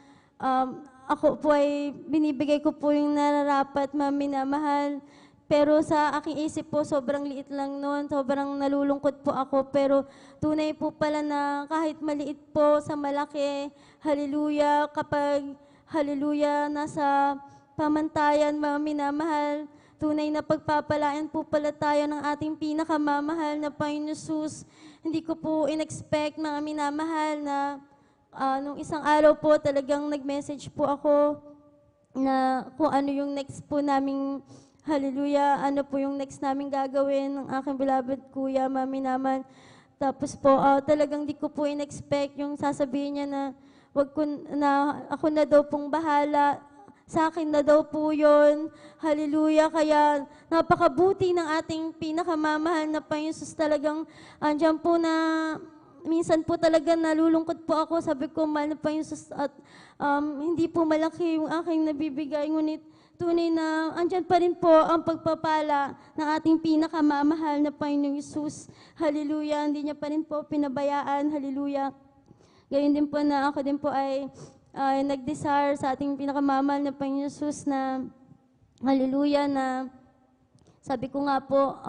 N: ako po ay binibigay ko po yung nararapat, mga minamahal. Pero sa aking isip po, sobrang liit lang noon. Sobrang nalulungkot po ako. Pero tunay po pala na kahit maliit po sa malaki, hallelujah, kapag hallelujah, nasa pamantayan, mga minamahal, tunay na pagpapalain po pala tayo ng ating pinakamamahal na Panginoon Jesus. Hindi ko po in-expect, mga minamahal, na nung isang araw po talagang nag-message po ako na kung ano yung next po naming hallelujah, ano po yung next namin gagawin ng aking beloved kuya, mami naman. Tapos po, talagang di ko po in-expect yung sasabihin niya na, ako na daw pong bahala, sa akin na daw po yun. Hallelujah. Kaya napakabuti ng ating pinakamamahal na Panginoon Jesus, talagang andyan po na, minsan po talaga nalulungkot po ako. Sabi ko, mahal na Panginoon Jesus, at hindi po malaki yung aking nabibigay, ngunit tunay na andyan pa rin po ang pagpapala ng ating pinakamamahal na Panginoong Jesus. Hallelujah. Hindi niya pa rin po pinabayaan. Hallelujah. Gayon din po na ako din po ay nag-desire sa ating pinakamamahal na Panginoong Jesus na hallelujah, na sabi ko nga po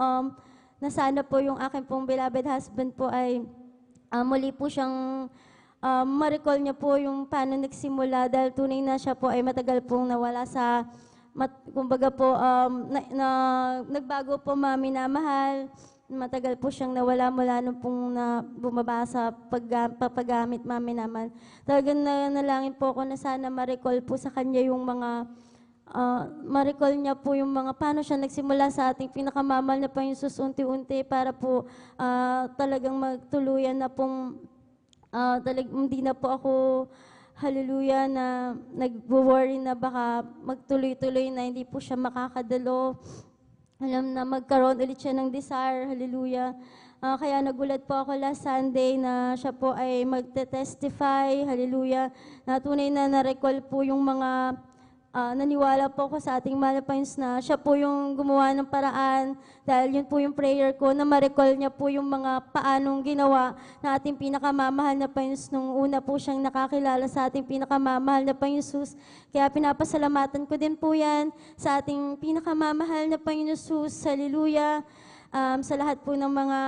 N: na sana po yung aking pong beloved husband po ay muli po siyang ma-recall niya po yung paano nagsimula, dahil tunay na siya po ay matagal pong nawala sa kumbaga po, nagbago po, mami na mahal. Matagal po siyang nawala mula nung pong bumaba sa papagamit, mami naman. Talagang nalangin po ako na sana ma-recall po sa kanya yung mga, ma-recall niya po yung mga paano siya nagsimula sa ating pinakamamal na Panginoon Jesus unti-unti para po talagang magtuluyan na pong, hindi na po ako hallelujah, na nag-worry na baka magtuloy-tuloy na hindi po siya makakadalo. Alam na magkaroon ulit siya ng desire, hallelujah. Kaya nagulat po ako last Sunday na siya po ay magte-testify, hallelujah, na tunay na na-recall po yung mga naniwala po ako sa ating mahal na Panginoon na siya po yung gumawa ng paraan, dahil yun po yung prayer ko na ma-recall niya po yung mga paanong ginawa na ating pinakamamahal na Panginoon nung una po siyang nakakilala sa ating pinakamamahal na Panginoon Jesus. Kaya pinapasalamatan ko din po yan sa ating pinakamamahal na Panginoon Jesus, hallelujah, sa lahat po ng mga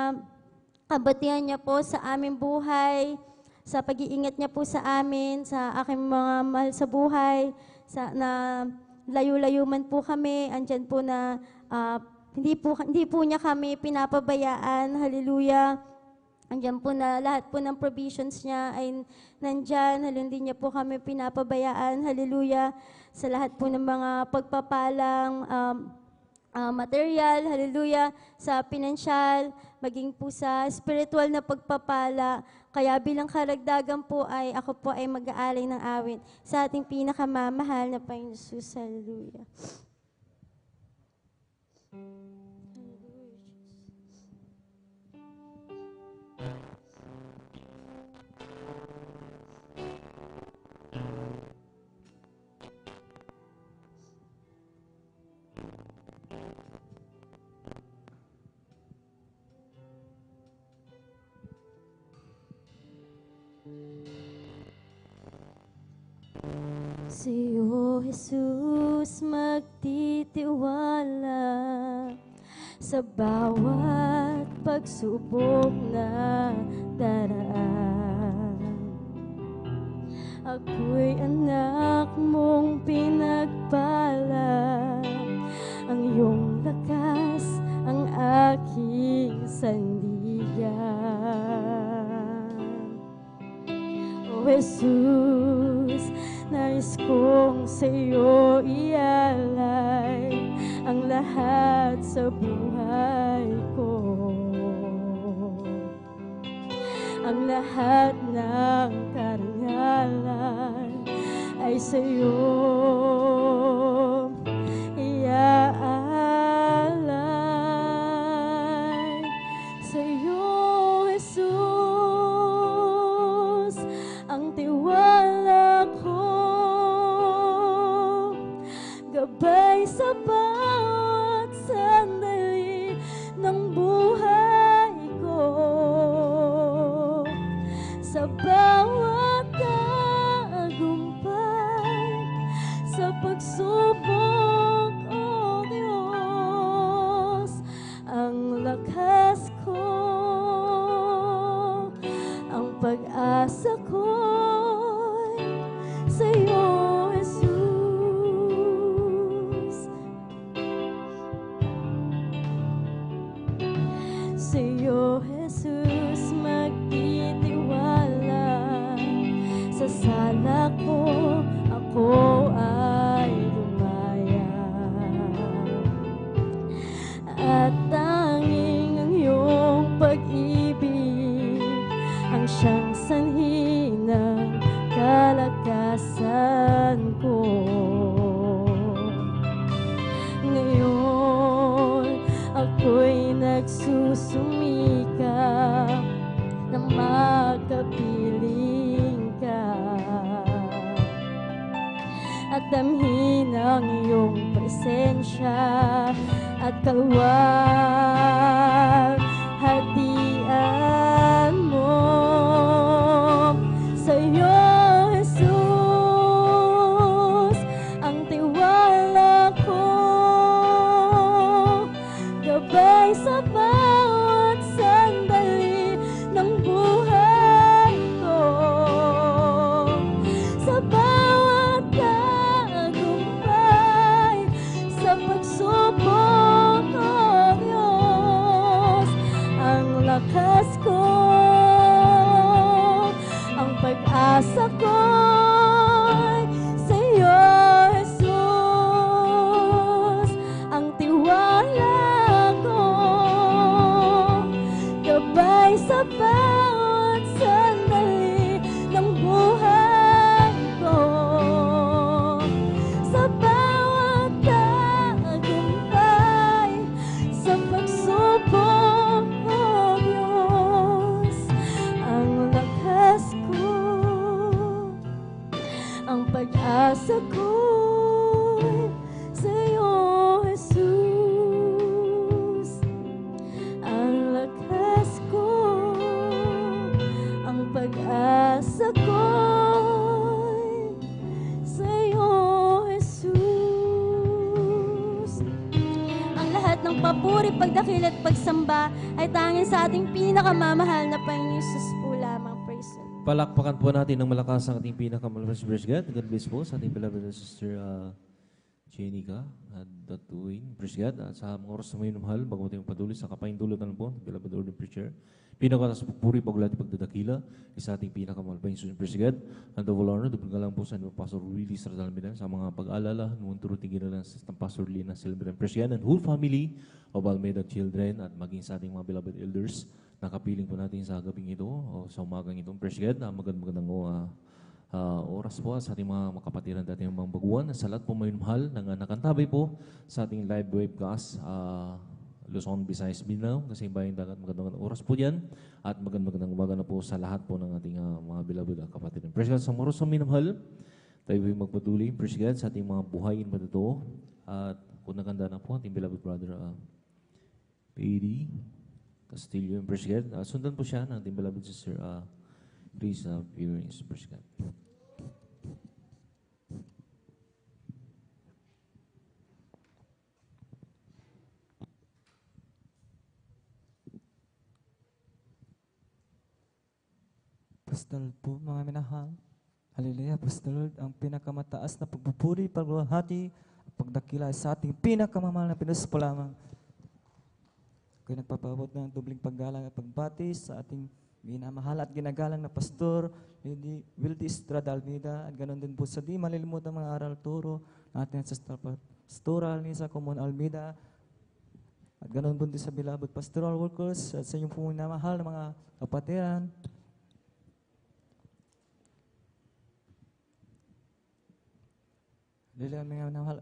N: kabutihan niya po sa aming buhay, sa pag-iingat niya po sa amin, sa aking mga mahal sa buhay, na layo-layo man po kami, andyan po na hindi po niya kami pinapabayaan, hallelujah. Andyan po na lahat po ng provisions niya ay nandyan, hindi niya po kami pinapabayaan, hallelujah. Sa lahat po ng mga pagpapalang material, hallelujah, sa pinansyal, maging po sa spiritual na pagpapala. Kaya bilang karagdagan po ay ako po ay mag-aalay ng awit sa ating pinakamamahal na Panginoon Jesus, hallelujah. Sa'yo, Jesus, magtitiwala sa bawat pagsubok na daraan. Ako'y anak mong pinagpala, ang iyong lakas ang aking sandigan. O Jesus, nais kong sa'yo ialay ang lahat sa buhay ko, ang lahat ng karangalan ay sa'yo iaalay. Sa'yo, Jesus, ang tiwala ko, gabay sa bawat sandali ng buhay ko, sa bawat tagumpay, sa pagsubok, O Diyos. pag-asa ko'y sa'yo, Jesus. Sa'yo, Jesus, magtitiwala. Sa sala ko, ako ay lumaya. At tanging ang iyong pag-ibig ang siyang sanhi ng kalakasan ko. Ngayon, ako'y nagsusumikap na makapiling ka at damhin ang iyong presensya at kalwalhatian mo. Sa'yo, Jesus, ang tiwala ko, gabay sa bawat sandali ng buhay ko, sa bawat tagumpay, sa pagsubok ko, Diyos, ang lakas ko, ang pag-asa ko'y sa'yo, Jesus, ang tiwala ko, gabay sa bawat sandali ng buhay ko, sa bawat tagumpay, sa pagsubok ko, Diyos, ang lakas ko, ang pag-asa ko'y sa'yo, Jesus. Ang lakas ko, ang pag-asa ko'y sa'yo, Jesus. Ang lahat ng papuri, pagdakil at pagsamba ay tanging sa ating pinakamamahal na Panginoon Jesus po lamang. Praise the Lord.
O: Palakpakan po natin ng malakas ang ating pinakamalakas praise God. God bless po sa ating beloved na sister Jenica at Datuin. Praise God. At sa mga oras na may mahal, bago tayo patuloy sa kapahintulot na po, beloved Lord and Preacher. Pinakatas pupuri, paglati, pagdadakila, isa ating pinakamahal pa yung praise God. And the whole honor, dupin ka lang po sa Pastor Willie Stradalmidan sa mga pag-alala, noon turo tingin na sa Pastor Lina Silveran. Praise God. And whole family of Almeida children at maging sa ating mga beloved elders. Nakapiling po natin sa gabing ito o sa umagang ito. Praise God. Magandang oras po sa ating mga kapatiran at ating mga baguhan. Sa lahat po may mahal na nakantabay po sa ating live webcast Luzon, Visayas, Mindanao. Kasi bayang dagat magandang oras po yan. At magandang umaga na po sa lahat po ng ating mga beloved kapatiran. Praise God. Sa mga oras na may mahal, tayo po magpatuloy. Praise God sa ating mga buhayin pa dito. At kung naganda na po ating beloved brother Pady Castillo, praise God. Sundan po siya ng ating beloved sister Grace Viewings, praise God.
P: Pastor po, mga minahal. Hallelujah, Pastor, ang pinakamataas na pagpupuri, pagluwalhati, pagdakila sa ating pinakamamahal na Pinos po lamang. Ako'y nagpapabot ng dubling paggalang at pagbati sa ating minamahal at ginagalang na Pastor Wildy Stradalmidan at ganoon din po sa di malilimutan mga aral turo natin sa pastoral ni sa Common Almeida at ganoon din sa beloved pastoral workers at sa inyong po minamahal na mga kapatiran. Lilihan mga minamahal,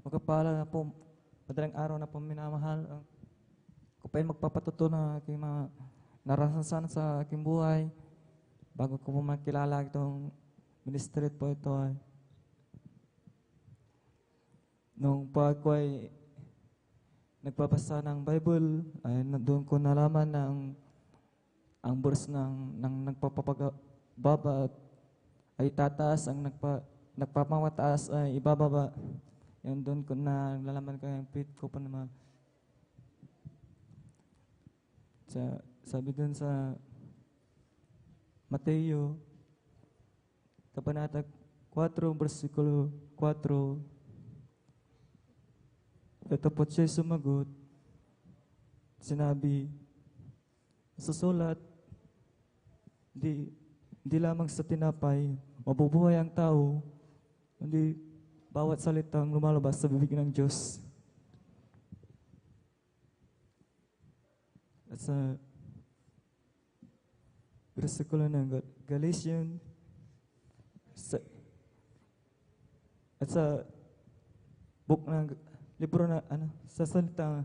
P: magkapala na po madaling araw na po minamahal. Ako pa magpapatuto na aking mga naranasan sa aking buhay. Bago ko po makilala itong ministry po ito ay nung pag ko ay nagpapasa ng Bible, ay doon ko nalaman na ang verse ng nagpapababa ay tataas, ang nagpapamataas ay ibababa. Yan doon ko na nalalaman ko yung faith ko pa naman. Sabi doon sa Mateo, Kabanata 4, versikulo 4. Ito po siya sumagot, sinabi, susulat, di lamang sa tinapay, mabubuhay ang tao, hindi bawat salitang lumalabas sa bibig ng Diyos. At sa versikulo ng Galatians, at sa book ng libro na sa salita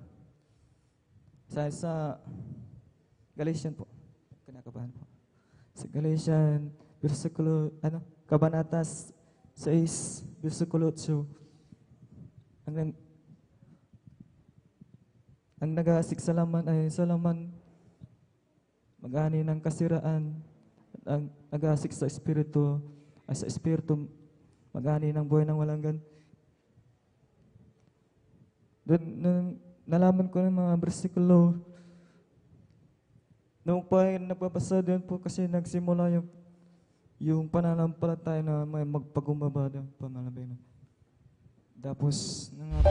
P: sa Galatians po. Kinakabahan po. Sa Galatians versikulo Kabanata 6 versikulo 8. Ang nagasik sa laman ay sa laman mag-ani ng kasiraan. Ang nagasik sa espiritu ay sa espiritu mag-ani ng buhay ng walang gan. Doon nalaman ko ng mga bersikulo. Nung pa nagpapasa doon po kasi nagsimula yung pananampalataya na may magpagumaba ng pamalabay na. Tapos, nga po.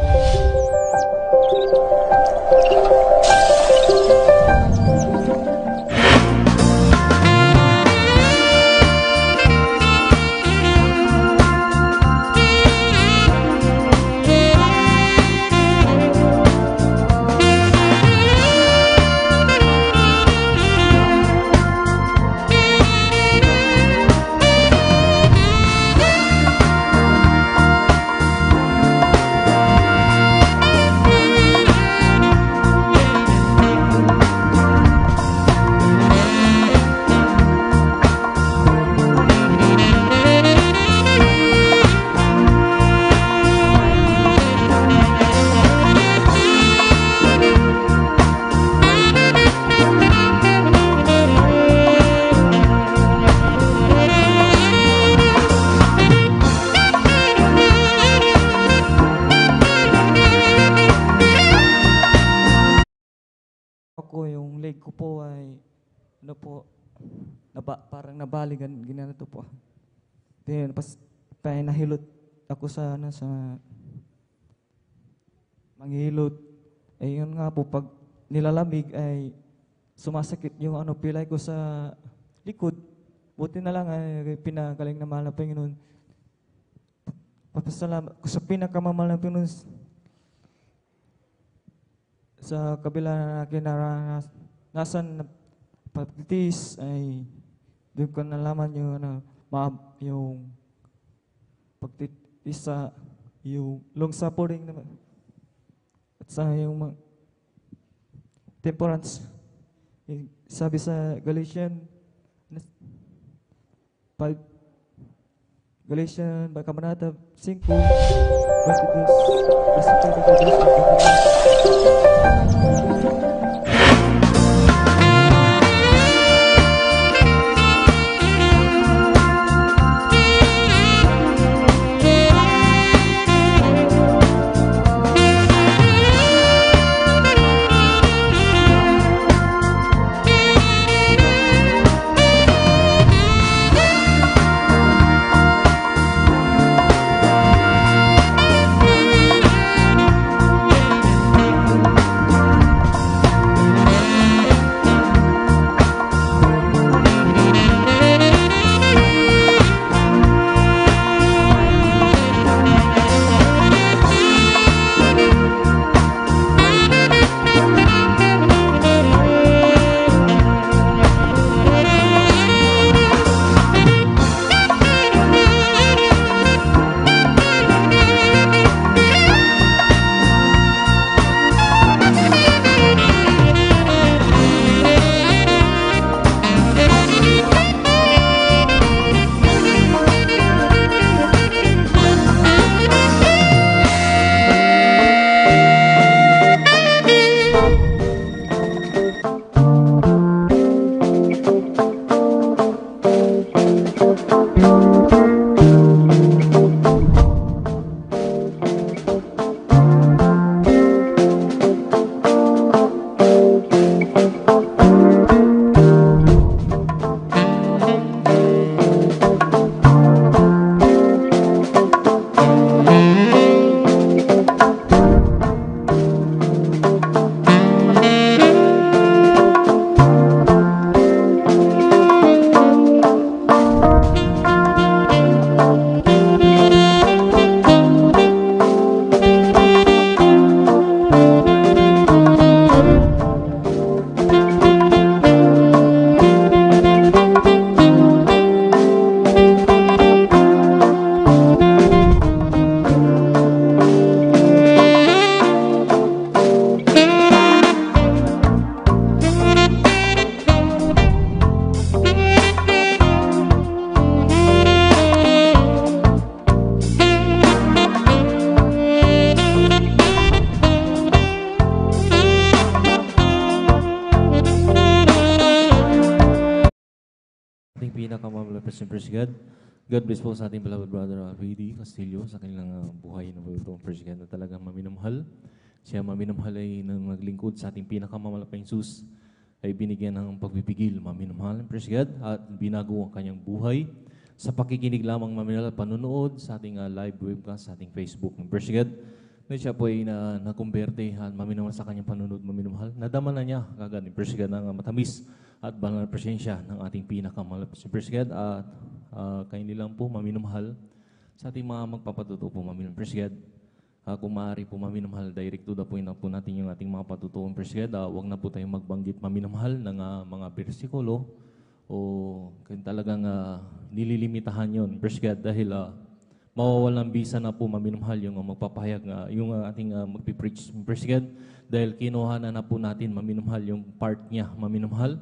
P: Yung leg ko po ay parang nabaligan ginano po. Then nahilot ako sa manghilot. Eh yun nga po pag nilalamig ay sumasakit yung pilay ko sa likod. Buti na lang ay pinagaling na mahal na Panginoon. Papasalamat ko sa pinakamamahal na Panginoon. Sa kabila na kinaranasan na pagtitis ay doon ko nalaman yung pagtitis sa yung long suffering naman at sa yung temperance. Sabi sa Galatians 5 Kabanata 5
Q: Thank you.
O: pinakamamalakas ng Praise God. God bless po sa ating beloved brother Rudy Castillo sa kanilang buhay na po itong Praise God na talagang maminamahal. Siya maminamahal ay nang naglingkod sa ating pinakamamalaking Jesus ay binigyan ng pagpipigil, maminamahal ng Praise God at binago ang kanyang buhay sa pakikinig lamang maminamahal panunood sa ating live webcast sa ating Facebook ng Praise God. Na siya po ay nakumberte at maminamahal sa kanyang panunood, maminamahal. Nadama na niya kagad ng Praise God ng matamis at banal na presensya ng ating pinakamahal na Praise God at kayo nilang po maminamahal sa ating mga magpapatuto po maminamahal Praise God. Kung maaari po maminamahal, direct to the point na po natin yung ating mga patutuong Praise God. Huwag na po tayong magbanggit maminamahal ng mga bersikulo o kung talagang nililimitahan yun Praise God dahil mawawalang bisa na po maminamahal yung magpapahayag yung ating magpipreach Praise God dahil kinuha na po natin maminamahal yung part niya maminamahal.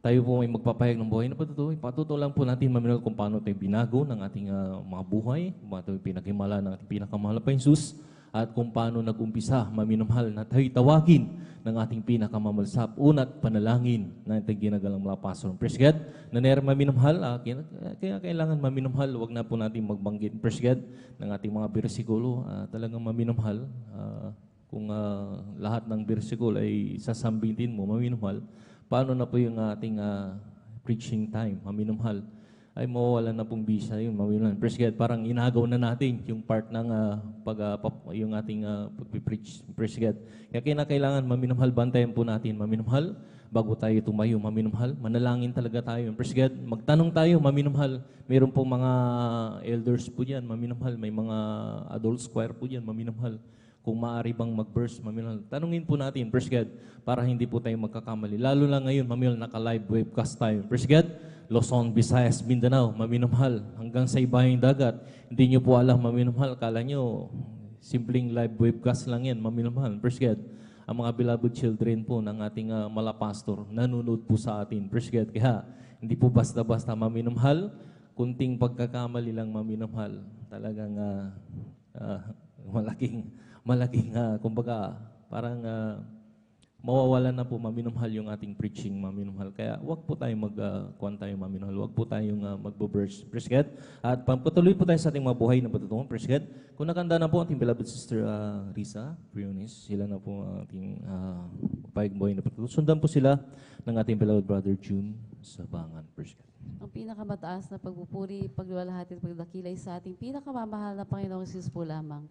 O: Tayo po may magpapahayag ng buhay na patuto. Patuto lang po natin maminamahal kung paano tayo binago ng ating mga buhay, kung paano tayo pinakimala ng ating pinakamahal na Jesus at kung paano nag-umpisa maminamahal na tayo tawagin ng ating pinakamamahal sa unat panalangin na ating ginagalang mga pastor. Praise God, na nair maminamahal, kaya kailangan maminamahal, wag na po natin magbanggit, praise God, ng ating mga bersikulo, talagang maminamahal. Kung lahat ng bersikulo ay sasambitin mo, maminamahal, paano na po yung ating preaching time, maminamahal, ay mawawalan na pong bisa yun, maminamahal. Praise God, parang inagaw na natin yung part ng yung ating pag-preach, praise God. Kaya kailangan maminamahal, bantayan po natin, maminamahal, bago tayo tumayo, maminamahal, manalangin talaga tayo, praise God. Magtanong tayo, maminamahal. Meron pong mga elders po dyan, maminamahal. May mga adult choir po dyan, maminamahal. Kung maaari bang mag-burst, maminamahal. Tanungin po natin, praise God, para hindi po tayo magkakamali. Lalo lang ngayon, maminamahal, naka-live webcast tayo, praise God. Luzon, Visayas, Mindanao, maminamahal. Hanggang sa ibayang dagat, hindi nyo po alam, maminamahal. Kala nyo, simpleng live webcast lang yan, maminamahal, praise God. Ang mga beloved children po ng ating malapastor, nanonood po sa atin, praise God. Kaya, hindi po basta-basta maminamahal, kunting pagkakamali lang maminamahal. Talagang malaking, kumbaga, parang mawawalan na po maminamahal yung ating preaching, maminamahal. Kaya wag po tayong kuwan tayo maminamahal, wag po tayong magbo-burst, praise God. At patuloy po tayo sa ating mga buhay na patutungan, praise God. Kung nakanda na po ating beloved sister Risa Briones, sila na po ating payag buhay na patutungan. Sundan po sila ng ating beloved brother June Sabangan, praise God.
Q: Ang pinakamataas na pagpupuri, pagluwalhati at pagdakilay sa ating pinakamamahal na Panginoong Jesus po lamang.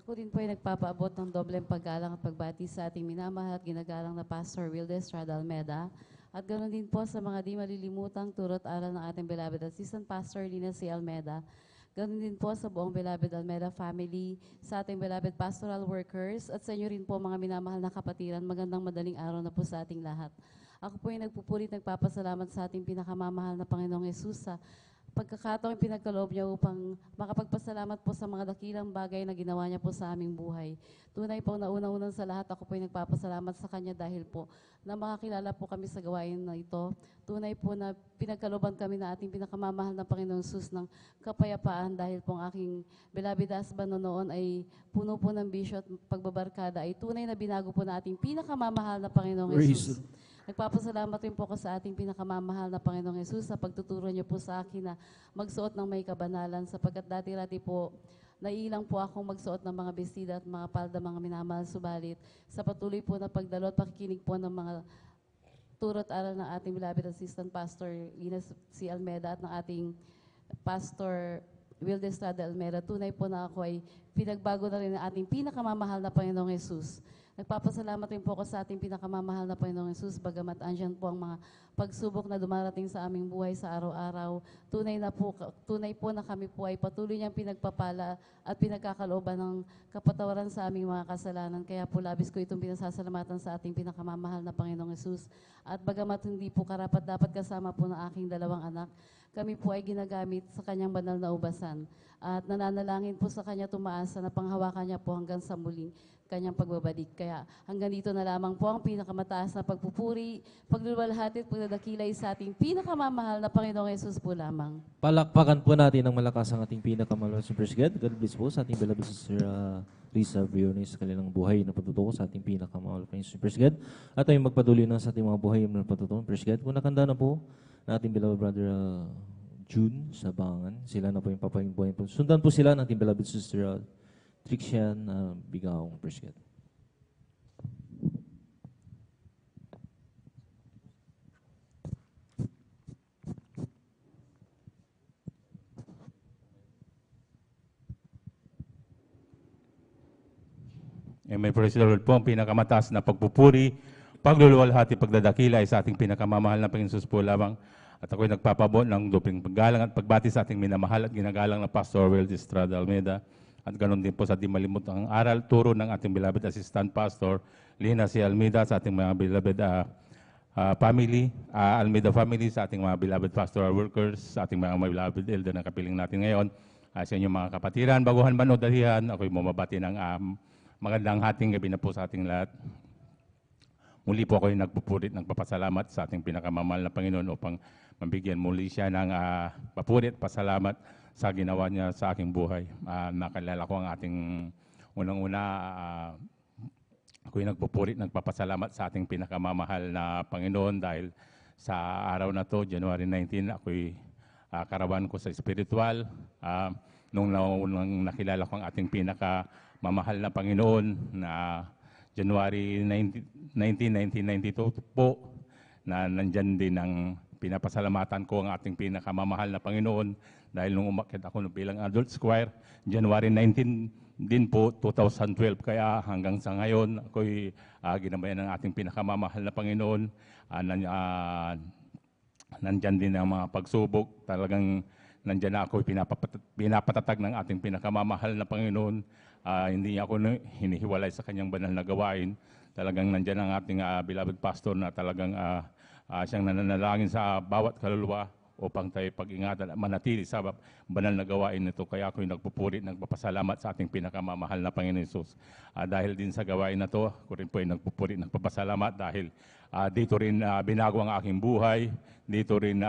Q: Ako din po ay nagpapaabot ng dobleng paggalang at pagbati sa ating minamahal at ginagalang na Pastor Wilde Estrada Almeda at ganoon din po sa mga di malilimutang turot aral ng ating beloved Assistant Pastor Lina C. Almeda. Ganoon din po sa buong beloved Almeda family, sa ating beloved pastoral workers at sa inyo rin po mga minamahal na kapatiran. Magandang madaling araw na po sa ating lahat. Ako po ay nagpupuri at nagpapasalamat sa ating pinakamamahal na Panginoong Jesus sa pagkakataong pinagkaloob niya upang makapagpasalamat po sa mga dakilang bagay na ginawa niya po sa aming buhay. Tunay po na una-unang sa lahat, ako po ay nagpapasalamat sa Kanya dahil po na makakilala po kami sa gawain na ito. Tunay po na pinagkalooban kami na ating pinakamamahal na Panginoong Jesus ng kapayapaan dahil po ang aking beloved husband noon ay puno po ng bisyo at pagbabarkada ay tunay na binago po na ating pinakamamahal na Panginoong Jesus. Nagpapasalamat rin po ako sa ating pinakamamahal na Panginoong Jesus sa pagtuturo niyo po sa akin na magsuot ng may kabanalan sapagkat dati-rati po naiilang po akong magsuot ng mga bestida at mga palda, mga minamahal, subalit sa patuloy po na pagdalo at pakikinig po ng mga turot aral ng ating beloved Assistant Pastor Lina C. Almeda at ng ating Pastor Wilde Estrada Almeda, tunay po na ako ay pinagbago na rin ang ating pinakamamahal na Panginoong Jesus. Nagpapasalamat rin po ako sa ating pinakamamahal na Panginoong Jesus, bagamat andyan po ang mga pagsubok na dumarating sa aming buhay sa araw-araw. Tunay po na kami po ay patuloy niyang pinagpapala at pinagkakalooban ng kapatawaran sa aming mga kasalanan. Kaya po labis ko itong pinasasalamatan sa ating pinakamamahal na Panginoong Jesus. At bagamat hindi po karapat dapat kasama po ng aking dalawang anak, kami po ay ginagamit sa kanyang banal na ubasan. At nananalangin po sa kanya tumaasa na panghawakan niya po hanggang sa muling kanyang pagbabalik. Kaya hanggang dito na lamang po ang pinakamataas na pagpupuri, pagluluwalhati at pagdadakilay sa ating pinakamamahal na Panginoong Yesus po lamang.
O: Palakpakan po natin ng malakas ang ating pinakamamahal na Praise God. God bless po sa ating beloved sister Risa Briones sa kanilang buhay na patutuko sa ating pinakamamahal na Praise God. At tayo magpatuloy na sa ating mga buhay na patutuko. Praise God. Kung nakanda na po, ng ating beloved brother June Sabangan. Sila na po yung papayungbuhin po. Sundan po sila ng ating beloved sister Trixian Bigaong. Praise God.
R: Amen. Praise the Lord po. Ang pinakamataas na pagpupuri, pagluluwalhati, pagdadakila ay sa ating pinakamamahal na Panginoon Jesus po lamang. At ako'y nagpapabot ng duping paggalang at pagbati sa ating minamahal at ginagalang na Pastor Will Estrada Almeida. At ganoon din po sa di malimutang aral, turo ng ating beloved Assistant Pastor Lina C. Almeida, sa ating mga beloved family, Almeida family, sa ating mga beloved pastoral workers, sa ating mga beloved elder na kapiling natin ngayon, sa inyong mga kapatiran, baguhan man o dalihan, ako'y bumabati ng magandang hating gabi na po sa ating lahat. Muli po ako'y nagpupurit, nagpapasalamat sa ating pinakamamahal na Panginoon upang mabigyan muli siya ng papurit, pasalamat sa ginawa niya sa aking buhay. Nakalala ko ang ating unang-una, ako'y nagpupurit, nagpapasalamat sa ating pinakamamahal na Panginoon dahil sa araw na to, January 19, ako'y karawan ko sa spiritual. Nung nakilala ko ang ating pinakamamahal na Panginoon na January 1992 po, na nandyan din ang pinapasalamatan ko ang ating pinakamamahal na Panginoon dahil nung umakyat ako bilang adult choir, January 19 din po, 2012. Kaya hanggang sa ngayon, ako'y ginabayan ng ating pinakamamahal na Panginoon. Nandyan din ang mga pagsubok. Talagang nandyan na ako, pinapatatag ng ating pinakamamahal na Panginoon. Hindi niya ako hinihiwalay sa kanyang banal na gawain. Talagang nandyan ang ating beloved pastor na talagang siyang nananalangin sa bawat kaluluwa upang tayo pag-ingatan at manatili sa banal na gawain nito. Kaya ako'y nagpupuri, nagpapasalamat sa ating pinakamamahal na Panginoon Jesus. Dahil din sa gawain na to, ako rin po ay nagpupuri, nagpapasalamat dahil dito rin binago ang aking buhay. Dito rin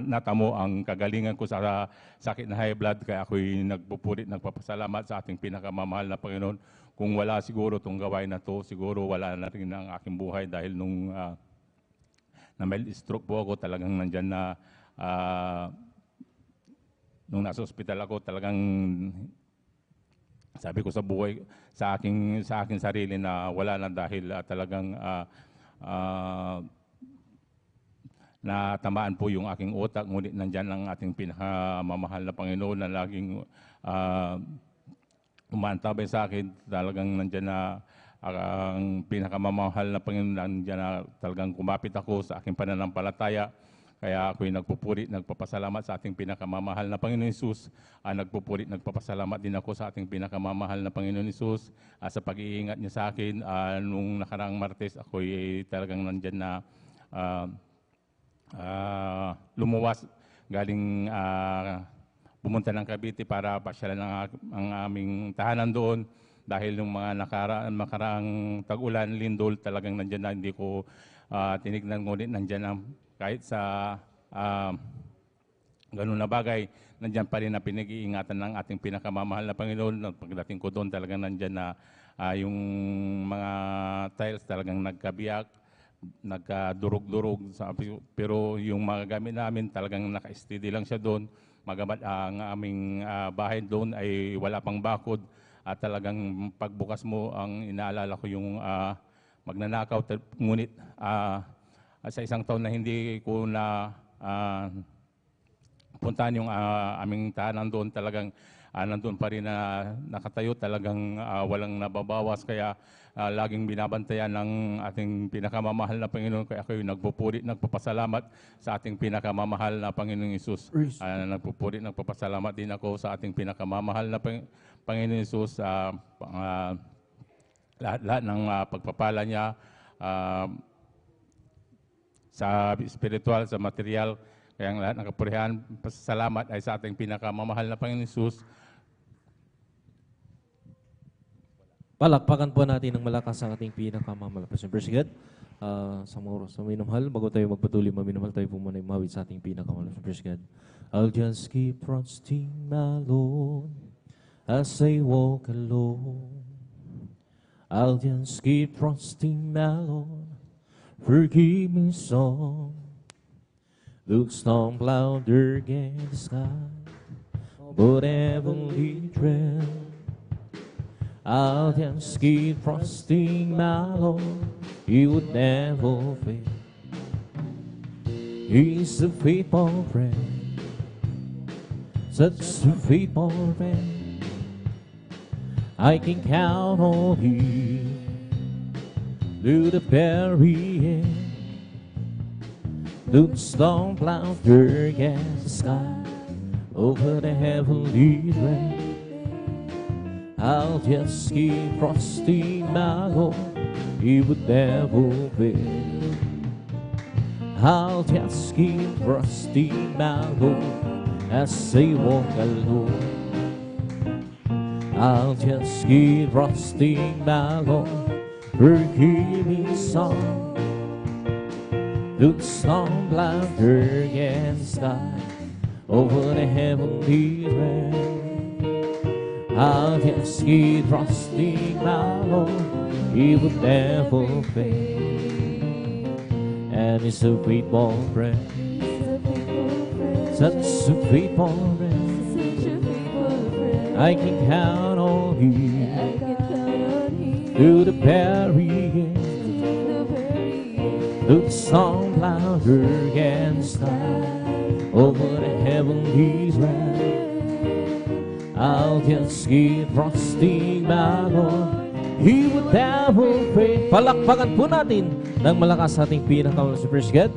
R: natamo ang kagalingan ko sa sakit na high blood. Kaya ako'y nagpupuri, nagpapasalamat sa ating pinakamamahal na Panginoon. Kung wala siguro itong gawain na to, siguro wala na rin ang aking buhay dahil nung na may stroke po ako, talagang nandyan na nung nasa ospital ako, talagang sabi ko sa buhay, sa aking sarili na wala na dahil talagang natamaan po yung aking utak, ngunit nandyan ang ating pinakamamahal na Panginoon na laging umantabay sa akin. Talagang nandyan na ang pinakamamahal na Panginoon, nandyan na talagang kumapit ako sa aking pananampalataya. Kaya ako'y nagpupuri, nagpapasalamat sa ating pinakamamahal na Panginoon Jesus. Nagpupuri, nagpapasalamat din ako sa ating pinakamamahal na Panginoon Jesus sa pag-iingat niya sa akin. Nung nakaraang Martes, ako'y talagang nandyan na lumuwas galing pumunta ng Cavite para pasyalan ang aming tahanan doon. Dahil yung mga nakaraang tag-ulan, lindol, talagang nandyan na, hindi ko tinignan, ngunit nandyan na kahit sa ganun na bagay, nandyan pa rin na pinag-iingatan ng ating pinakamamahal na Panginoon. Pagdating ko doon, talagang nandyan na yung mga tiles talagang nagkabiyak, nagkadurog-durog, pero yung mga gamit namin talagang naka-steady lang siya doon. Magamat ang aming bahay doon ay wala pang bakod. At talagang pagbukas mo, ang inaalala ko yung magnanakaw, ngunit sa isang taon na hindi ko na puntahan yung aming tahanan doon, talagang nandun pa rin na nakatayo, talagang walang nababawas. Kaya laging binabantayan ng ating pinakamamahal na Panginoon. Kaya ako'y nagpupuri, nagpapasalamat sa ating pinakamamahal na Panginoong Isus. Nagpupuri, nagpapasalamat din ako sa ating pinakamamahal na Panginoong Isus sa lahat ng pagpapala niya sa spiritual, sa material. Kaya ang lahat ng kapurihan, pasalamat ay sa ating pinakamamahal na Panginoong Isus.
O: Palakpakan po natin ng malakas ang ating pinakamamahal. Praise God. Sa mga oras na minamahal, bago tayo magpatuloy maminamahal, tayo po muna imawit sa ating pinakamamahal. Praise God. I'll just keep trusting my Lord as I walk alone. I'll just keep trusting my Lord. Forgive me some. Looks no louder against the sky, but heavenly trail. I'll just keep trusting my Lord, He would never fail. He's a faithful friend, such a faithful friend. I can count on Him to the very end. Look storm louder against the sky, over the heavenly realm. I'll just keep trusting my Lord, He would never fail. I'll just keep trusting my Lord as I walk alone. I'll just keep trusting my Lord, forgive me song. Look storm louder against the sky, over the heavenly realm. I'll just keep trusting my Lord, He would never fail. And He's a faithful friend, such a faithful friend. I can count on Him to the very end. Look storm louder against the sky, over the heavenly realm. I'll just keep trusting my Lord, He would never fail. Palakpakan po natin ng malakas sa ating pinakamalas si Praise God.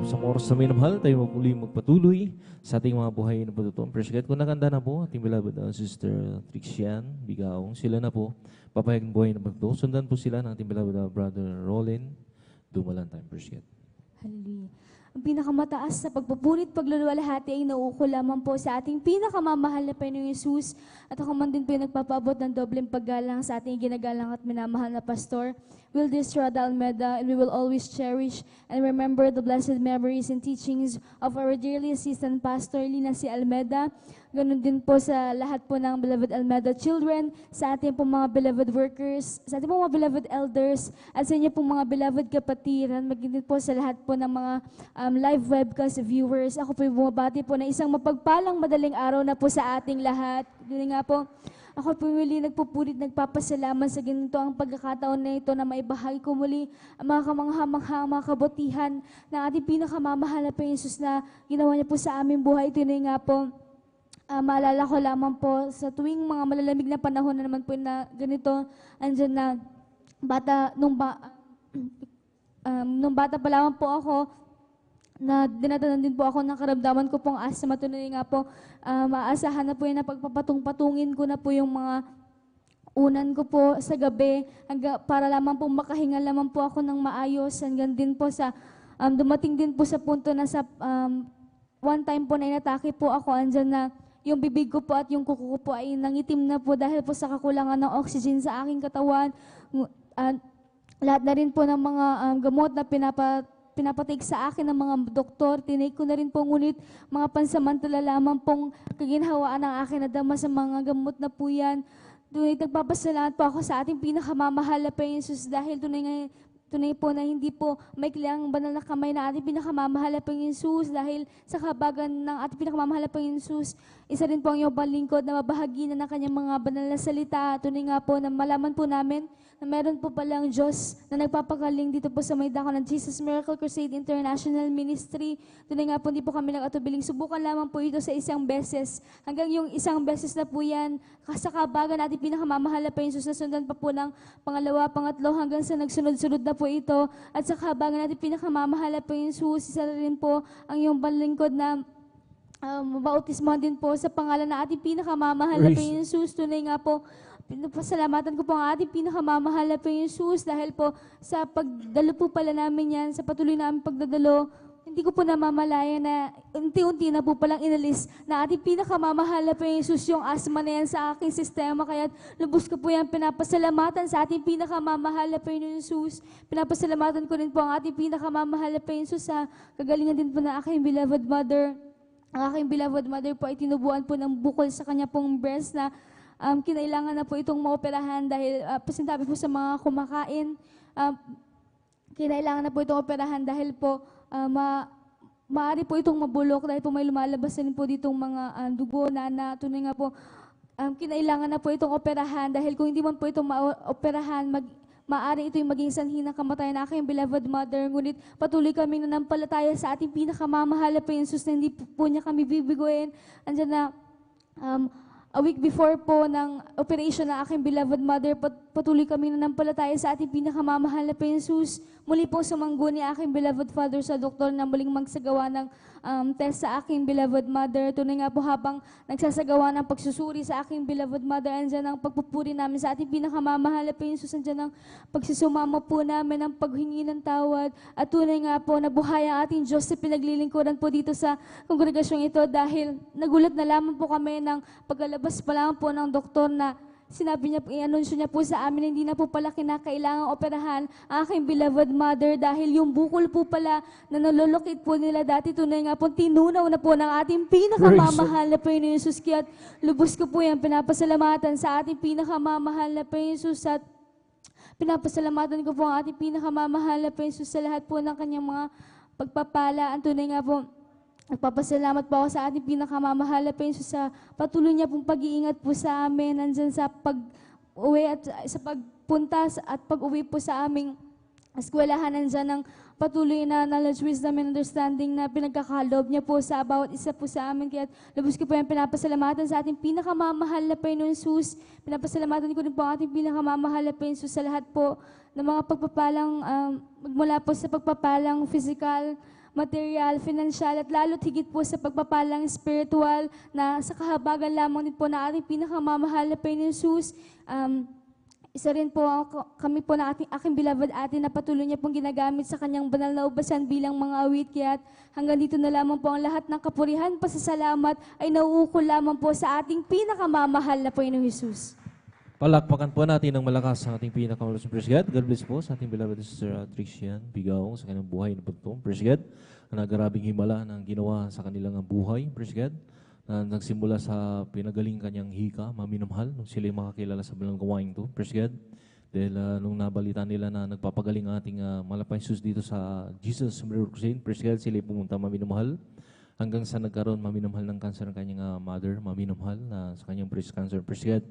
O: Sa oras na minamahal, tayo muli magpatuloy sa ating mga buhay na patutuan. Praise God. Kung nakanda na po, ating beloved Sister Trixian Bigaong, sila na po, papayag ng buhay na patutuan. Sundan po sila ng ating beloved Brother Roland Dumalan tayo. Praise God.
S: Hallelujah. Ang pinakamataas na pagpupurit, pagluluwalhati ay nauuko lamang po sa ating pinakamamahal na Panginoong Yesus. At ako man din po yung nagpapaabot ng dobleng paggalang sa ating ginagalang at minamahal na pastor, Wildes Rada Almeda, and we will always cherish and remember the blessed memories and teachings of our dearly assistant pastor, Lina C. Almeda. Ganun din po sa lahat po ng beloved Almeda children, sa ating po mga beloved workers, sa ating po mga beloved elders, at sa inyo po mga beloved kapatiran, maging din po sa lahat po ng mga live webcast viewers. Ako po yung bumabati po na isang mapagpalang madaling araw na po sa ating lahat. Dili nga po, ako po muli nagpupulit, nagpapasalamat sa ganito ang pagkakataon na ito na maibahagi ko muli ang mga kamangha-mangha, mga kabutihan ng ating pinakamamahal na Panginoon Jesus na ginawa niya po sa aming buhay. Ito na nga po, maalala ko lamang po sa tuwing mga malalamig na panahon na naman po na ganito, andyan na bata, nung bata pa lamang po ako, na dinadanan din po ako ng karamdaman ko pong asma. Tunay nga po, maasahan na po yun na pagpapatungin ko na po yung mga unan ko po sa gabi para lamang po makahinga lamang po ako ng maayos. Hanggang din po sa, dumating din po sa punto na sa one time po na inatake po ako, andyan na yung bibig ko po at yung kuko ko po ay nangitim na po dahil po sa kakulangan ng oxygen sa aking katawan. Lahat na rin po ng mga gamot na pinapatake sa akin ng mga doktor, tinake ko na rin po, ngunit mga pansamantala lamang pong kaginhawaan ng akin na dama sa mga gamot na po yan. Tunay nagpapasalamat po ako sa ating pinakamamahal na Panginoon Jesus dahil tunay po na hindi po may kilang banal na kamay na ating pinakamamahal na Panginoon Jesus dahil sa kabagan ng ating pinakamamahal na Panginoon Jesus, isa rin po ang iyong balingkod na mabahagi na ng kanyang mga banal na salita. Tunay nga po na malaman po namin na meron po palang Diyos na nagpapagaling dito po sa may dako ng Jesus Miracle Crusade International Ministry. Tunay nga po, hindi po kami nag-atubiling. Subukan lamang po ito sa isang beses. Hanggang yung isang beses na po yan, sa kabagan natin pinakamamahal na Panginoon Jesus, na sundan pa po ng pangalawa, pangatlo, hanggang sa nagsunod-sunod na po ito. At sa kabagan natin pinakamamahal na Panginoon Jesus, isa rin po ang iyong balingkod na bautismohan din po sa pangalan na ating pinakamamahal na Panginoon Jesus. Tunay nga po, pasalamatan ko po ang ating pinakamamahal na Panginoon Jesus dahil po sa pagdalo po pala namin yan, sa patuloy namin pagdadalo, hindi ko po namamalaya na unti-unti na po palang inalis na ating pinakamamahal na Panginoon Jesus yung asma na yan sa aking sistema. Kaya lubos ko po yan pinapasalamatan sa ating pinakamamahal na Panginoon Jesus. Pinapasalamatan ko rin po ang ating pinakamamahal na Panginoon Jesus sa kagalingan din po ng aking beloved mother. Ang aking beloved mother po ay tinubuan po ng bukol sa kanya pong breast na kinailangan na po itong maoperahan dahil pasintabi po sa mga kumakain. Kinailangan na po itong operahan dahil po maaari po itong mabulok dahil po may lumalabas na rin po ditong mga dugo na tunay nga po kinailangan na po itong operahan dahil kung hindi man po itong maoperahan, maaari ito yung maging sanhi ng kamatayan na aking beloved mother. Ngunit patuloy kami nanampalataya sa ating pinakamamahal na Jesus na hindi po niya kami bibiguin. Andiyan na a week before po ng operation ng aking beloved mother, patuloy kami nanampalataya sa ating pinakamamahal na Jesus. Muli po sumangguni aking beloved father sa doktor na muling magsagawa ng test sa aking beloved mother. Tunay nga po habang nagsasagawa ng pagsusuri sa aking beloved mother, andyan ang pagpupuri namin sa ating pinakamamahal na Jesus. Andyan ang pagsusumama po namin ng paghingi ng tawad. At tunay nga po na buhay ang ating Diyos sa pinaglilingkuran po dito sa kongregasyong ito dahil nagulat na lamang po kami ng paglalabas pa lang po ng doktor na sinabi niya, i-anunsyo niya po sa amin, hindi na po pala kinakailangang operahan ang aking beloved mother dahil yung bukol po pala na nalolokit po nila dati, tunay nga po, tinunaw na po ng ating pinakamamahal na Panginoon Jesus. Kaya lubos ko po yan, pinapasalamatan sa ating pinakamamahal na Panginoon Jesus at pinapasalamatan ko po ang ating pinakamamahal na Panginoon Jesus sa lahat po ng kanyang mga pagpapala. Ang tunay nga po, nagpapasalamat po ako sa ating pinakamamahal na Panginoon sa patuloy niya pong pag-iingat po sa amin nandyan sa pag-uwi at sa pagpunta at pag-uwi po sa aming eskwelahan. Nandyan ng patuloy na knowledge, wisdom, and understanding na pinagkakalob niya po sa bawat isa po sa amin. Kaya lubos ko po yung pinapasalamatan sa ating pinakamamahal na Panginoon Jesus. Pinapasalamatan ko din po ang ating pinakamamahal na Panginoon Jesus sa lahat po ng mga pagpapalang mula po sa pagpapalang physical, material, financial, at lalo't higit po sa pagpapalang spiritual na sa kahabagan lamang din po na ating pinakamamahal na Panginoon Jesus. Isa rin po kami po na aking beloved ate na patuloy niya pong ginagamit sa kanyang banal na ubasan bilang mga awit. Kaya hanggang dito na lamang po ang lahat ng kapurihan, pasasalamat ay nauukol lamang po sa ating pinakamamahal na Panginoon Jesus.
O: Palakpakan po natin ng malakas ang ating pinakamalas ng Praise God. God bless po sa ating beloved Sister Trixian Bigaong sa kanyang buhay na pagtong. Praise God. Na nagarabing himala ng ginawa sa kanilang buhay. Praise God. Na nagsimula sa pinagaling kanyang hika, maminamahal, nung sila makakilala sa balang gawain to. Praise God. Dahil nung nabalita nila na nagpapagaling ang ating malapay sus dito sa Jesus Miracle Crusade. Praise God. Sila pumunta maminamahal. Hanggang sa nagkaroon maminamahal ng cancer ng kanyang mother, maminamahal na sa kanyang breast cancer. Praise God.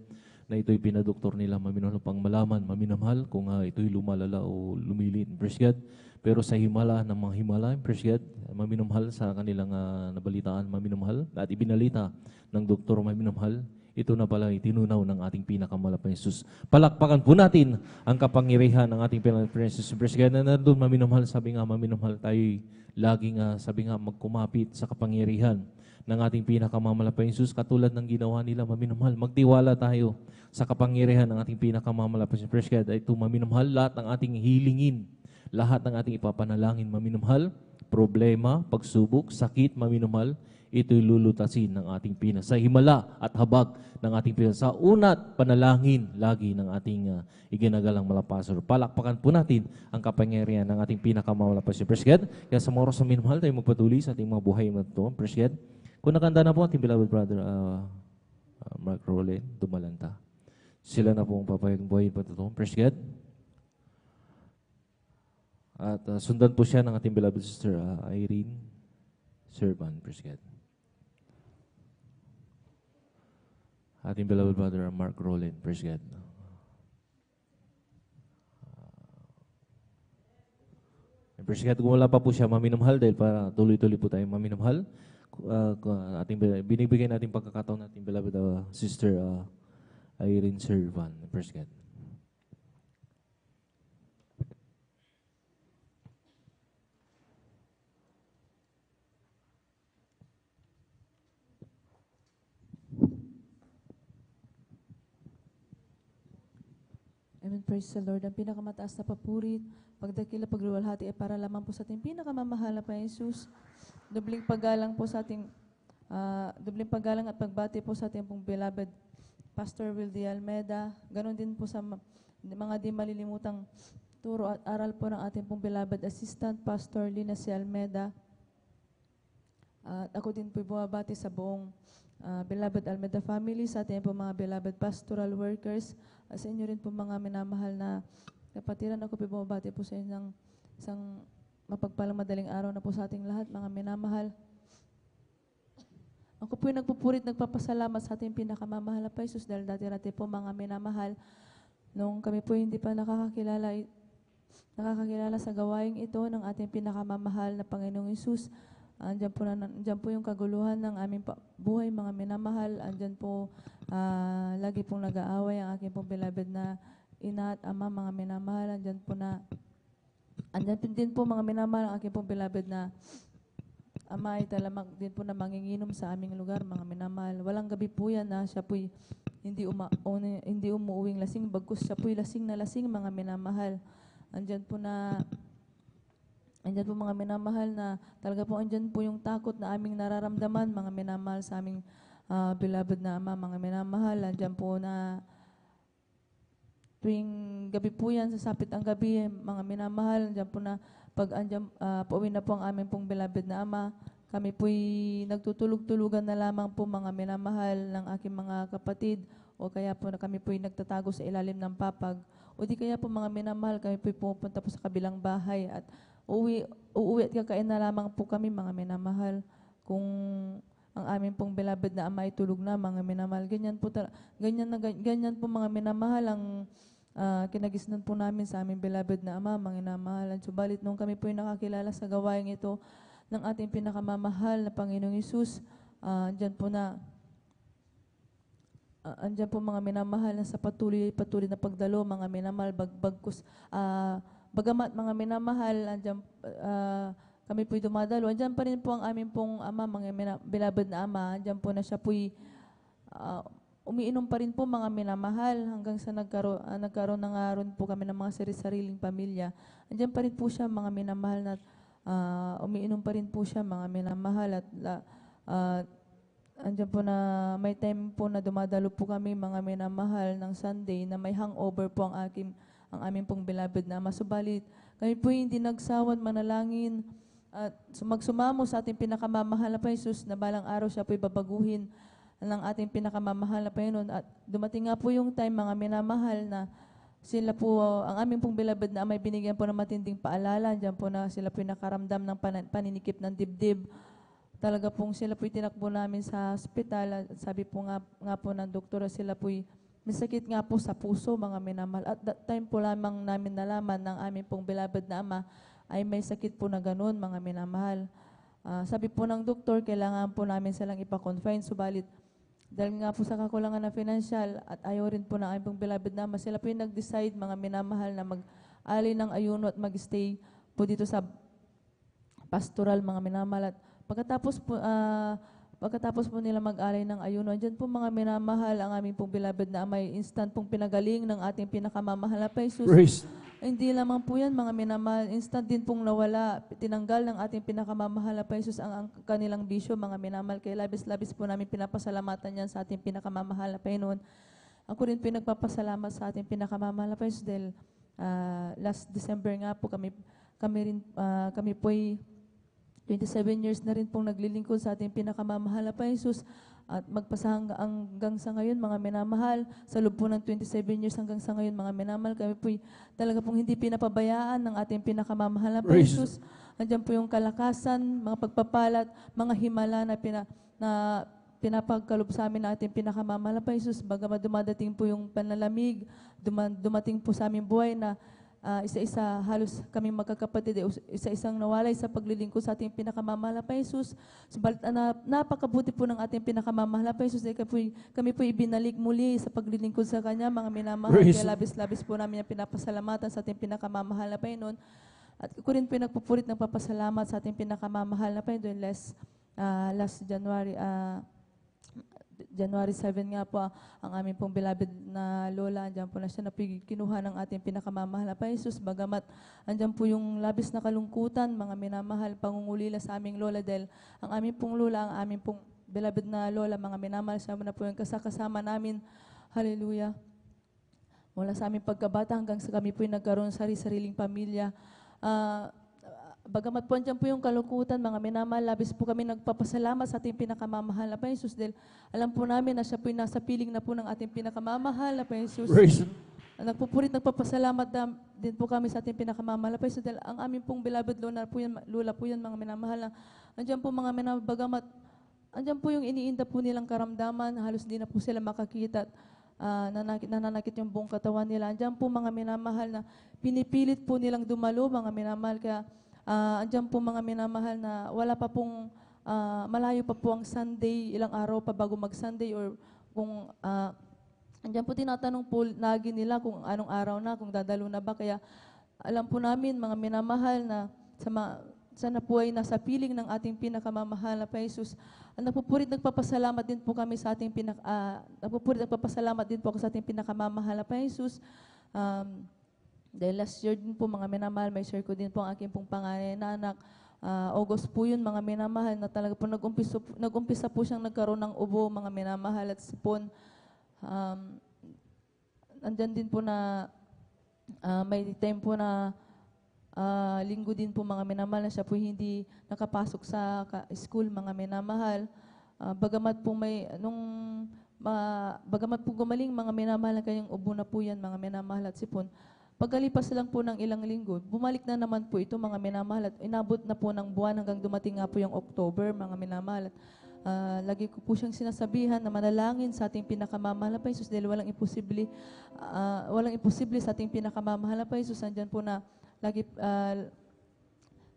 O: Na ito'y pinadoktor nila maminamahal pang malaman, maminamahal kung ito'y lumalala o lumilin. Praise God. Pero sa himala ng mga himala, praise God, maminamahal sa kanilang nabalitaan, maminamahal, at ibinalita ng doktor maminamahal, ito na pala itinunaw ng ating pinakamalapay Jesus. Palakpakan po natin ang kapangyarihan ng ating pinakamalapay Jesus. Praise God, na nandun maminamahal, sabi nga maminamahal tayo'y laging, sabi nga, magkumapit sa kapangyarihan ng ating pinakamamalapay Jesus, katulad ng ginawa nila maminamahal. Magtiwala tayo sa kapangyarihan ng ating pinakamamalapay Jesus. Praise God, ito maminamahal, lahat ng ating hilingin, lahat ng ating ipapanalangin maminamahal, problema, pagsubok, sakit, maminamahal, ito'y lulutasin ng ating sa himala at habag ng ating sa unat panalangin lagi ng ating iginagalang malapasor. Palakpakan po natin ang kapangyarihan ng ating pinakamalapasor. Praise God. Kaya sa mga oras na minamahal, tayo magpatuloy sa ating mga buhay na ito. Praise God. Kung nakanda na po ating beloved brother Mark Roland, Dumalanta. Sila na po ang papayag buhay pa ito. Praise God. At sundan po siya ng ating beloved sister Irene Servan. Praise God. Ating beloved brother Mark Roland. Praise God. Praise God. Kung wala pa po siya maminamahal dahil para tuloy-tuloy po tayo maminamahal, binibigay natin pagkakataon natin beloved sister Irene Servan. Praise God.
T: Amen. Praise the Lord. Ang pinakamataas na papuri, pagdakila, pagluwalhati ay para lamang po sa ating pinakamamahal na Panginoon Jesus. Dubling paggalang po sa ating, dubling paggalang at pagbati po sa ating pong beloved Pastor Wildy Almeda. Ganon din po sa mga di malilimutang turo at aral po ng ating pong beloved Assistant Pastor Lina C. Almeda. At ako din po bumabati sa buong beloved Almeda family, sa ating po mga beloved pastoral workers, sa inyo rin po mga minamahal na kapatiran. Ako po bumabati po sa inyong isang mapagpalang madaling araw na po sa ating lahat, mga minamahal. Ako po'y nagpupurit, nagpapasalamat sa ating pinakamamahal na Jesus dahil dati-dati po mga minamahal, nung kami po hindi pa nakakakilala sa gawaing ito ng ating pinakamamahal na Panginoong Hesus. Andyan po yung kaguluhan ng aming buhay, mga minamahal. Andyan po lagi pong nag-aaway ang aking pong beloved na ina at ama, mga minamahal. Andyan din po mga minamahal ang aking pong beloved na ama ay talagang din po na manginginom sa aming lugar, mga minamahal. Walang gabi po yan na siya po'y hindi umuuwing lasing, bagkus siya po'y lasing na lasing, mga minamahal. Andyan po mga minamahal na talaga po andyan po yung takot na aming nararamdaman, mga minamahal sa aming beloved na ama, mga minamahal. Andyan po na tuwing gabi po yan, sasapit ang gabi, mga minamahal. Andyan po na pag pauwi na po ang aming pong beloved na ama, kami po'y nagtutulog-tulugan na lamang po, mga minamahal ng aking mga kapatid, o kaya po na kami po'y nagtatago sa ilalim ng papag, o di kaya po mga minamahal, kami po'y pupunta po sa kabilang bahay at uuwi at kakain na lamang po kami, mga minamahal. Kung ang aming pong beloved na ama ay tulog na, mga minamahal, ganyan po mga minamahal ang kinagisnan po namin sa aming beloved na ama, mga minamahal. Subalit nung kami po'y nakakilala sa gawaing ito ng ating pinakamamahal na Panginoong Hesus, andyan po mga minamahal na sa patuloy na pagdalo, mga minamahal, bagamat mga minamahal, kami po'y dumadalo. Andyan pa rin po ang aming pong ama, mga beloved na ama. Andyan po na siya po'y umiinom pa rin po, mga minamahal, hanggang sa nagkaroon na nga ron po kami ng mga sariling pamilya. Andyan pa rin po siya, mga minamahal, na umiinom pa rin po siya, mga minamahal. At andyan po na may time po na dumadalo po kami, mga minamahal, ng Sunday na may hangover po ang aming pong beloved na ama. Subalit kami po hindi nagsawan manalangin at magsumamo sa ating pinakamamahal na Jesus na balang araw siya po'y babaguhin ng ating pinakamamahal na Panginoon. At dumating nga po yung time, mga minamahal, na sila po, ang aming pong beloved na may binigyan po ng matinding paalala. Diyan po na sila po nakaramdam ng paninikip ng dibdib. Talaga pong sila po tinakbo namin sa hospital. At sabi po nga po ng doktora, sila po may sakit nga po sa puso, mga minamahal. At that time po lamang namin nalaman ng aming pong beloved na ama ay may sakit po na ganun, mga minamahal. Sabi po ng doktor, kailangan po namin silang ipa-confine. Subalit, dahil nga po sa kakulangan na financial at ayaw rin po ng aming pong beloved na ama, sila po yung nag-decide, mga minamahal, na mag-alay ng ayuno at mag-stay po dito sa pastoral, mga minamahal. At pagkatapos po nila mag-alay ng ayuno, dyan po mga minamahal, ang aming pong beloved na may instant pong pinagaling ng ating pinakamamahal na Jesus. Hindi lamang po yan, mga minamahal, instant din pong nawala, tinanggal ng ating pinakamamahal na Jesus ang kanilang bisyo, mga minamahal. Kaya labis-labis po namin pinapasalamatan yan sa ating pinakamamahal na Panginoon. Ako rin po nagpapasalamat sa ating pinakamamahal na Jesus dahil last December nga po kami po'y 27 years na rin pong naglilingkod sa ating pinakamamahal na Jesus. At hanggang sa ngayon, mga minamahal, sa loob po ng 27 years hanggang sa ngayon, mga minamahal, kami po talaga pong hindi pinapabayaan ng ating pinakamamahal na Jesus. Andiyan po yung kalakasan, mga pagpapalat, mga himala na pinapagkalob sa amin ng ating pinakamamahal na Jesus. Bagamat dumadating po yung panlalamig, dumating po sa aming buhay na isa-isa, halos kaming magkakapatid, isa-isang nawalay sa paglilingkod sa ating pinakamamahal na Jesus. Subalit napakabuti po ng ating pinakamamahal na Jesus. Kami po ibinalik muli sa paglilingkod sa Kanya, mga minamahal. Kaya labis-labis po namin ang pinapasalamatan sa ating pinakamamahal na Panginoon. At ako rin pinagpupurit ng papasalamat sa ating pinakamamahal na Panginoon last January 7 nga po ang aming pong beloved na lola. Andiyan po na siya kinuha ng ating pinakamamahal na Jesus. Bagamat andiyan po yung labis na kalungkutan, mga minamahal, pangungulila sa aming lola dahil ang aming pong lola, ang aming pong beloved na lola, mga minamahal, siya na po yung kasama namin. Hallelujah. Mula sa aming pagkabata hanggang sa kami po yung nagkaroon sariling pamilya. Bagamat po andyan po yung kalungkutan, mga minamahal, labis po kami nagpapasalamat sa ating pinakamamahal na Jesus dahil alam po namin na siya po yung nasa piling na po ng ating pinakamamahal na Jesus. Nagpapasalamat din po kami sa ating pinakamamahal na Paisus dahil ang aming pong beloved Lula po yan, mga minamahal na andyan po mga minabagamat, andyan po yung iniinda po nilang karamdaman, halos di na po sila makakita at nananakit yung buong katawan nila. Andyan po mga minamahal na pinipilit po nilang dumalo, mga minamahal. Kaya andyan po mga minamahal na wala pa pong, malayo pa po ang Sunday, ilang araw pa bago mag-Sunday or kung andyan po tinatanong po lagi nila kung anong araw na, kung dadalo na ba. Kaya alam po namin mga minamahal na sana po ay nasa piling ng ating pinakamamahal na Paisus. Nagpapasalamat din po kami sa ating nagpapasalamat din po ako sa ating pinakamamahal na Paisus. Dahil last year din po mga minamahal, may share ko din po ang aking pong panganay na anak. August po yun mga minamahal na talaga po nag-umpisa po siyang nagkaroon ng ubo mga minamahal at sipon. Andyan din po na may time po na linggo din po mga minamahal na siya po hindi nakapasok sa school mga minamahal. Bagamat po bagamat po gumaling mga minamahal na kanyang ubo na po yan mga minamahal at sipon. Pagkalipas lang po ng ilang linggo, bumalik na naman po ito mga minamahal at inabot na po ng buwan hanggang dumating nga po yung October mga minamahal. Lagi ko po siyang sinasabihan na manalangin sa ating pinakamamahal na Paisus dahil walang imposible sa ating pinakamamahal na Paisus. Andyan po na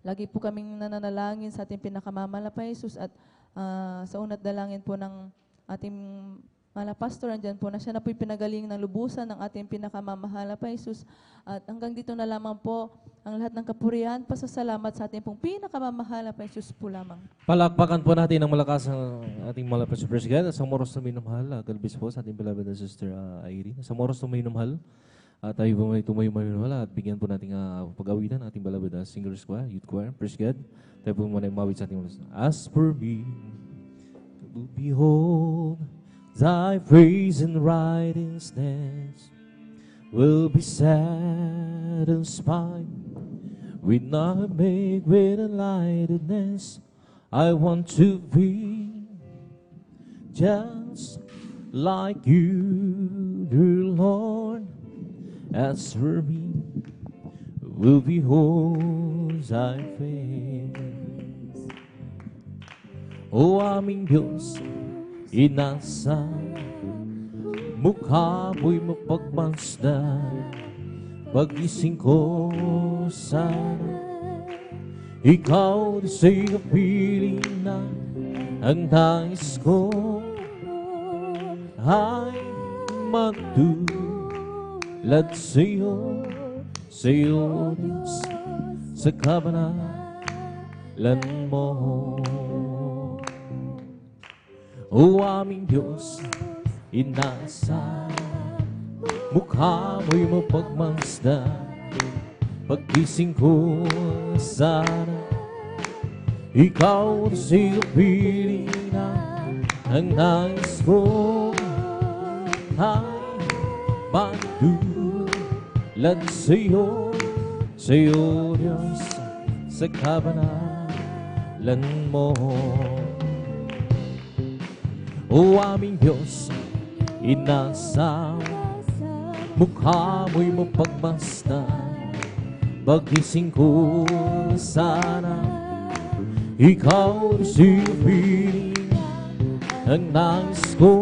T: lagi po kaming nananalangin sa ating pinakamamahal na Paisus at sa unat dalangin po ng ating mahal na pastor, andyan po na siya na po'y pinagaling ng lubusan ng ating pinakamamahal na Paisus. At hanggang dito na lamang po ang lahat ng kapurihan, pasasalamat sa ating pong pinakamamahal na Paisus po lamang.
O: Palakpakan po natin ng malakas ang ating mahal na Paisus God. Sa moros na minamahal, galbis po sa ating beloved na sister Irene. Sa moros na minamahal, tayo po may tumayo-mayo at bigyan po natin pag-awitan ng ating beloved na singers choir, youth choir, praise God. Tayo po muna mawit sa ating mga. As for me, to behold thy face and righteousness will be satisfied with not make with enlightenedness. I want to be just like you, dear Lord. As for me, will behold thy face. O aming Diyos, inasa mukha mo'y mapagmasdan. Pagising ko sana ikaw sa'y kapiling na ang nais ko ay matulad sa'yo, Diyos, sa kabanalan mo. O aming Diyos, inasa mukha mo'y mapagmasdan. Paggising ko sana ikaw sa'y kapiling na ang nais ko ay matulad sa'yo, Diyos, sa kabanalan mo. O aming Diyos, inasa mukha mo'y mapagmasdan. Pagising ko sana ikaw sa'y kapiling ang nais ko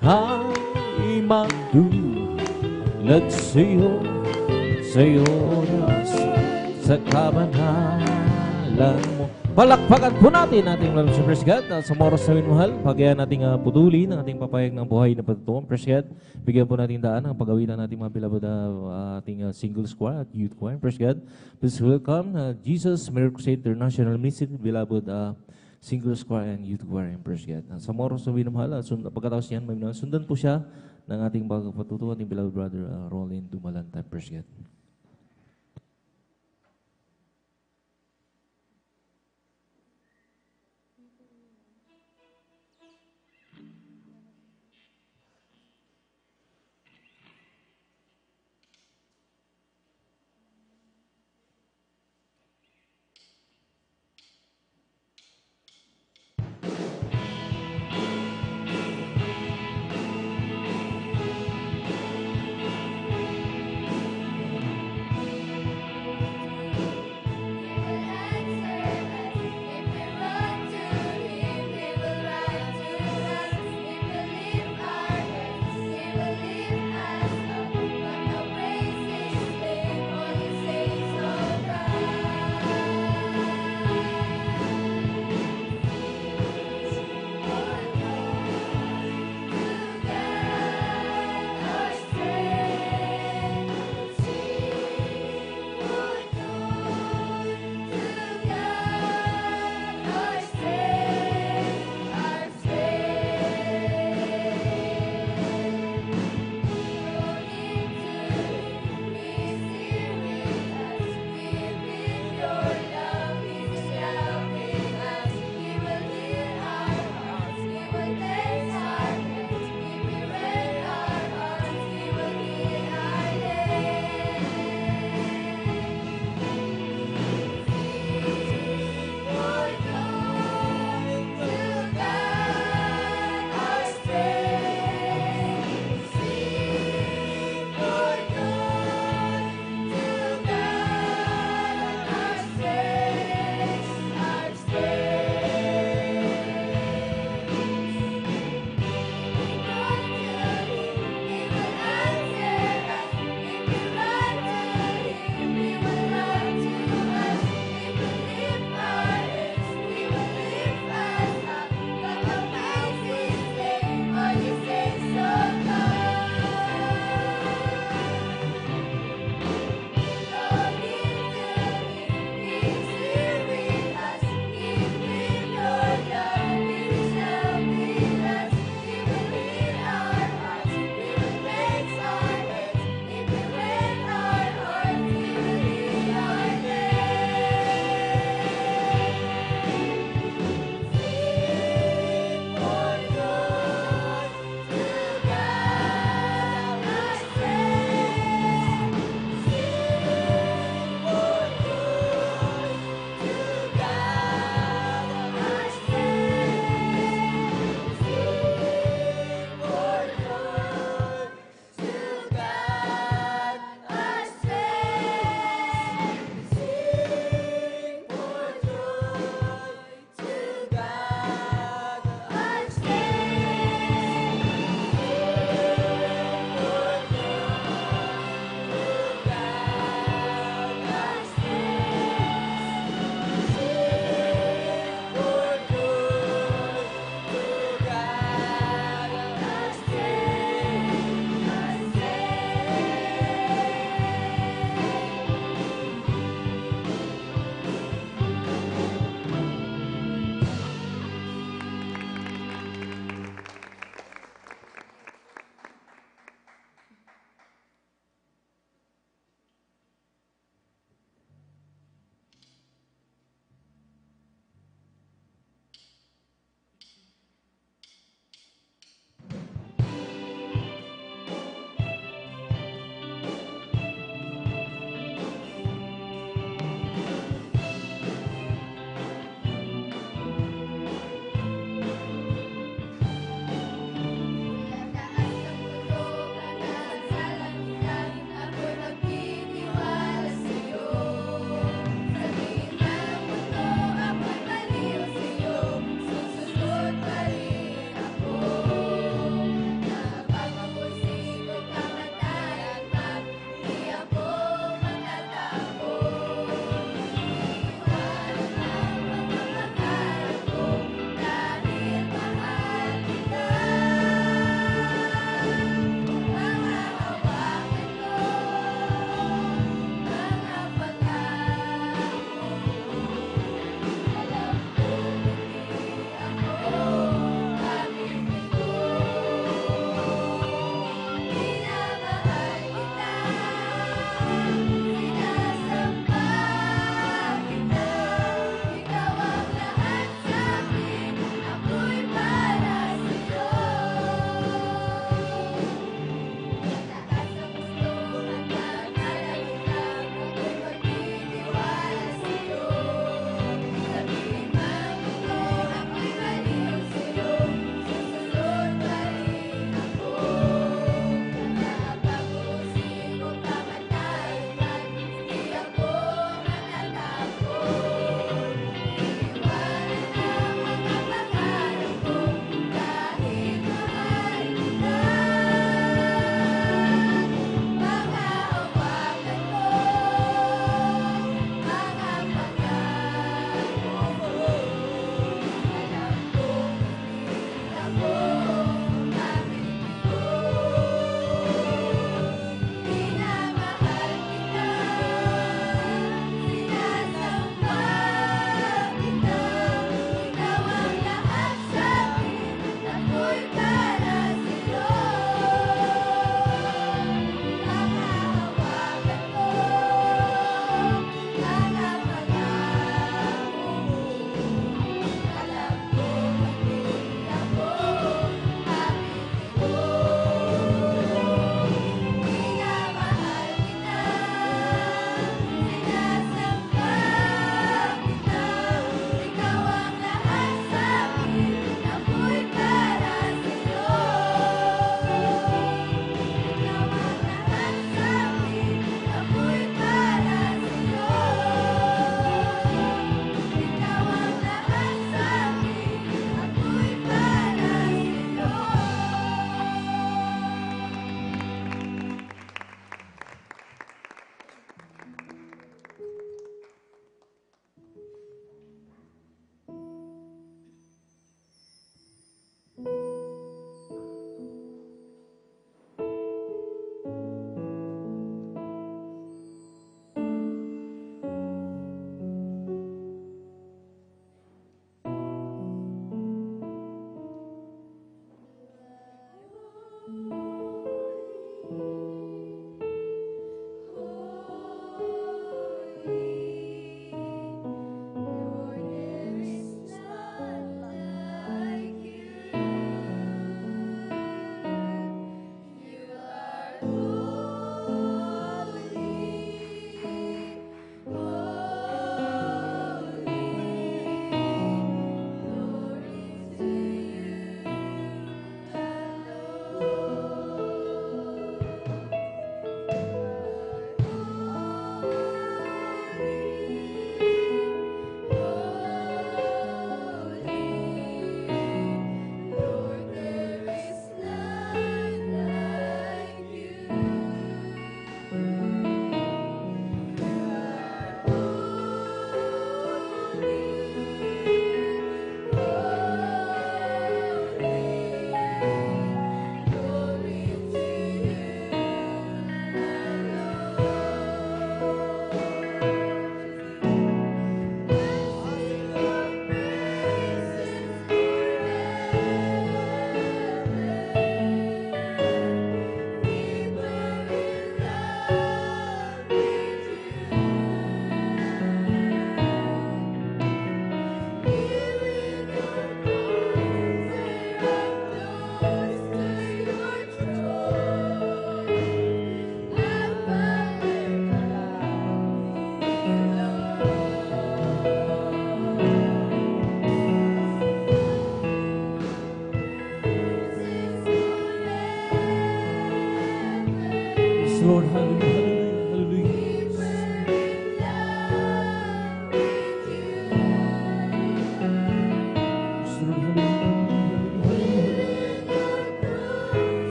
O: ay matulad sa'yo, Diyos, sa kabanalan mo. Palakpakan po natin ating maraming sa Praise God. Sa moros na minamahal, pagkaya nating putulin ang ating papayag ng buhay na patutuan. Praise God. Bigyan po natin daan ang pag-awitan natin mga beloved ating single choir at youth choir. Praise God. Please welcome Jesus Miracle Crusade International Ministry, beloved single choir and youth choir. Praise God. Sa moros na minamahal, pagkatapos niyan, sundan po siya ng ating pagpatutuan, ating beloved brother Roland Dumalanta. Praise God.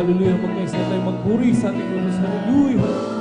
O: hallelujah. Magkaisa tayo magpuri sa ating Diyos. Hallelujah.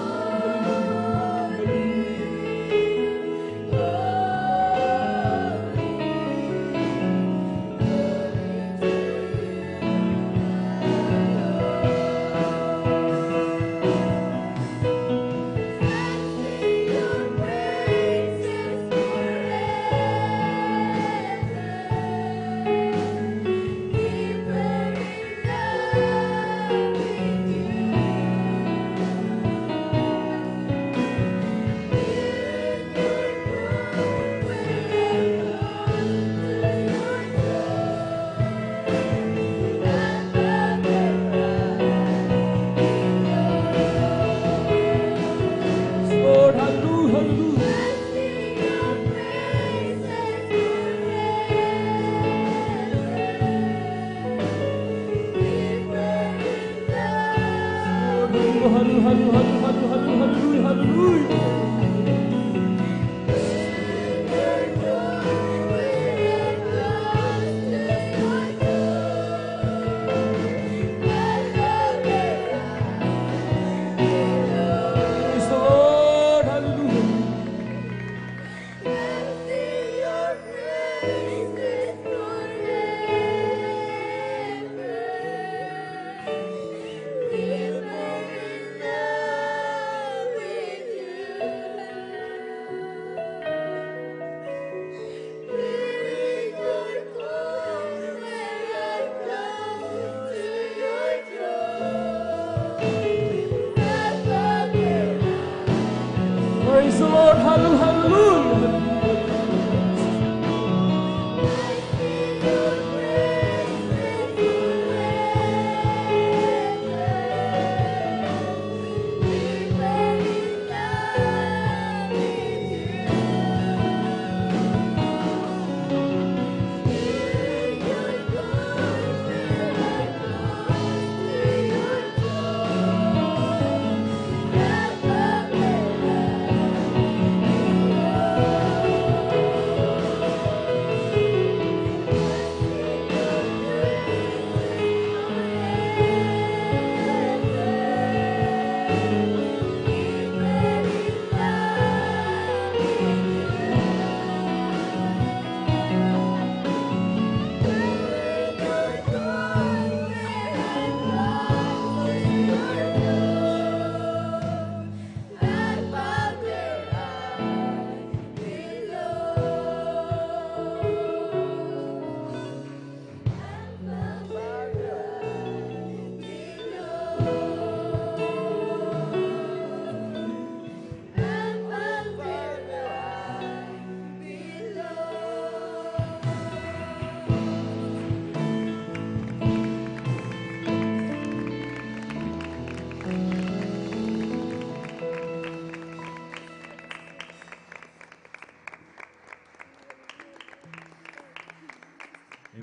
O: Praise the Lord, hallelujah.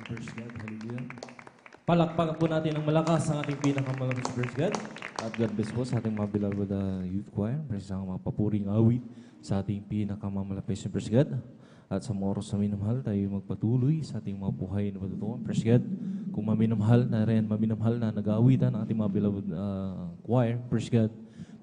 O: Praise God, hallelujah. Palakpakan po natin ng malakas ang ating pinakamalakas, praise God. At God bless po sa ating mga beloved youth choir. Praise ang mga papuring awit sa ating pinakamamalapis, praise God. At sa mga oras na minamahal, tayo magpatuloy sa ating mga buhay na patutuan, praise God. Kung maminamahal na rin, maminamahal na nag-aawitan ang ating mga beloved choir, praise God.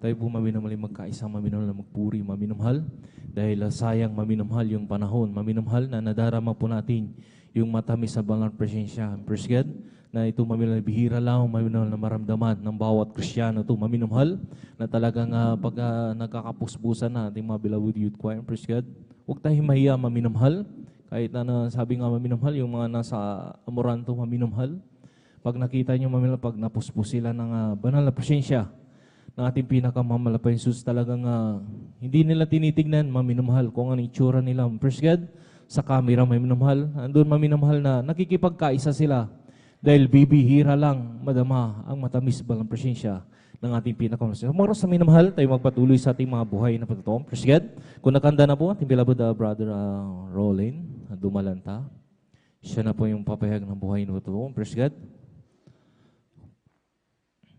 O: Tayo po maminamahal magkaisang maminamahal na magpuri, maminamahal. Dahil sayang maminamahal yung panahon, maminamahal na nadarama po natin yung matamis sa banal presensya. Praise God, na ito maminamahal, bihira lang maminamahal na maramdaman ng bawat Kristiyano ito, maminamahal, na talagang pag nagkakapuspusan na ating mga beloved youth choir. Praise God, huwag tayong mahiya maminamahal, kahit na sabi nga maminamahal, yung mga nasa Amoranto maminamahal, pag nakita nyo maminamahal, pag napuspus sila ng banal na presensya ng ating pinakamamalapan Jesus, talagang hindi nila tinitignan maminamahal kung ano itsura nila. Praise God, sa camera may minamahal, andun maminamahal na nakikipagkaisa sila dahil bibihira lang madama ang matamis balang presensya ng ating pinakamahal. Umaros sa minamahal, tayo magpatuloy sa ating mga buhay na patutuan. Praise God. Kung nakanda na po, ating beloved brother Rolin Dumalanta, siya na po yung papahayag ng buhay na patutuan. Praise God.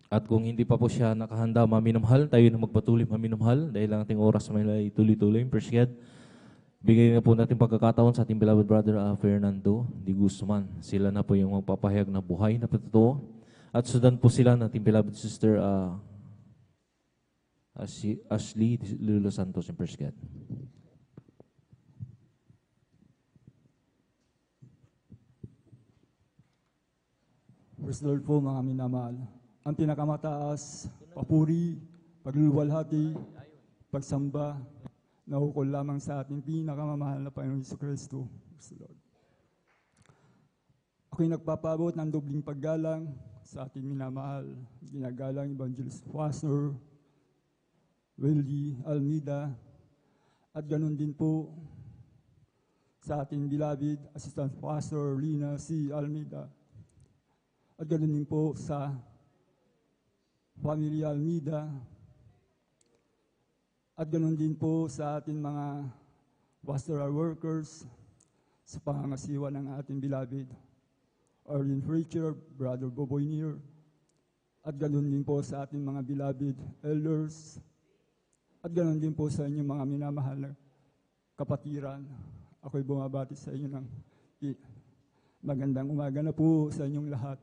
O: At kung hindi pa po siya nakahanda maminamahal, tayo na magpatuloy maminamahal dahil ang ating oras may tuloy-tuloy. Praise God. Bigay na po natin pagkakataon sa ating beloved brother Fernando Di Guzman. Sila na po yung magpapahayag na buhay na patutuo. At sundan po sila ng ating beloved sister Ashley Lula Santos in Praise God.
U: Praise the Lord po mga minamahal. Ang pinakamataas, papuri, pagluluwalhati, pagsamba, naukol lamang sa ating pinakamamahal na Panginoon Jesucristo. Praise the Lord. Ako'y nagpapabot ng dobling paggalang sa ating minamahal. Ginagalang Evangelist Pastor Willie Almeida, at ganun din po sa ating beloved Assistant Pastor Lina C. Almeida. At ganoon din po sa Pamilya Almeida. At ganoon din po sa ating mga pastoral workers sa pangangasiwa ng ating beloved Arlene Preacher, Brother Boboy Nier. At ganoon din po sa ating mga beloved elders. At ganoon din po sa inyong mga minamahal na kapatiran. Ako'y bumabati sa inyo ng magandang umaga na po sa inyong lahat.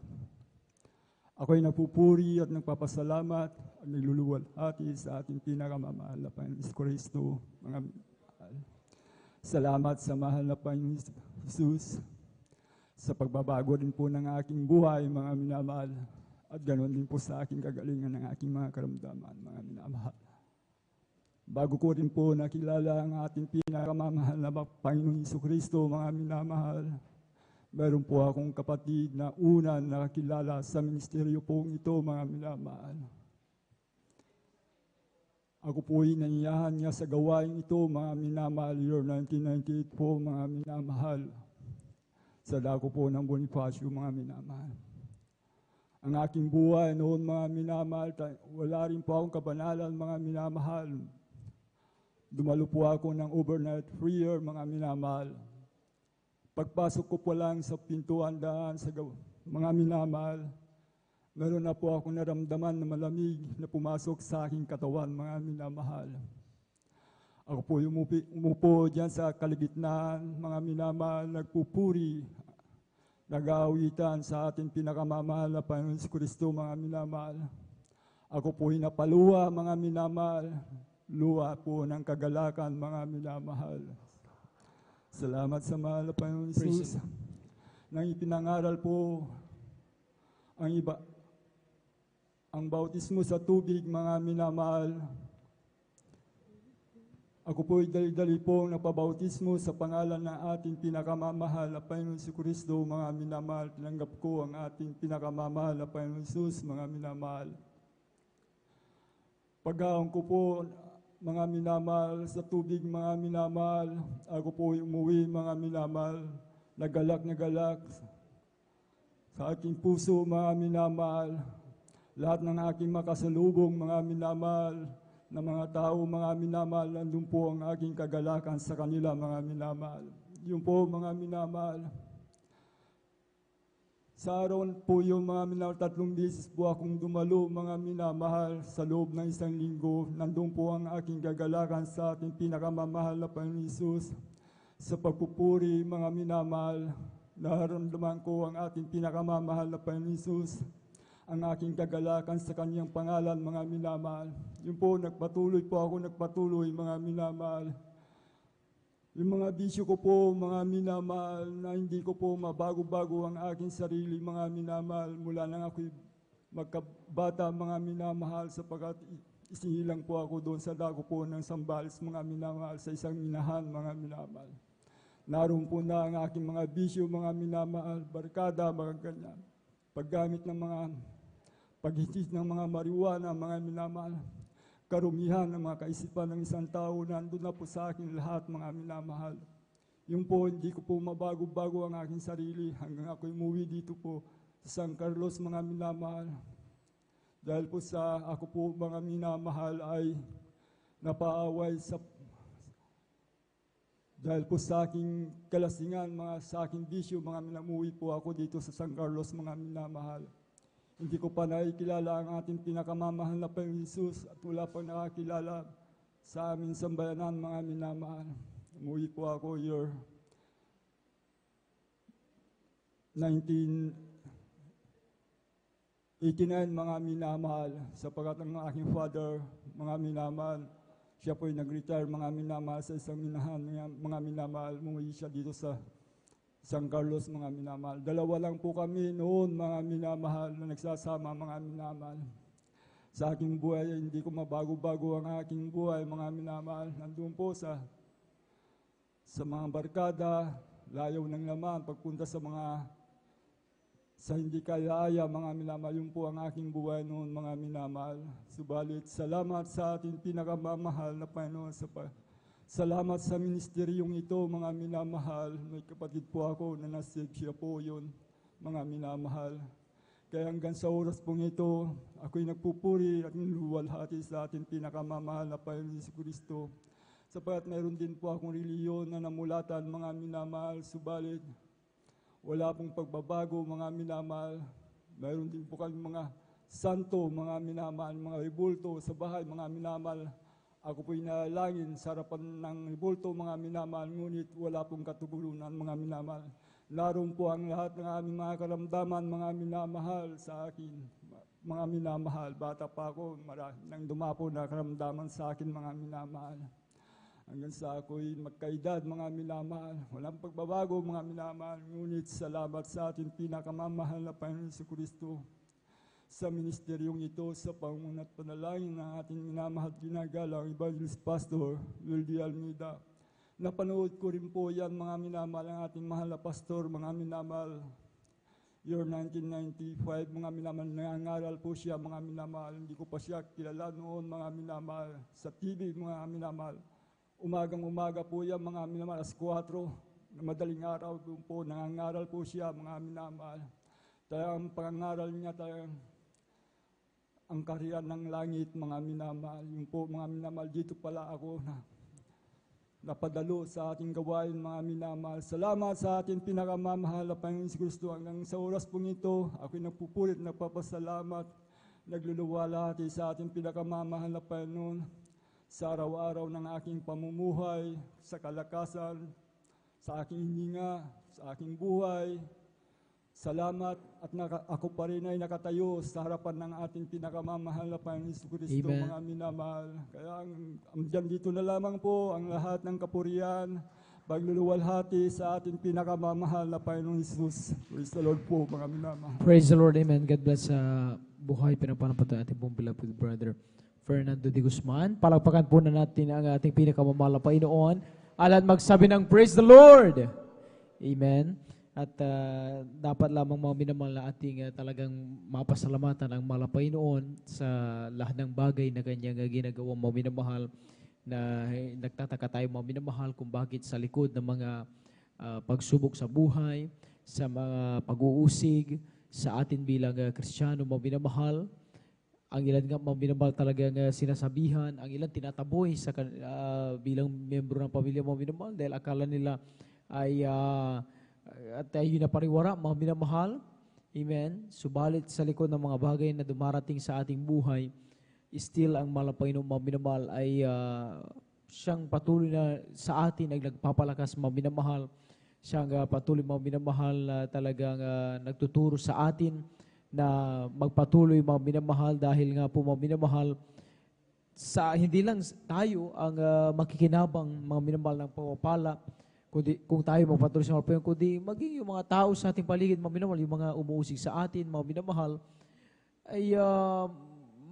U: Ako'y nagpupuri at nagpapasalamat at nagluluwalhati sa ating pinakamamahal na Panginoon Kristo, mga minamahal. Salamat sa mahal na Panginoon Jesus sa pagbabago din po ng aking buhay, mga minamahal, at ganoon din po sa aking kagalingan ng aking mga karamdaman, mga minamahal. Bago ko rin po nakilala ang ating pinakamamahal na Panginoon Kristo, mga minamahal, meron po akong kapatid na una nakakilala sa ministeryo pong ito, mga minamahal. Ako po'y naniyahan niya sa gawain ito, mga minamahal, year 1998 po, mga minamahal. Sa dako po ng Bonifacio, mga minamahal. Ang aking buhay noon, mga minamahal, wala rin po akong kabanalan, mga minamahal. Dumalo po ako ng overnight prayer, mga minamahal. Pagpasok ko po lang sa pintuan daan sa mga minamahal, meron na po akong naramdaman na malamig na pumasok sa aking katawan, mga minamahal. Ako po umupo dyan sa kaligitnaan, mga minamahal, nagpupuri, nag-aawitan sa ating pinakamamahal na Panginoon Kristo, mga minamahal. Ako po'y napaluwa, mga minamahal, luwa po ng kagalakan, mga minamahal. Salamat sa mahal na Panginoon Jesus. Nang ipinangaral po ang bautismo sa tubig, mga minamahal. Ako po'y dali-dali pong napabautismo sa pangalan ng ating pinakamamahal na Panginoon Kristo, mga minamahal. Tinanggap ko ang ating pinakamamahal na Panginoon Jesus, mga minamahal. Pagkaon ko po, mga minamahal, sa tubig, mga minamahal, ako po umuwi, mga minamahal, nagalak sa aking puso, mga minamahal, lahat ng aking makasalubong, mga minamahal, na mga tao, mga minamahal, nandun po ang aking kagalakan sa kanila, mga minamahal. Yun po, mga minamahal. Sa araw po yung mga minamahal, 3 beses po akong dumalo, mga minamahal, sa loob ng 1 linggo. Nandun po ang aking gagalakan sa ating pinakamamahal na Panginoon Jesus. Sa pagpupuri, mga minamahal, naramdaman ko ang ating pinakamamahal na Panginoon Jesus. Ang aking kagalakan sa kanyang pangalan, mga minamahal. Yun po, nagpatuloy, mga minamahal. Yung mga bisyo ko po, mga minamahal, na hindi ko po mabago-bago ang aking sarili, mga minamahal, mula nang ako'y magkabata, mga minamahal, sapagkat isinilang po ako doon sa dako po ng Sambales, mga minamahal, sa isang minahan, mga minamahal. Naroon po na ang aking mga bisyo, mga minamahal, barkada, mga ganyan. Paggamit ng mga paghitis ng mga marijuana, mga minamahal. Karumihan ng mga kaisipan ng isang tao, nandun na po sa akin lahat, mga minamahal. Yung po, hindi ko po mabago-bago ang aking sarili hanggang ako'y umuwi dito po sa San Carlos, mga minamahal. Dahil po sa ako po, mga minamahal, ay napaaway dahil po sa aking kalasingan, sa aking bisyo, mga minamuwi po ako dito sa San Carlos, mga minamahal. Hindi ko pa nakikilala ang ating pinakamamahal na Panginoon Jesus at wala pang nakakilala sa aming sambayanan, mga minamahal. Umuwi po ako year 19 89, mga minamahal, sapagat ang aking father, mga minamahal, siya po'y nag-retire, mga minamahal, sa isang minahan, mga minamahal, umuwi siya dito sa San Carlos, mga minamahal. Dalawa lang po kami noon, mga minamahal, na nagsasama, mga minamahal. Sa aking buhay, hindi ko mabago-bago ang aking buhay, mga minamahal. Nandun po sa mga barkada, layaw ng laman, pagpunta sa hindi kaya, mga minamahal. Yun po ang aking buhay noon, mga minamahal. Subalit, salamat sa ating pinakamamahal na Panginoon salamat sa ministeryong ito, mga minamahal. May kapatid po ako na nasave, siya po yun, mga minamahal. Kaya hanggang sa oras pong ito, ako'y nagpupuri at niluwalhati sa ating pinakamamahal na Panginoon Jesucristo. Sapagat mayroon din po akong reliyon na namulatan, mga minamahal. Subalit, wala pong pagbabago, mga minamahal. Mayroon din po kami mga santo, mga minamahal, mga rebulto sa bahay, mga minamahal. Ako po'y nalangin sa harapan ng rebulto, mga minamahal, ngunit wala pong katugulunan, mga minamahal. Naroon po ang lahat ng aming mga karamdaman, mga minamahal sa akin. Mga minamahal, bata pa ako, nang dumapo na karamdaman sa akin, mga minamahal. Hanggang sa ako'y magkaedad, mga minamahal. Walang pagbabago, mga minamahal. Ngunit salamat sa ating pinakamamahal na Panginoon Jesucristo. Sa ministeryong ito, sa pangunat panalangin ng ating minamahal ginagalang Evangelist Pastor Wildy Almeida. Napanood ko rin po yan, mga minamahal, ang ating mahal na pastor, mga minamahal. Year 1995, mga minamahal, nangangaral po siya, mga minamahal. Hindi ko pa siya kilala noon, mga minamahal. Sa TV, mga minamahal. Umagang-umaga po yan, mga minamahal, alas 4, na madaling araw po, nangangaral po siya, mga minamahal. Ang pangangaral niya, ang kaharian ng langit, mga minamahal. Yung po, mga minamahal, dito pala ako napadalo sa ating gawain, mga minamahal. Salamat sa ating pinakamamahal na Panginoon Jesucristo. Hanggang sa oras pong ito, ako'y nagpupulit, nagpapasalamat, nagluluwalhati sa ating pinakamamahal na Panginoon sa araw-araw ng aking pamumuhay, sa kalakasan, sa aking hininga, sa aking buhay. Salamat at ako pa rin ay nakatayo sa harapan ng ating pinakamamahal na Panginoon Jesucristo, mga minamahal. Kaya andyan dito na lamang po ang lahat ng kapurian, pagluluwalhati sa ating pinakamamahal na Panginoon Jesus. Praise the Lord po, mga minamahal.
C: Praise the Lord, amen. God bless sa buhay, pinapanampatan ating pong beloved brother Fernando de Guzman. Palakpakan po na natin ang ating pinakamamahal na Panginoon. Alat magsabi ng Praise the Lord. Amen. At dapat lamang mga minamahal na ating talagang mapasalamatan ang malapay noon sa lahat ng bagay na kanyang ginagawa, mga minamahal, na nagtataka tayo, mga minamahal, kung bakit sa likod ng mga pagsubok sa buhay, sa mga pag-uusig sa atin bilang Kristiyano, mga minamahal, ang ilan nga mga minamahal talagang sinasabihan, ang ilan tinataboy sa bilang membro ng pamilya, mga minamahal, dahil akala nila ay at yun na pariwara, mga minamahal. Amen. Subalit sa likod ng mga bagay na dumarating sa ating buhay, still ang Panginoon, mga minamahal, ay siyang patuloy na sa atin ay nagpapalakas, mga minamahal. Siyang patuloy, mga minamahal, na talagang nagtuturo sa atin na magpatuloy, mga minamahal, dahil nga po, mga minamahal, sa hindi lang tayo ang makikinabang, mga minamahal, ng pagpapala, kundi kung tayo magpatuloy sa mga kundi maging yung mga tao sa ating paligid, mga minamahal, yung mga umuusig sa atin, mga minamahal, ay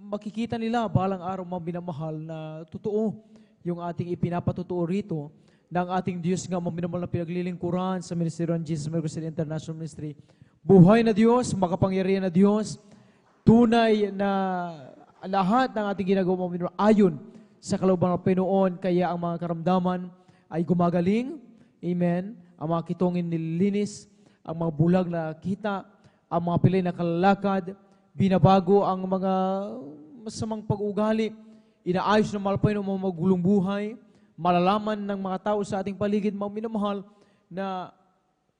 C: makikita nila balang araw, mga minamahal, na totoo yung ating ipinapatutuo rito ng ating Diyos nga, mga minamahal, na pinaglilingkuran sa Ministeryo ng Jesus Mercy International Ministry. Buhay na Diyos, makapangyarihan na Diyos, tunay na lahat ng ating ginagawa, mga minamahal, ayon sa kalooban ng Panginoon, kaya ang mga karamdaman ay gumagaling. Amen. Ang mga kitongin nililinis, ang mga bulag na kita, ang mga pilay na kalalakad, binabago ang mga masamang pag-ugali, inaayos ng malapay ng mga magulong buhay, malalaman ng mga tao sa ating paligid, mga minamahal, na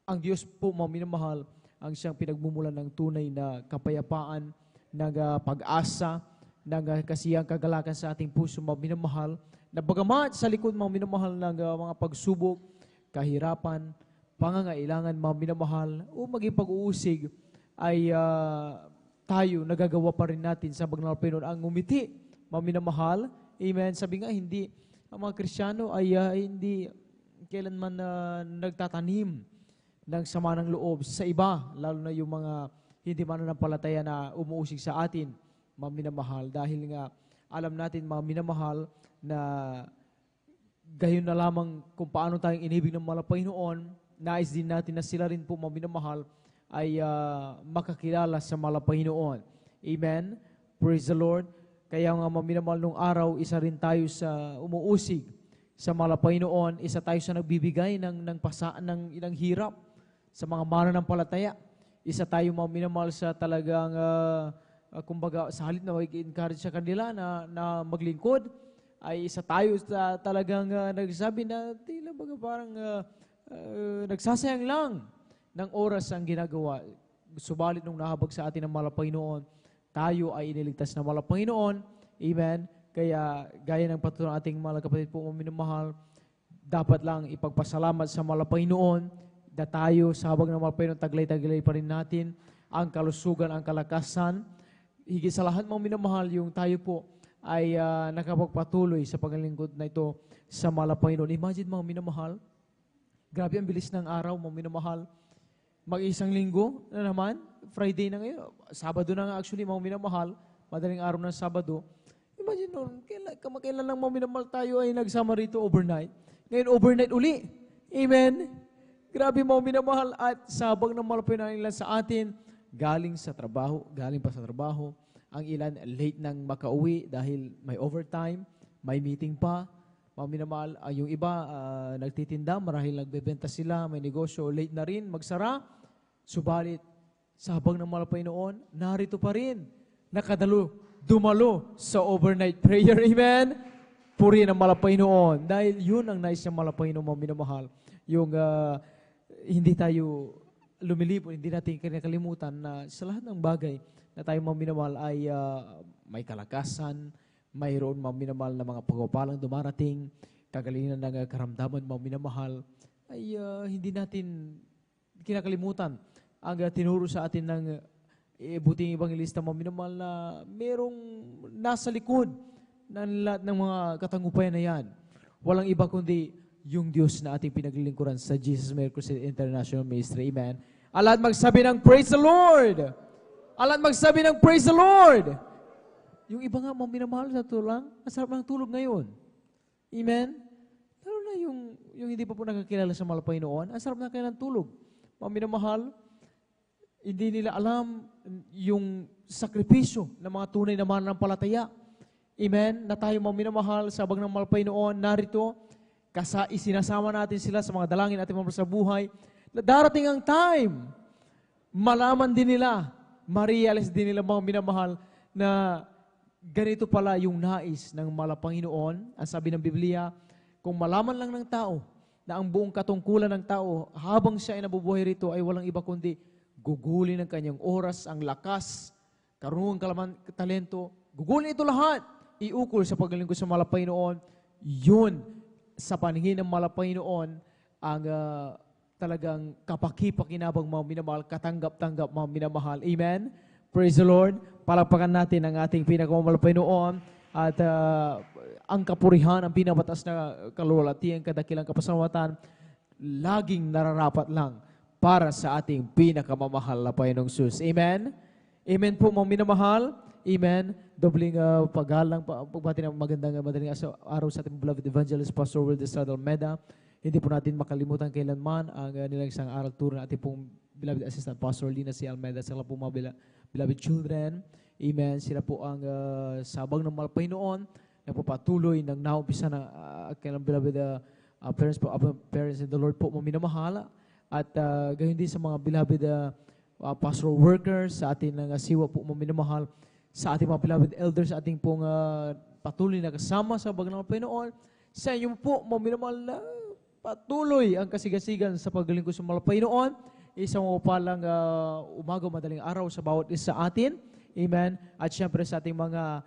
C: ang Diyos po, mga minamahal, ang siyang pinagmumulan ng tunay na kapayapaan, ng pag-asa, ng kasiyang kagalakan sa ating puso, mga minamahal, na bagamat sa likod, mga minamahal, ng mga pagsubok, kahirapan, pangangailangan, mga minamahal, o maging pag-uusig, ay tayo, nagagawa pa rin natin sa banal na Panginoon ang ngumiti, mga minamahal. Amen. Sabi nga, hindi, ang mga Kristiyano ay hindi kailanman nagtatanim ng sama ng loob sa iba, lalo na yung mga hindi mananampalataya na umuusig sa atin, mga minamahal. Dahil nga, alam natin, mga minamahal, na gayon na lamang kung paano tayong inibig ng mga Panginoon, nais din natin na sila rin po, mga minamahal, ay makakilala sa mga Panginoon. Amen? Praise the Lord. Kaya nga maminamahal nung araw, isa rin tayo sa umuusig sa mga Panginoon, isa tayo sa nagbibigay ng hirap sa mga mananampalataya. Isa tayo maminamahal sa talagang, kumbaga, sa halip na mag-encourage sa kanila na maglingkod, ay isa tayo sa talagang nagsabi na tila baga parang nagsasayang lang ng oras ang ginagawa. Subalit nung nahabag sa atin ng mga Panginoon, tayo ay iniligtas ng mga Panginoon. Amen? Kaya gaya ng patuloy ng ating mga kapatid po minamahal, dapat lang ipagpasalamat sa mga Panginoon na tayo sa habang ng mga Panginoon, taglay-taglay pa rin natin ang kalusugan, ang kalakasan. Higit sa lahat mga minamahal, yung tayo po ay nakapagpatuloy sa paglingkod na ito sa mga Panginoon. Imagine mga minamahal, grabe ang bilis ng araw mga minamahal. Mag-isang linggo na naman, Friday na ngayon, Sabado na nga actually mga minamahal, madaling araw ng Sabado. Imagine noon, kailan lang mga minamahal tayo ay nagsama rito overnight. Ngayon overnight uli. Amen? Grabe mga minamahal at sabang ng malapit na nila sa atin, galing pa sa trabaho, ang ilan late nang makauwi dahil may overtime, may meeting pa. Mga minamahal, yung iba nagtitinda, marahil nagbebenta sila, may negosyo, late na rin, magsara. Subalit, sa habang ng mga Panginoon, narito pa rin, dumalo sa overnight prayer. Amen? Puri ng mga Panginoon. Dahil yun ang nais ng mga Panginoon, mga minamahal. Yung hindi tayo lumilipon, hindi natin kinakalimutan na sa lahat ng bagay na tayo mga minamahal ay may kalakasan, mayroon mga minamahal na mga pagpapalang dumarating, kagalingan ng karamdaman mga minamahal, ay hindi natin kinakalimutan ang tinuro sa atin ng buting evangelista mga minamahal na merong nasa likod ng lahat ng mga katangupayan na yan. Walang iba kundi yung Diyos na ating pinaglilingkuran sa Jesus Miracle Crusade International Ministry. Amen. Alahat magsabi ng Praise the Lord! Alahat magsabi ng Praise the Lord! Yung iba nga, mga minamahal sa tulang, ang sarap ng tulog ngayon. Amen? Lalo na yung hindi pa po nakakilala sa mga Panginoon, ang sarap na kanilang tulog. Mga minamahal, hindi nila alam yung sakripisyo ng mga tunay na mananampalataya. Amen? Na tayo mga minamahal sa habang ng mga Panginoon, narito, isinasama natin sila sa mga dalangin ating mga sa buhay. Darating ang time, malaman din nila, ma-realize din nila mga minamahal na ganito pala yung nais ng mga Panginoon. Ang sabi ng Biblia, kung malaman lang ng tao na ang buong katungkulan ng tao habang siya ay nabubuhay rito ay walang iba kundi gugulin ng kanyang oras, ang lakas, karunungan, talento, gugulin ito lahat, iukol sa paglilingkod sa mga Panginoon. Yun, sa paningin ng mga Panginoon, ang talagang kapaki-pakinabang mga minamahal, katanggap-tanggap mga minamahal. Amen? Praise the Lord. Palakpakan natin ang ating pinakamamahal Panginoon at ang kapurihan, ang pinamatas na kalulatian, kadakilang kapasalamatan, laging nararapat lang para sa ating pinakamamahal na Panginoong Jesus. Amen? Amen po mga minamahal. Amen. Dobling paggalang, pagbati ng magandang madaling araw sa ating beloved evangelist, Pastor Will Estrada Almeida. Hindi po natin makalimutan kailanman ang nilang isang aral turo na ating pong beloved assistant, Pastor Lina C. Almeida. Sila po mga beloved children. Amen. Sila po ang sabang ng mga Panginoon na po patuloy ng naumpisa na kailang beloved parents in the Lord po mga minamahala. At gayon din sa mga beloved pastoral workers, sa ating siwa po mga minamahal, sa ating mga beloved elders, ating pong patuloy na kasama sa bagay ng Panginoon, sa inyo po, mga minamahal na patuloy ang kasigasigan sa paglingkod sa mga Panginoon, isang mapalang umaga, madaling araw sa bawat isa sa atin. Amen. At syempre sa ating mga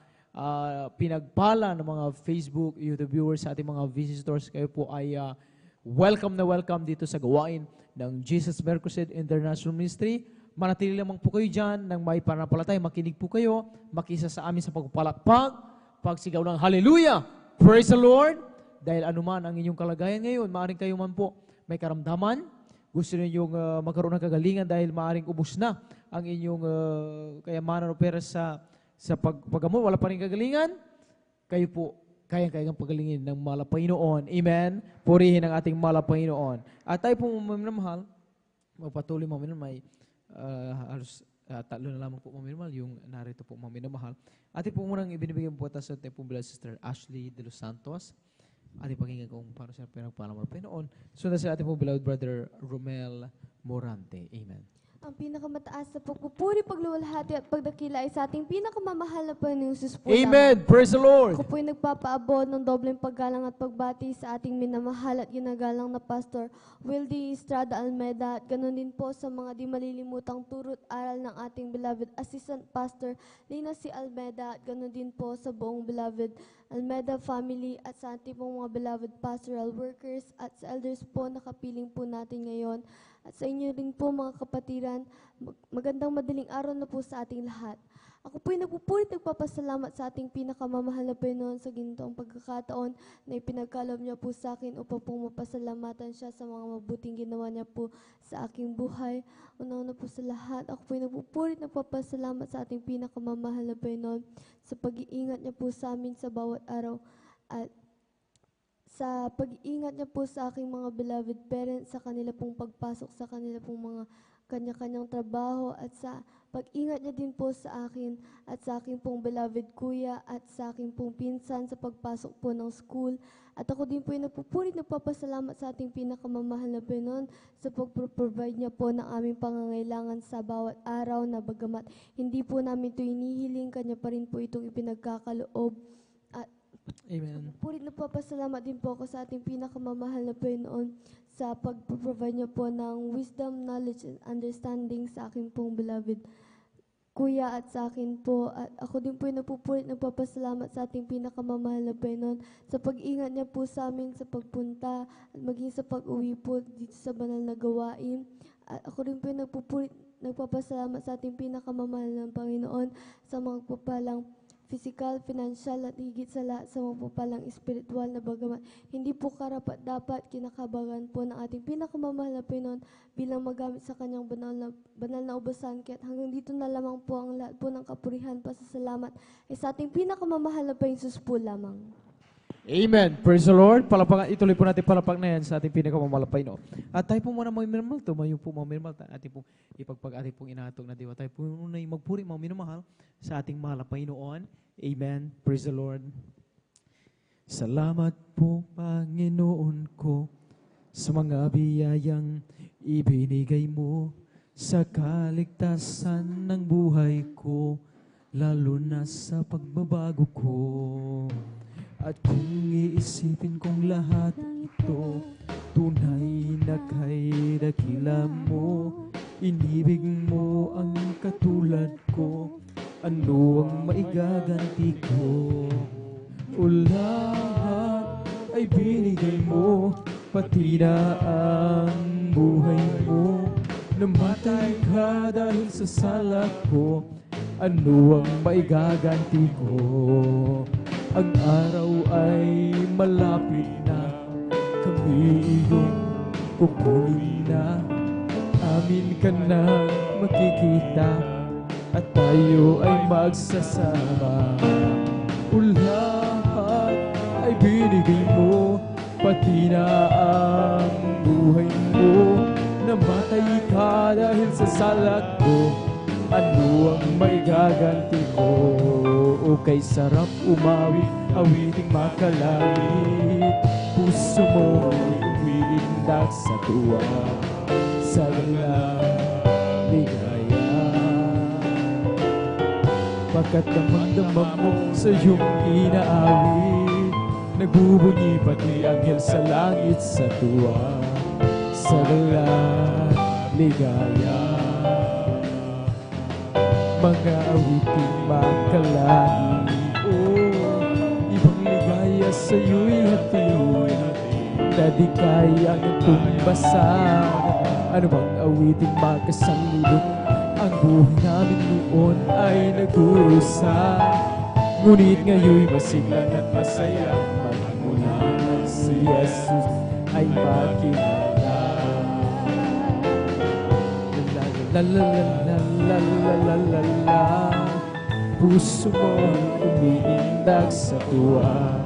C: pinagpala ng mga Facebook, YouTube viewers, sa ating mga visitors, kayo po ay welcome na welcome dito sa gawain ng Jesus Miracle Crusade International Ministry. manatili lamang po kayo dyan ng may pananampalataya. Makinig po kayo, makisa sa amin sa pagpapalakpak, pagsigaw ng hallelujah, praise the Lord. Dahil anuman ang inyong kalagayan ngayon, maaaring kayo man po may karamdaman, gusto ninyong magkaroon ng kagalingan dahil maaaring ubos na ang inyong kayamanan o pera sa paggamot, wala pa rin kagalingan, kayo po kayang-kayang pagalingin ng mahal na Panginoon. Amen? Purihin ang ating mahal na Panginoon. At tayo po minamahal, magpatuloy mo minamahal, halos tatlo na lamang po minamahal, yung narito po minamahal. Atin po munang ibinibigyan po sa ating pong beloved sister Ashley de los Santos. Ating pakinggan kung paano siya pinagpalaman ng Panginoon. Sunod sa ating pong beloved brother Romel Morante. Amen.
B: Ang pinakamataas na pagpupuri, pagluwalhati at pagdakila ay sa ating pinakamamahal na Panginoong Jesus po.
C: Amen! Praise the Lord!
B: Ako po ay nagpapaabot ng dobleng paggalang at pagbati sa ating minamahal at ginagalang na Pastor Wildy Estrada Almeda at ganoon din po sa mga di malilimutang turot aral ng ating beloved Assistant Pastor Lina C. Almeda at ganoon din po sa buong beloved Almeda family at sa ating pong mga beloved pastoral workers at sa elders po na kapiling po natin ngayon. At sa inyo rin po mga kapatiran, magandang madaling araw na po sa ating lahat. Ako po'y nagpupulit nagpapasalamat sa ating pinakamamahal na Panginoon sa gintoong pagkakataon na ipinagkaloob niya po sa akin upang pong mapasalamatan siya sa mga mabuting ginawa niya po sa aking buhay. Una-una po sa lahat, ako po'y nagpupulit nagpapasalamat sa ating pinakamamahal na Panginoon sa pag-iingat niya po sa amin sa bawat araw at sa pag-iingat niya po sa aking mga beloved parents, sa kanila pong pagpasok sa kanila pong mga kanya-kanyang trabaho at sa pag-ingat niya din po sa akin at sa aking pong beloved kuya at sa aking pong pinsan sa pagpasok po ng school. At ako din po ay nagpupulit nagpapasalamat sa ating pinakamamahal na Panginoon sa pag-provide niya po ng aming pangangailangan sa bawat araw na bagamat hindi po namin ito inihiling, kanya pa rin po itong ipinagkakaloob. At
C: Amen.
B: Purit na papasalamat din po ako sa ating pinakamamahal na Panginoon sa pag-provide niya po ng wisdom, knowledge, and understanding sa aking pong beloved kuya at sa akin po. At ako din po ay napupulit nagpapasalamat sa ating pinakamamahal na Panginoon sa pag-ingat niya po sa amin sa pagpunta at maging sa pag-uwi po dito sa banal na gawain. At ako din po ay nagpapasalamat sa ating pinakamamahal na Panginoon sa mga papalang physical, financial at higit sa lahat sa mga papalang espiritual na bagamat hindi po karapat dapat kinakabagan po ng ating pinakamamahal na Panginoon bilang magamit sa kanyang banal na ubasan. Kaya hanggang dito na lamang po ang lahat po ng kapurihan, pasasalamat ay sa ating pinakamamahal na Panginoon Jesus po lamang.
C: Amen. Praise the Lord. Ituloy po natin palapag na yan sa ating pinakamamahal na Panginoon. At tayo po muna mga minamahal, tumayo po mga minamahal, ating pong ipagpag-ating pong inahatog na diwa. Tayo po muna yung magpuri mga minamahal sa ating mahal na Panginoon. Amen. Praise the Lord. Salamat po, Panginoon ko, sa mga biyayang ibinigay mo sa kaligtasan ng buhay ko, lalo na sa pagbabago ko. At kung iisipin kong lahat ito, tunay na kay dakila mo, inibig mo ang katulad ko, ano ang maigaganti ko? O lahat ay binigay mo, pati na ang buhay mo. Namatay ka dahil sa sala ko, ano ang maigaganti ko? Ang araw ay malapit na, kami iyong kukunin na. Amin ka na makikita, at tayo ay magsasama. O lahat ay binigay mo, pati na ang buhay mo. Namatay ka dahil sa sala ko, ano ang maigaganti ko? O kay sarap umawi, awiting makalangit, puso mo ay umiindak sa tuwa, sa ligaya. Pagkat damang-damang mo sa iyong inaawit, nagbubunyi pati anghel sa langit sa tuwa, sa ligaya. Mga awiting makalangit, ibang ligaya sa iyo'y hati, na di kayang tumbasan. Ano bang awiting makasanlibot, buhay namin noon ay nagdurusa, ngunit ngayon'y masiglang at masaya, magmula nang si Jesus ay makilala. La la la la la la la la la, puso mo'y umiindak sa tuwa,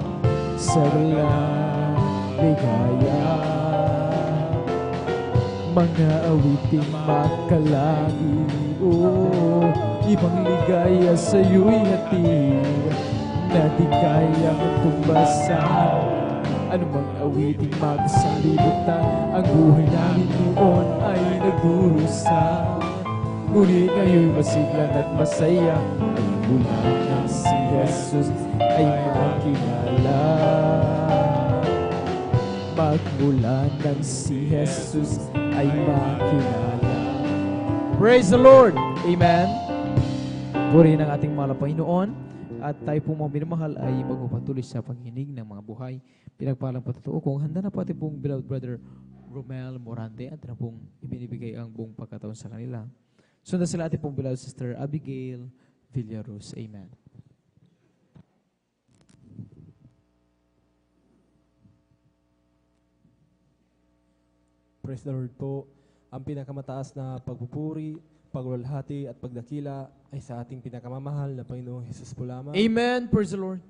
C: sa walang ligaya. Mga awiting makalagi, oh, ibang ligaya sa'yo'y hatid, na di kayang tumbasan. Anumang awiting magsanlibutan, ang buhay namin noon ay nagdurusa, ngunit ngayon'y masiglang at masaya, ay mula nang si Jesus ay makilala. Magmula nang si Jesus ay makilala. Praise the Lord! Amen! Purihin ang ating mahal na Panginoon, at tayo po mga minamahal ay magpapatuloy sa paghinig ng mga buhay. Pinagpalang patotoo kung handa na po ating pong beloved brother Romel Morante at na pong ibinibigay ang buong pagkataon sa kanila. Sundan sila ating pong beloved sister Abigail Villaros. Amen.
D: Praise the Lord po. Ang pinakamataas na pagpupuri, pagluwalhati at pagdakila ay sa ating pinakamamahal na Panginoong Hesus po lamang.
C: Amen. Praise the Lord.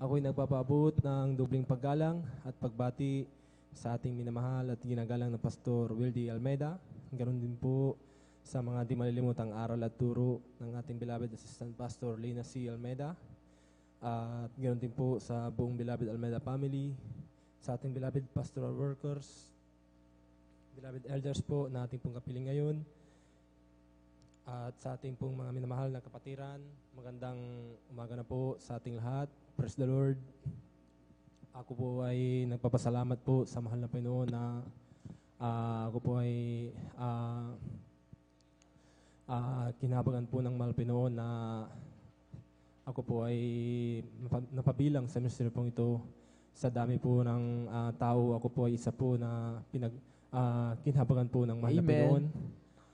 D: Ako'y nagpapaabot ng dobling paggalang at pagbati sa ating minamahal at ginagalang na Pastor Wildy Almeida. Ganoon din po sa mga di malilimutang aral at turo ng ating beloved Assistant Pastor Lina C. Almeida. At ganoon din po sa buong beloved Almeida family, sa ating beloved pastoral workers, beloved elders po na ating pong kapiling ngayon, at sa ating pong mga minamahal na kapatiran. Magandang umaga na po sa ating lahat. Praise the Lord. Ako po ay nagpapasalamat po sa mahal na Panginoon na ako po ay kinabagan po ng mahal Panginoon na ako po ay napabilang sa ministeryo pong ito. Sa dami po ng tao, ako po ay isa po na kinabagan po ng mahal na Panginoon.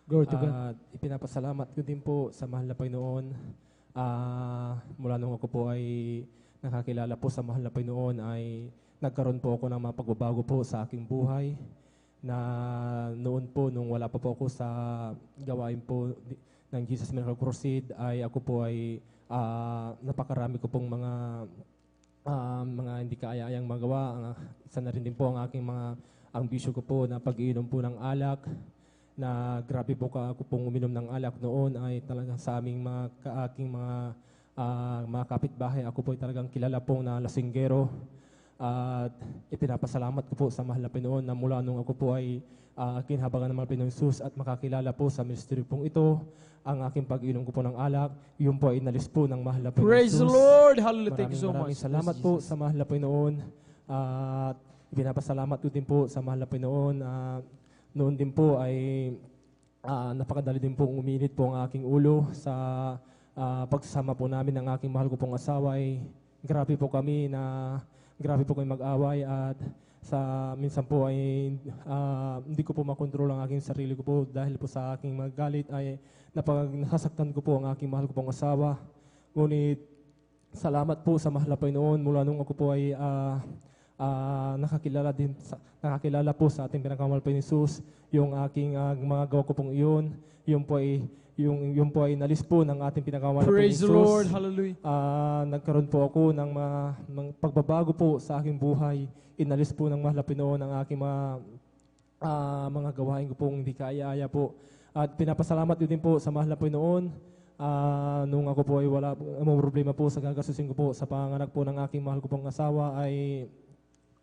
C: Glory to God.
D: At ipinapasalamat ko din po sa mahal na Panginoon. Mula nung ako po ay nakakilala po sa mahal na Panginoon ay nagkaroon po ako ng mga pagbabago po sa aking buhay, na noon po nung wala pa po ako sa gawain po ng Jesus Miracle Crusade ay ako po ay napakarami ko pong mga hindi kaaya-ayang magawa. Isa na rin din po ang aking ang bisyo ko po na pag-iinom po ng alak, na grabe po ako pong uminom ng alak noon ay talagang sa aming mga kapitbahay. Ako po ay talagang kilala pong na lasinggero. At ipinapasalamat ko po sa mahal na Panginoon na mula nung ako po ay kinhabangan ng mahal Panginoon Jesus at makakilala po sa ministeryo pong ito, ang aking pag-inom ko po ng alak, yun po ay inalis po ng mahal na Panginoon
C: Praise
D: Jesus.
C: the Lord! Hallelujah! Thank you so much.
D: Maraming salamat po sa mahal na Panginoon. At ipinapasalamat ko din po sa mahal na Panginoon. Noon din po ay napakadali din pong uminit po ang aking ulo sa pagsasama po namin ng aking mahal ko pong asawa. Ay grabe po kami mag-away, at minsan po ay hindi ko po makontrol ang aking sarili ko po dahil po sa aking magalit ay nasasaktan ko po ang aking mahal ko pong asawa. Ngunit salamat po sa mahal na Panginoon, mula nung ako po ay nakakilala po sa ating pinakamahal po ni Jesus, yung aking mga gawa ko pong iyon, yun po ay nalis po ng ating pinakamahal po ni Jesus.
C: Praise the Lord, hallelujah.
D: Nagkaroon po ako ng pagbabago po sa aking buhay. Inalis po ng mahal na Panginoon ang aking mga gawain ko pong hindi kaaya-aya po. At pinapasalamat din po sa mahal na Panginoon. Nung ako po ay wala problema po sa gagastusin ko po sa panganak po ng aking mahal ko pong asawa, ay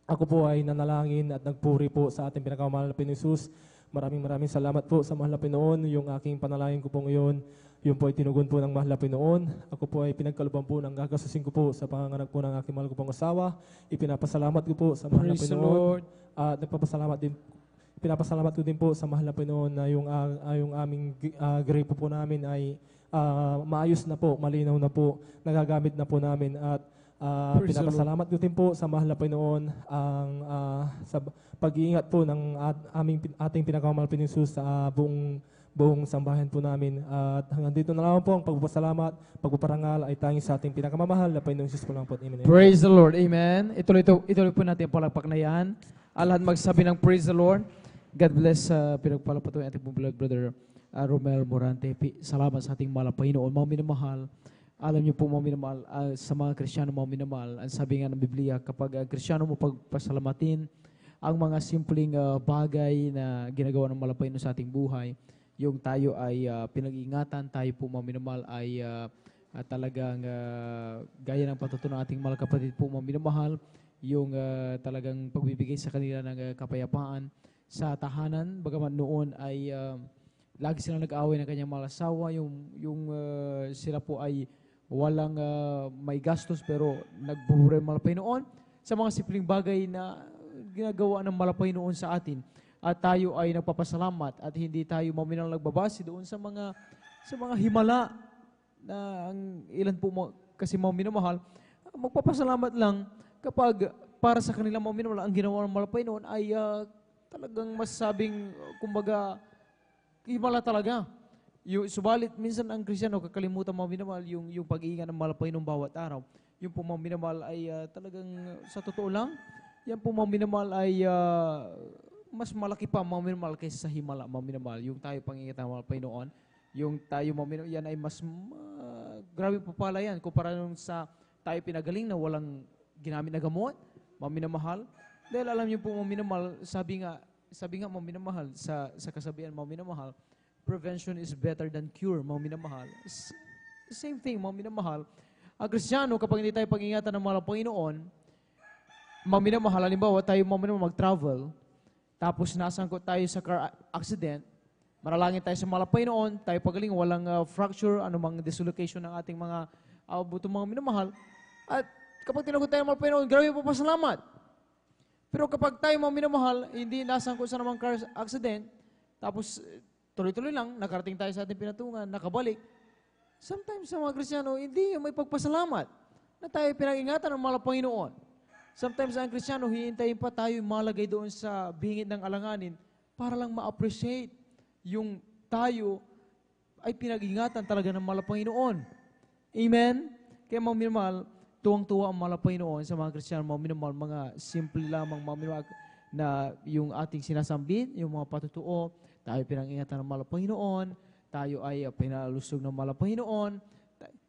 D: ako po ay nanalangin at nagpuri po sa ating pinakamahal na Panginoon Jesus. Maraming salamat po sa mahal na Panginoon. Yung aking panalangin ko pong iyon, yun po ay tinugon po ng mahal na Panginoon. Ako po ay pinagkaluban po ng gagastusin ko po sa panganak po ng aking mahal ko pong asawa. Ipinapasalamat ko po sa mahal na Panginoon. At pinapasalamat ko din po sa mahal na Panginoon na yung aming grade po namin ay maayos na po, malinaw na po, nagagamit na po namin. At pinapasalamat ko din po sa mahal na Panginoon sa pag-iingat po ng ating pinakamahal Panginoon Jesus sa buong buong sambahan po namin. At hanggang dito na lang po ang pagpapasalamat, pagpaparangal ay tanging sa ating pinakamamahal na Panginoong Jesus po lang po. Amen.
C: Praise the Lord. Amen. Ituloy po natin ang palakpak na yan. Lahat magsabi ng praise the Lord. God bless pinagpalapatuloy ating beloved brother Romel Morante. Salamat sa ating mahal na Panginoon. Mga minamahal, alam niyo po mga minamahal, sa mga Kristiyano mga minamahal, ang sabi nga ng Biblia, kapag ang Kristiyano mo pagpasalamatin ang mga simpleng bagay na ginagawa ng mahal na Panginoon sa ating buhay, yung tayo ay pinag-iingatan, tayo po mga minamahal ay talagang gaya ng patuto ng ating mahal kapatid po mga minamahal, yung talagang pagbibigay sa kanila ng kapayapaan sa tahanan, bagaman noon ay lagi silang nag-away ng kanyang mga asawa, yung sila po ay walang may gastos pero nagbuburay ng malapay noon sa mga simpleng bagay na ginagawa ng malapay noon sa atin. At tayo ay nagpapasalamat at hindi tayo maminang nagbabase doon sa mga himala na ang ilan po kasi mga minamahal, magpapasalamat lang kapag para sa kanilang mga minamahal ang ginawa ng malapay noon ay talagang masasabing kumbaga himala talaga. Subalit, minsan ang Kristiyano, kakalimutan mga minamahal yung pag-iingat ng malapay ng bawat araw. Yung po mga minamahal ay talagang sa totoo lang, yan po mga minamahal ay mas malaki pa mga minamahal kaysa sa himala mga minamahal. Yung tayo pag-iingat ng malapay noon, yung tayo mga minamahal, yan ay mas grabe papala yan kumpara nung sa tayo pinagaling na walang ginamit na gamot, mga minamahal. Dahil alam niyo po mga minamahal, sabi nga mga minamahal sa kasabihan mga minamahal, prevention is better than cure, mga minamahal. Same thing, mga minamahal. Ang Kristiyano, kapag hindi tayo pag-ingatan ng mahal ng Panginoon, mga minamahal, halimbawa tayo mga minamahal mag-travel, tapos nasangkot tayo sa car accident, manalangin tayo sa mahal ng Panginoon, tayo pagaling, walang fracture, anumang dislocation ng ating mga buto mga minamahal. At kapag tinagot tayo ng mahal ng Panginoon, grabe po pasalamat. Pero kapag tayo mga minamahal, hindi nasangkot sa namang car accident, tapos tuloy-tuloy lang, nakarating tayo sa ating pinatungan, nakabalik. Sometimes sa mga Kristiyano, hindi may pagpasalamat na tayo pinag-ingatan ng mahal na Panginoon. Sometimes ang Kristiyano, hihintayin pa tayo malagay doon sa bingit ng alanganin para lang ma-appreciate yung tayo ay pinag-ingatan talaga ng mahal na Panginoon. Amen? Kaya mga minamahal, tuwang-tuwa ang mahal na Panginoon sa mga Kristiyano, mga minamahal, mga simple lamang mga minamahal na yung ating sinasambit, yung mga patutuo, tayo pinag-ingatan ng mahal na Panginoon, tayo ay pinalusog ng mahal na Panginoon.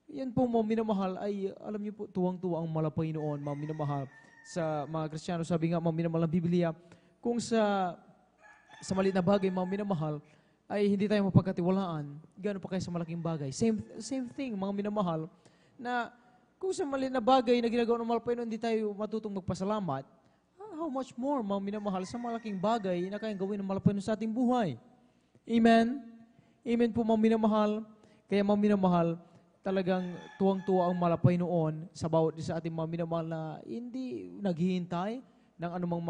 C: Yan po mga minamahal ay, alam niyo po, tuwang-tuwa ang mahal na Panginoon, mga minamahal sa mga Kristiyano. Sabi nga mga minamahal ng Biblia, kung sa maliit na bagay, mga minamahal, ay hindi tayo mapagkatiwalaan, gano'n pa kayo sa malaking bagay. Same thing, mga minamahal, na kung sa maliit na bagay na ginagawa ng mahal na Panginoon, hindi tayo matutong magpasalamat, how much more, mga minamahal, sa malaking bagay na kayang gawin ng mahal na Panginoon sa ating buhay. Amen? Amen po, mga minamahal. Kaya mga minamahal, talagang tuwang-tuwa ang mahal na Panginoon sa bawat isa ating mga minamahal na hindi naghihintay ng anumang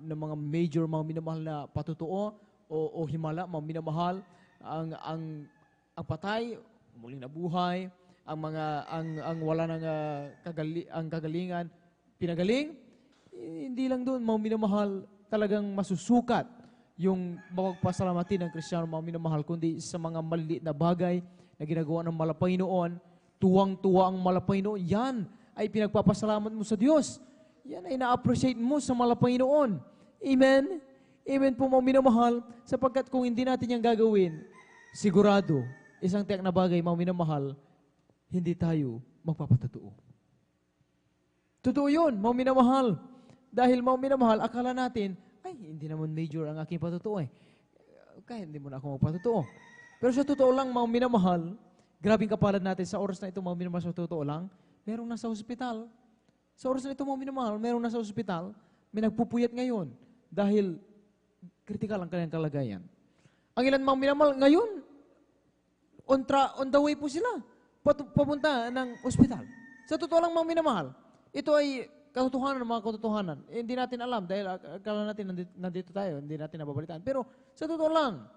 C: mga major mga minamahal na patutuo o himala, mga minamahal. Ang patay, muling nabuhay, ang wala ng ang kagalingan, pinagaling. Hindi lang doon, mga minamahal, talagang masusukat yung mapagpasalamatin ng Kristiyano, mga minamahal, kundi sa mga maliliit na bagay na ginagawa ng mahal na Panginoon, tuwang-tuwa ang mahal na Panginoon, yan ay pinagpapasalamat mo sa Diyos. Yan ay na-appreciate mo sa mahal na Panginoon. Amen? Amen po mga minamahal, sapagkat kung hindi natin yan gagawin, sigurado, isang tiyak na bagay, mga minamahal, hindi tayo magpapatotoo. Totoo yun, mga minamahal. Dahil mga minamahal, akala natin, ay, hindi naman major ang aking patutuo eh. Kaya hindi mo na ako magpatutuo. Pero sa totoo lang, mga minamahal, grabing kapalad natin sa oras na ito, mga minamahal, sa totoo lang, merong nasa ospital. Sa oras na ito, mga minamahal, merong nasa ospital, may nagpupuyat ngayon dahil kritikal ang kanyang kalagayan. Ang ilan mga minamahal, ngayon, on the way po sila, papunta ng ospital. Sa totoo lang, mga minamahal, ito ay katotohanan ng mga katotohanan. Hindi natin alam dahil akala natin nandito tayo, hindi natin nababalitaan. Pero sa totoo lang,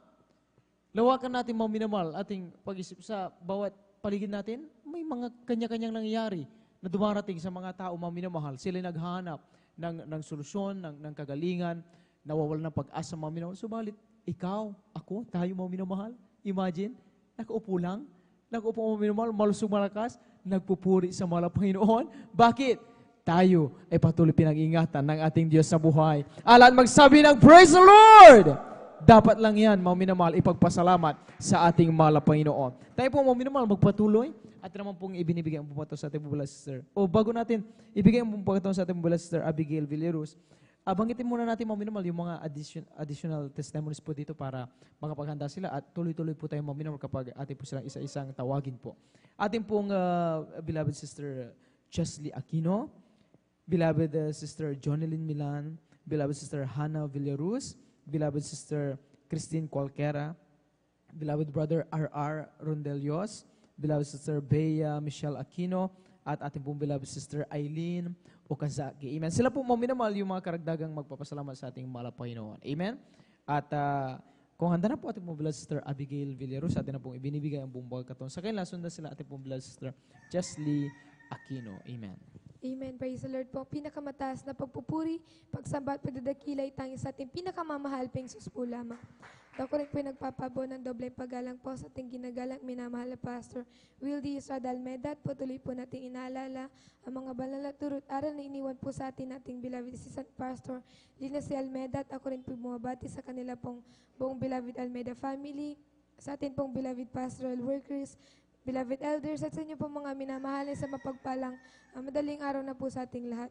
C: lawakan natin mga minamahal, ating pag-isip sa bawat paligid natin, may mga kanya-kanyang nangyayari na dumarating sa mga tao mga minamahal. Sila naghahanap ng solusyon, ng kagalingan, nawawala ng pag-asa mga minamahal. Subalit, ikaw, ako, tayo mga minamahal. Imagine, nakaupo lang, nakaupo mga minamahal, malusog malakas, nagpupuri sa mahal na Panginoon. Bakit? Tayo ay patuloy pinag-ingatan ng ating Diyos sa buhay. Alat magsabi ng Praise the Lord! Dapat lang yan, mga minamahal, ipagpasalamat sa ating mahal na Panginoon. Tayo po, mga minamahal, magpatuloy at naman pong ibinibigay ang pumato sa ating bubula sister. O bago natin ibigay ang pumato sa ating bubula sister, Abigail Villaros, banggitin muna natin, mga minamahal, yung mga additional testimonies po dito para makapaghanda sila at tuloy-tuloy po tayo, mga minamahal, kapag ating po silang isa-isang tawagin po. Ating pong beloved sister Chesley Aquino, beloved Sister Jonelyn Milan, beloved Sister Hannah Villaruz, beloved Sister Christine Cualquera, beloved Brother R.R. Rondelios, beloved Sister Bea Michelle Aquino, at ating pong beloved Sister Eileen Okazaki. Amen. Sila po, mga minamahal, yung mga karagdagang magpapasalamat sa ating mahal na Panginoon. Amen. At kung handa na po ating pong beloved Sister Abigail Villaros, atin na pong ibinibigay ang buong bagkaton. Sa kanila, sundan sila ating pong beloved Sister Chesley Aquino. Amen.
F: Amen. Praise the Lord po. Pinakamataas na pagpupuri, pagsamba at pagdadakila ay tanging sa ating pinakamamahal pang Sus po lamang. Ako rin po nagpapabo ng dobleng paggalang po sa ating ginagalang minamahal na Pastor Wildy Estrada Almeda at patuloy po nating inaalala ang mga banal na turut aral na iniwan po sa ating beloved Assistant Pastor Lina C. Almeda at ako rin po bumabati sa kanila pong buong beloved Almeda family, sa ating pong beloved pastoral workers, beloved elders, at sa inyo po mga minamahal sa mapagpalang madaling araw na po sa ating lahat.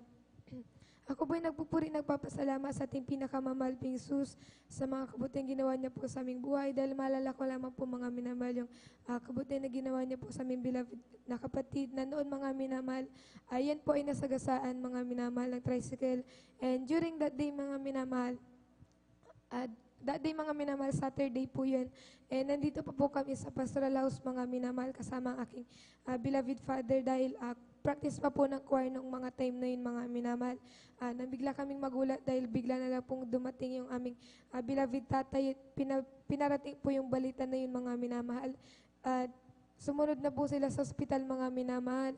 F: Ako po'y nagpupuri, nagpapasalamat sa ating pinakamamahal ping Sus sa mga kabutiang ginawa niya po sa aming buhay dahil maalala ko lamang po mga minamahal yung kabutiang na ginawa niya po sa aming beloved na kapatid na noon mga minamahal. Ayan po ay nasagasaan mga minamahal ng tricycle, and during that day mga minamahal, mga minamahal, Saturday po yun. And nandito pa po kami sa pastoral house mga minamahal kasama ang aking beloved father dahil practice pa po ng choir nung mga time na yun mga minamahal. Nabigla kaming magulat dahil bigla na lang pong dumating yung aming beloved tatay. Pinarating po yung balita na yun mga minamahal. Sumunod na po sila sa ospital mga minamahal.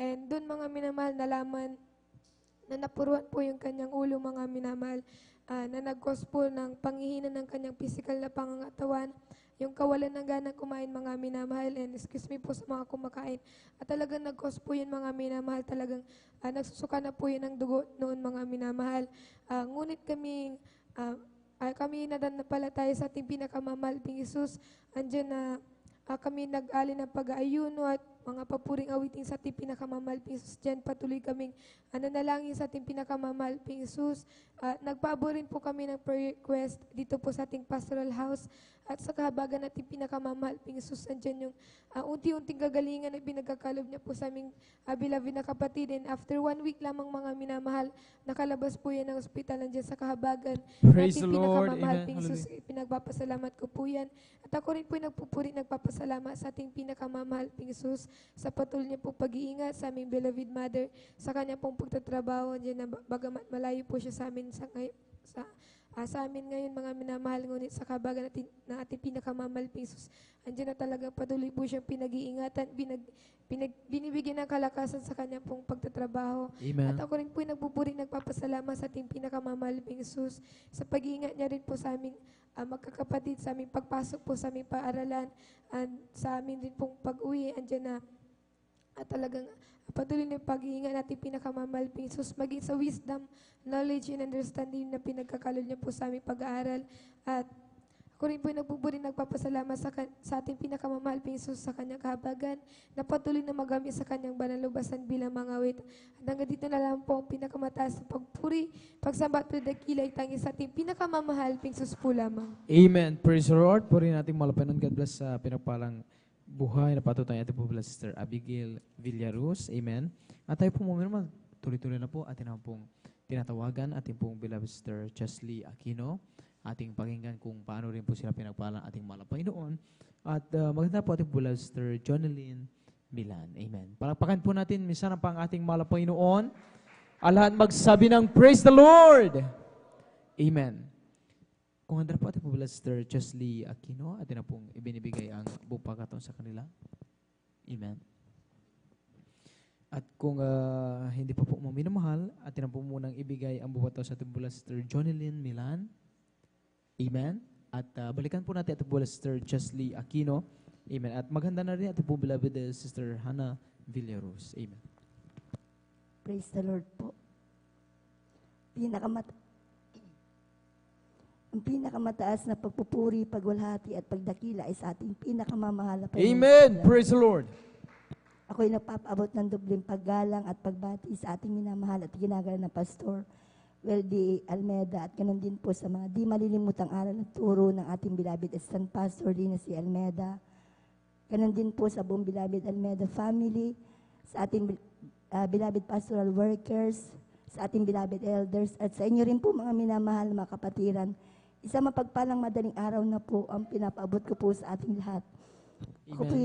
F: And doon mga minamahal nalaman na napuruan po yung kanyang ulo mga minamahal. Na nag-cause po ng panghihina ng kanyang physical na pangangatawan, yung kawalan ng ganang kumain mga minamahal, and excuse me po sa mga kumakain. At talagang nag-cause po yun mga minamahal, talagang nagsusuka na po yun ng dugo noon mga minamahal. Ngunit kami nadanapalatayo sa ating pinakamamahal ping Jesus, andyan na kami nag-alin ng pag-aayuno at mga papuring awiting sa ating pinakamamahal ping Jesus. Diyan patuloy kaming nanalangin sa ating pinakamamahal ping Jesus. Nagpabo rin po kami ng prayer request dito po sa ating pastoral house. At sa kahabagan natin pinakamamahal ping Jesus, andyan yung unti-unting gagalingan na pinagkakalob niya po sa aming beloved na kapatid. And after 1 week lamang mga minamahal, nakalabas po yan ng ospital, andyan sa kahabagan.
C: Praise the
F: natin
C: Lord.
F: pinakamamahal
C: Amen.
F: ping Jesus, pinagpapasalamat ko po yan. At ako rin po nagpupuri, nagpapasalamat sa ating pinakamamahal ping Jesus sa patuloy niya po pag-iingat sa aming beloved mother, sa kanya pong pagtatrabaho, andyan na bagamat malayo po siya sa amin sa amin ngayon mga minamahal, ngunit sa kabagan natin, ng ating pinakamamahal ping Jesus, andyan na talaga patuloy po siyang pinag-iingatan, binibigyan ng kalakasan sa kanyang pong pagtatrabaho.
C: Amen.
F: At ako rin po nagpupuri, nagpapasalamat sa ating pinakamamahal ping Jesus sa pag-iingat niya rin po sa aming magkakapatid, sa aming pagpasok po sa aming paaralan, and sa amin din pong pag-uwi, andyan na at talagang patuloy na pag-iingat natin pinakamamahal ping Jesus, maging sa wisdom, knowledge, and understanding na pinagkakalol niya po sa aming pag-aaral. At ako rin po nagpupuri, nagpapasalamat sa ating pinakamamahal ping Jesus sa kanyang kahabagan, na patuloy na magamit sa kanyang banal lubasan bilang mga awit. At hanggang dito na lang po ang pinakamataas na pagpuri, pagsamba at pagdakila ay tanging sa ating pinakamamahal ping Jesus po lamang.
C: Amen. Praise the Lord. Puri natin malapanon. God bless sa pinagpalang buhay na patuloy ating po pala Sister Abigail Villaruz. Amen. At tayo po naman, tuloy-tuloy na po atin naman pong tinatawagan ating pong beloved Sister Chesley Aquino. Ating pakinggan kung paano rin po sila pinagpalang ating mahal na Panginoon. At maganda po ating beloved Sister Jonelyn Milan. Amen. Palakpakan po natin minsan ang pang ating mahal na Panginoon. Alahan magsabi ng Praise the Lord! Amen. Kung handa po ating po Sister Chesley Aquino, atin na pong ibinibigay ang buong pagkataon sa kanila. Amen. At kung hindi pa po minamahal, atin na po munang ibigay ang buong pagkataon sa ating po Sister Jonelyn Milan. Amen. At balikan po natin ating po Sister Chesley Aquino. Amen. At maganda na rin ating po beloved Sister Hannah Villaros. Amen.
G: Praise the Lord po. Ang pinakamataas na pagpupuri, pagwalhati at pagdakila ay sa ating pinakamamahal na Panginoon.
C: Amen. Praise the Lord.
G: Ako'y nagpapaabot ng dobleng paggalang at pagbati sa ating minamahal at ginagawa na Pastor Weldy Almeda at ganoon din po sa mga di malilimutang aral at turo ng ating beloved Assistant Pastor Lina C. Almeda. Ganoon din po sa buong beloved Almeda family, sa ating beloved pastoral workers, sa ating beloved elders, at sa inyo rin po mga minamahal mga kapatiran. Isang mapagpalang madaling araw na po ang pinapaabot ko po sa ating lahat. Ako po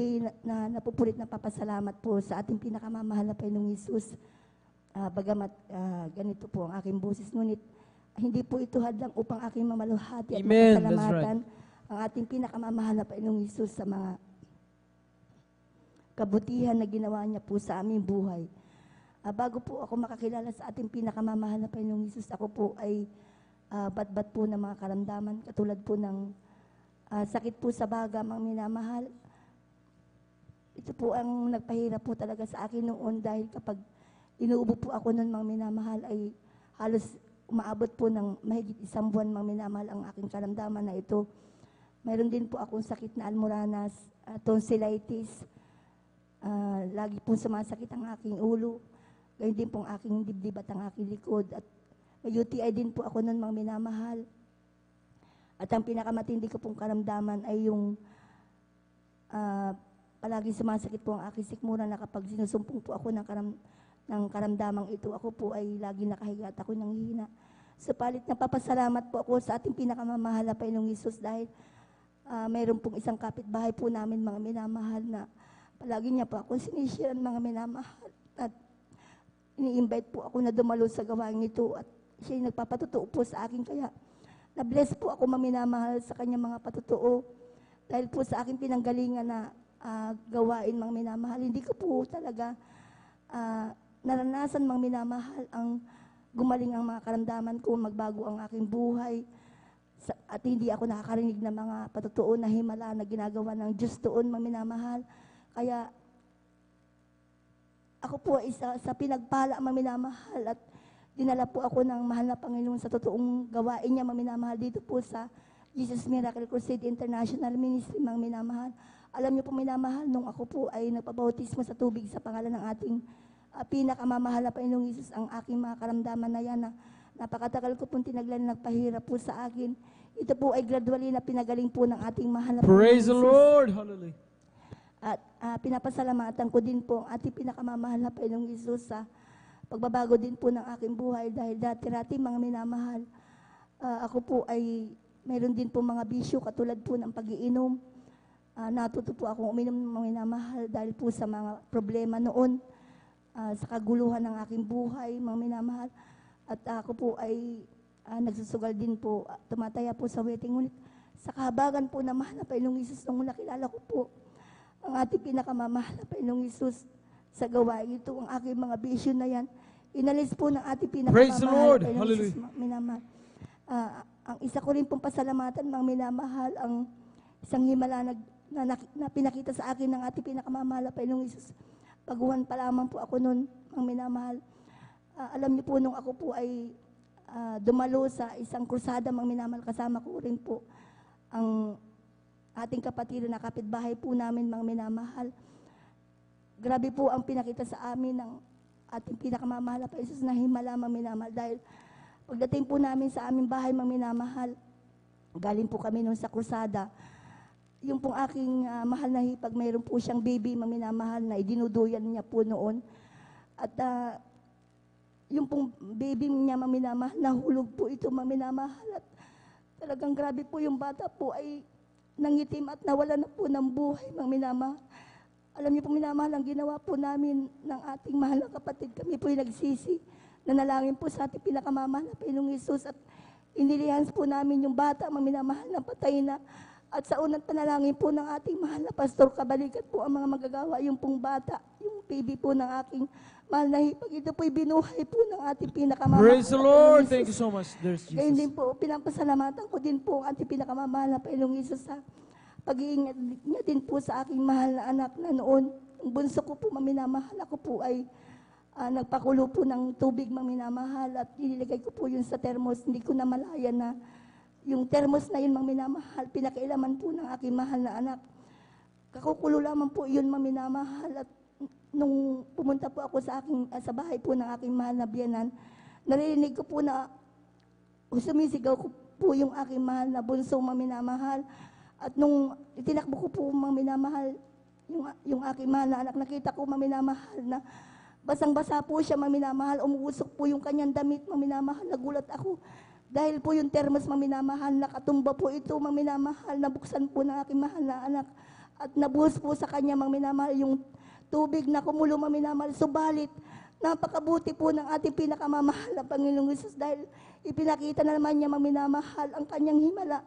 G: napupulit na papasalamat po sa ating pinakamamahal na Panginoong Hesus. Bagamat ganito po ang aking boses, ngunit hindi po ito hadlang upang aking mamaluhati at mapasalamatan ang ating pinakamamahal na Panginoong Hesus sa mga kabutihan na ginawa niya po sa aming buhay. Bago po ako makakilala sa ating pinakamamahal na Panginoong Hesus, ako po ay bat-bat po ng mga karamdaman, katulad po ng sakit po sa baga, mga minamahal. Ito po ang nagpahirap po talaga sa akin noon dahil kapag inuubo po ako noon, mga minamahal, ay halos umaabot po ng mahigit 1 buwan, mga minamahal, ang aking karamdaman na ito. Mayroon din po akong sakit na almoranas, tonsillitis, lagi po sumasakit ang aking ulo, gayon din po ang aking dibdib at ang aking likod, at may UTI din po ako noon, mga minamahal. At ang pinakamatindi ko pong karamdaman ay yung palagi sumasakit po ang aking sikmura na kapag sinusumpong po ako ng karamdamang ito, ako po ay lagi nakahiga at ako nanghihina. Supalit napapasalamat po ako sa ating pinakamamahal na Panginoong Hesus dahil mayroon pong isang kapitbahay po namin, mga minamahal, na palagi niya po ako sinishiran, mga minamahal. At ini-invite po ako na dumalo sa gawain ito at siya yung nagpapatutuo po sa akin. Kaya na-bless po ako, maminamahal, sa kanyang mga patutuo. Dahil po sa aking pinanggalingan na gawain, mga minamahal, hindi ko po talaga naranasan, mga minamahal, ang gumaling ang mga karamdaman ko, magbago ang aking buhay. At hindi ako nakakarinig ng mga patutuo na himala na ginagawa ng Diyos doon, mga minamahal. Kaya ako po ay sa pinagpala, mga minamahal, at dinala po ako ng mahal na Panginoon sa totoong gawain niya, mga minamahal, dito po sa Jesus Miracle Crusade International Ministry, mga minamahal. Alam niyo po, minamahal, nung ako po ay nagpabautismo sa tubig sa pangalan ng ating pinakamamahal na Panginoong Hesus, ang aking mga karamdaman na yan na napakatagal ko pong tinaglan, nagpahirap po sa akin. Ito po ay gradually na pinagaling po ng ating mahal na Panginoong Hesus.
C: Praise the Lord! Hallelujah!
G: At pinapasalamatan ko din po ang ating pinakamamahal na Panginoong Hesus sa pagbabago din po ng aking buhay dahil dati-rati, mga minamahal, ako po ay mayroon din po mga bisyo katulad po ng pag-iinom. Natuto po akong uminom ng mga minamahal dahil po sa mga problema noon, sa kaguluhan ng aking buhay, mga minamahal. At ako po ay nagsusugal din po, tumataya po sa waiting. Ngunit sa kahabagan po na mahal na Panginoong Hesus, nung nakilala ko po ang ating pinakamamahal na Panginoong Hesus sa gawain ito, ang aking mga bisyo na yan, inalis po ng ating pinakamamahal na Panginoong Hesus, minamahal. Ang isa ko rin pong pasalamatan, mga minamahal, ang isang himala na pinakita sa akin ng ating pinakamamahal na Panginoong Hesus. Baguhan pa lamang po ako noon, mga minamahal. Alam niyo po, nung ako po ay dumalo sa isang krusada, mga minamahal, kasama ko rin po ang ating kapatid na kapitbahay po namin, mga minamahal. Grabe po ang pinakita sa amin ng ating pinakamamahal na Panginoong Hesus na himala, mga minamahal. Dahil pagdating po namin sa aming bahay, mga minamahal, galing po kami noon sa krusada, yung pong aking mahal na hipag, mayroon po siyang baby, mga minamahal, na idinuduyan niya po noon. At yung pong baby niya, mga minamahal, nahulog po ito, mga minamahal. At talagang grabe po, yung bata po ay nangitim at nawala na po ng buhay, mga minamahal. Alam niyo po, minamahal, ang ginawa po namin ng ating mahal na kapatid, kami po ay nagsisi, nanalangin po sa ating pinakamamahal na Panginoong Hesus, at inilihans po namin yung bata, mga minamahal, na patay na. At sa unang panalangin po ng ating mahal na Pastor Kabalikat po ang mga magagawa, yung pong bata, yung pag-ibig po ng aking mahal na hipag. Ito po'y binuhay po ng ating pinakamamahal.
C: Praise the Lord. Thank you so much, dear Jesus.
G: Ngayon din po, pinapasalamatan ko din po ang ating pinakamamahal na Panginoong Isus sa pag-iingat niya din po sa aking mahal na anak na noon. Ang bunso ko po, maminamahal ako po ay nagpakulo po ng tubig, maminamahal, at inilagay ko po yun sa termos. Hindi ko na malaya na yung termos na yun, maminamahal, pinakailaman po ng aking mahal na anak. Kakukulo lamang po yun, maminamahal, at nung pumunta po ako sa bahay po ng aking mahal na biyanan, narinig ko po na sumisigaw ko po yung aking mahal na bunso, maminamahal. At nung itinakbo ko po, maminamahal, yung aking mahal na anak, nakita ko, maminamahal, na basang-basa po siya, maminamahal, umuusok po yung kanyang damit, maminamahal, nagulat ako. Dahil po yung termos, maminamahal, nakatumba po ito, maminamahal, nabuksan po ng aking mahal na anak. At nabuhos po sa kanya, maminamahal, yung tubig na kumulo, maminamahal. Subalit, napakabuti po ng ating pinakamamahal na Panginoong Hesus dahil ipinakita na naman niya, maminamahal, ang kanyang himala.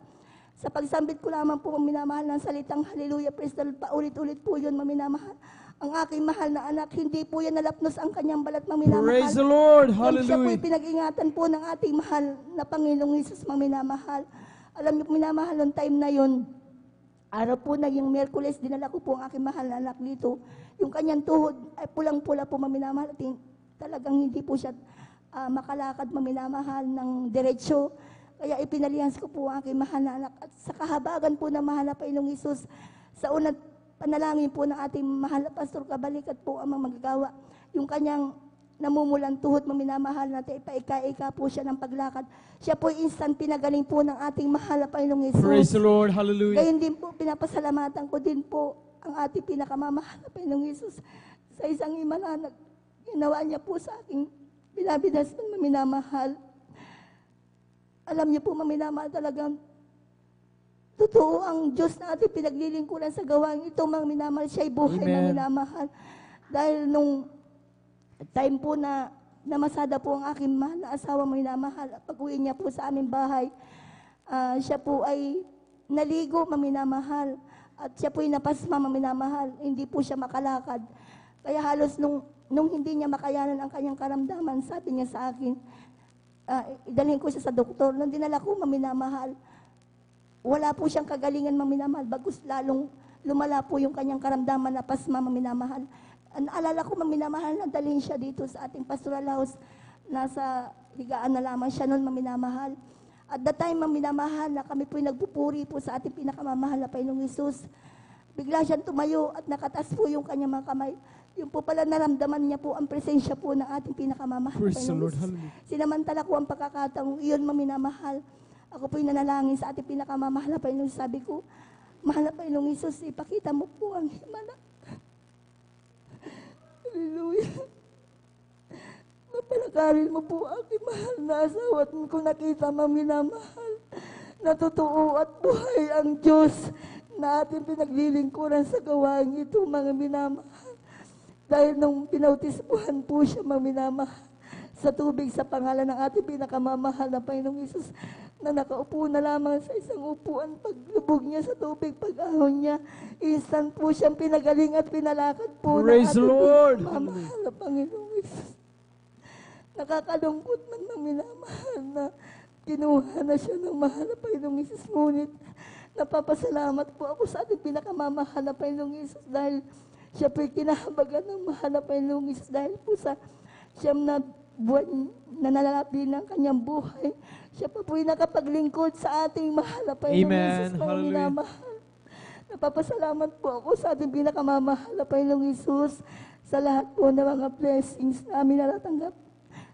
G: Sa pagsambit ko lamang po, maminamahal, ng salitang hallelujah, praise the Lord, paulit-ulit po yun, maminamahal. Ang aking mahal na anak, hindi po yan nalapnos ang kanyang balat, maminamahal.
C: Praise the Lord, hallelujah.
G: Siya po pinag-ingatan po ng ating mahal na Panginoong Hesus, maminamahal. Alam niyo, minamahal, ng time na yun, araw po naging Miyerkules, dinala ko po ang aking mahal na anak dito. Yung kanyang tuhod ay pulang-pula po, maminamahal. Talagang hindi po siya makalakad, maminamahal, ng diretsyo. Kaya ipinalihans ko po ang aking mahal na anak. At sa kahabagan po ng mahal na Panginoong Hesus, sa unang panalangin po ng ating mahal na Pastor Kabalikat po ang magagawa. Yung kanyang namumulang tuhod, maminamahal natin, ipaika-ika po siya ng paglakad. Siya po instant pinagaling po ng ating mahal na Panginoong Hesus.
C: Praise the Lord, hallelujah.
G: Gayon din po, pinapasalamatan ko din po ang ating pinakamamahal na Panginoong Hesus sa isang himala na ginawa niya po sa aking beloved husband, maminamahal. Alam niyo po, maminamahal, talagang totoo ang Diyos na ating pinaglilingkuran sa gawain ito, maminamahal. Siya'y buhay, maminamahal. Dahil nung time po na namasada po ang aking mahal na asawa, maminamahal, pag-uwi niya po sa aming bahay, siya po ay naligo, maminamahal. At siya po ay napasma, maminamahal. Hindi po siya makalakad. Kaya halos nung hindi niya makayanan ang kanyang karamdaman, sabi niya sa akin, idalhin ko siya sa doktor. Nung dinala ko, maminamahal, wala po siyang kagalingan, maminamahal. Bagus lalong lumala po yung kanyang karamdaman na pasma, maminamahal. Naalala ko, maminamahal, na dalhin siya dito sa ating pastoral house. Nasa higaan na lamang siya noon, maminamahal. At that time, maminamahal, na kami po'y nagpupuri po sa ating pinakamamahal na Panginoong Hesus. Bigla siyang tumayo at nakataas po yung kanyang mga kamay. Yung po pala naramdaman niya po ang presensya po ng ating pinakamamahal na Panginoong Hesus. Sinamantala ko ang pagkakataong iyon, maminamahal. Ako po'y nanalangin sa ating pinakamamahal na Panginoong Hesus. Sabi ko, mahal na Panginoong Hesus, ipakita mo po ang himala. Hallelujah. Napalakarin mo po aking mahal na asawa at kung nakita, maminamahal, na totoo at buhay ang Diyos na ating pinaglilingkuran sa gawain ito, mga minamahal. Dahil nung pinautispuhan po siya, maminamahal, sa tubig sa pangalan ng ating pinakamamahal na Panginoong Hesus, na nakaupo na lamang sa isang upuan, paglubog niya sa tubig, pag-ahon niya, instant po siyang pinagaling at pinalakad po ng ating pinakamamahal na Panginoong Hesus. Nakakalungkot man, maminamahal, na kinuha na siya ng mahal na Panginoong Hesus. Ngunit napapasalamat po ako sa ating pinakamamahal na Panginoong Hesus dahil siya po'y kinahabagan ng mahal na Panginoong Hesus dahil po sa siyam na buwan na nalalapi ng kanyang buhay. Siya pa po'y nakapaglingkod sa ating mahal na Panginoong Hesus, mga minamahal. Napapasalamat po ako sa ating pinakamamahal na Panginoong Hesus sa lahat po ng mga blessings na amin natatanggap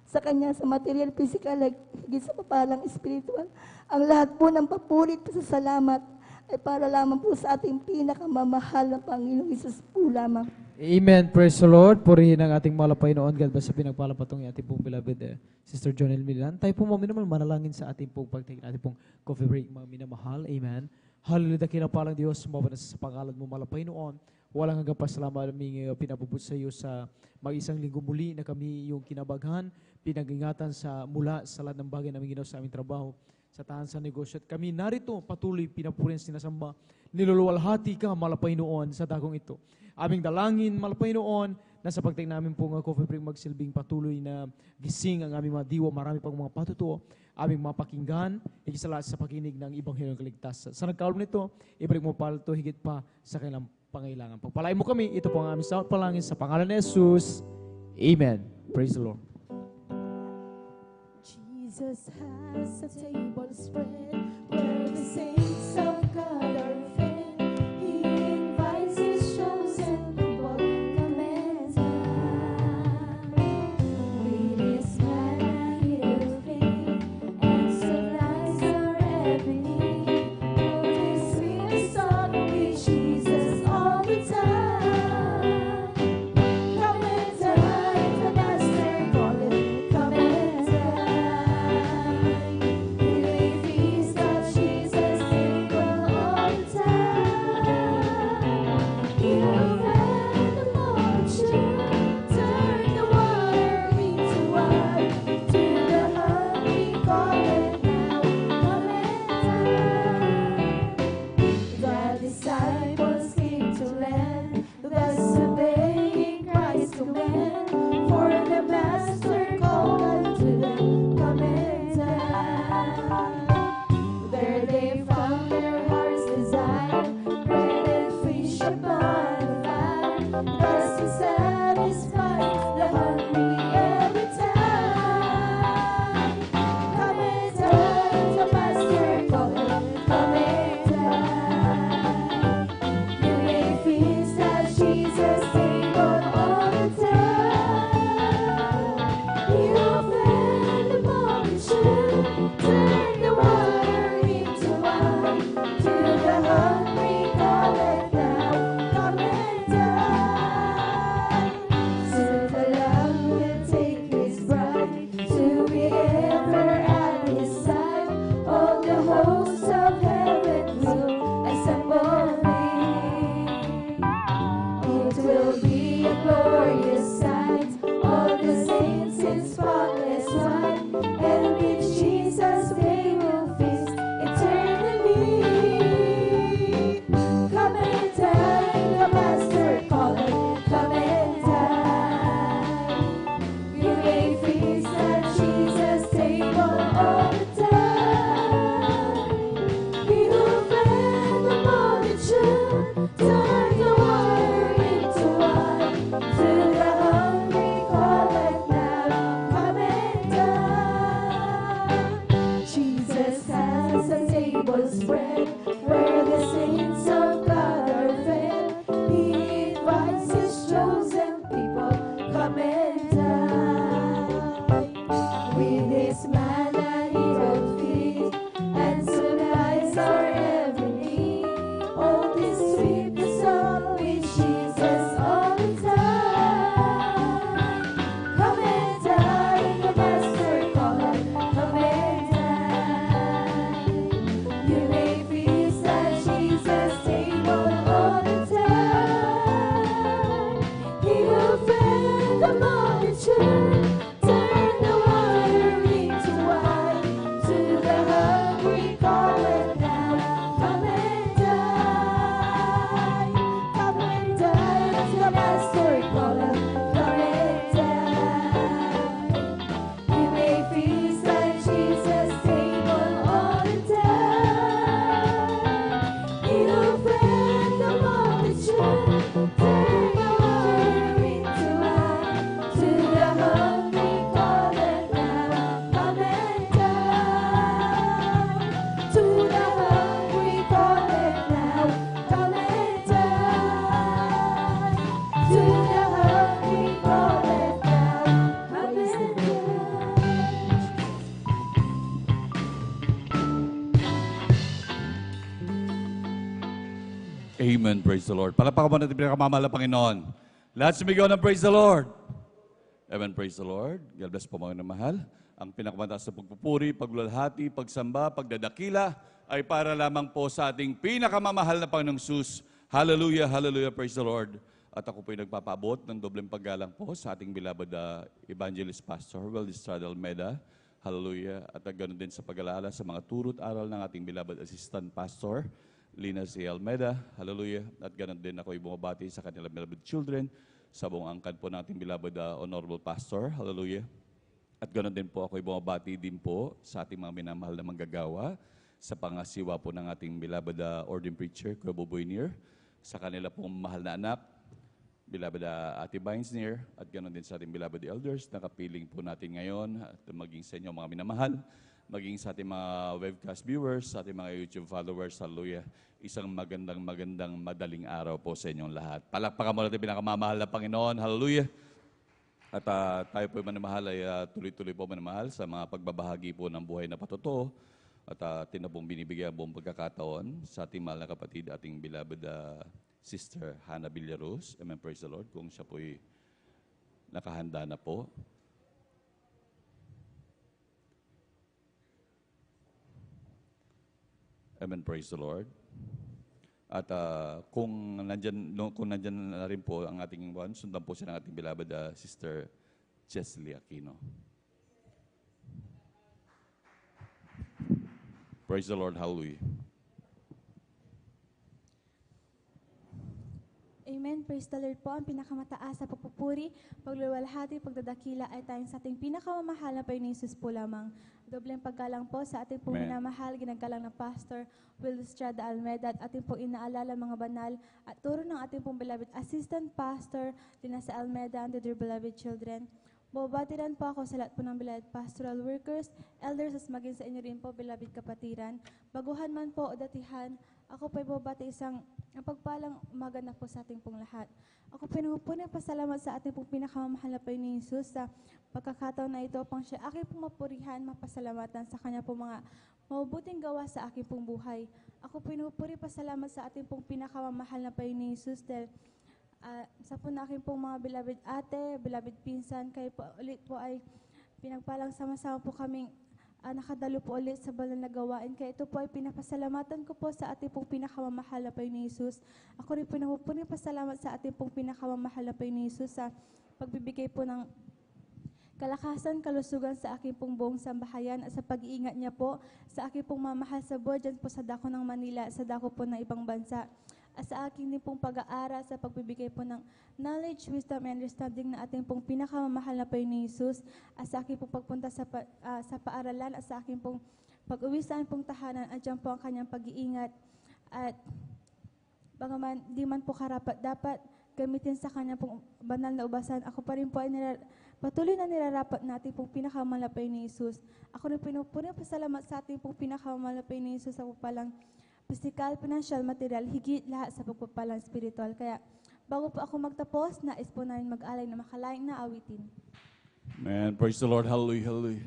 G: sa Kanya, sa material, physical, higit sa papalang spiritual. Ang lahat po ng papurit sa salamat ay para lamang po sa ating pinakamamahal na Panginoong Hesus po lamang.
C: Amen. Praise the Lord. Purihin ang ating mahal na Panginoon. God bless sa pinagpalapatong ating pong beloved Sister Jonel Milan. Tayo po mga minamahal, manalangin sa ating pong pagtingin, ating pong coffee break, mga minamahal. Amen. Hallelujah. Kinapalang Diyos, sumawa na sa pangalan mo, mahal na Panginoon. Walang hanggang pasalamat aming pinapubut sa iyo sa mag-isang linggo muli na kami yung kinabaghan, pinag-ingatan sa mula sa lahat ng bagay na aming ginawa sa aming trabaho, sa tahan sa negosyo. At kami narito patuloy pinapurin sinasamba, niluluwalhati ka, mahal na Panginoon, sa dagong ito. Aming dalangin, mahal na Panginoon, nasa pagting namin po nga coffee break magsilbing patuloy na gising ang aming mga diwa, marami pang mga patutuo, aming mga pakinggan, higit sa lahat sa pakinig ng Ibanghelyo ng Kaligtasan. Sa nagkaroon nito, ibalik mo pa ito higit pa sa kanilang pangailangan. Pagpalain mo kami, ito po ang aming sawat palangin sa pangalan ni Jesus. Amen. Praise the Lord.
H: Jesus has a table spread where the saints of God are fed. He invites his chosen people, come and dine. With his manna he will feed and supplies our every need. For this sweet song with Jesus all the time. Come and dine, the Master calleth, come and dine. Disciples came to land, thus obeying Christ's command. For the Master called unto them, come and dine. There they found their heart's desire, bread and fish upon the fire, thus to satisfy the hungry every time. Come and dine, the Master calleth, come and dine. You may feast at Jesus' table all the time. He will feed the multitude, turn the water into wine. To the hungry calleth now, come and dine. Soon the Lamb will take his bride to be ever at his side. All the hosts of heaven will assemble thee. It will be a glorious sight, all the saints in spotless white, and with Jesus they will feast eternally. Come and dine, the Master calleth, come and dine. You may feast at Jesus' table all the time. He will feed the multitude, turn the water into wine. To the hungry calleth now, come and dine. Jesus has a table spread where the saints of God are fed. He invites his chosen people, come and dine. With his manna he will feed and supplies our every need. Oh, this sweet song with Jesus all the time. Come and dine, the Master calleth, come and dine. You may feast at Jesus' table all the time. He will feed the multitude, turn the water into wine. To the hungry calleth now, come and dine. Come and dine, the Master calleth, come and dine. You may feast at Jesus' table all the time. He will feed the multitude, turn the water into wine. To the hungry calleth now, come and dine. To the hungry calleth now, come and dine. To the hungry calleth now, come and
V: Amen. Praise the Lord. Palapakan mo natin pinakamamahal na Panginoon. Lahat sumigaw ng praise the Lord. Amen. Praise the Lord. God bless po mga mahal. Ang pinakamataas na pagpupuri, pagluwalhati, pagsamba, pagdadakila ay para lamang po sa ating pinakamamahal na Panginoong Sus. Hallelujah, hallelujah, praise the Lord. At ako po ay nagpapaabot ng dobleng paggalang po sa ating beloved Evangelist Pastor Well Estrada Almeida. Hallelujah. At ganoon din sa pag-alala sa mga turot aral ng ating beloved Assistant Pastor Lina C. Almeida. Hallelujah. At ganoon din ako ay bumabati sa kanilang beloved children sa buong angkan po nating beloved Honorable Pastor. Hallelujah. At ganoon din po ako bumabati din po sa ating mga minamahal na manggagawa sa pangasiwa po ng ating beloved ordained preacher, Kuya Boboy Nier, sa kanila pong mahal na anak, beloved Ate Vines Nier, at ganoon din sa ating beloved elders na kapiling po natin ngayon, at maging sa inyo mga minamahal, maging sa ating mga webcast viewers, sa ating mga YouTube followers. Hallelujah. Isang magandang madaling araw po sa inyong lahat. Palakpakan mo natin pinakamamahal na Panginoon. Hallelujah. At tayo po manamahal ay tuloy-tuloy po manamahal sa mga pagbabahagi po ng buhay na patotoo. At atin na pong binibigyan buong pagkakataon sa ating mahal na kapatid, ating beloved Sister Hannah Villaros. Amen, praise the Lord. Kung siya po'y nakahanda na po. Amen, praise the Lord. At kung nandyan na rin po ang ating one, sundan po siya ng ating beloved Sister Chesley Aquino. Praise the Lord, hallelujah.
E: Amen. Praise the Lord po. Ang pinakamataas sa pagpupuri, pagluluwalhati, pagdadakila ay tayong sa ating pinakamamahal na Panginoon Jesus po lamang. Dobleng paggalang po sa ating pong minamahal, ginagalang na Pastor Will Estrada Almeda, at ating pong inaalala mga banal at turo ng ating pong beloved Assistant Pastor Linasa Almeda and the dear beloved children. Babatiran po ako sa lahat po ng beloved pastoral workers, elders, as maging sa inyo rin po, beloved kapatiran. Baguhan man po o datihan, ako po'y babati isang pagpalang umaga na po sa ating pong lahat. Ako po pasalamat sa ating pong pinakamamahal na Panginoon Jesus sa pagkakataon na ito upang siya aking pong mapurihan, mapasalamatan sa kanya pong mga mabubuting gawa sa aking pong buhay. Ako pasalamat sa ating pong pinakamamahal na Panginoon Jesus dahil sa po na aking pong mga beloved ate, beloved pinsan, kayo po ulit po ay pinagpalang sama-sama po kaming nakadalo po ulit sa banal na gawain. Kaya ito po ay pinapasalamatan ko po sa ating pong pinakamamahal na Panginoon Jesus. Ako rin po pasalamat sa ating pong pinakamamahal na Panginoon Jesus sa pagbibigay po ng kalakasan, kalusugan sa aking pong buong sambahayan at sa pag-iingat niya po sa aking pong mamahal sa buhay dyan po sa dako ng Manila, sa dako po ng ibang bansa. At sa aking din pong pag-aaral sa pagbibigay po ng knowledge, wisdom, and understanding na ating pong pinakamamahal na Panginoon Jesus, at sa aking pong pagpunta sa paaralan, at sa aking pong pag-uwi sa aking pong tahanan, at dyan po ang kanyang pag-iingat. At bagaman di man po karapat dapat gamitin sa kanyang pong banal na ubasan, ako pa rin po ay patuloy na nilarapat natin pong pinakamamahal na Panginoon Jesus. Ako rin pasalamat sa ating pong pinakamamahal na Panginoon Jesus sa papalang physical, financial, material, higit lahat sa pagpapalang spiritual. Kaya bago po ako magtapos, nais po namin mag-alay na makalaing na awitin.
V: Amen. Praise the Lord. Hallelujah. Hallelujah.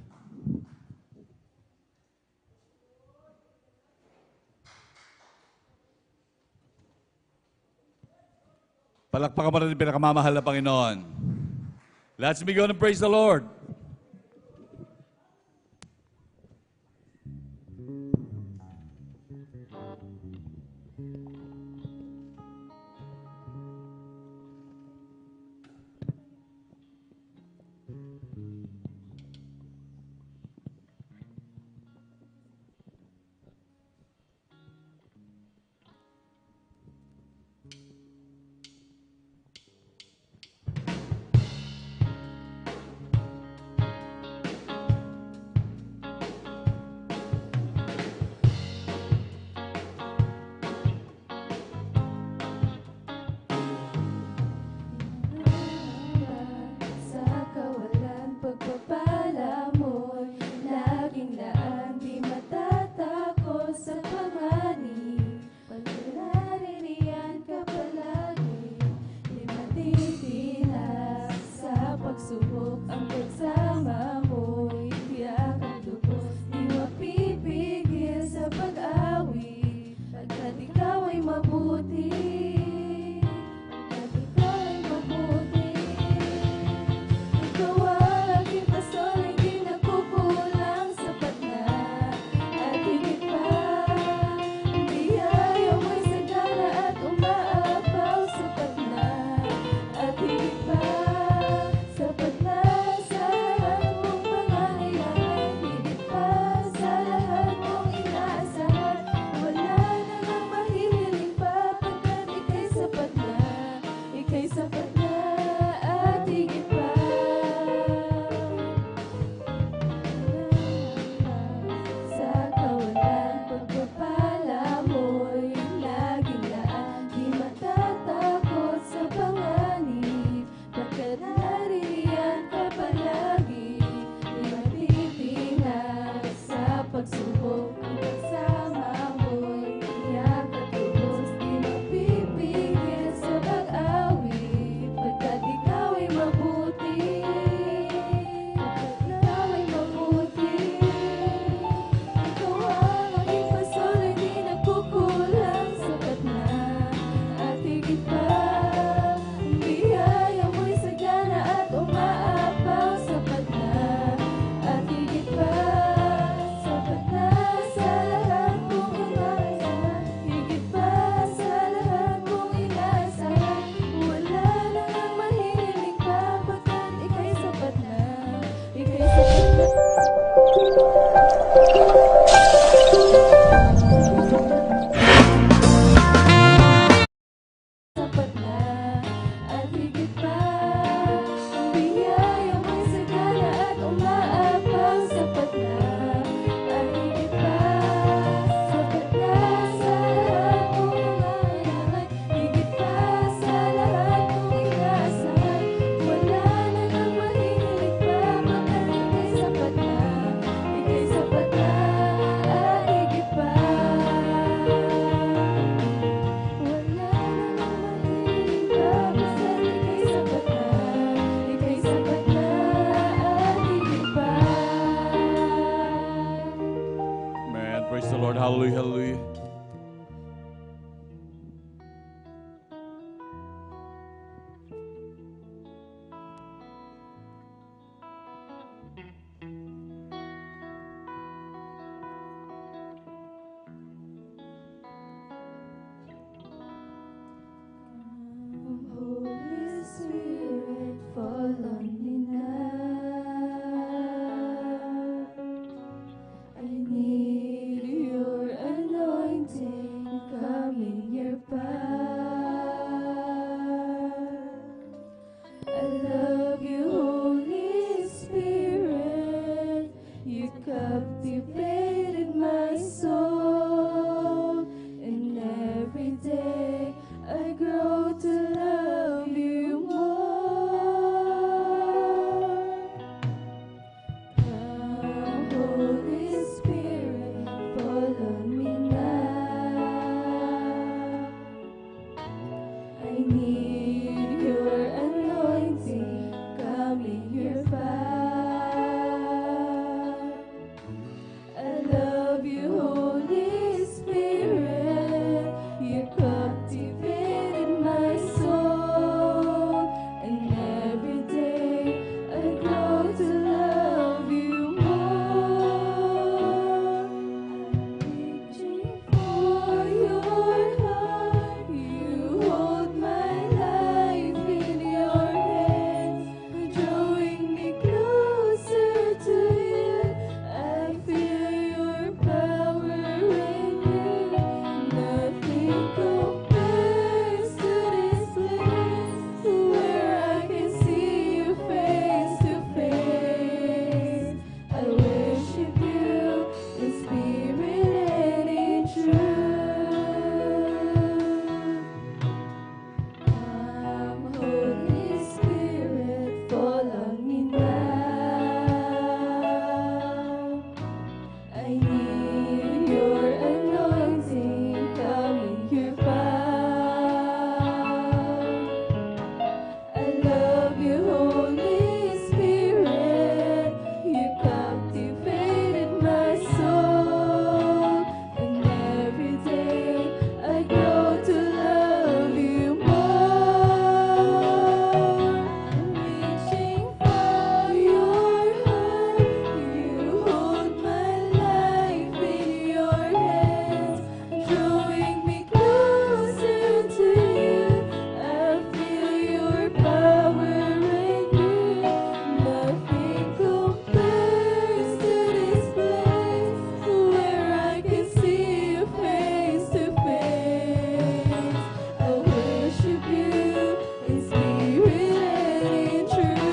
V: Palakpakan mo natin pinakamamahal na Panginoon. Let's begin and praise the Lord.
H: I love you, Holy Spirit. You captivated my soul, and every day I grow to love you more. Come, Holy Spirit, fall on me now. I need your anointing, come in your fire. I love you, Holy Spirit. You captivated my soul, and every day I grow to love you more. Reaching for your heart, you hold my life in your hands, drawing me closer to you. I feel your power in you. Nothing compares to this place where I can see you face to face. I worship you in spirit and in truth. Come, Holy Spirit, fall on me now. I need your anointing, come in your fire. I love you, Holy Spirit. You captivated my soul, and every day I grow to love you more. Reaching for your heart, you hold my life in your hands, drawing me closer to you. I feel your power in you. Nothing compares to this place where I can see you face to face. I worship you in spirit and in truth.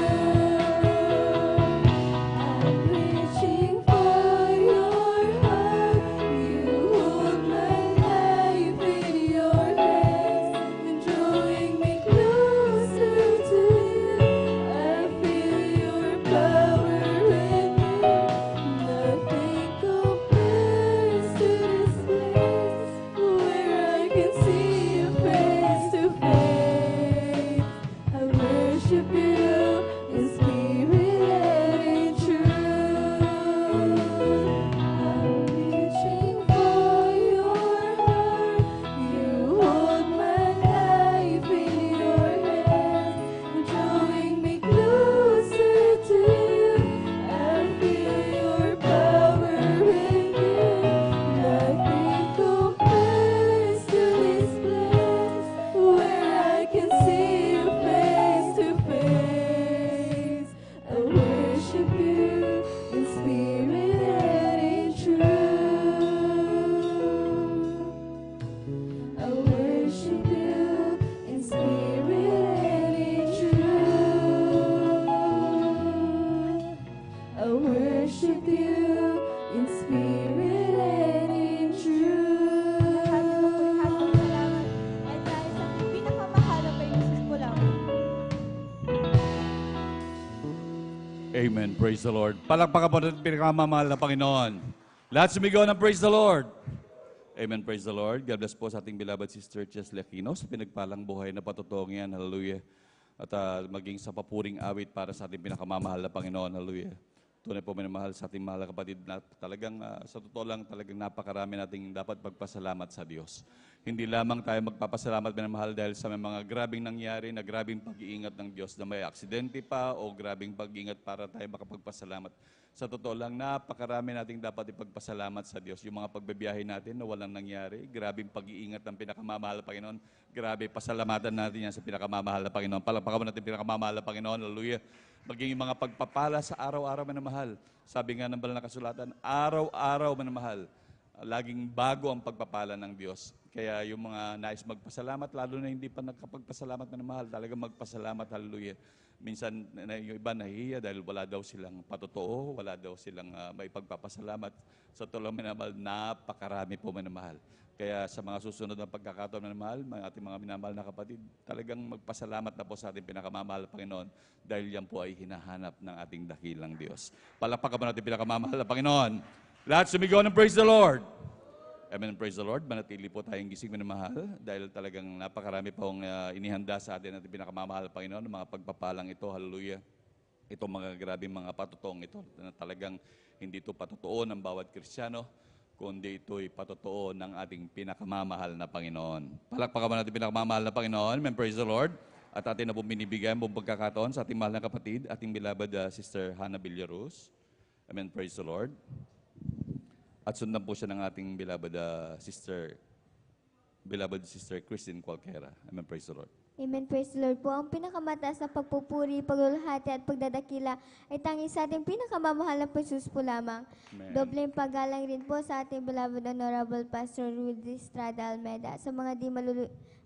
H: I'm reaching for your heart. You hold my life in your hands, drawing me closer to you. I feel your power in you. Nothing compares to this place where I can see you face to face. I worship you in spirit and in truth. I'm reaching for your heart. You hold my life in your hands, drawing me closer to you. I feel your power in you. Nothing compares to this place where I can see you face to face. I worship you in spirit and in truth. I worship you in spirit and in truth. I worship you in spirit and in truth.
E: At dahil sa pinakamahal na kay Jesus po lamang.
V: Amen. Praise the Lord. Palakpakan po natin pinakamamahal na Panginoon. Lahat sumigaw ng praise the Lord. Amen. Praise the Lord. God bless po sa ating beloved sister Chesley Aquino sa pinagpalang buhay na patotoo yan. Hallelujah. At maging sa papuring awit para sa ating pinakamamahal na Panginoon. Hallelujah. Tunay po minamahal sa ating mahal na kapatid na talagang sa totoo lang talagang napakarami nating dapat magpasalamat sa Diyos. Hindi lamang tayo magpapasalamat minamahal dahil sa may mga grabing nangyari na grabing pag-iingat ng Diyos na may aksidente pa o grabing pag-iingat para tayo makapagpasalamat. Sa totoo lang, napakarami nating dapat ipagpasalamat sa Diyos. Yung mga pagbabiyahe natin na walang nangyari, grabing pag-iingat ng pinakamamahal na Panginoon, grabe, pasalamatan natin yan sa pinakamamahal na Panginoon. Palakpakan natin pinakamamahal na Panginoon, hallelujah. Maging yung mga pagpapala sa araw-araw manamahal. Sabi nga ng banal na kasulatan, araw-araw manamahal laging bago ang pagpapala ng Diyos. Kaya yung mga nais magpasalamat, lalo na hindi pa nakapagpasalamat na mahal, talagang magpasalamat, hallelujah. Minsan yung iba nahihiya dahil wala daw silang patotoo, wala daw silang may pagpapasalamat. Sa tulong minamahal, napakarami po minamahal. Kaya sa mga susunod na pagkakataon minamahal, mga ating mga minamahal na kapatid, talagang magpasalamat na po sa ating pinakamamahal na Panginoon dahil yan po ay hinahanap ng ating dakilang Diyos. Palakpakan po natin pinakamamahal na Panginoon. Lahat sumigaw ng praise the Lord. Amen, praise the Lord. Manatili po tayong gising minamahal dahil talagang napakarami pong inihanda sa atin natin pinakamamahal na Panginoon, mga pagpapalang ito, hallelujah. Ito mga grabing mga patutuong ito na talagang hindi ito patotoo ng bawat Kristiyano, kundi ito'y patotoo ng ating pinakamamahal na Panginoon. Palakpakan po natin pinakamamahal na Panginoon. Amen, praise the Lord. At atin na po binibigyan buong pagkakataon sa ating mahal na kapatid, ating beloved Sister Hannah Villaros. Amen, praise the Lord. At sundan po siya ng ating beloved sister Christine Cualquiera. Amen, praise the Lord.
B: Amen, praise the Lord po. Ang pinakamataas na pagpupuri, paglulahati at pagdadakila ay tanging sa ating pinakamamahal na Jesus po lamang.
V: Amen.
B: Dobleng paggalang rin po sa ating beloved Honorable Pastor Rudy Estrada Almeida, sa mga di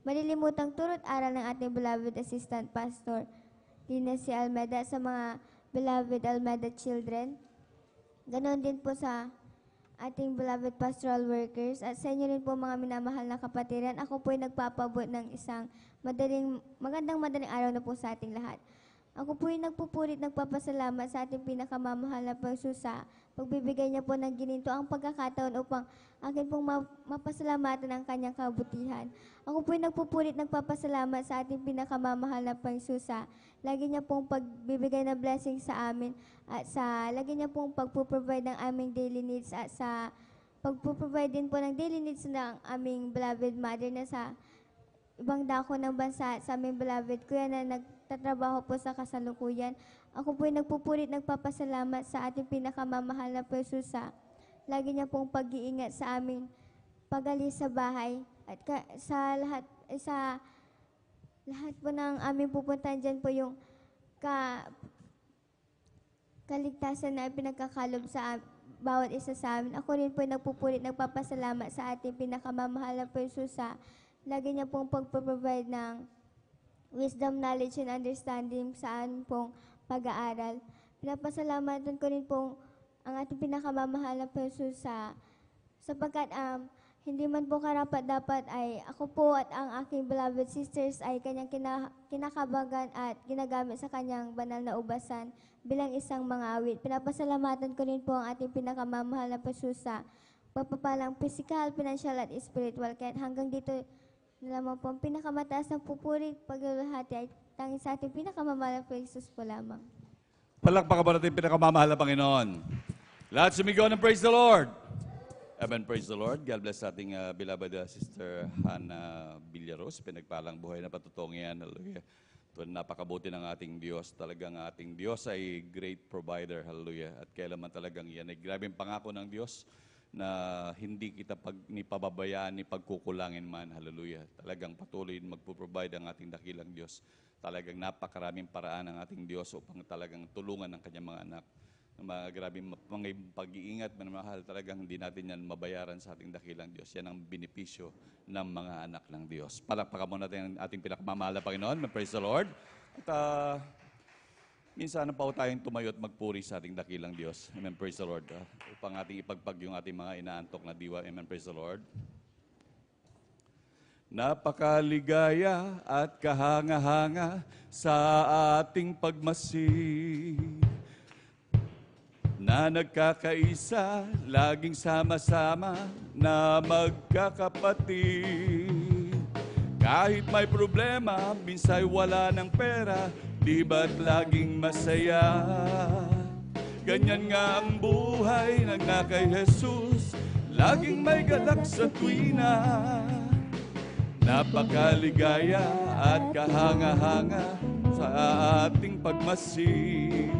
B: malilimutang turot aral ng ating beloved Assistant Pastor Lina C. Almeida, sa mga beloved Almeida children. Ganon din po sa ating beloved pastoral workers at sa inyo rin po mga minamahal na kapatiran. Ako po ay nagpapabot ng isang magandang araw na po sa ating lahat. Ako po ay nagpupurit, nagpapasalamat sa ating pinakamamahal na pagsusa. Pagbibigay niya po ng gininto ang pagkakataon upang akin pong mapasalamatan ang kanyang kabutihan. Ako po ay nagpupurit, nagpapasalamat sa ating pinakamamahal na pagsusa. Lagi niya pong pagbibigay na blessing sa amin at lagi niya pong pagpuprovide ng aming daily needs at sa pagpuprovide din po ng daily needs ng aming beloved mother na sa ibang dako ng bansa, sa aming beloved kuya na nagtatrabaho po sa kasalukuyan. Ako po ay nagpupurit, nagpapasalamat sa ating pinakamamahal na pagsusa. Lagi niya pong pag-iingat sa aming pag-alis sa bahay at sa lahat po ng aming pupuntahan dyan po yung kaligtasan na pinagkakalob sa bawat isa sa amin. Ako rin po nagpupulit, nagpapasalamat sa ating pinakamamahal na pagsusa. Lagi niya pong pagpaprovide ng wisdom, knowledge, and understanding sa aming pong pag-aaral. Pinapasalamatan ko rin pong ang ating pinakamamahal na pagsusa sapagkat hindi man po karapat dapat ay ako po at ang aking beloved sisters ay kanyang kinakabagan at ginagamit sa kanyang banal na ubasan bilang isang mga awit. Pinapasalamatan ko rin po ang ating pinakamamahal na pagsusa, pagpapalang physical, financial at spiritual. Kaya hanggang dito na lamang po ang pinakamataas ng pupuri, paglulahati ay tanging sa ating pinakamamahal na Jesus po lamang.
V: Palakpakan po natin pinakamamahal na Panginoon. Lahat sumigaw ng praise the Lord. Amen, praise the Lord. God bless ating beloved Sister Hannah Villaros. Pinagpalang buhay na patutong yan. Hallelujah. Ito napakabuti ng ating Diyos. Talagang ating Diyos ay great provider. Hallelujah. At kailanman talagang yan ay grabing pangako ng Diyos na hindi kita ni pababayaan ni pagkukulangin man. Hallelujah. Talagang patuloy magpo-provide ang ating dakilang Diyos. Talagang napakaraming paraan ng ating Diyos upang talagang tulungan ng kanyang mga anak. Mga grabe mga pag-iingat, manamahal, talagang hindi natin yan mabayaran sa ating dakilang Diyos. Yan ang benepisyo ng mga anak ng Diyos. Palakpakan mo natin ang ating pinakamamahal na Panginoon. Praise the Lord. At minsan pa tayong tumayo at magpuri sa ating dakilang Diyos. Amen, praise the Lord. Upang ating ipagpag yung ating mga inaantok na diwa. Amen, praise the Lord. Napakaligaya at kahanga-hanga sa ating pagmasid, na nagkakaisa, laging sama-sama na magkakapatid. Kahit may problema, minsay wala ng pera, di ba't laging masaya? Ganyan nga ang buhay ng kay Jesus, laging may galak sa tuwina. Napakaligaya at kahanga-hanga sa ating pagmasid,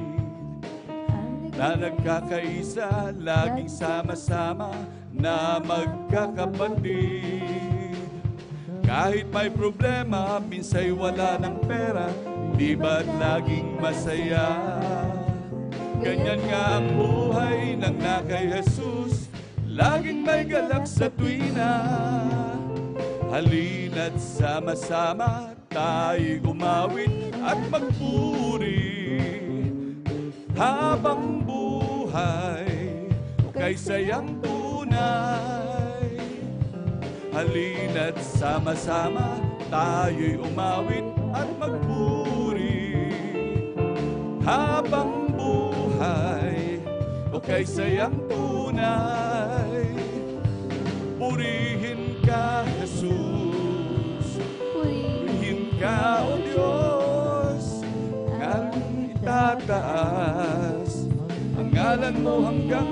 V: na nagkakaisa, laging sama-sama na magkakapatid. Kahit may problema, minsay wala ng pera, di ba't laging masaya? Ganyan nga ang buhay ng kay Jesus, laging may galak sa tuwina. Halina't sama-sama tayo'y gumawit at magpuri habang buhay kay sayang tunay. Halina't sama-sama tayo'y umawit at magpuri habang buhay kay sayang tunay. Purihin ka, Jesus. Purihin ka, O Diyos. Ngalan itataas ang ngalan mo hanggang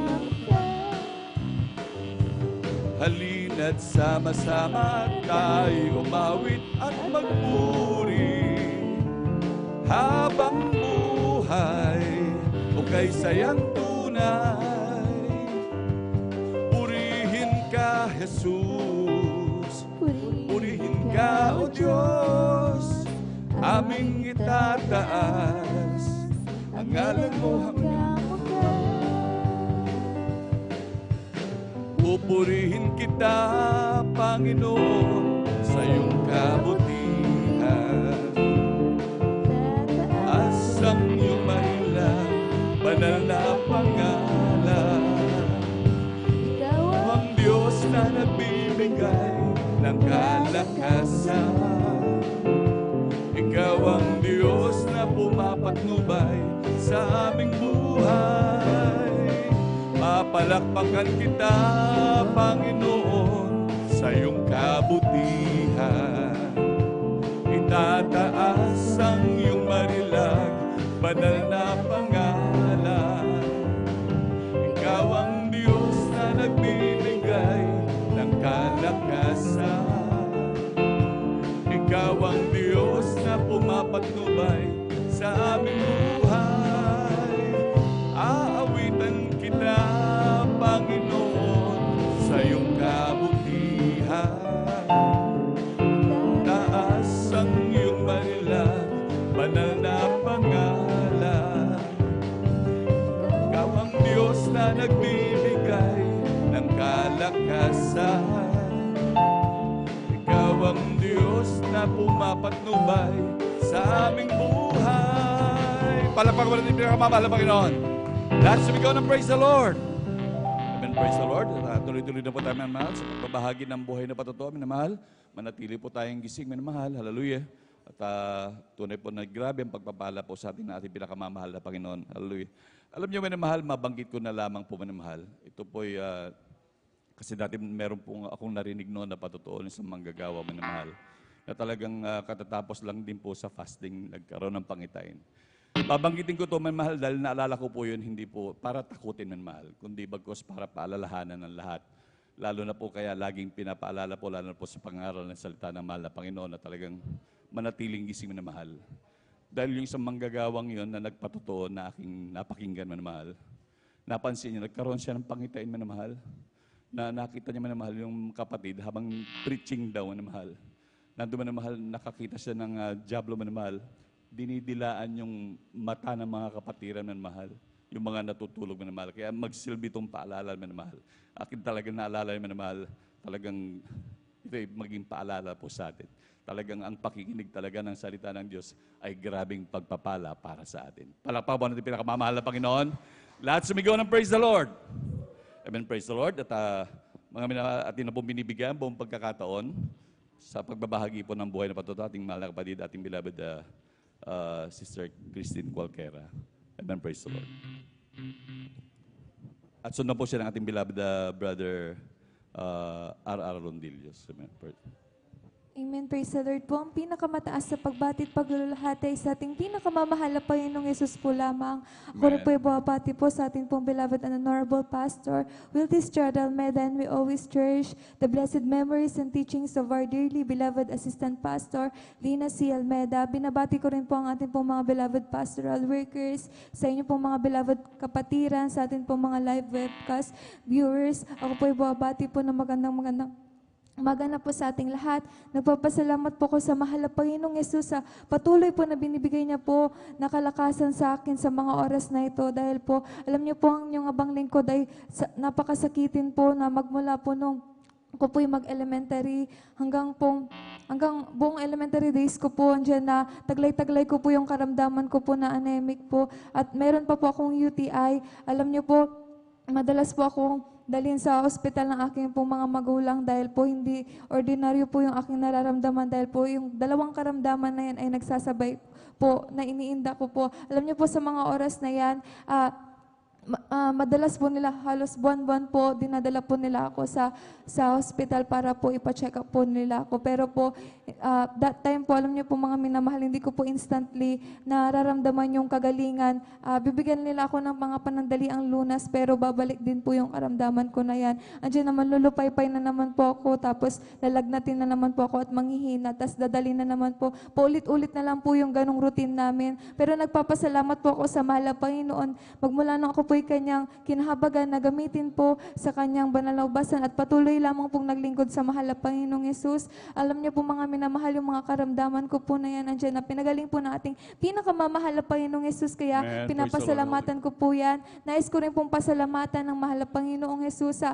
V: halina't sama-sama tayo umawit at magpuri habang buhay o kay sayang tunay. Purihin ka, Jesus. Purihin ka, O Diyos. Aming itataas ang ngalan mo hanggang pupurihin kita, Panginoon, sa iyong kabutihan. Asang iyong mahilang, banal na pangalan. Ikaw ang Diyos na nagbibigay ng kalakasan. Ikaw ang Diyos na pumapatnubay sa aming buhay. Papalakpakan kita, Panginoon, sa iyong kabutihan. Itataas ang iyong marilag, banal na pangalan. Ikaw ang Diyos na nagbibigay ng kalakasan. Ikaw ang Diyos na pumapatnubay sa aming buhay. Aawitan kita, Panginoon, sa iyong kabutihan. Taas ang iyong marilag, banal na pangalan. Ikaw ang Diyos na nagbibigay ng kalakasan. Ikaw ang Diyos na pumapatnubay sa aming buhay. Palakpakan mo natin yung pinakamamahal na Panginoon. Lahat sumigaw ng praise the Lord. Amen, praise the Lord. Tuloy-tuloy na po tayo, minamahal, sa pagbabahagi ng buhay na patotoo, minamahal. Manatili po tayong gising, minamahal. Hallelujah. At tunay po na grabe ang pagpapala po sa ating pinakamamahal na Panginoon. Hallelujah. Alam niyo, minamahal, mabanggit ko na lamang po, minamahal. Ito po'y, kasi dati meron po akong narinig noon na patotoo sa manggagawa, minamahal. Na talagang katatapos lang din po sa fasting, nagkaroon ng pangitain. Babanggitin ko ito, minamahal, dahil naalala ko po yun, hindi po para takutin, minamahal, kundi bagkos para paalalahanan ng lahat. Lalo na po kaya laging pinapaalala po, lalo na po sa pangaral ng salita ng mahal na Panginoon na talagang manatiling gising, minamahal. Dahil yung isang manggagawang yun na nagpatotoo na aking napakinggan, minamahal, napansin niya, nagkaroon siya ng pangitain, minamahal, na nakita niya, minamahal, yung kapatid habang preaching daw, minamahal. Nandun, minamahal, nakakita siya ng diablo, minamahal, dinidilaan yung mata ng mga kapatiran, minamahal, yung mga natutulog, minamahal. Kaya magsilbi itong paalala, minamahal. Akin talagang naalala, minamahal, talagang ito maging paalala po sa atin. Talagang ang pakikinig talaga ng salita ng Diyos ay grabing pagpapala para sa atin. Palakpakan natin pinakamamahal na Panginoon. Lahat sumigaw ng praise the Lord. Amen, praise the Lord. At mga atin na po binibigyan buong pagkakataon sa pagbabahagi po ng buhay na patotoo ating mahal na kapatid, ating beloved Sister Christine Cualquera. Amen, praise the Lord. At sundan po siya ng ating beloved brother R.R. Rondillos. Amen.
E: Amen. Praise the Lord po. Ang pinakamataas sa pagbati at pagluluhati sa ating pinakamamahal na Panginoong Yesus po lamang. Ako rin po ay bumabati po sa ating pong beloved and honorable pastor, Wiltis Gerald Almeda, and we always cherish the blessed memories and teachings of our dearly beloved assistant pastor, Lina C. Almeda. Binabati ko rin po ang ating pong mga beloved pastoral workers, sa inyo pong mga beloved kapatiran, sa ating pong mga live webcast viewers. Ako po ay bumabati po ng magandang umaga na po sa ating lahat. Nagpapasalamat po ko sa mahal na Panginoong Yesus sa patuloy po na binibigay niya po na kalakasan sa akin sa mga oras na ito. Dahil po, alam niyo po ang inyong abang lingkod ay napakasakitin po na magmula po nung ako po'y mag-elementary hanggang buong elementary days ko po andyan na taglay-taglay ko po yung karamdaman ko po na anemic po. At meron pa po akong UTI. Alam niyo po, madalas po akong dalhin sa ospital ng aking pong mga magulang dahil po hindi ordinaryo po yung aking nararamdaman dahil po yung dalawang karamdaman na yan ay nagsasabay po na iniinda ko po. Alam niyo po sa mga oras na yan, madalas po nila, halos buwan-buwan po, dinadala po nila ako sa hospital para po ipa-check up po nila ako. Pero po, that time po, alam niyo po mga minamahal, hindi ko po instantly nararamdaman yung kagalingan. Bibigyan nila ako ng mga panandaliang lunas, pero babalik din po yung karamdaman ko na yan. Andiyan naman, lulupay-pay na naman po ako, tapos lalagnatin na naman po ako at manghihina, tapos dadali na naman po. Paulit-ulit na lang po yung ganong routine namin. Pero nagpapasalamat po ako sa mahal na Panginoon. Magmula nung ako po kanyang kinahabagan na gamitin po sa kanyang banal na ubasan at patuloy lamang pong naglingkod sa mahal na Panginoong Yesus. Alam niyo po mga minamahal yung mga karamdaman ko po na yan andyan na pinagaling po ng ating pinakamamahal na Panginoong Yesus. Kaya pinapasalamatan ko po yan. Nais ko rin pong pasalamatan ng mahal na Panginoong Yesus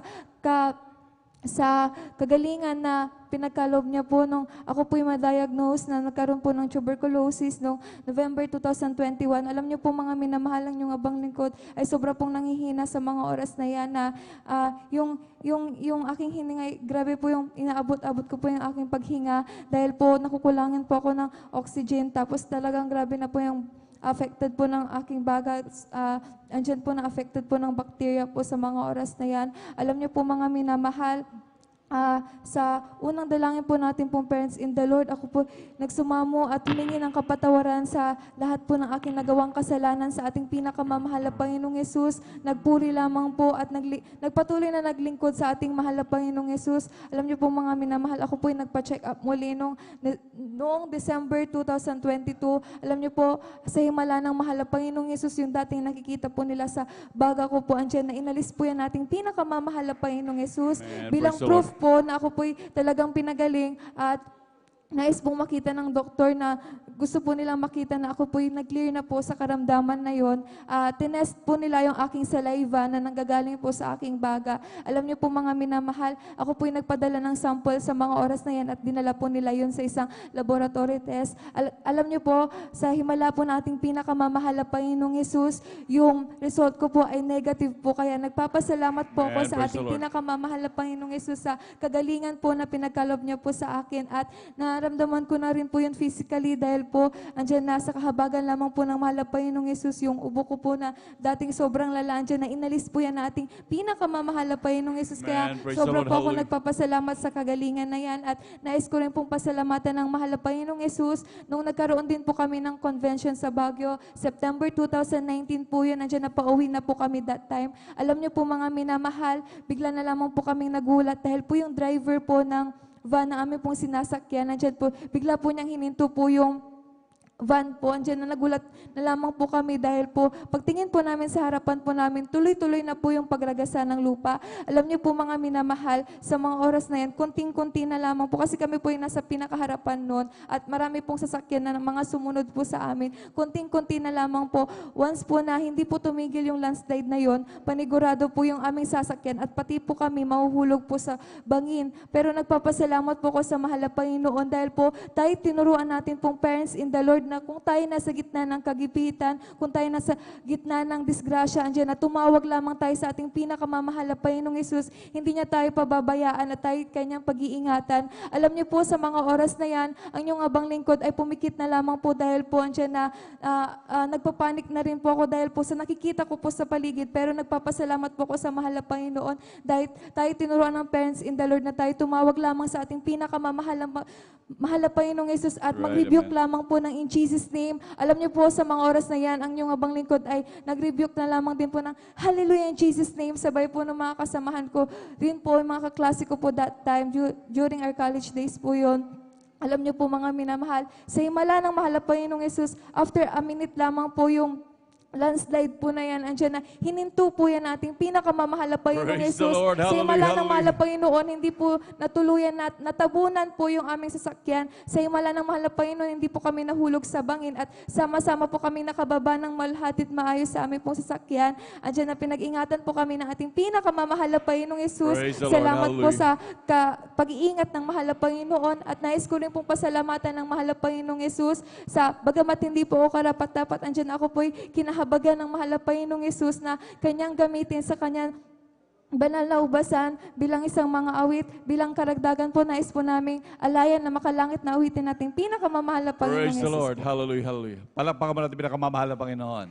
E: sa kagalingan na pinagkaloob niya po nung ako po'y ma-diagnose na nagkaroon po ng tuberculosis noong November 2021. Alam niyo po mga minamahal ang yung abang lingkod ay sobra pong nangihina sa mga oras na yan na yung aking hininga, grabe po yung inaabot-abot ko po yung aking paghinga dahil po nakukulangin po ako ng oxygen tapos talagang grabe na po yung affected po ng aking baga, andyan po na affected po ng bacteria po sa mga oras na yan. Alam niyo po mga minamahal, sa unang dalangin po natin pong parents in the Lord, ako po nagsumamo at humingi ng kapatawaran sa lahat po ng aking nagawang kasalanan sa ating pinakamamahal na Panginoong Yesus. Nagpuri lamang po at nagpatuloy na naglingkod sa ating mahal na Panginoong Yesus. Alam niyo po mga minamahal, ako po ay nagpa-check up muli noong December 2022. Alam niyo po, sa himala ng mahal na Panginoong Yesus, yung dating nakikita po nila sa baga ko po, andyan na inalis po yan nating pinakamamahal na Panginoong Yesus. Bilang proof po na ako po'y talagang pinagaling at nais pong makita ng doktor na gusto po nilang makita na ako po'y nag-clear na po sa karamdaman na yon. Tinest po nila yung aking saliva na nanggagaling po sa aking baga. Alam niyo po mga minamahal, ako po'y nagpadala ng sample sa mga oras na yan at dinala po nila yon sa isang laboratory test. Alam niyo po, sa himala po nating pinakamamahal na Panginoong Yesus, yung result ko po ay negative po. Kaya nagpapasalamat po ako sa ating pinakamamahal na Panginoong Yesus sa kagalingan po na pinagkalob niya po sa akin at naramdaman ko na rin po yun physically dahil po andyan na sa kahabagan lamang po ng mahal na Panginoong Yesus yung ubo ko po na dating sobrang lala, andyan na inalis po yan na ating pinakamamahal na Panginoong Yesus. Kaya sobra po ako nagpapasalamat sa kagalingan na yan at nais ko rin pong pasalamatan ng mahal na Panginoong Yesus nung nagkaroon din po kami ng convention sa Baguio, September 2019 po yun, andyan na pauwi na po kami that time. Alam niyo po mga minamahal, bigla na lamang po kaming nagulat dahil po yung driver po ng van na amin pong sinasakyan, nandyan po, bigla po niyang hininto po yung van po, andyan na nagulat na lamang po kami dahil po pagtingin po namin sa harapan po namin, tuloy-tuloy na po yung pagragasa ng lupa. Alam niyo po mga minamahal, sa mga oras na yan, kunting-kunti na lamang po kasi kami po yung nasa pinakaharapan noon at marami pong sasakyan na mga sumunod po sa amin. Kunting-kunti na lamang po. Once po na hindi po tumigil yung landslide na yon, panigurado po yung aming sasakyan at pati po kami mahuhulog po sa bangin. Pero nagpapasalamat po ko sa mahal na Panginoon dahil po tayo tinuruan natin pong parents in the Lord na kung tayo nasa gitna ng kagipitan, kung tayo nasa gitna ng disgrasya, andyan na tumawag lamang tayo sa ating pinakamamahal na Panginoong Yesus, hindi niya tayo pababayaan at tayo kanyang pag-iingatan. Alam niyo po sa mga oras na yan, ang inyong abang lingkod ay pumikit na lamang po dahil po andyan na nagpapanik na rin po ako dahil po sa nakikita ko po sa paligid, pero nagpapasalamat po ko sa mahal na Panginoon dahil tayo tinuruan ng parents in the Lord na tayo tumawag lamang sa ating pinakamamahal na Panginoong Yesus at mag-rebuke lamang po ng in Jesus' name. Alam niyo po sa mga oras na yan, ang inyong abang lingkod ay nag-rebuke na lamang din po ng Hallelujah in Jesus' name. Sabay po ng mga kasamahan ko, rin po yung mga kaklase ko po that time, during our college days po yon. Alam niyo po mga minamahal, sa himala ng mahal na Panginoong Yesus, after a minute lamang po yung landslide po na yan, andyan na, hininto po yan nating pinakamamahal na Panginoong
V: Praise the
E: Jesus.
V: Lord.
E: Sa
V: Hallelujah,
E: himala ng mahal na
V: hallelujah.
E: Panginoon, hindi po natuluyan natabunan po yung aming sasakyan. Sa himala ng mahal na Panginoon, hindi po kami nahulog sa bangin at sama-sama po kami nakababa ng malhatid maayos sa aming pong sasakyan. Andyan na pinag-ingatan po kami ng ating pinakamamahal na Panginoong Jesus.
V: Praise the Lord.
E: Salamat po
V: Hallelujah.
E: sa pag-iingat ng mahal na Panginoon at nais ko rin pong pasalamatan ng mahal na Panginoong Jesus sa bagamat hindi po ako karapat-dapat, andyan ako po'y kinahabagan ng mahal na Panginoong Jesus na kanyang gamitin sa kanyang banal na ubasan bilang isang mga awit, bilang karagdagan po nais po naming alayan na makalangit na awitin nating pinakamamahal na Panginoong
V: Praise the
E: Jesus.
V: Lord. Hallelujah, hallelujah. Palakpakan mo natin pinakamamahal na Panginoon.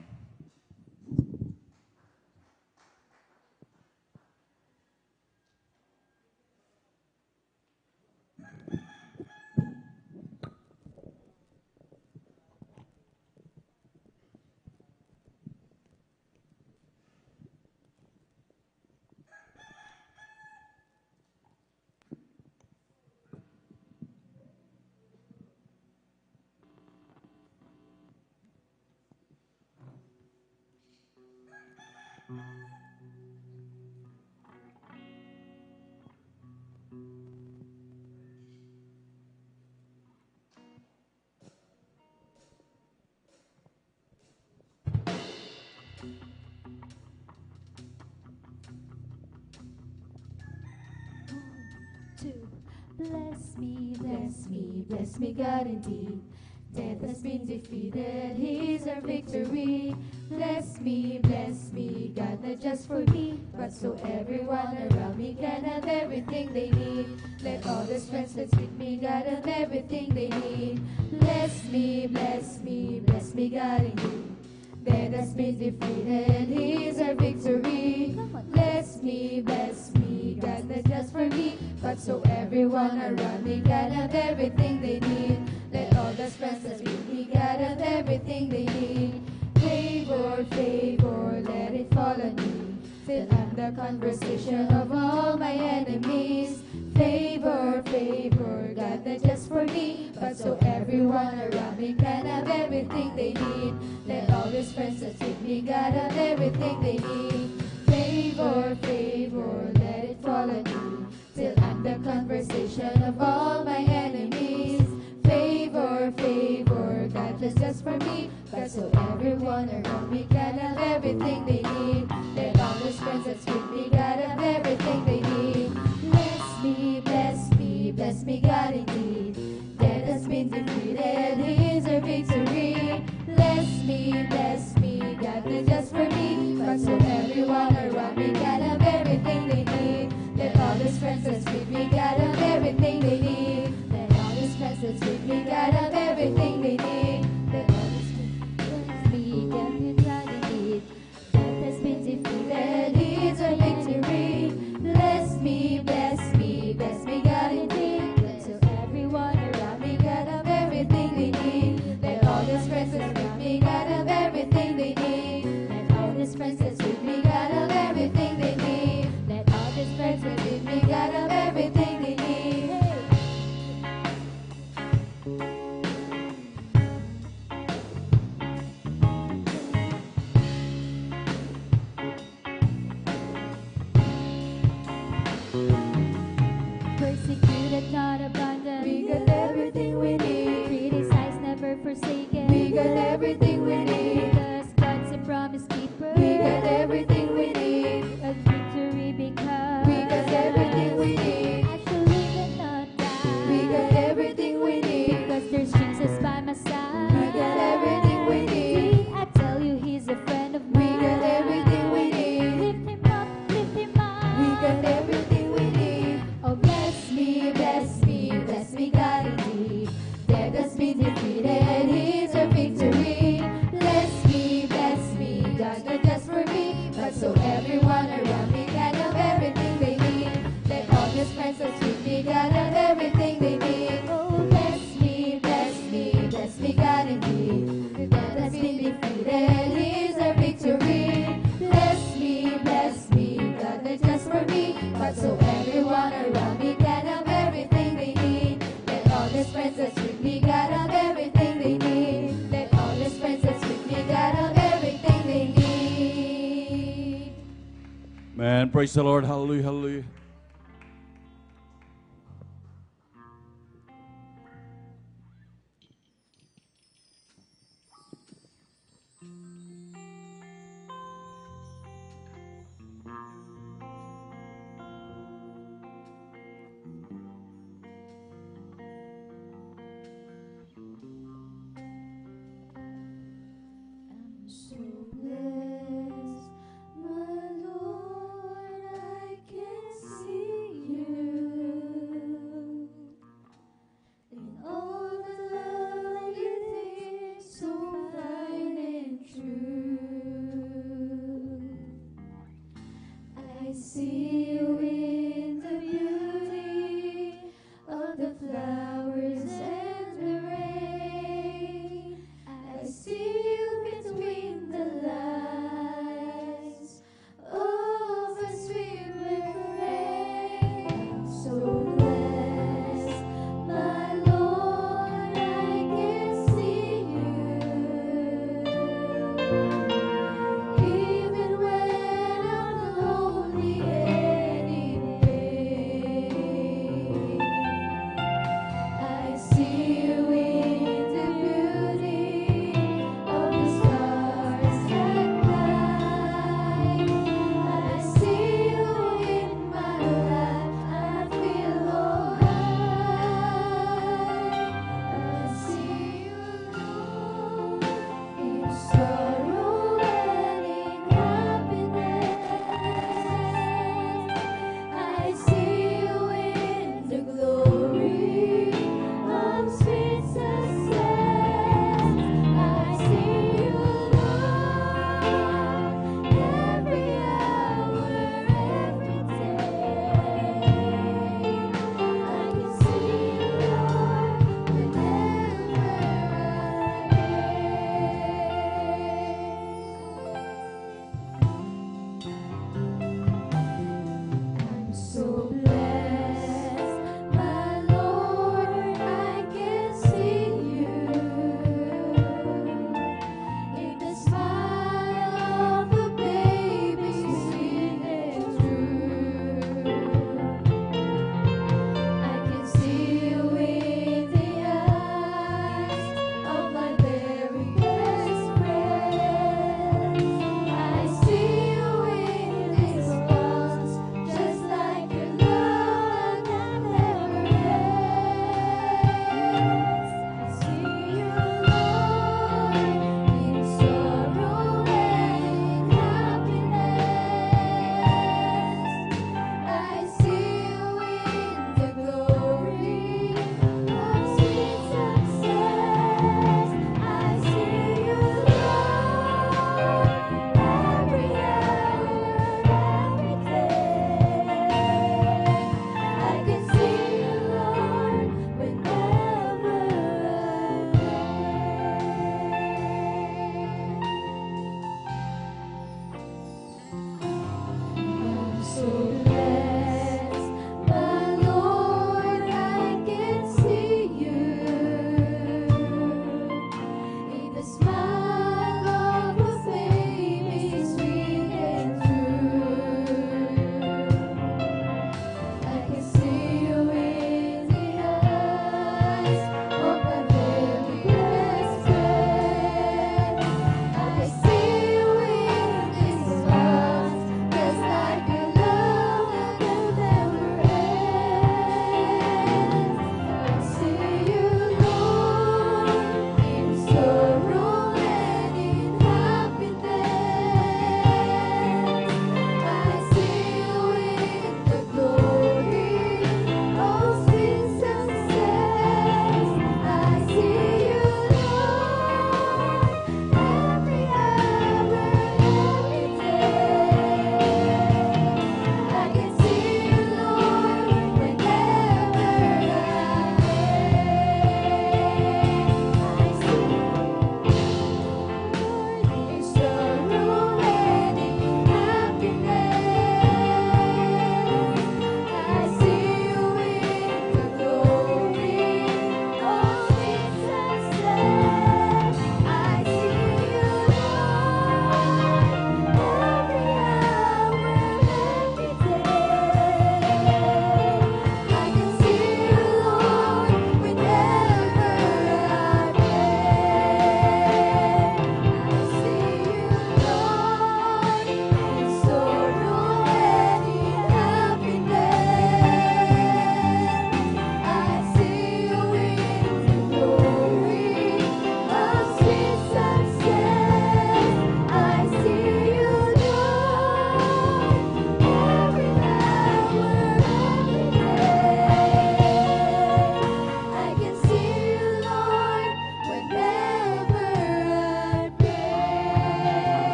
H: Bless me, bless me, bless me, God indeed. Death has been defeated, He's our victory. Bless me, God, not just for me, but so everyone around me can have everything they need. Let all the strengths that's with me, God, have everything they need. Bless me, bless me, God indeed. Death has been defeated, He's our victory. Bless me, God, not just for me, but so everyone around me can have everything they need. Let all the strengths that's with me, God, have everything they need. Favor, favor, let it fall on me, till I'm the conversation of all my enemies. Favor, favor, God, not just for me, but so everyone around me can have everything they need. Let all these friends that's with me, God, have everything they need. Favor, favor, let it fall on me, till I'm the conversation of all my enemies. Favor, favor, God, not just for me, but so everyone around me can have everything they need. Let all these friends that's with me, God, have everything they need. Bless me, God indeed. Death has been defeated, He's our victory. Bless me, God, not just for me, but so everyone around me can have everything they need. Let all these friends that's with me, God, have everything they need. Let all these friends that's with me, God, have everything they need. Let all these friends me, God indeed. Death has been defeated, He's our victory. Bless me, God indeed. Let so everyone around me can have everything they need. Let all these friends that's with me, God, have everything they need. Let all these friends that's with me, God, have everything they need. Let all these friends that's with me, God, have everything they need.
S: Persecuted, not abandoned.
H: We got everything we need.
S: Criticized, never forsaken.
H: We got everything we need.
S: Because God's a promise keeper.
H: We got everything we need.
S: A victory because
H: We got everything we need.
S: I shall live and not die.
H: We got everything we need.
S: Because there's Jesus by my side.
H: We got everything we need.
S: I tell you, He's a friend of mine.
H: We got everything we need.
S: Lift Him up, lift Him up.
H: We got everything we need.
S: Oh, bless me,
V: Amen. Praise the Lord. Hallelujah, hallelujah.
H: So blessed, my Lord, I can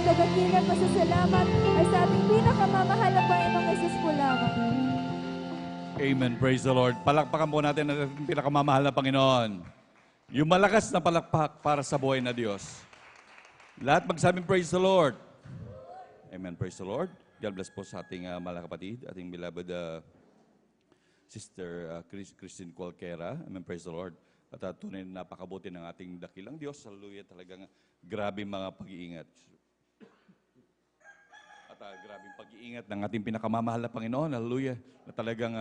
H: pagdadakila, pasasalamat ay sa ating pinakamamahal na Panginoong Yesus po lamang.
V: Amen. Praise the Lord. Palakpakan po natin ang ating pinakamamahal na Panginoon. Yung malakas na palakpak para sa buhay na Diyos. Lahat magsabing praise the Lord. Amen. Praise the Lord. God bless po sa ating mga kapatid, ating beloved Sister Christine Cualquera. Amen. Praise the Lord. At tunay na napakabuti ng ating dakilang Diyos. Hallelujah. Talagang grabe mga pag-iingat. At grabing pag-iingat ng ating pinakamamahal na Panginoon. Hallelujah. Na talagang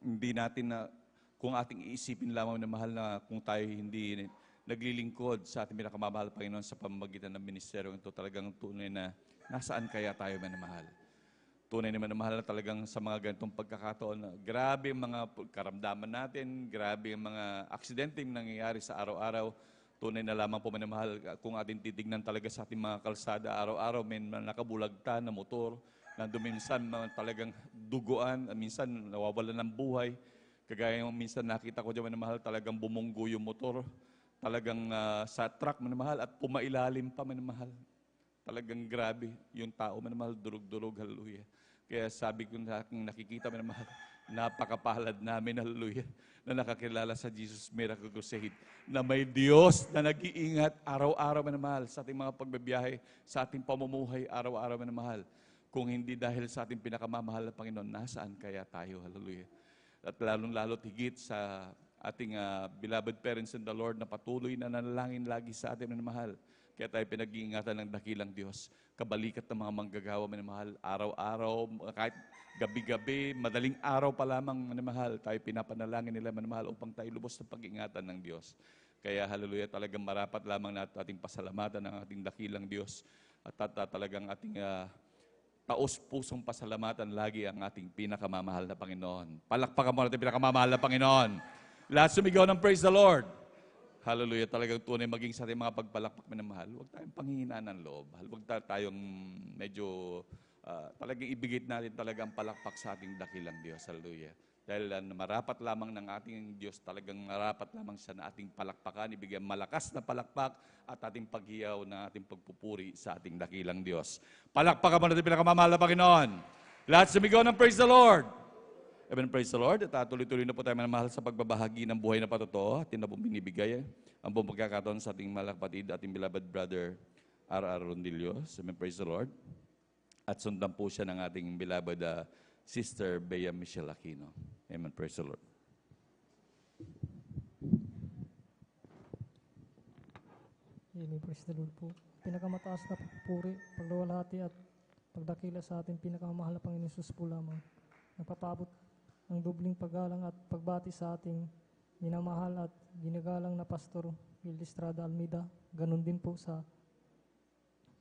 V: hindi natin na kung ating iisipin lamang na mahal na kung tayo hindi naglilingkod sa ating pinakamamahal na Panginoon sa pamamagitan ng ministeryo ito, talagang tunay na nasaan kaya tayo manamahal. Tunay naman na mahal na talagang sa mga ganitong pagkakataon. Grabe ang mga karamdaman natin, grabe ang mga aksidente yung nangyayari sa araw-araw. Tunay na lamang po manamahal kung ating titignan talaga sa ating mga kalsada araw-araw, may nakabulagta na motor, nandun minsan talagang duguan, minsan nawawalan ng buhay. Kagaya yung minsan nakita ko dyan manamahal, talagang bumunggo yung motor, talagang sa truck manamahal at pumailalim pa manamahal. Talagang grabe yung tao manamahal, durug-durug, hallelujah. Kaya sabi ko na aking nakikita manamahal, napakapalad namin, hallelujah, na nakakilala sa Jesus Miracle Crusade, na may Diyos na nag-iingat araw-araw manamahal sa ating mga pagbabiyahe, sa ating pamumuhay araw-araw manamahal. Kung hindi dahil sa ating pinakamamahal na Panginoon, nasaan kaya tayo, hallelujah. At lalong-lalo higit sa ating beloved parents in the Lord na patuloy na nanalangin lagi sa atin na mahal. Kaya tayo pinag-iingatan ng dakilang Diyos. Kabalikat ng mga manggagawa minamahal, araw-araw, kahit gabi-gabi, madaling araw pa lamang minamahal, tayo pinapanalangin nila minamahal upang tayo lubos sa pag-iingatan ng Diyos. Kaya hallelujah, talagang marapat lamang natin ating pasalamatan ng ating dakilang Diyos at talagang ating taos-pusong pasalamatan lagi ang ating pinakamamahal na Panginoon. Palakpakan mo natin pinakamamahal na Panginoon. Lahat sumigaw ng praise the Lord. Hallelujah. Talagang tunay maging sa ating mga pagpalakpak na mahal. Huwag tayong panghihinaan ng loob. Huwag tayong medyo talagang ibigit natin talagang palakpak sa ating dakilang Diyos. Hallelujah. Dahil marapat lamang ng ating Diyos, talagang marapat lamang siya na ating palakpakan, ibigyan malakas na palakpak at ating paghiyaw na ating pagpupuri sa ating dakilang Diyos. Palakpakan mo natin pinakamamahal na Panginoon. Lahat sumigaw ng praise the Lord. Amen, praise the Lord. At tuloy-tuloy na po tayo manamahal sa pagbabahagi ng buhay na patotoo. Atin na po binibigay ang buong pagkakataon sa ating mga kapatid, ating beloved brother R.R. Rondillo. Amen, praise the Lord. At sundan po siya ng ating beloved Sister Bea Michelle Aquino. Amen. Praise the Lord.
I: Amen. Praise the Lord po. Pinakamataas na pagpupuri, pagluwalhati at pagdakila sa ating pinakamahal na Panginoon Jesus po lamang. Nagpapabot ng dubling paggalang at pagbati sa ating minamahal at ginagalang na Pastor Will Estrada Almeida. Ganon din po sa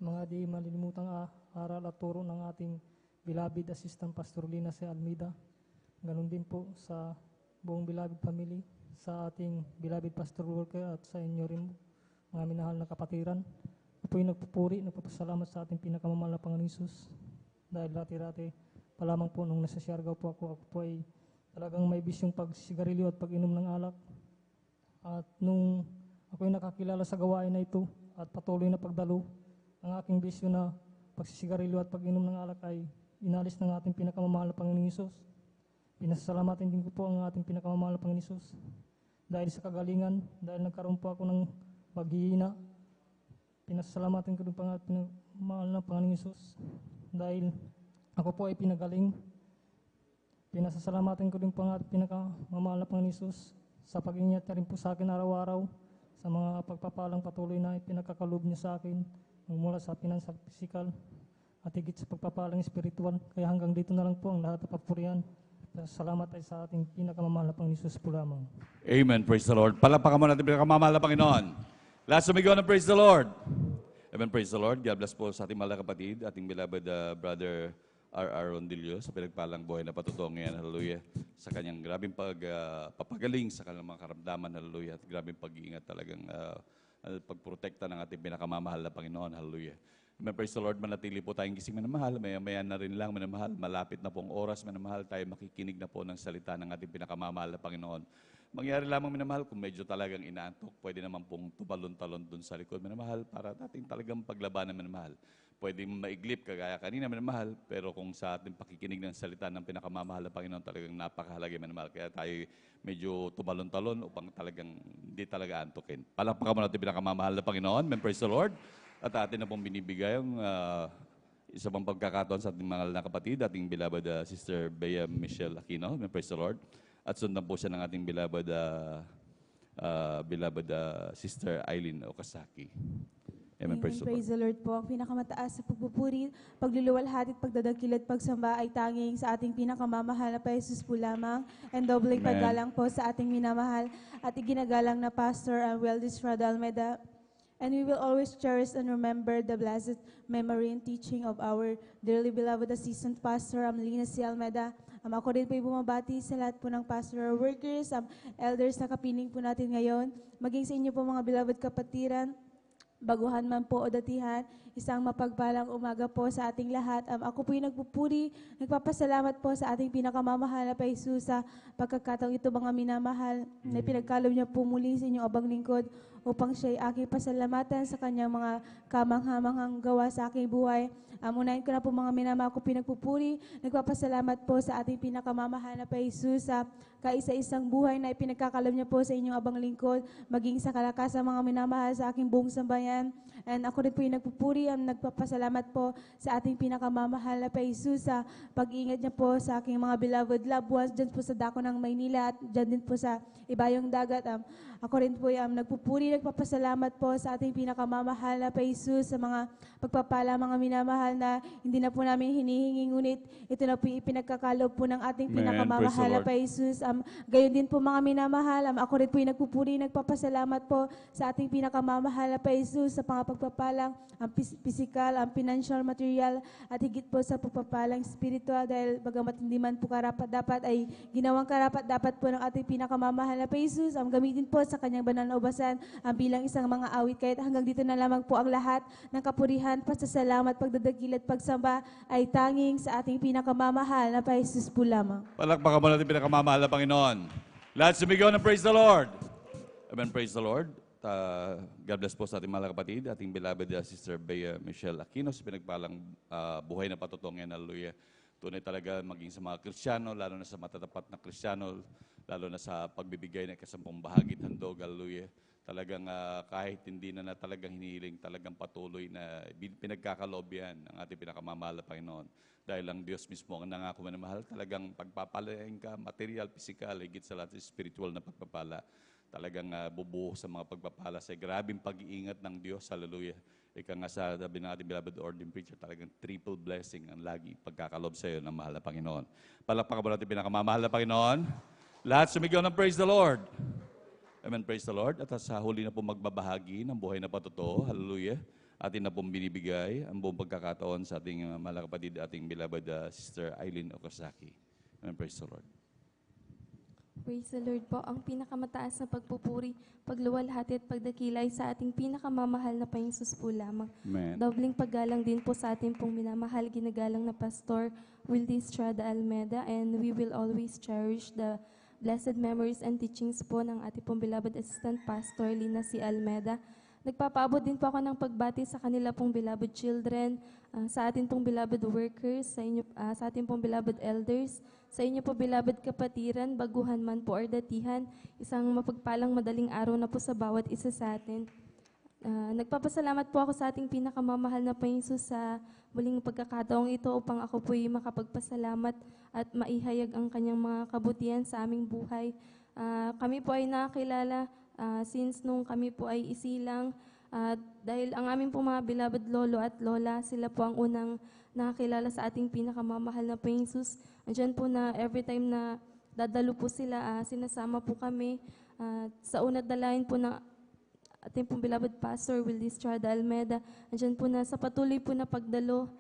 I: mga di malilimutang aral at turo ng ating beloved Assistant Pastor Lina C. Almeida. Ganon din po sa buong beloved family, sa ating beloved Pastor Walker at sa inyo rin mga minahal na kapatiran. Ako po'y nagpupuri, nagpapasalamat sa ating pinakamamahal na Panginoon Jesus. Dahil dati-dati pa lamang po nung nasa Siargao po ako po ay talagang may bisyong pagsigarilyo at pag-inom ng alak. At nung ako'y nakakilala sa gawain na ito at patuloy na pagdalo, ang aking bisyo na pagsisigarilyo at pag-inom ng alak ay inalis ng ating pinakamamahal na Panginoon Hesus. Pinasasalamatin din ko po ang ating pinakamamahal na Panginoon Hesus. Dahil sa kagalingan, dahil nagkaroon po ako ng paghihina, pinasasalamatin ko din po ang ating pinakamamahal na Panginoon Hesus. Dahil ako po ay pinagaling, pinasasalamatin ko din po ang ating pinakamamahal na Panginoon Hesus sa pag-ingat niya rin po sa akin araw-araw, sa mga pagpapalang patuloy na pinagkakalob niya sa akin, mula sa financial, physical, at higit sa pagpapalang spiritual. Kaya hanggang dito na lang po ang lahat ng papurihan. Salamat ay sa ating pinakamamahal na Panginoon Jesus po lamang.
V: Amen. Praise the Lord. Palakpakan mo natin pinakamamahal na Panginoon. Lahat sumigaw ng praise the Lord. Amen. Praise the Lord. God bless po sa ating mga kapatid, ating beloved brother R.R. Rondillo sa pinagpalang buhay na patutong ngayon. Hallelujah. Sa kanyang grabing papagaling sa kanyang mga karamdaman. Hallelujah. At grabing pag-iingat talagang pagprotekta ng ating pinakamamahal na Panginoon. Hallelujah. Amen. Praise the Lord. Manatili po tayong gising manamahal. Maya-maya na rin lang manamahal. Malapit na pong oras manamahal. Tayo makikinig na po ng salita ng ating pinakamamahal na Panginoon. mangyari lamang minamahal kung medyo talagang inaantok, pwede naman pong tubalon-talon dun sa likod minamahal para natin talagang paglabanan minamahal. Pwede maiglip kagaya kanina minamahal, pero kung sa ating pakikinig ng salita ng pinakamamahal na Panginoon, talagang napakahalaga minamahal. Kaya tayo medyo tubalon-talon upang talagang hindi talaga antokin. Palakpakan mo natin pinakamamahal na Panginoon. Amen, praise the Lord. At atin na pong binibigay ang isa pang pagkakataon sa ating mga na kapatid, ating beloved Sister Bea Michelle Aquino. Amen, praise the Lord. At sundan po siya ng ating beloved Sister Eileen Okasaki. Amen, praise the Lord.
E: Praise the Lord po. Ang pinakamataas sa pagpupuri, pagluluwalhati at pagdadakil at pagsamba ay tanging sa ating pinakamamahal na Jesus po lamang. And dobleng
V: Amen.
E: paggalang po sa ating minamahal at iginagalang na Pastor Weldis Rada Almeda. And we will always cherish and remember the blessed memory and teaching of our dearly beloved Assistant Pastor Lina C. Almeda. Ako rin po bumabati sa lahat po ng pastoral workers, elders na kapiling po natin ngayon, maging sa inyo po mga beloved kapatiran, baguhan man po o datihan, isang mapagpalang umaga po sa ating lahat. Ako po yung nagpupuri, nagpapasalamat po sa ating pinakamamahal na Jesus sa pagkakataong ito mga minamahal na pinagkalob niya po muli sa inyong abang lingkod upang siya ay aking pasalamatan sa kanyang mga kamanghamanghang gawa sa aking buhay. Unahin ko na po mga minamahal ko pinagpupuri, nagpapasalamat po sa ating pinakamamahal na Jesus sa kaisa-isang buhay na ipinagkakalob niya po sa inyong abang lingkod, maging sa kalakasan mga minamahal sa aking buong sambayan. And ako rin po yung nagpupuri, nagpapasalamat po sa ating pinakamamahal na Jesus sa pag-iingat niya po sa aking mga beloved loved ones dyan po sa dako ng Maynila at dyan din po sa Ibayong Dagat. Ako rin po yung nagpupuri, nagpapasalamat po sa ating pinakamamahal na Jesus sa mga pagpapala mga minamahal na hindi na po namin hinihingi, ngunit ito na po yung ipinagkakalob po ng ating
V: Amen.
E: pinakamamahal na
V: Praise the
E: Jesus. Gayon din po mga minamahal, ako rin po yung nagpupuri, nagpapasalamat po sa ating pinakamamahal na Jesus sa mga pagpapalang physical, financial, material, at higit po sa pagpapalang spiritual dahil bagamat hindi man po karapat dapat ay ginawang karapat dapat po ng ating pinakamamahal na Jesus. Gamitin po sa kanyang banal na ubasan bilang isang mga awit. Kahit hanggang dito na lamang po ang lahat ng kapurihan, pasasalamat, pagdadakil at pagsamba ay tanging sa ating pinakamamahal na Jesus po lamang.
V: Palakpakan mo natin pinakamamahal na Panginoon. Lahat sumigaw ng praise the Lord. Amen, praise the Lord. God bless po sa ating mga kapatid, ating beloved Sister Bea Michelle Aquino, sa pinagpalang buhay na patutungan. Hallelujah. Tunay talaga maging sa mga Kristiyano, lalo na sa matatapat na Kristiyano, lalo na sa pagbibigay ng kasampung bahagi at handog. Hallelujah. Talagang kahit hindi na talagang hinihiling, talagang patuloy na pinagkakaloob yan ng ating pinakamamahal na Panginoon. Dahil ang Diyos mismo ang nangako na mahal, talagang pagpapalain ka, material, physical, higit sa lahat spiritual na pagpapala. Talagang bubuo sa mga pagpapala sa grabing pag-iingat ng Diyos. Hallelujah. Ika nga sa sabi ng ating beloved ordained preacher, talagang triple blessing ang lagi pagkakalob sa iyo ng mahal na Panginoon. Palakpakan mo natin pinakamamahal na Panginoon. Lahat sumigaw ng praise the Lord. Amen, praise the Lord. At sa huli na po magbabahagi ng buhay na patotoo. Hallelujah. Atin na pong binibigay ang buong pagkakataon sa ating mahal na kapatid, ating beloved Sister Eileen Okasaki. Amen, praise the Lord.
B: Praise the Lord po. Ang pinakamataas na pagpupuri, pagluwalhati at pagdakilay sa ating pinakamamahal na Panginoon po lamang.
V: Amen.
B: Dobling paggalang din po sa ating pong minamahal, ginagalang na Pastor Wildy Estrada Almeda, and we will always cherish the blessed memories and teachings po ng ating pong beloved Assistant Pastor Lina C. Almeda. Nagpapaabot din po ako ng pagbati sa kanila pong beloved children, sa ating pong beloved workers, sa ating pong beloved elders, sa inyo po beloved kapatiran, baguhan man po or datihan, isang mapagpalang madaling araw na po sa bawat isa sa atin. Nagpapasalamat po ako sa ating pinakamamahal na Panginoon sa muling pagkakataong ito upang ako po'y makapagpasalamat at maihayag ang kanyang mga kabutihan sa aming buhay. Kami po ay nakilala since nung kami po ay isilang, dahil ang aming po mga beloved lolo at lola, sila po ang unang nakakilala sa ating pinakamamahal na Panginoon. Andiyan po na every time na dadalo po sila, sinasama po kami sa unat dalayan po ng ating pong beloved Pastor Wildy Estrada Almeda. Andiyan po na sa patuloy po na pagdalo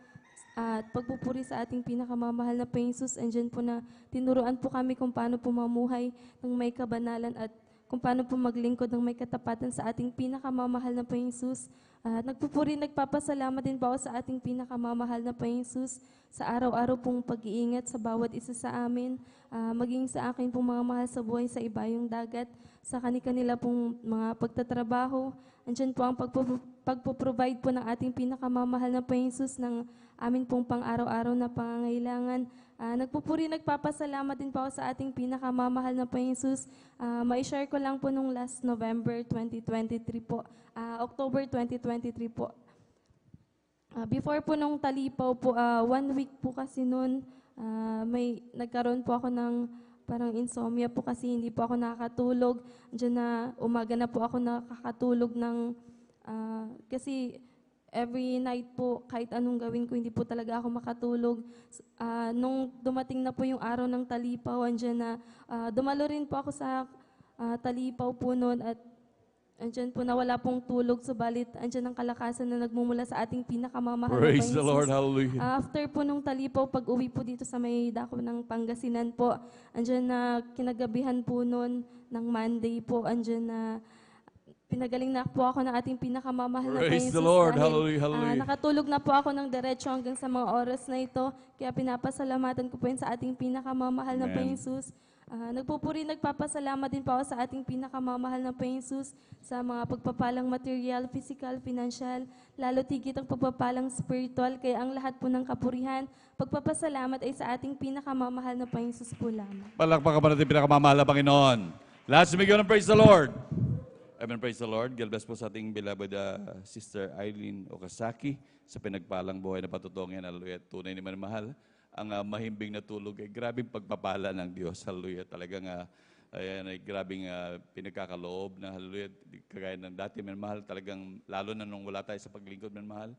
B: at pagpupuri sa ating pinakamamahal na Panginoon. Andiyan po na tinuruan po kami kung paano po mamuhay ng may kabanalan at
J: kung paano po maglingkod ng may katapatan sa ating pinakamamahal na Panginoong Jesus. At nagpapasalamat din po ako sa ating pinakamamahal na Panginoong Jesus sa araw-araw pong pag-iingat sa bawat isa sa amin, maging sa akin pong mga mahal sa buhay sa ibayong dagat, sa kanila pong mga pagtatrabaho. Andiyan po ang pagpo-provide po ng ating pinakamamahal na Panginoong Jesus ng amin pong pang-araw-araw na pangangailangan. Nagpapasalamat din po ako sa ating pinakamamahal na Panginoong Jesus. Ma-share ko lang po nung last November 2023 po, October 2023 po. Before po nung talipaw po, 1 week po kasi noon, may nagkaroon po ako ng parang insomnia po kasi hindi po ako nakakatulog. Diyan na umaga na po ako nakakatulog ng kasi every night po, kahit anong gawin ko, hindi po talaga ako makatulog. Nung dumating na po yung araw ng talipaw, andyan na, dumalo rin po ako sa talipaw po noon at andyan po na wala pong tulog, subalit andyan ang kalakasan na nagmumula sa ating pinakamamahal na
V: Praise the
J: Panginoon
V: Lord,
J: Jesus.
V: hallelujah.
J: After po nung talipaw, pag uwi po dito sa may dako ng Pangasinan po, andyan na kinagabihan po noon ng Monday po, andyan na pinagaling na po ako ng ating pinakamamahal na
V: Praise
J: Panginoon
V: the
J: Jesus
V: Lord.
J: dahil,
V: Hallelujah, hallelujah.
J: nakatulog na po ako ng diretso hanggang sa mga oras na ito. Kaya pinapasalamatan ko po yun sa ating pinakamamahal na
V: Amen.
J: Panginoon Jesus. Nagpapasalamat din po ako sa ating pinakamamahal na Panginoon Jesus sa mga pagpapalang material, physical, financial, lalo tigit ang pagpapalang spiritual. Kaya ang lahat po ng kapurihan, pagpapasalamat ay sa ating pinakamamahal na Panginoon Jesus po lamang.
V: Palakpakan pa natin pinakamamahal na Panginoon. Last sumigyan ng praise the Lord. Amen, praise the Lord. God bless po sa ating beloved Sister Eileen Okasaki sa pinagpalang buhay na patutong yan. Hallelujah. Tunay naman mahal. Ang mahimbing na tulog ay grabing pagpapala ng Diyos. Hallelujah. Talagang ayan, ay grabing pinagkakaloob na hallelujah. Kagaya ng dati, man mahal. Talagang lalo na nung wala tayo sa paglingkod, man mahal.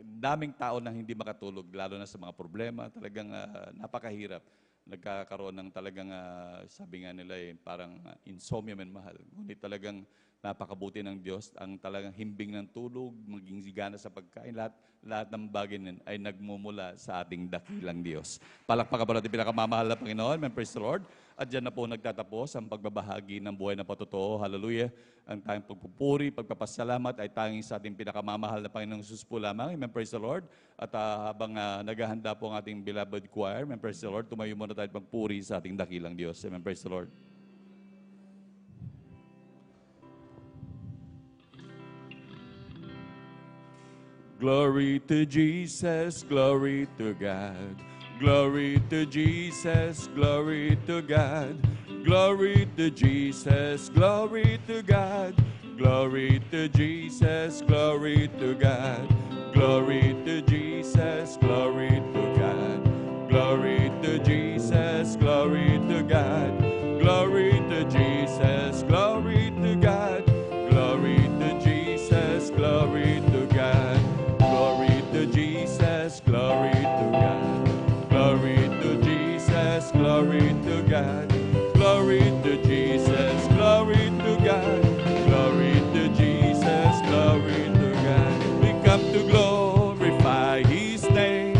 V: Daming tao na hindi makatulog, lalo na sa mga problema. Talagang napakahirap. Nagkakaroon ng talagang, sabi nga nila, parang insomnia, man mahal. Ngunit talagang napakabuti ng Diyos, ang talagang himbing ng tulog, maging sigana sa pagkain, lahat ng bagay nun ay nagmumula sa ating dakilang Diyos. Palakpakan po natin pinakamamahal na Panginoon, and praise the Lord. At dyan na po nagtatapos ang pagbabahagi ng buhay na patotoo. Hallelujah. Ang tayong pagpupuri, pagpapasalamat ay tanging sa ating pinakamamahal na Panginoong Jesus po lamang. Amen, praise the Lord. At habang naghahanda po ang ating beloved choir, amen, praise the Lord, tumayo muna tayo magpuri sa ating dakilang Diyos. Amen, praise the Lord. Glory to Jesus, glory to God. Glory to Jesus, glory to God. Glory to Jesus, glory to God. Glory to Jesus, glory to God. Glory to Jesus, glory to God. Glory to Jesus, glory to God. Glory to Jesus, glory to God. Glory to Jesus, glory to God. Glory to Jesus, glory to God. Glory to Jesus, glory to God. Glory to Jesus, glory to God. Glory to Jesus, glory to God. We come to glorify His name.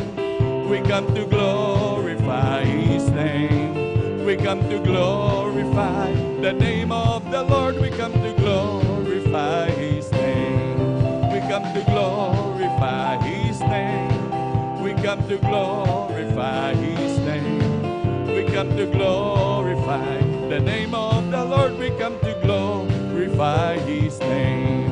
V: We come to glorify His name. We come to glorify the name of the Lord. We come to glorify His name. We come to glorify His name. We come to glorify His name. We come to glorify the name of the Lord. We come to glorify His name.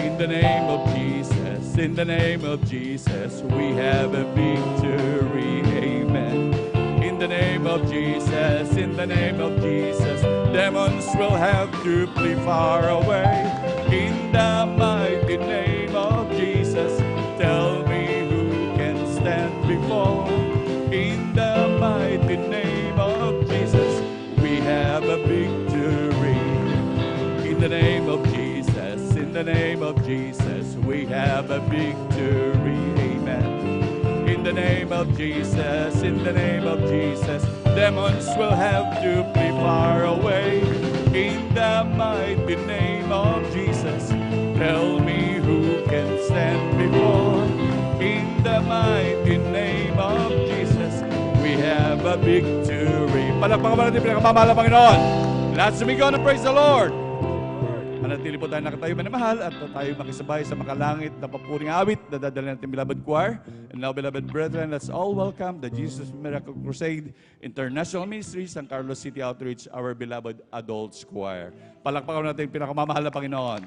V: In the name of Jesus, in the name of Jesus, we have a victory. Amen. In the name of Jesus, in the name of Jesus, demons will have to flee far away. In the mighty name of Jesus, tell me who can stand before. In the mighty name of Jesus, we have a victory. In the name of Jesus, in the name of Jesus, we have a victory. Amen. In the name of Jesus, in the name of Jesus, demons will have to flee far away. In the mighty name of Jesus, tell me who can stand before. In the mighty name of Jesus, we have a victory. Palakpakan natin pinakamamahal na Panginoon. Let's sumigaw na praise the Lord. Manatili po tayo nakatayo manamahal at tayo makisabay sa makalangit na papuring awit na dadalhin natin beloved choir. And now, beloved brethren, let's all welcome the Jesus Miracle Crusade International Ministries San Carlos City Outreach, our beloved adults choir. Palakpakan natin pinakamamahal na Panginoon.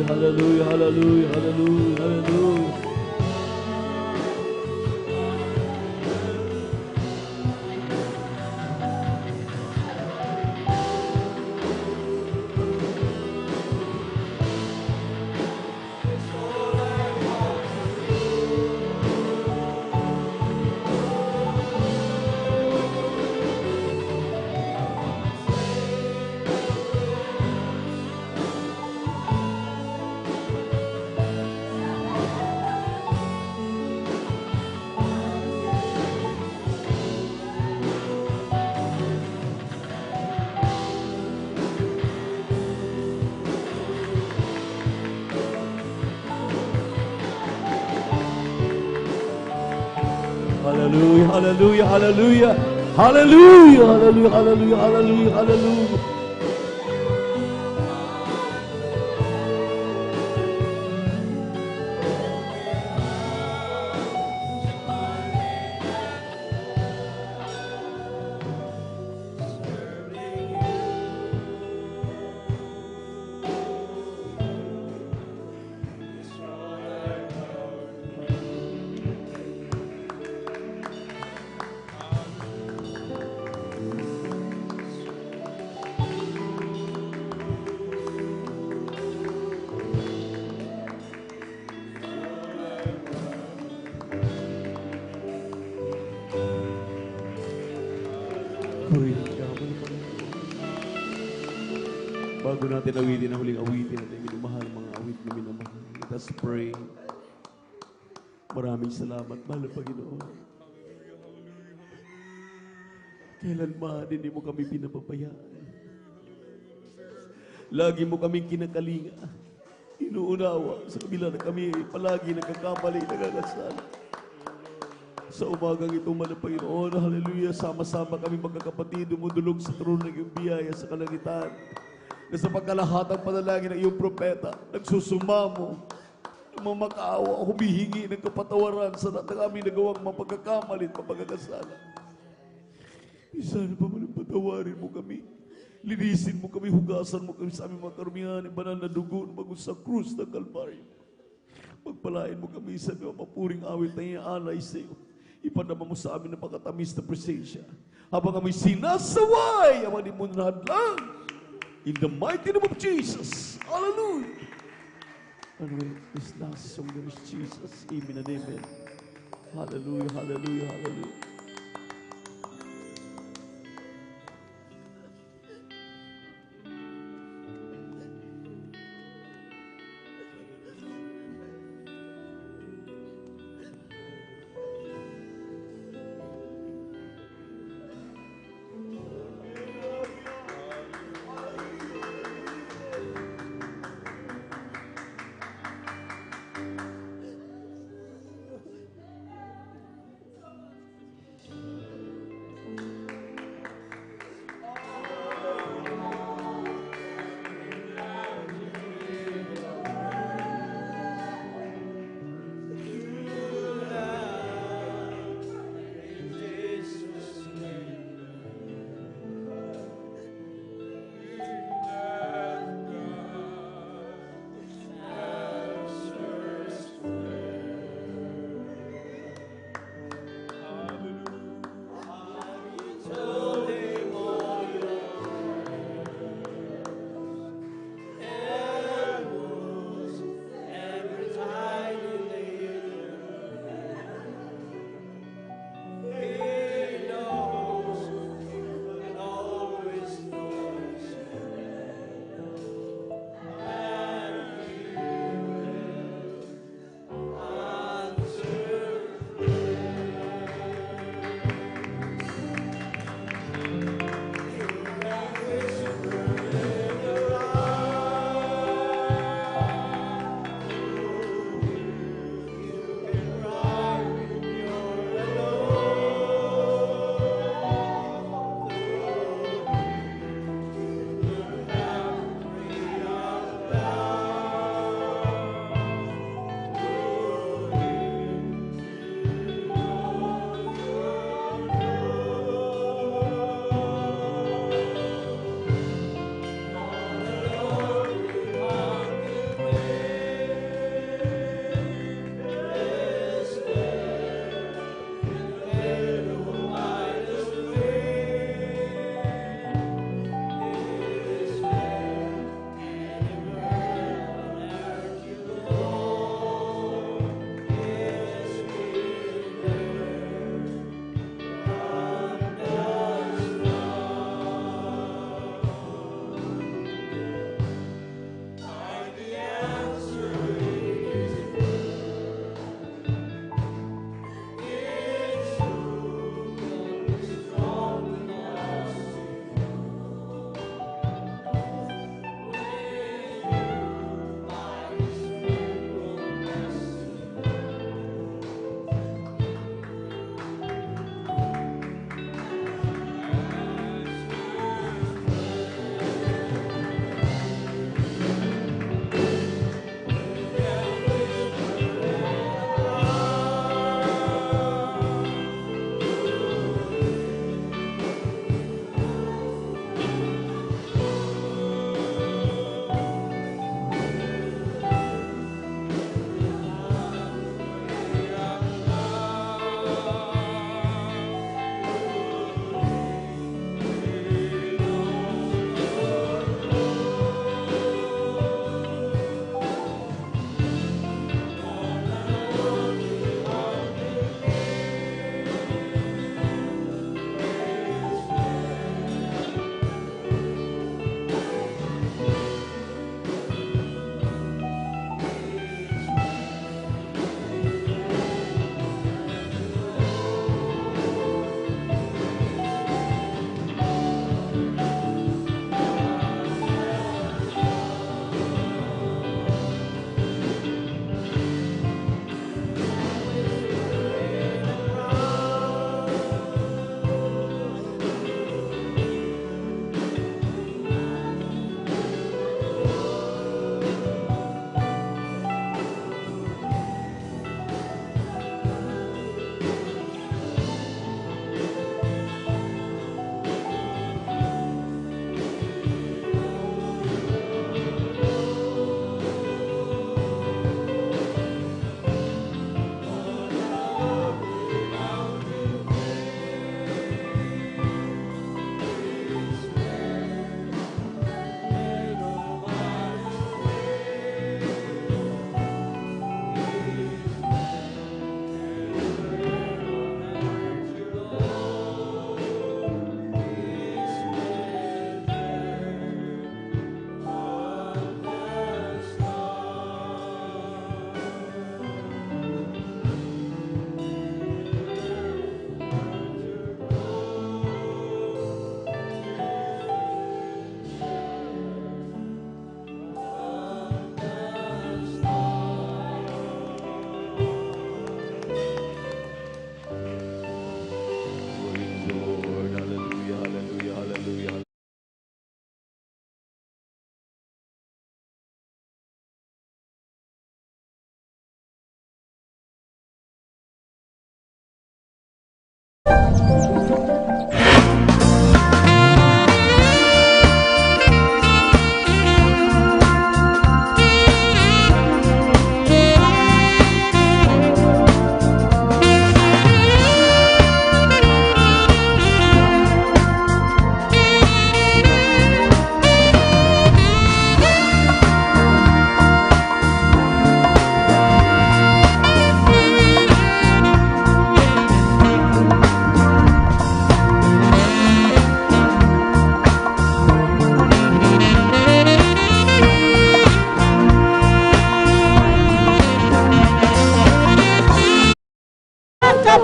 K: hallelujah, hallelujah, hallelujah, hallelujah. Hallelujah, hallelujah, hallelujah. Hallelujah, hallelujah, hallelujah, hallelujah, hallelujah. Bago natin awitin ang huling awitin natin, minamahal mga awit na minamahal. Let us pray. Maraming salamat, mahal na Panginoon. Kailanman hindi mo kami pinababayaan. Lagi mo kaming kinakalinga. Inuunawa sa kabila na kami palagi nagkakamali, nagkakasala. Sa umagang ito, mahal na Panginoon, hallelujah, sama-sama kami magkakapatid, dumudulog sa trono ng iyong biyaya sa kalangitan. Na sa pagkalahatang panalangin ng iyong propeta, nagsusumamo, mamakaawa, humihingi ng kapatawaran sa lahat ng aming nagawang mapagkakamali at mapagkakasala. Sana pa man patawarin mo kami. Linisin mo kami, hugasan mo kami sa aming mga karumihan, ng banal na dugo na bago sa krus ng Kalbaryo. Pagpalain mo kami sa mga mapuring awit na iaalay sa iyo. Ipadama mo sa amin ang pagkatamis na presensya. Habang kami sinasaway, ang mga mo na hadlang. In the mighty name of Jesus. Hallelujah. And with this last song, there is Jesus. Amen and amen. Hallelujah, hallelujah, hallelujah.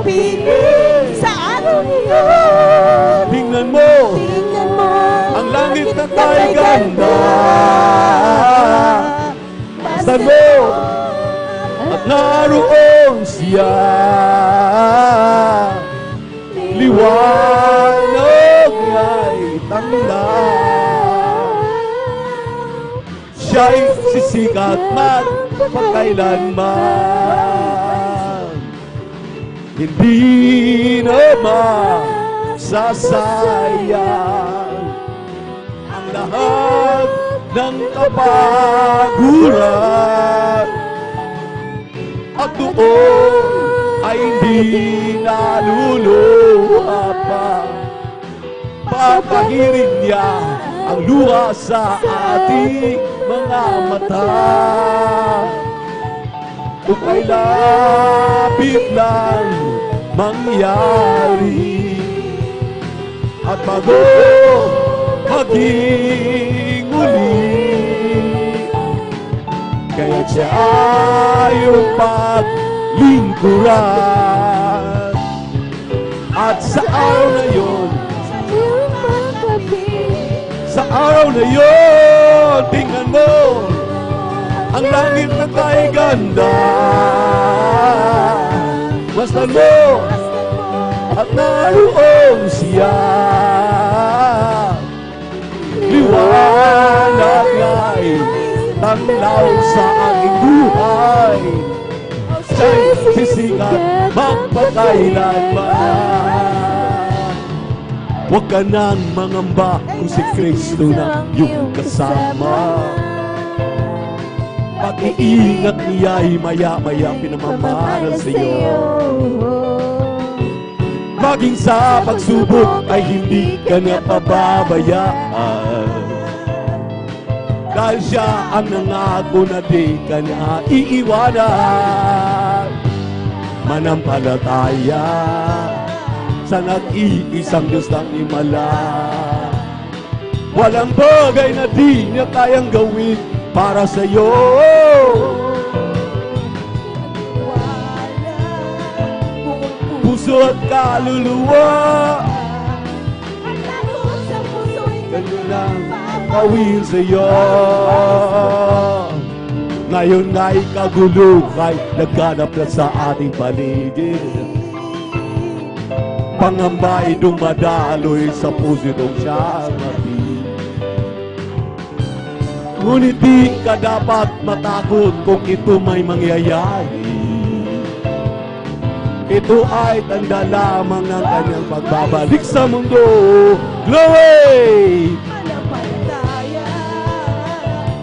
H: pag-ibig sa araw niyon.
V: Tingnan mo, ang langit na kay ganda. Basta mo, at naroon siya. Liwanag ay tanglaw. Siya'y sisikat magpakailanman. Hindi naman sasayang ang lahat ng kapaguran. At doon ay hindi naluluha pa. Papahirin niya ang luha sa ating mga mata. Kung ay lapit lang mangyari at bago maging muli, kaya siya yung paglingkuran. At sa araw na yun, sa araw na yun, tingnan mo, ang langit na kay ganda. Basta mo, at naroon siya. Liwanag ay tanglaw sa aking buhay. Siya'y sisikat magpakailanman. Huwag ka nang mangamba kung si Kristo na yung kasama. Pag-iingat niya'y maya-maya pinamamaral sa iyo. Maging sa pagsubok ay hindi ka na pababayaan. Dahil siya ang nangako na di ka na iiwanan. Manampalataya sa nag-iisang Diyos ng himala. Walang bagay na di niya kayang gawin para sa iyo. Puso at kaluluwa, ganyan lang gawin sa iyo. Ngayon nga'y kagulo, ay nagganap na sa ating paligid. Pangamba'y dumadaloy sa puso nung siyang mati. Ngunit di ka dapat matakot kung ito may mangyayari. Ito ay tanda lamang ng kanyang pagbabalik sa mundo. Glory!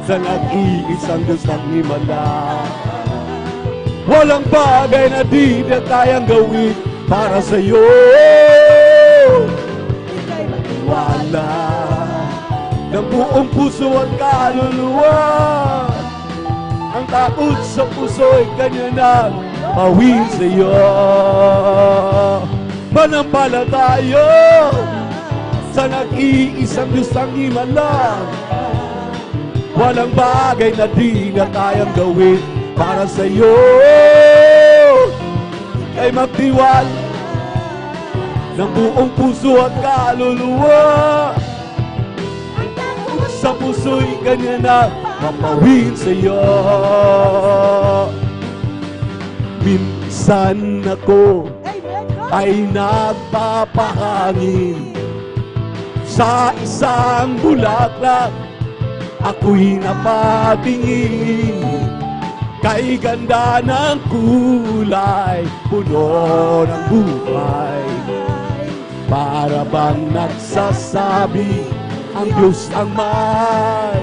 V: Sa nag-iisang Diyos ng himala. Walang bagay na di na kayang gawin para sa iyo. Wala ng buong puso at kaluluwa. Ang takot sa puso'y kanya na mawin sa iyo. Manampalataya sa nag-iisang Diyos ng himala. Walang bagay na di na kayang gawin para sa iyo. Kay magtiwala ng buong puso at kaluluwa. Sa puso'y kanya na mapawin sa iyo. Minsan ako ay nagpapahangin sa isang bulaklak. Ako'y napatingin kay ganda ng kulay, puno ng buhay. Para bang nagsasabi, ang Diyos ang may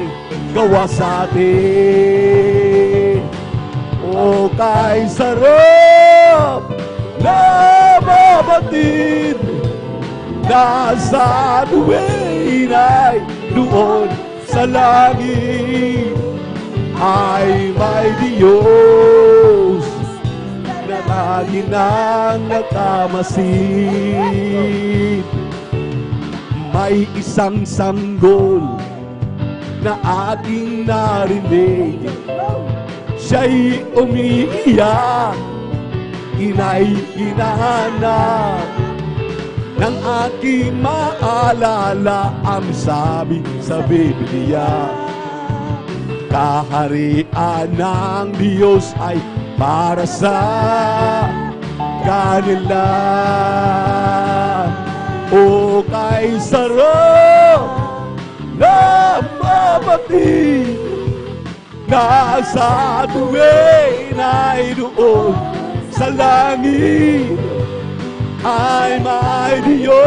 V: gawa sa atin. O kay sarap na mabatid, nasa tuwin ay doon sa langit ay may Diyos na lagi nang nagkamasid. May isang sanggol na ating narinig, siya'y umiiyak
K: ina'y hinahanap ng aking maalala ang sabi sa Biblia. Kaharian ng Diyos ay para sa kanila. O kay sarap na mabatid na sa tuwin ay doon sa langit ay may Diyos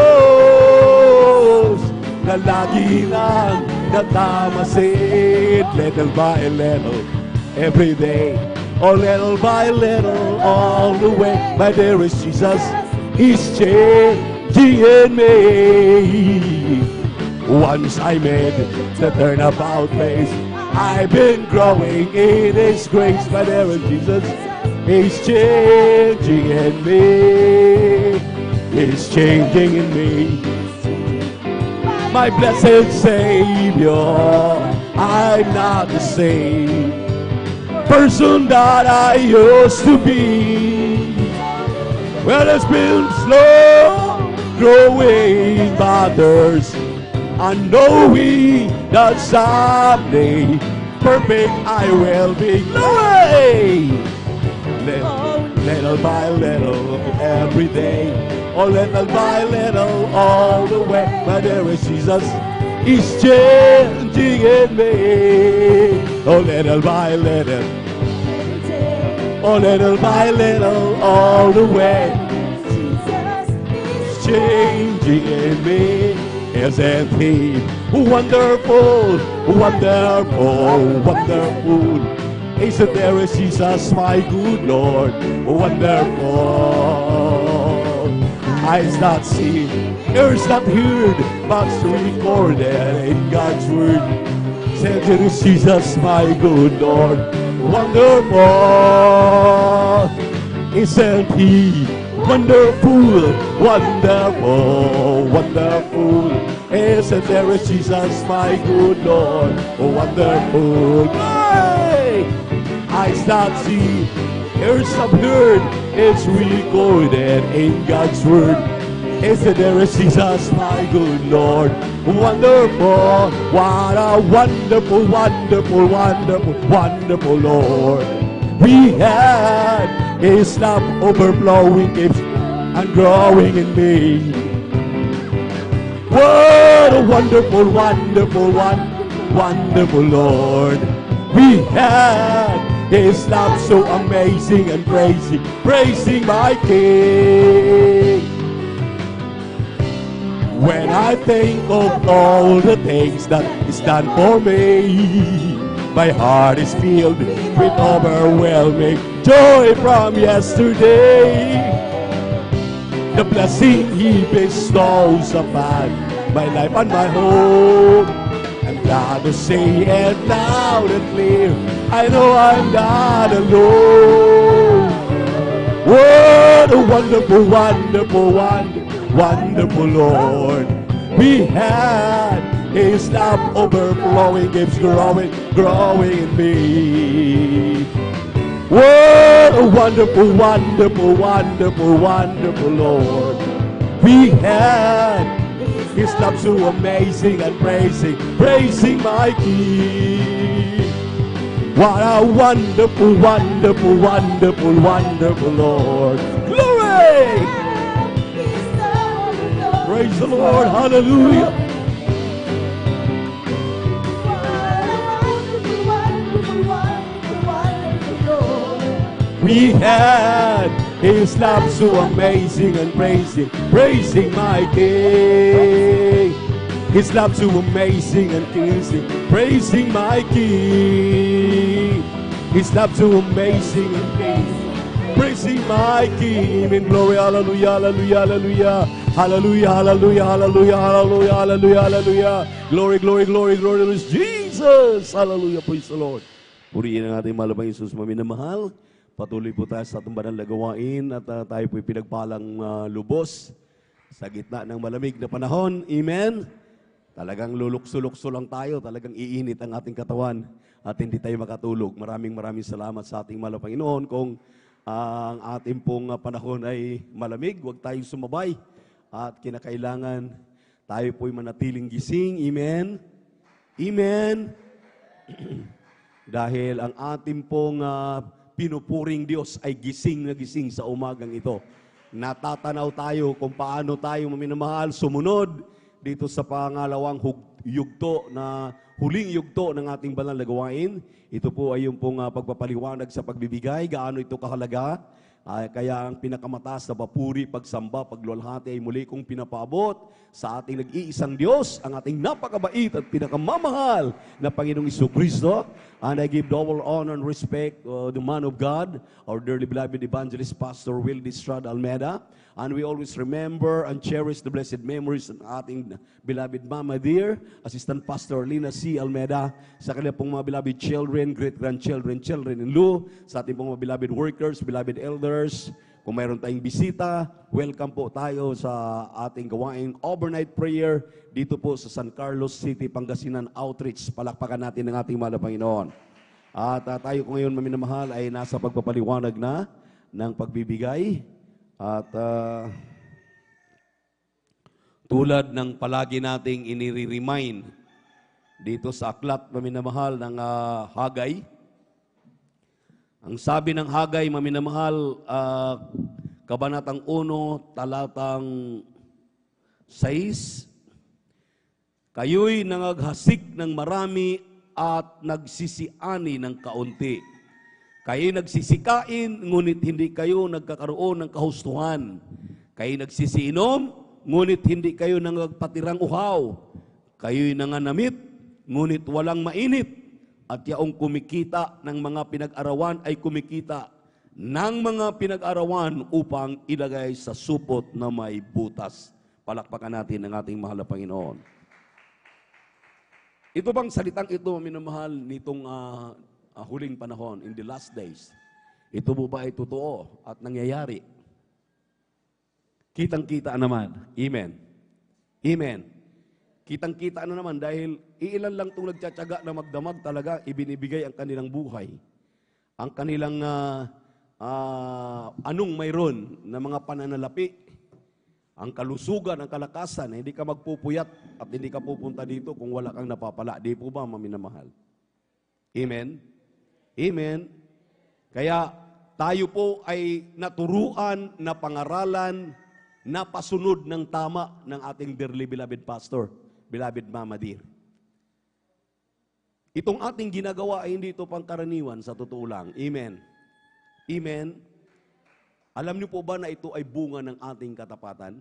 K: na lagi nang natamasid little by little every day, oh little by little all the way. My dearest Jesus is changing in me. Once I made the turnabout face, I've been growing in His grace. My dearest Jesus is changing in me. He's changing in me. My blessed Savior, I'm not the same person that I used to be. Well, it's been slow growing, but there's unknowing that someday perfect I will be. Glory! Little by little, every day, oh little by little, all the way. My dearest Jesus is changing in me. Oh little by little, oh little by little, all the way. He's changing in me. Isn't He wonderful, wonderful, wonderful? Isn't there is Jesus, my good Lord, wonderful? Eyes not seen, ears not heard, but recorded in God's word. Isn't there is Jesus, my good Lord, wonderful? Isn't He wonderful, wonderful, wonderful? Isn't there is Jesus, my good Lord, wonderful? Hey! Eyes not seen, ears not heard, it's recorded in God's word. Isn't there is Jesus, my good Lord, wonderful? What a wonderful, wonderful, wonderful, wonderful Lord we had. His love overflowing keeps and growing in me. What a wonderful, wonderful, wonderful Lord we had. His love so amazing and praising my King. When I think of all the things that He's done for me, my heart is filled with overwhelming joy from yesterday. The blessing He bestows upon my life and my home. I'm glad to say it loud and clear, I know I'm not alone. What a wonderful, wonderful, wonderful Lord we had. His love overflowing keeps growing in me. What a wonderful, wonderful, wonderful, wonderful Lord we had. His love so amazing and praising my King. What a wonderful, wonderful, wonderful, wonderful Lord. Glory! Praise the Lord, hallelujah. We had His love so amazing and praising my King. His love so amazing and praising my King. His love so amazing and praising my King. In glory, hallelujah, hallelujah, hallelujah, hallelujah, hallelujah, hallelujah, hallelujah, hallelujah, hallelujah. Glory, glory, glory, glory to Jesus. Hallelujah, praise the Lord. Purihin ang ating malabang Isus, maminamahal. Patuloy po tayo sa ating banal na gawain at tayo po'y pinagpalang lubos sa gitna ng malamig na panahon. Amen? Talagang lulukso-lukso lang tayo, talagang iinit ang ating katawan at hindi tayo makatulog. Maraming salamat sa ating mahal na Panginoon kung ang ating pong panahon ay malamig, huwag tayong sumabay. At kinakailangan tayo po'y manatiling gising. Amen? Amen? Dahil ang ating pong pinupuring Diyos ay gising na gising sa umagang ito. Natatanaw tayo kung paano tayo maminamahal, sumunod dito sa pangalawang yugto na huling yugto ng ating banal na gawain. Ito po ay yung pong pagpapaliwanag sa pagbibigay, gaano ito kahalaga. Kaya ang pinakamataas na papuri, pagsamba, pagluwalhati ay muli kong pinapaabot sa ating nag-iisang Diyos, ang ating napakabait at pinakamamahal na Panginoong Jesucristo. And I give double honor and respect the man of God, our dearly beloved evangelist, Pastor Wildy Estrada Almeida. And we always remember and cherish the blessed memories ng ating beloved Mama dear, Assistant Pastor Lina C. Almeida, sa kanilang pong mga beloved children, great-grandchildren, children-in-law, sa ating pong mga beloved workers, beloved elders. Kung mayroon tayong bisita, welcome po tayo sa ating gawaing overnight prayer dito po sa San Carlos City, Pangasinan Outreach. Palakpakan natin ng ating mahal na Panginoon. At tayo ko ngayon, maminamahal, ay nasa pagpapaliwanag na ng pagbibigay. At tulad ng palagi nating inire-remind dito sa aklat, maminamahal, ng Hagay. Ang sabi ng Hagay, maminamahal, Kabanatang 1, talatang 6, kayo'y nangaghasik ng marami at nagsisiani ng kaunti. Kayo'y nagsisikain, ngunit hindi kayo nagkakaroon ng kahustuhan. Kayo'y nagsisiinom, ngunit hindi kayo nagpatirang uhaw. Kayo'y nanganamit, ngunit walang mainit. At yaong kumikita ng mga pinag-arawan ay kumikita ng mga pinag-arawan upang ilagay sa supot na may butas. Palakpakan natin ang ating mahal na Panginoon. Ito bang salitang ito, minamahal, nitong huling panahon, in the last days, ito po ba ay totoo at nangyayari? Kitang-kita naman. Amen. Amen. Kitang-kita na naman dahil iilan lang itong nagtsatsaga na magdamag talaga, ibinibigay ang kanilang buhay. Ang kanilang anong mayroon na mga pananalapi, ang kalusugan, ang kalakasan, hindi ka magpupuyat at hindi ka pupunta dito kung wala kang napapala. Di po ba, maminamahal? Amen? Amen? Kaya tayo po ay naturuan na pangaralan na pasunod ng tama ng ating dearly beloved pastor, beloved Mama dear. Itong ating ginagawa ay hindi ito pangkaraniwan sa totoo lang. Amen? Amen? Alam niyo po ba na ito ay bunga ng ating katapatan?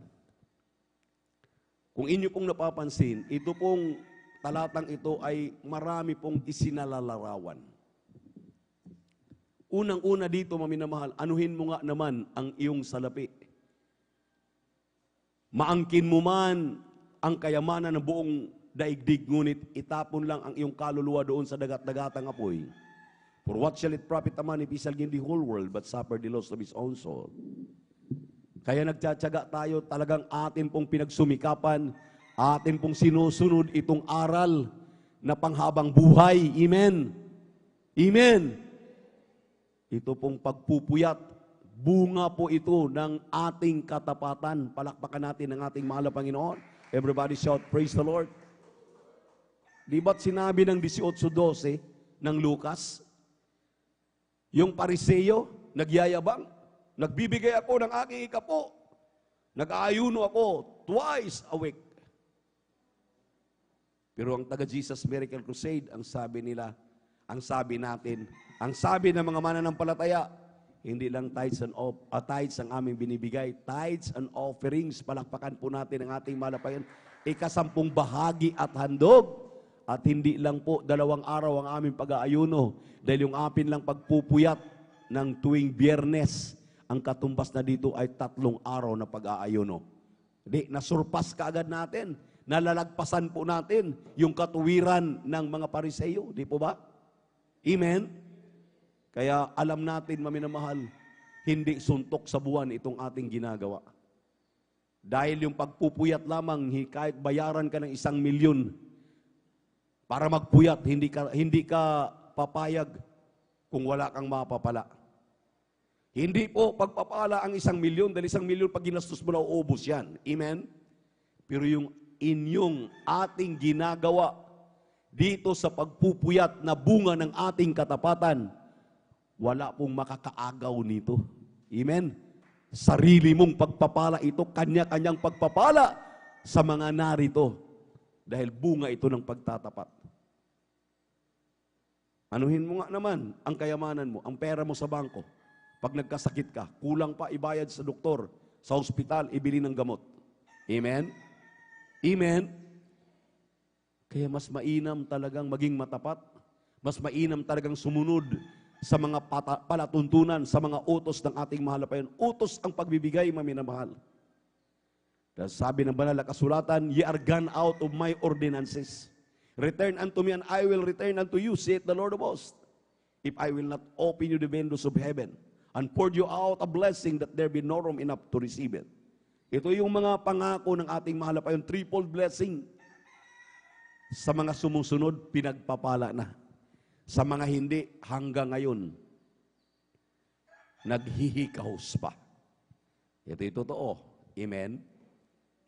K: Kung inyo pong napapansin, ito pong talatang ito ay marami pong isinalalarawan. Unang-una dito, maminamahal, anuhin mo nga naman ang iyong salapi. Maangkin mo man ang kayamanan ng buong daigdig, ngunit itapon lang ang iyong kaluluwa doon sa dagat-dagatang apoy. For what shall it profit a man if he shall gain the whole world but suffer the loss of his own soul? Kaya nagtsatsaga tayo, talagang atin pong pinagsumikapan, atin pong sinusunod itong aral na panghabang buhay. Amen. Amen. Ito pong pagpupuyat, bunga po ito ng ating katapatan. Palakpakan natin ang ating mahal na Panginoon. Everybody shout, praise the Lord. Di ba't sinabi ng 18:12 ng Lucas, yung pariseyo, nagyayabang, nagbibigay ako ng aking ikapo, nag-aayuno ako twice a week. Pero ang taga Jesus Miracle Crusade, ang sabi nila, ang sabi natin, ang sabi ng mga mananampalataya, hindi lang tithes ang aming binibigay, tithes and offerings, palakpakan po natin ang ating malapayan, 10 bahagi at handog. At hindi lang po 2 araw ang aming pag-aayuno, dahil yung apin lang pagpupuyat ng tuwing Biyernes, ang katumbas na dito ay 3 araw na pag-aayuno. Di, nasurpas kaagad natin, nalalagpasan po natin yung katuwiran ng mga pariseyo, di po ba? Amen? Kaya alam natin, maminamahal, hindi suntok sa buwan itong ating ginagawa. Dahil yung pagpupuyat lamang, kahit bayaran ka ng 1 milyon, para magpuyat, hindi ka papayag kung wala kang mapapala.
L: Hindi po pagpapala ang 1 milyon, dahil 1 milyon pag ginastos mo na uubos yan. Amen? Pero yung inyong ating ginagawa dito sa pagpupuyat na bunga ng ating katapatan, wala pong makakaagaw nito. Amen? Sarili mong pagpapala ito, kanya-kanyang pagpapala sa mga narito. Dahil bunga ito ng pagtatapat. Anuhin mo nga naman ang kayamanan mo, ang pera mo sa bangko. Pag nagkasakit ka, kulang pa ibayad sa doktor, sa ospital, ibili ng gamot. Amen? Amen? Kaya mas mainam talagang maging matapat. Mas mainam talagang sumunod sa mga palatuntunan, sa mga utos ng ating mahal na Panginoon. Utos ang pagbibigay, maminamahal. Dahil sabi ng banal na kasulatan, ye are gone out of my ordinances. Return unto me and I will return unto you, saith the Lord of hosts. If I will not open you the windows of heaven, and poured you out a blessing that there be no room enough to receive it. Ito yung mga pangako ng ating mahal na Panginoon, threefold blessing. Sa mga sumusunod, pinagpapala na. Sa mga hindi, hanggang ngayon, naghihikahos pa. Ito yung totoo. Amen?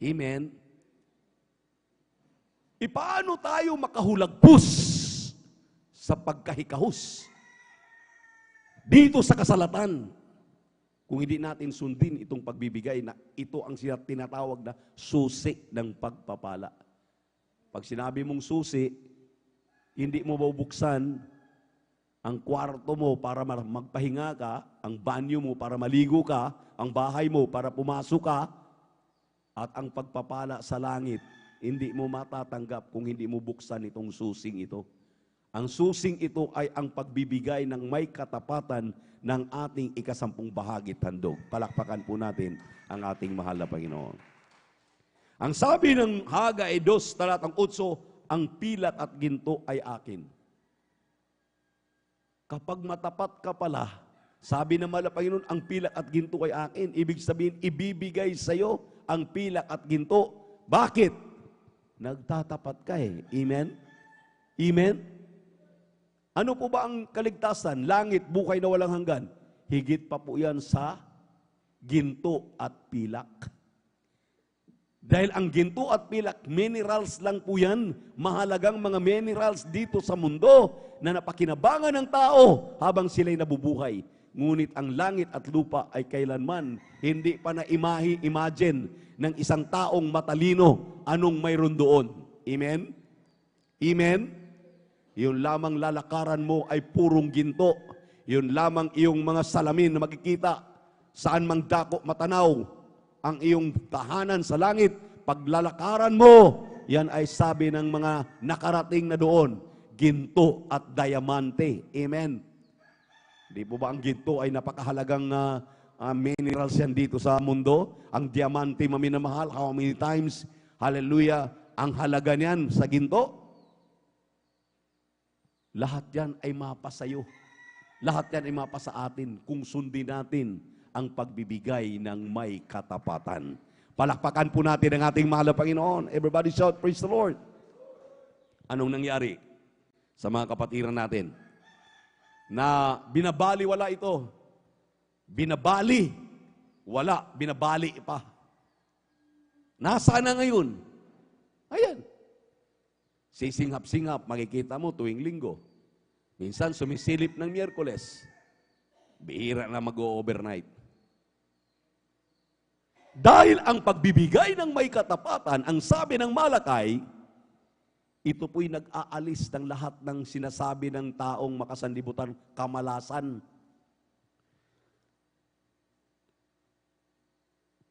L: Amen? Ipaano tayo makahulagpos sa pagkahikahos? Dito sa kasalatan, kung hindi natin sundin itong pagbibigay na ito ang tinatawag na susi ng pagpapala. Pag sinabi mong susi, hindi mo bubuksan ang kwarto mo para magpahinga ka, ang banyo mo para maligo ka, ang bahay mo para pumasok ka, at ang pagpapala sa langit, hindi mo matatanggap kung hindi mo buksan itong susing ito. Ang susing ito ay ang pagbibigay ng may katapatan ng ating 10 bahagi handog. Palakpakan po natin ang ating mahal na Panginoon. Ang sabi ng Hagai 2, talatang 8, ang pilat at ginto ay akin. Kapag matapat ka pala, sabi ng mahal na Panginoon, ang pilat at ginto ay akin. Ibig sabihin, ibibigay sa iyo ang pilat at ginto. Bakit? Nagtatapat ka eh. Amen? Amen? Ano po ba ang kaligtasan? Langit, buhay na walang hanggan. Higit pa po yan sa ginto at pilak. Dahil ang ginto at pilak, minerals lang po yan. Mahalagang mga minerals dito sa mundo na napakinabangan ng tao habang sila'y nabubuhay. Ngunit ang langit at lupa ay kailanman hindi pa na-imagine ng isang taong matalino anong mayroon doon. Amen? Amen? Yun lamang lalakaran mo ay purong ginto. Yun lamang iyong mga salamin na makikita. Saan mang dako matanaw ang iyong tahanan sa langit. Paglalakaran mo, yan ay sabi ng mga nakarating na doon, ginto at diamante. Amen. Di po ba ang ginto ay napakahalagang minerals yan dito sa mundo? Ang diamante, maminamahal, how many times, hallelujah, ang halaga niyan sa ginto? Lahat yan ay mapasayo. Lahat yan ay mapasa atin kung sundin natin ang pagbibigay ng may katapatan. Palakpakan po natin ang ating mahal na Panginoon. Everybody shout, praise the Lord. Anong nangyari sa mga kapatiran natin? Na binabali wala ito. Binabali wala. Binabali pa. Nasaan na ngayon? Ayan. Sisingap-singap, makikita mo tuwing linggo. Minsan sumisilip ng Miyerkules. Bihira na mag-overnight. Dahil ang pagbibigay ng may katapatan, ang sabi ng Malakay, ito po'y nag-aalis ng lahat ng sinasabi ng taong makasanlibutan, kamalasan.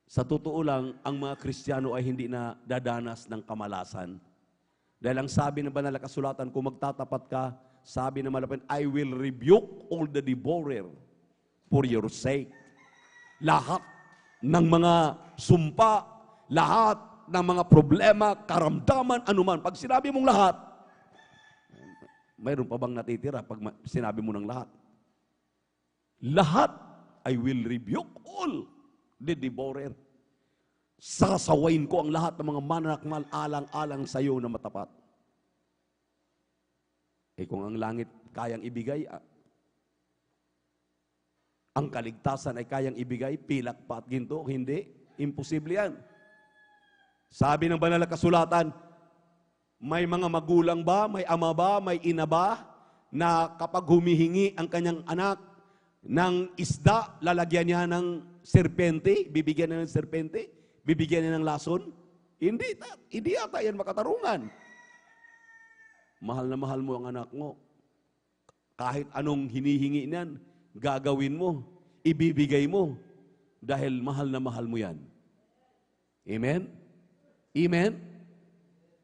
L: Sa totoo lang, ang mga Kristiyano ay hindi na dadanas ng kamalasan. Dahil ang sabi ng banal na kasulatan, kung magtatapat ka, sabi ng malapit, I will rebuke all the devourer for your sake. Lahat ng mga sumpa, lahat ng mga problema, karamdaman, anuman. Pag sinabi mong lahat, mayroon pa bang natitira pag sinabi mo ng lahat? Lahat, I will rebuke all the devourer. Sasawain ko ang lahat ng mga mananakmal alang-alang sa iyo na matapat. Eh kung ang langit kayang ibigay, Ang kaligtasan ay kayang ibigay, pilak pa at ginto, hindi. Imposible yan. Sabi ng banal na kasulatan, may mga magulang ba, may ama ba, may ina ba, na kapag humihingi ang kanyang anak ng isda, lalagyan niya ng serpente, bibigyan niya ng serpente, bibigyan niya ng lason? Hindi yata yan makatarungan. Mahal na mahal mo ang anak mo. Kahit anong hinihingi niyan, gagawin mo, ibibigay mo, dahil mahal na mahal mo yan. Amen? Amen?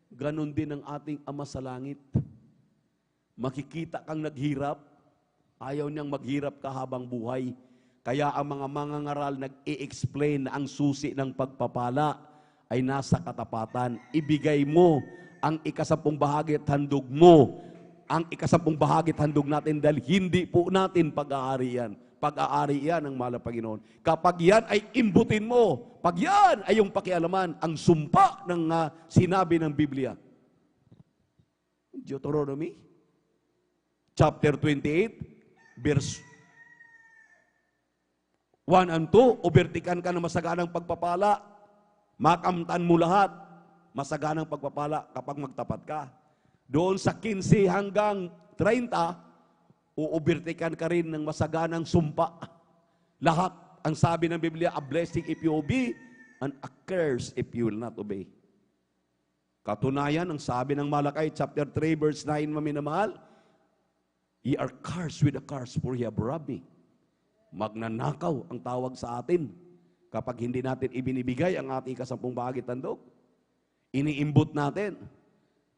L: Ganon din ang ating Ama sa Langit. Makikita kang naghirap, ayaw niyang maghirap ka habang buhay. Kaya ang mga mangangaral nag-i-explain na ang susi ng pagpapala ay nasa katapatan. Ibigay mo ang ika-10 bahagi at handog mo. Ang ika-10 bahagi at handog natin dahil hindi po natin pag-aari yan. Pag-aari yan ng mahal na Panginoon. Kapag yan ay imbutin mo, pag yan ay yung pakialaman, ang sumpa ng sinabi ng Biblia. Deuteronomy, chapter 28, verse 1 and 2, ubertikan ka ng masaganang pagpapala, makamtan mo lahat, masaganang pagpapala kapag magtapat ka. Doon sa 15 hanggang 30, uubertikan ka rin ng masaganang sumpa. Lahat, ang sabi ng Biblia, a blessing if you obey, and a curse if you will not obey. Katunayan, ang sabi ng Malakay, chapter 3, verse 9, maminamahal, ye are cursed with a curse, for ye have robbed me. Magnanakaw ang tawag sa atin kapag hindi natin ibinibigay ang ating ika-10 bahagi tandog. Iniimbot natin.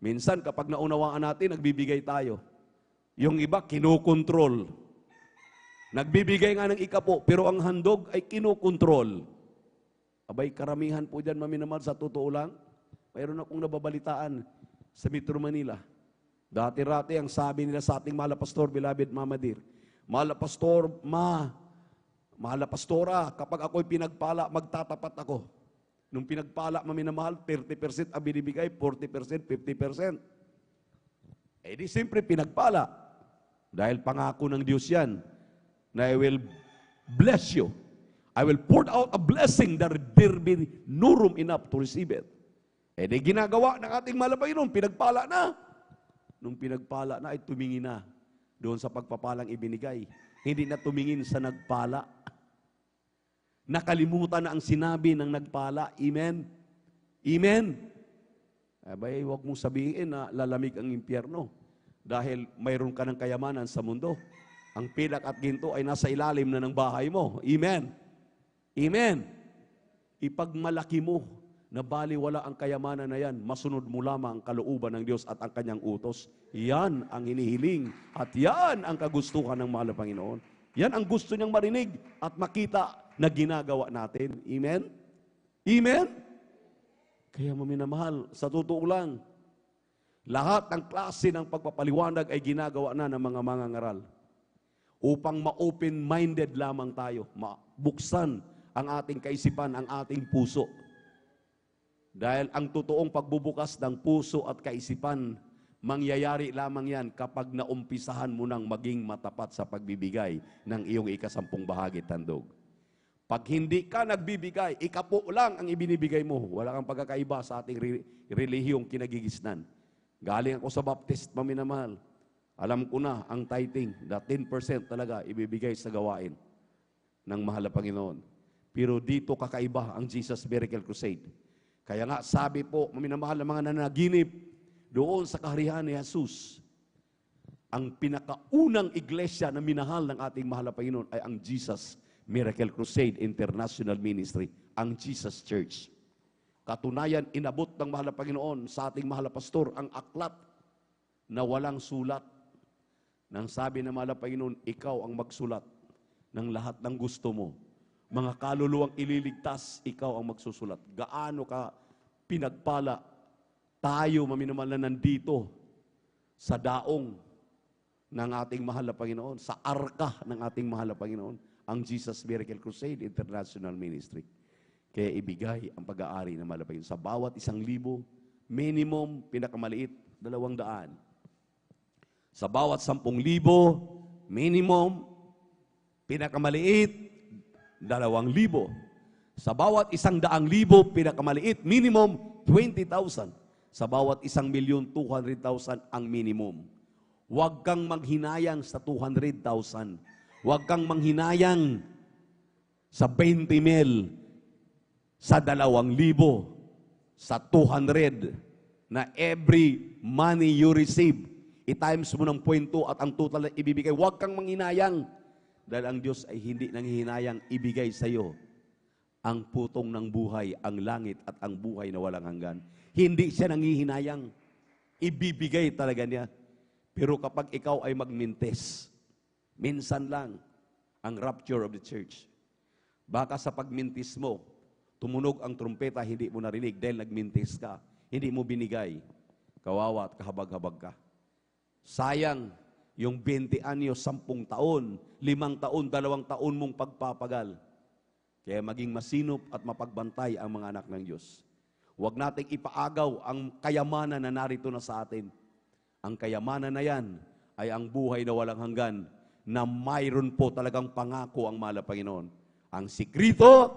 L: Minsan kapag naunawaan natin, nagbibigay tayo. Yung iba, kinukontrol. Nagbibigay nga ng ika-10, pero ang handog ay kinukontrol. Abay, karamihan po dyan, maminamahal, sa totoo lang, mayroon akong nababalitaan sa Metro Manila. Dati-rati ang sabi nila sa ating mahal na pastor, beloved Mama Dear, mahal na pastor, mahal na pastora, kapag ako'y pinagpala, magtatapat ako. Nung pinagpala, maminamahal, 30% ang binibigay, 40%, 50%. Eh di siyempre pinagpala. Dahil pangako ng Diyos yan, na I will bless you. I will pour out a blessing that there be no room enough to receive it. Eh di ginagawa ng ating mahal na Panginoon, pinagpala na. Nung pinagpala na, ay tumingin na doon sa pagpapalang ibinigay. Hindi na tumingin sa nagpala. Nakalimutan na ang sinabi ng nagpala. Amen? Amen? Abay, huwag mong sabihin na lalamig ang impyerno dahil mayroon ka ng kayamanan sa mundo. Ang pilak at ginto ay nasa ilalim na ng bahay mo. Amen? Amen? Ipagmalaki mo na baliwala ang kayamanan na yan, masunod mo lamang ang kalooban ng Diyos at ang kanyang utos. Yan ang hinihiling at yan ang kagustuhan ng mahal na Panginoon. Yan ang gusto niyang marinig at makita na ginagawa natin. Amen? Amen? Kaya maminamahal, sa totoo lang, lahat ng klase ng pagpapaliwanag ay ginagawa na ng mga mangangaral upang ma-open-minded lamang tayo, mabuksan ang ating kaisipan, ang ating puso. Dahil ang totoong pagbubukas ng puso at kaisipan, mangyayari lamang yan kapag naumpisahan mo nang maging matapat sa pagbibigay ng iyong ika-10 bahagi tandog. Pag hindi ka nagbibigay, ika-10 lang ang ibinibigay mo. Wala kang pagkakaiba sa ating relihiyong kinagigisnan. Galing ako sa Baptist, maminamahal. Alam ko na ang tithing, na 10% talaga ibibigay sa gawain ng mahal na Panginoon. Pero dito kakaiba ang Jesus Miracle Crusade. Kaya nga sabi po, maminamahal na mga nanaginip, doon sa kaharian ni Jesus, ang pinakaunang iglesia na minahal ng ating mahal na Panginoon ay ang Jesus Miracle Crusade International Ministry, ang Jesus Church. Katunayan, inabot ng mahal na Panginoon sa ating mahal na pastor ang aklat na walang sulat. Nang sabi ng mahal na Panginoon, ikaw ang magsulat ng lahat ng gusto mo. Mga kaluluwang ililigtas, ikaw ang magsusulat. Gaano ka pinagpala tayo, maminamahal, na nandito sa daong ng ating mahal na Panginoon, sa arka ng ating mahal na Panginoon, ang Jesus Miracle Crusade International Ministry. Kaya ibigay ang pag-aari ng mahal na Panginoon. Sa bawat 1,000, minimum, pinakamaliit, 200. Sa bawat 10,000, minimum, Pinakamaliit, 2,000. Sa bawat 100,000, pinakamaliit, minimum 20,000. Sa bawat 1,000,000, 200,000 ang minimum. Huwag kang manghinayang sa 200,000. Huwag kang manghinayang sa 20,000, sa 2,000, sa 200, na every money you receive, i-times mo ng 0.2 at ang total na ibibigay. Huwag kang manghinayang. Dahil ang Diyos ay hindi nanghihinayang ibigay sa iyo ang putong ng buhay, ang langit at ang buhay na walang hanggan. Hindi siya nanghihinayang. Ibibigay talaga niya. Pero kapag ikaw ay magmintis, minsan lang ang rapture of the church. Baka sa pagmintis mo, tumunog ang trumpeta, hindi mo narinig dahil nagmintis ka. Hindi mo binigay. Kawawa at kahabag-habag ka. Sayang yung 20 anyos, 10 taon, 5 taon, 2 taon mong pagpapagal. Kaya maging masinop at mapagbantay ang mga anak ng Diyos. Huwag nating ipaagaw ang kayamanan na narito na sa atin. Ang kayamanan na yan ay ang buhay na walang hanggan na mayroon po talagang pangako ang mahal na Panginoon. Ang sikrito,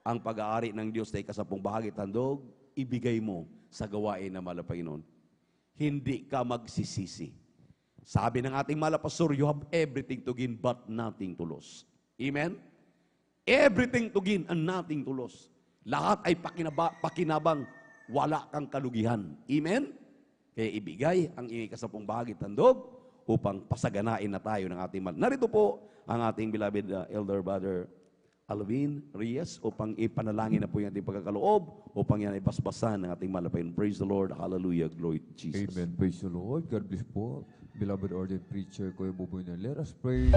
L: ang pag-aari ng Diyos na ikasapung bahagi tandog, ibigay mo sa gawain na mahal na Panginoon. Hindi ka magsisisi. Sabi ng ating mahal na pastor, you have everything to gain but nothing to lose. Amen? Everything to gain and nothing to lose. Lahat ay pakinabang, wala kang kalugihan. Amen? Kaya ibigay ang ikasapung bahagi tandog upang pasaganain na tayo ng ating mahal. Narito po ang ating beloved elder brother Alvin Reyes upang ipanalangin na po yung ating pagkakaloob upang yan ay basbasan ng ating mahal na Panginoon. Praise the Lord. Hallelujah. Glory to Jesus.
A: Amen. Praise the Lord. God bless po. Beloved ordained preacher, Kuya Buboy na. Let us pray.